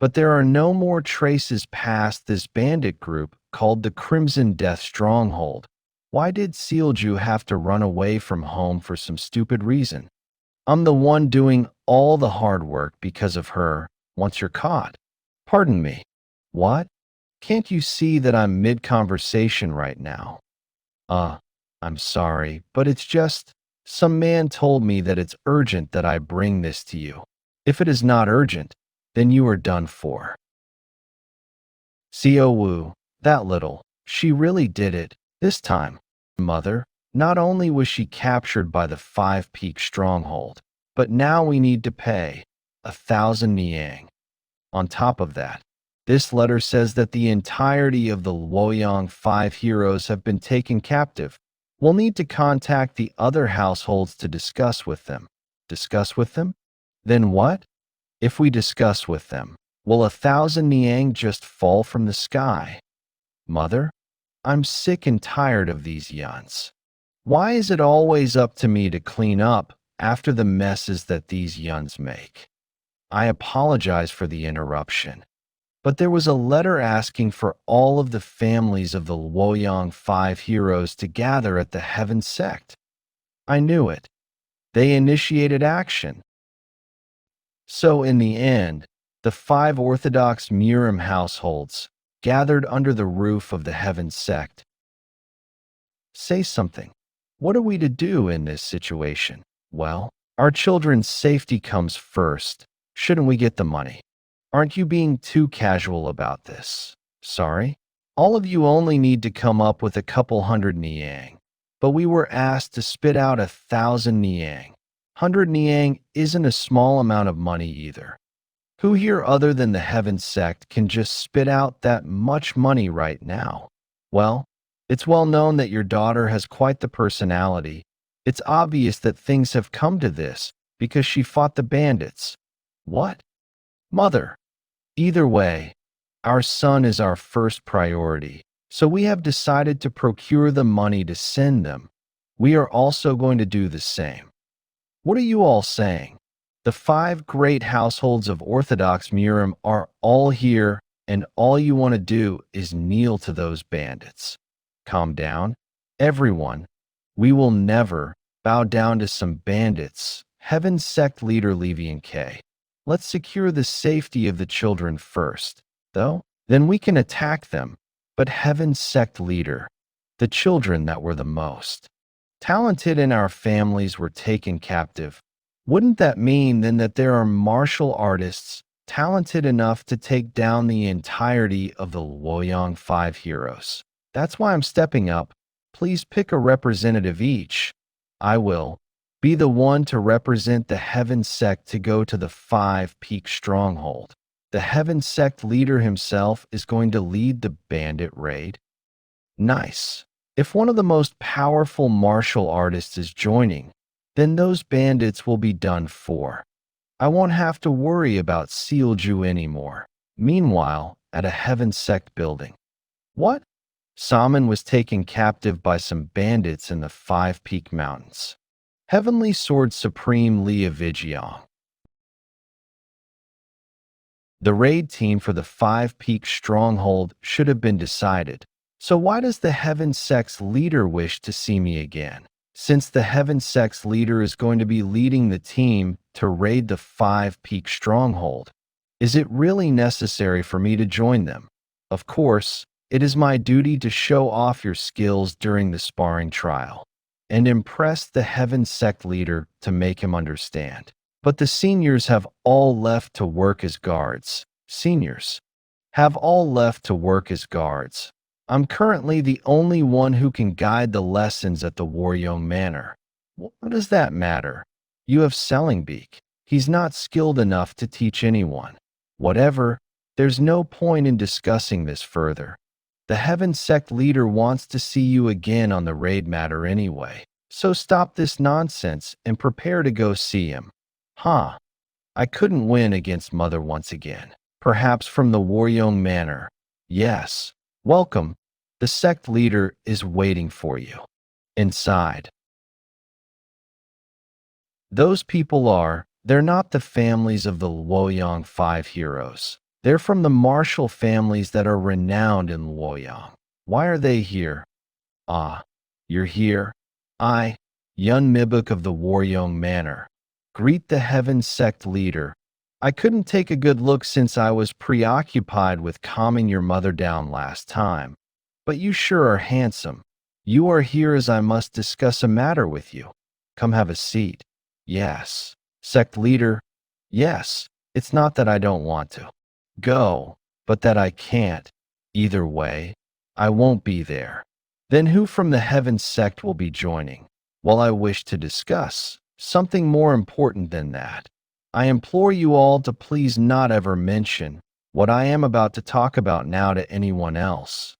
but there are no more traces past this bandit group called the Crimson Death Stronghold. Why did Sealju have to run away from home for some stupid reason? I'm the one doing all the hard work because of her once you're caught. Pardon me. What? Can't you see that I'm mid-conversation right now? I'm sorry, but it's just, some man told me that it's urgent that I bring this to you. If it is not urgent, then you are done for. Seo Wu, that little, she really did it, this time. Mother, not only was she captured by the 5-Peak Stronghold, but now we need to pay 1,000 niang. On top of that, this letter says that the entirety of the Luoyang 5 heroes have been taken captive. We'll need to contact the other households to discuss with them. Discuss with them? Then what? If we discuss with them, will 1,000 niang just fall from the sky? Mother, I'm sick and tired of these yuns. Why is it always up to me to clean up after the messes that these yuns make? I apologize for the interruption. but there was a letter asking for all of the families of the Luoyang 5 heroes to gather at the Heaven Sect. I knew it. They initiated action. So in the end, the 5 Orthodox Murim households gathered under the roof of the Heaven Sect. Say something. What are we to do in this situation? Well, our children's safety comes first. Shouldn't we get the money? Aren't you being too casual about this? Sorry? All of you only need to come up with a couple hundred niang. But we were asked to spit out 1,000 niang. 100 niang isn't a small amount of money either. Who here other than the Heaven Sect can just spit out that much money right now? Well, it's well known that your daughter has quite the personality. It's obvious that things have come to this because she fought the bandits. What? Mother. Either way, our son is our first priority, so we have decided to procure the money to send them. We are also going to do the same. What are you all saying? The 5 great households of Orthodox Murim are all here, and all you want to do is kneel to those bandits. Calm down, everyone. We will never bow down to some bandits. Heaven Sect leader Levian K. Let's secure the safety of the children first, though. Then we can attack them. But Heaven Sect leader, the children that were the most talented in our families were taken captive. Wouldn't that mean then that there are martial artists talented enough to take down the entirety of the Luoyang 5 heroes? That's why I'm stepping up. Please pick a representative each. I will be the one to represent the Heaven Sect to go to the 5 Peak Stronghold. The Heaven Sect leader himself is going to lead the bandit raid. Nice. If one of the most powerful martial artists is joining, then those bandits will be done for. I won't have to worry about Sealju anymore. Meanwhile, at a Heaven Sect building. What? Salmon was taken captive by some bandits in the 5 Peak Mountains. Heavenly Sword Supreme Leah Vijiang. The raid team for the 5 Peak Stronghold should have been decided. So why does the Heaven Sect's leader wish to see me again? Since the Heaven Sect's leader is going to be leading the team to raid the 5 Peak Stronghold, is it really necessary for me to join them? Of course, it is my duty to show off your skills during the sparring trial and impress the Heaven Sect leader to make him understand. But the seniors have all left to work as guards. Seniors have all left to work as guards. I'm currently the only one who can guide the lessons at the Waryong Manor. What does that matter? You have Sellingbeak. He's not skilled enough to teach anyone. Whatever, there's no point in discussing this further. The Heaven Sect leader wants to see you again on the raid matter anyway. So stop this nonsense and prepare to go see him. Huh. I couldn't win against Mother once again. Perhaps from the Waryong Manor. Yes. Welcome. The sect leader is waiting for you. Inside. Those people they're not the families of the Luoyang 5 heroes. They're from the martial families that are renowned in Luoyang. Why are they here? Ah, you're here. I, Yun Mibuk of the Waryong Manor. Greet the Heaven Sect leader. I couldn't take a good look since I was preoccupied with calming your mother down last time. But you sure are handsome. You are here as I must discuss a matter with you. Come have a seat. Yes. Sect leader. Yes. It's not that I don't want to go, but that I can't. Either way, I won't be there. Then who from the Heaven Sect will be joining? Well, I wish to discuss something more important than that. I implore you all to please not ever mention what I am about to talk about now to anyone else.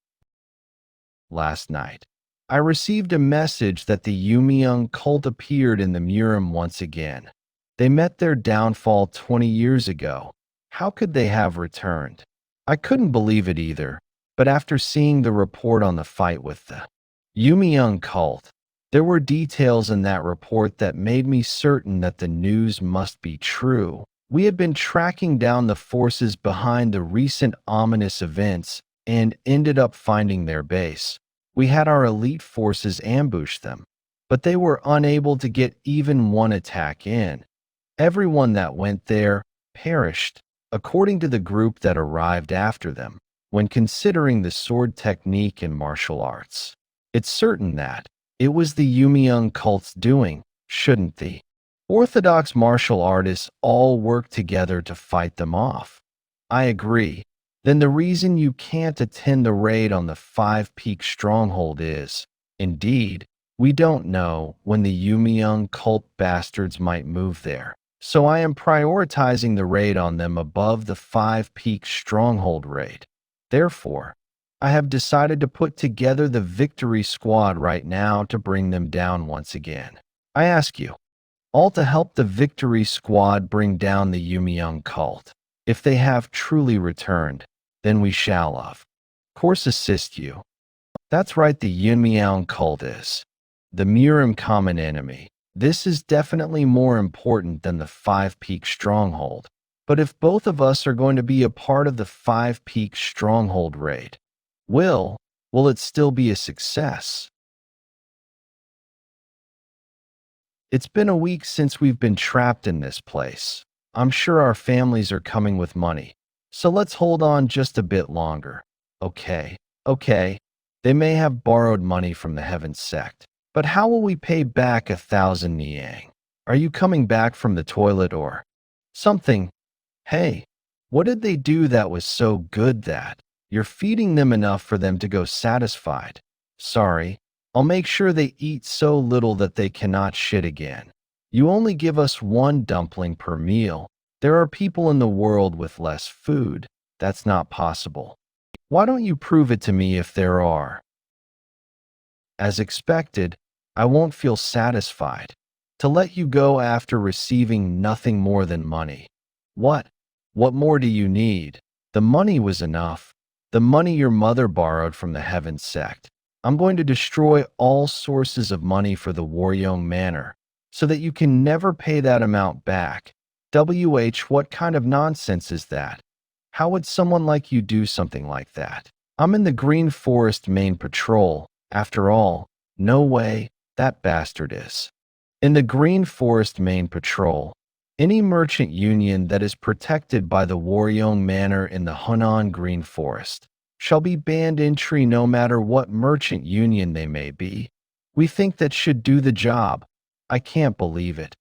Last night, I received a message that the Yumiung cult appeared in the Murim once again. They met their downfall 20 years ago. How could they have returned? I couldn't believe it either, but after seeing the report on the fight with the Yumiung cult, there were details in that report that made me certain that the news must be true. We had been tracking down the forces behind the recent ominous events and ended up finding their base. We had our elite forces ambush them, but they were unable to get even one attack in. Everyone that went there perished, according to the group that arrived after them. When considering the sword technique in martial arts, it's certain that it was the Yumiung cult's doing, shouldn't the Orthodox martial artists all work together to fight them off? I agree. Then the reason you can't attend the raid on the Five Peak Stronghold is, indeed, we don't know when the Yumiung cult bastards might move there. So I am prioritizing the raid on them above the Five Peak Stronghold raid. Therefore, I have decided to put together the victory squad right now to bring them down once again. I ask you, all to help the victory squad bring down the Yumiung cult. If they have truly returned, then we shall of course assist you. That's right, the Yumiung cult is the Murim common enemy. This is definitely more important than the Five Peak Stronghold. But if both of us are going to be a part of the Five Peak Stronghold raid, will it still be a success? It's been a week since we've been trapped in this place. I'm sure our families are coming with money, so let's hold on just a bit longer. Okay. They may have borrowed money from the Heaven sect, but how will we pay back 1,000 Niang? Are you coming back from the toilet or something? Hey, what did they do that was so good that you're feeding them enough for them to go satisfied? Sorry, I'll make sure they eat so little that they cannot shit again. You only give us one dumpling per meal. There are people in the world with less food. That's not possible. Why don't you prove it to me if there are? As expected, I won't feel satisfied to let you go after receiving nothing more than money. What more do you need? The money was enough. The money your mother borrowed from the Heaven sect. I'm going to destroy all sources of money for the Waryong Manor, so that you can never pay that amount back. What kind of nonsense is that? How would someone like you do something like that? I'm in the Green Forest main patrol. After all, no way, that bastard is. In the Green Forest main patrol, any merchant union that is protected by the Waryong Manor in the Hunan Green Forest shall be banned entry no matter what merchant union they may be. We think that should do the job. I can't believe it.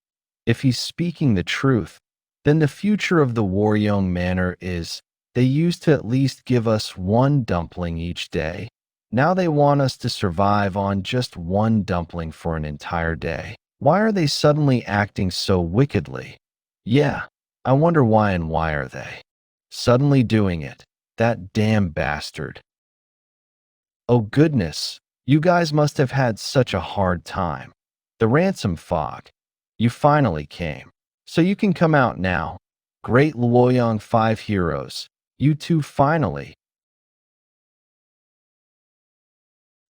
If he's speaking the truth, then the future of the Waryong Manor is they used to at least give us one dumpling each day. Now they want us to survive on just one dumpling for an entire day. Why are they suddenly acting so wickedly? Yeah, I wonder why, and why are they suddenly doing it? That damn bastard. Oh goodness, you guys must have had such a hard time. The ransom fog. You finally came. So you can come out now. Great Luoyang 5 heroes. You two finally.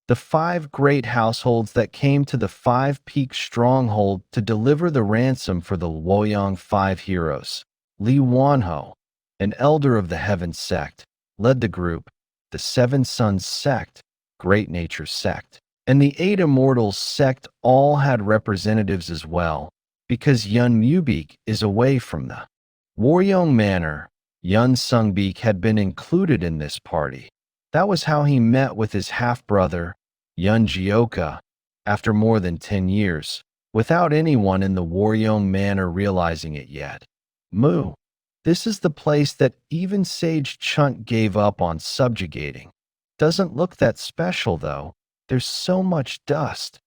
The 5 great households that came to the 5 Peak Stronghold to deliver the ransom for the Luoyang 5 heroes. Li Wanho, an elder of the Heaven sect, led the group. The 7 Sons sect, Great Nature sect, and the 8 Immortals sect all had representatives as well, because Yun Mubik is away from the Waryong Manor. Yun Sungbik had been included in this party. That was how he met with his half-brother, Yeon Jeokha, after more than 10 years, without anyone in the Waryong Manor realizing it yet. Moo. This is the place that even Sage Chunt gave up on subjugating. Doesn't look that special, though. There's so much dust.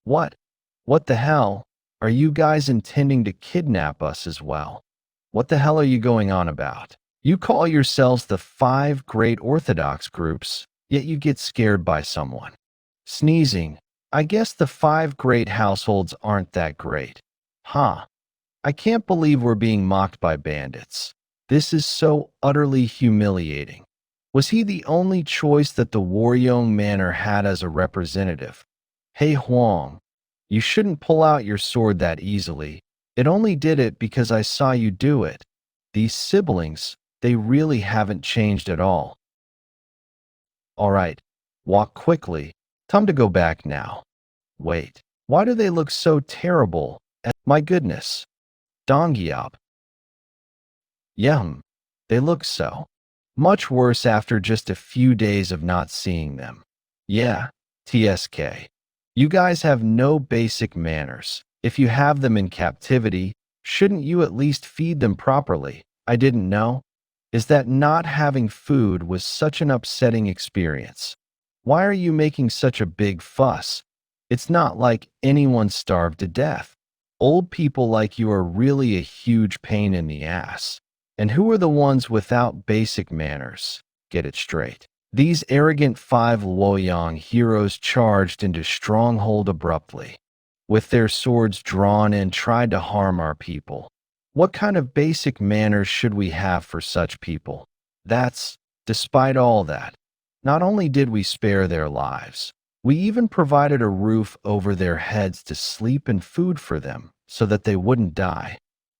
What the hell? Are you guys intending to kidnap us as well? What the hell are you going on about? You call yourselves the 5 great Orthodox groups, yet you get scared by someone. Sneezing. I guess the 5 great households aren't that great. Huh. I can't believe we're being mocked by bandits. This is so utterly humiliating. Was he the only choice that the Waryong Manor had as a representative? Hey Huang, you shouldn't pull out your sword that easily. It only did it because I saw you do it. These siblings, they really haven't changed at all. All right, walk quickly. Time to go back now. Wait, why do they look so terrible? My goodness. Dongyop. Yum. They look so much worse after just a few days of not seeing them. Yeah, TSK. You guys have no basic manners. If you have them in captivity, shouldn't you at least feed them properly? I didn't know. Is that not having food was such an upsetting experience? Why are you making such a big fuss? It's not like anyone starved to death. Old people like you are really a huge pain in the ass. And who are the ones without basic manners? Get it straight. These arrogant 5 Luoyang heroes charged into Stronghold abruptly, with their swords drawn and tried to harm our people. What kind of basic manners should we have for such people? Despite all that, not only did we spare their lives, we even provided a roof over their heads to sleep and food for them so that they wouldn't die.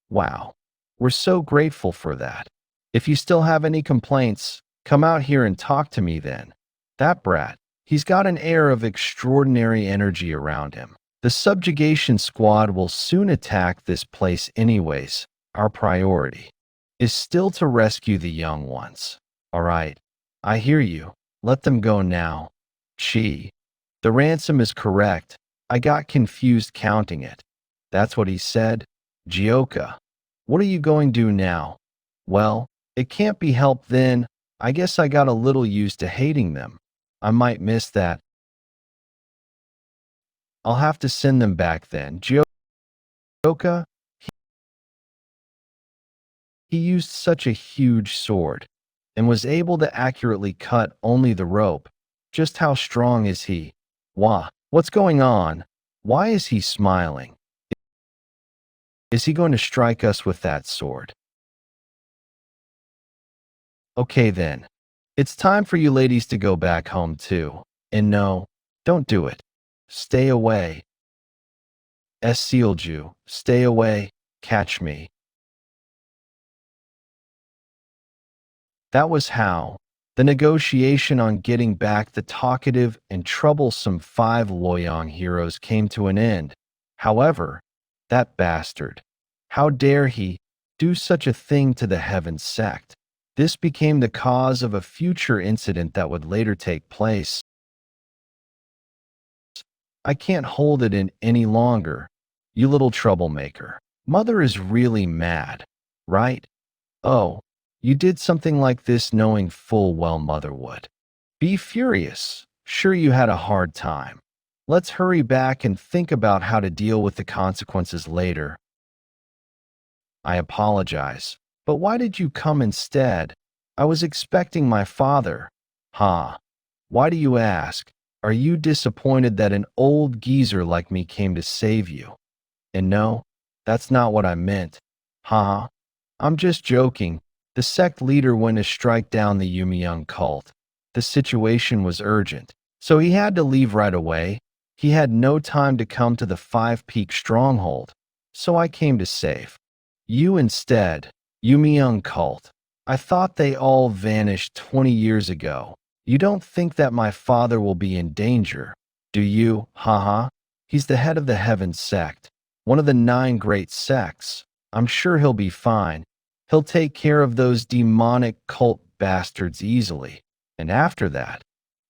Wow. We're so grateful for that. If you still have any complaints, come out here and talk to me then. That brat, he's got an air of extraordinary energy around him. The subjugation squad will soon attack this place anyways. Our priority is still to rescue the young ones. All right, I hear you. Let them go now. Chi. The ransom is correct. I got confused counting it. That's what he said. Jeokha. What are you going to do now? Well, it can't be helped then. I guess I got a little used to hating them. I might miss that. I'll have to send them back then. Jeokha, he used such a huge sword and was able to accurately cut only the rope. Just how strong is he? What's going on? Why is he smiling? Is he going to strike us with that sword? Okay then. It's time for you ladies to go back home too. And no, don't do it. Stay away. Sealed you. Stay away. Catch me. That was how the negotiation on getting back the talkative and troublesome 5 Luoyang heroes came to an end. However, that bastard, how dare he do such a thing to the Heaven sect? This became the cause of a future incident that would later take place. I can't hold it in any longer, you little troublemaker. Mother is really mad, right? Oh, you did something like this knowing full well Mother would be furious. Sure, you had a hard time. Let's hurry back and think about how to deal with the consequences later. I apologize, but why did you come instead? I was expecting my father. Huh? Why do you ask? Are you disappointed that an old geezer like me came to save you? And no, that's not what I meant. Huh? I'm just joking. The sect leader went to strike down the Yumiyoung cult. The situation was urgent, so he had to leave right away. He had no time to come to the 5-Peak stronghold, so I came to save you instead. Yumiyoung cult. I thought they all vanished 20 years ago. You don't think that my father will be in danger, do you? Haha. He's the head of the Heaven sect, one of the 9 great sects. I'm sure he'll be fine. He'll take care of those demonic cult bastards easily. And after that,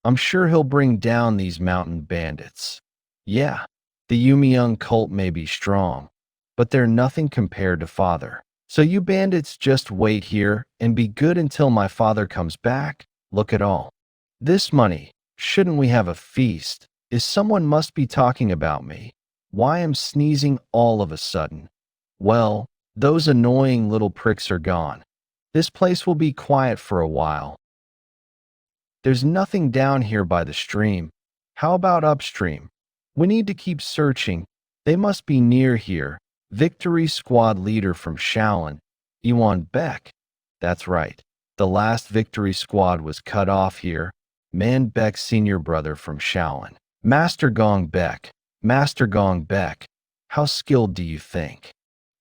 I'm sure he'll bring down these mountain bandits. Yeah, the Yumiyoung cult may be strong, but they're nothing compared to father. So you bandits just wait here and be good until my father comes back. Look at all this money. Shouldn't we have a feast? Someone must be talking about me. Why am sneezing all of a sudden? Well, those annoying little pricks are gone. This place will be quiet for a while. There's nothing down here by the stream. How about upstream? We need to keep searching. They must be near here. Victory Squad leader from Shaolin, Yeon Jeokha. That's right. The last Victory Squad was cut off here. Man Beck's senior brother from Shaolin. Master Gong Beck. Master Gong Beck. How skilled do you think?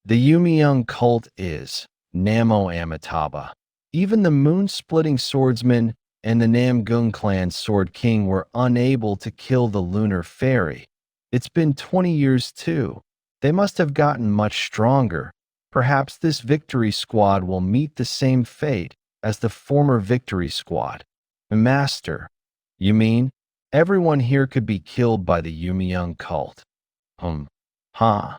The Yumiyoung cult is Namo Amitabha. Even the moon-splitting swordsman and the Namgung clan Sword King were unable to kill the lunar fairy. It's been 20 years too. They must have gotten much stronger. Perhaps this victory squad will meet the same fate as the former victory squad. Master, you mean everyone here could be killed by the Yumiyoung cult? Huh.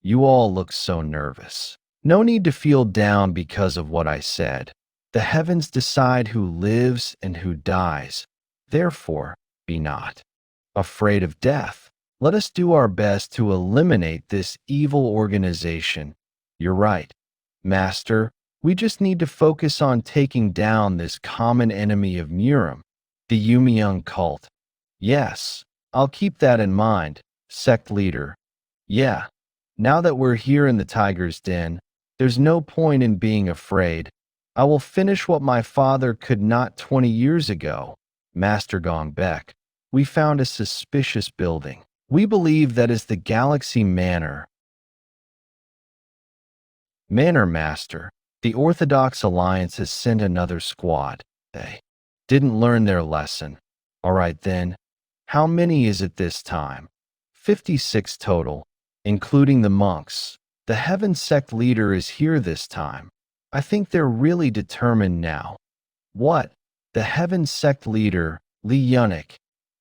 You all look so nervous. No need to feel down because of what I said. The heavens decide who lives and who dies. Therefore, be not afraid of death. Let us do our best to eliminate this evil organization. You're right, Master. We just need to focus on taking down this common enemy of Murim, the Yumiyoung cult. Yes, I'll keep that in mind, sect leader. Yeah, now that we're here in the tiger's den, there's no point in being afraid. I will finish what my father could not 20 years ago. Master Gongbek, we found a suspicious building. We believe that is the Galaxy Manor. Manor Master, the Orthodox Alliance has sent another squad. They didn't learn their lesson. All right then, how many is it this time? 56 total, including the monks. The Heaven Sect leader is here this time. I think they're really determined now. What? The Heaven Sect leader, Lee Yunik.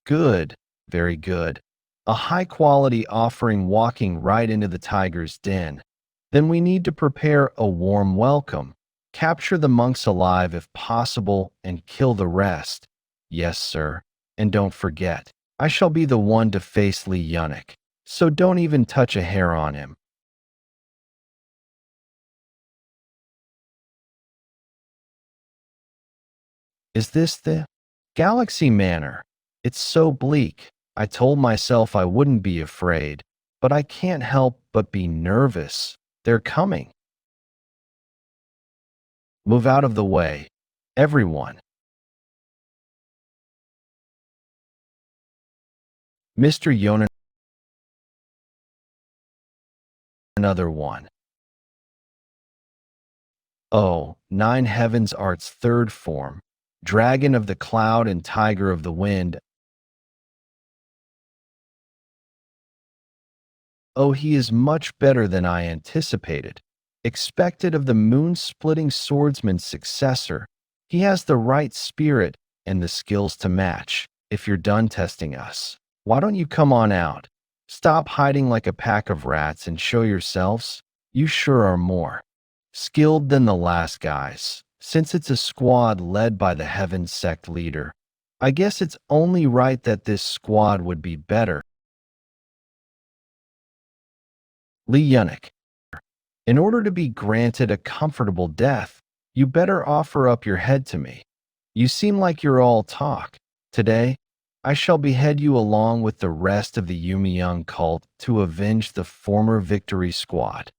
Good, very good. A high-quality offering walking right into the tiger's den. Then we need to prepare a warm welcome. Capture the monks alive if possible and kill the rest. Yes, sir. And don't forget, I shall be the one to face Lee Yunik, so don't even touch a hair on him. Is this the Galaxy Manor? It's so bleak. I told myself I wouldn't be afraid, but I can't help but be nervous. They're coming. Move out of the way, everyone. Mr. Yonan, another one. Oh, Nine Heavens Art's third form, Dragon of the Cloud and Tiger of the Wind. Oh, he is much better than I anticipated. Expected of the moon-splitting swordsman's successor. He has the right spirit and the skills to match. If you're done testing us, why don't you come on out? Stop hiding like a pack of rats and show yourselves. You sure are more skilled than the last guys. Since it's a squad led by the Heaven Sect leader, I guess it's only right that this squad would be better. Lee Yunik, in order to be granted a comfortable death, you better offer up your head to me. You seem like you're all talk. Today, I shall behead you along with the rest of the Yumiyoung cult to avenge the former victory squad.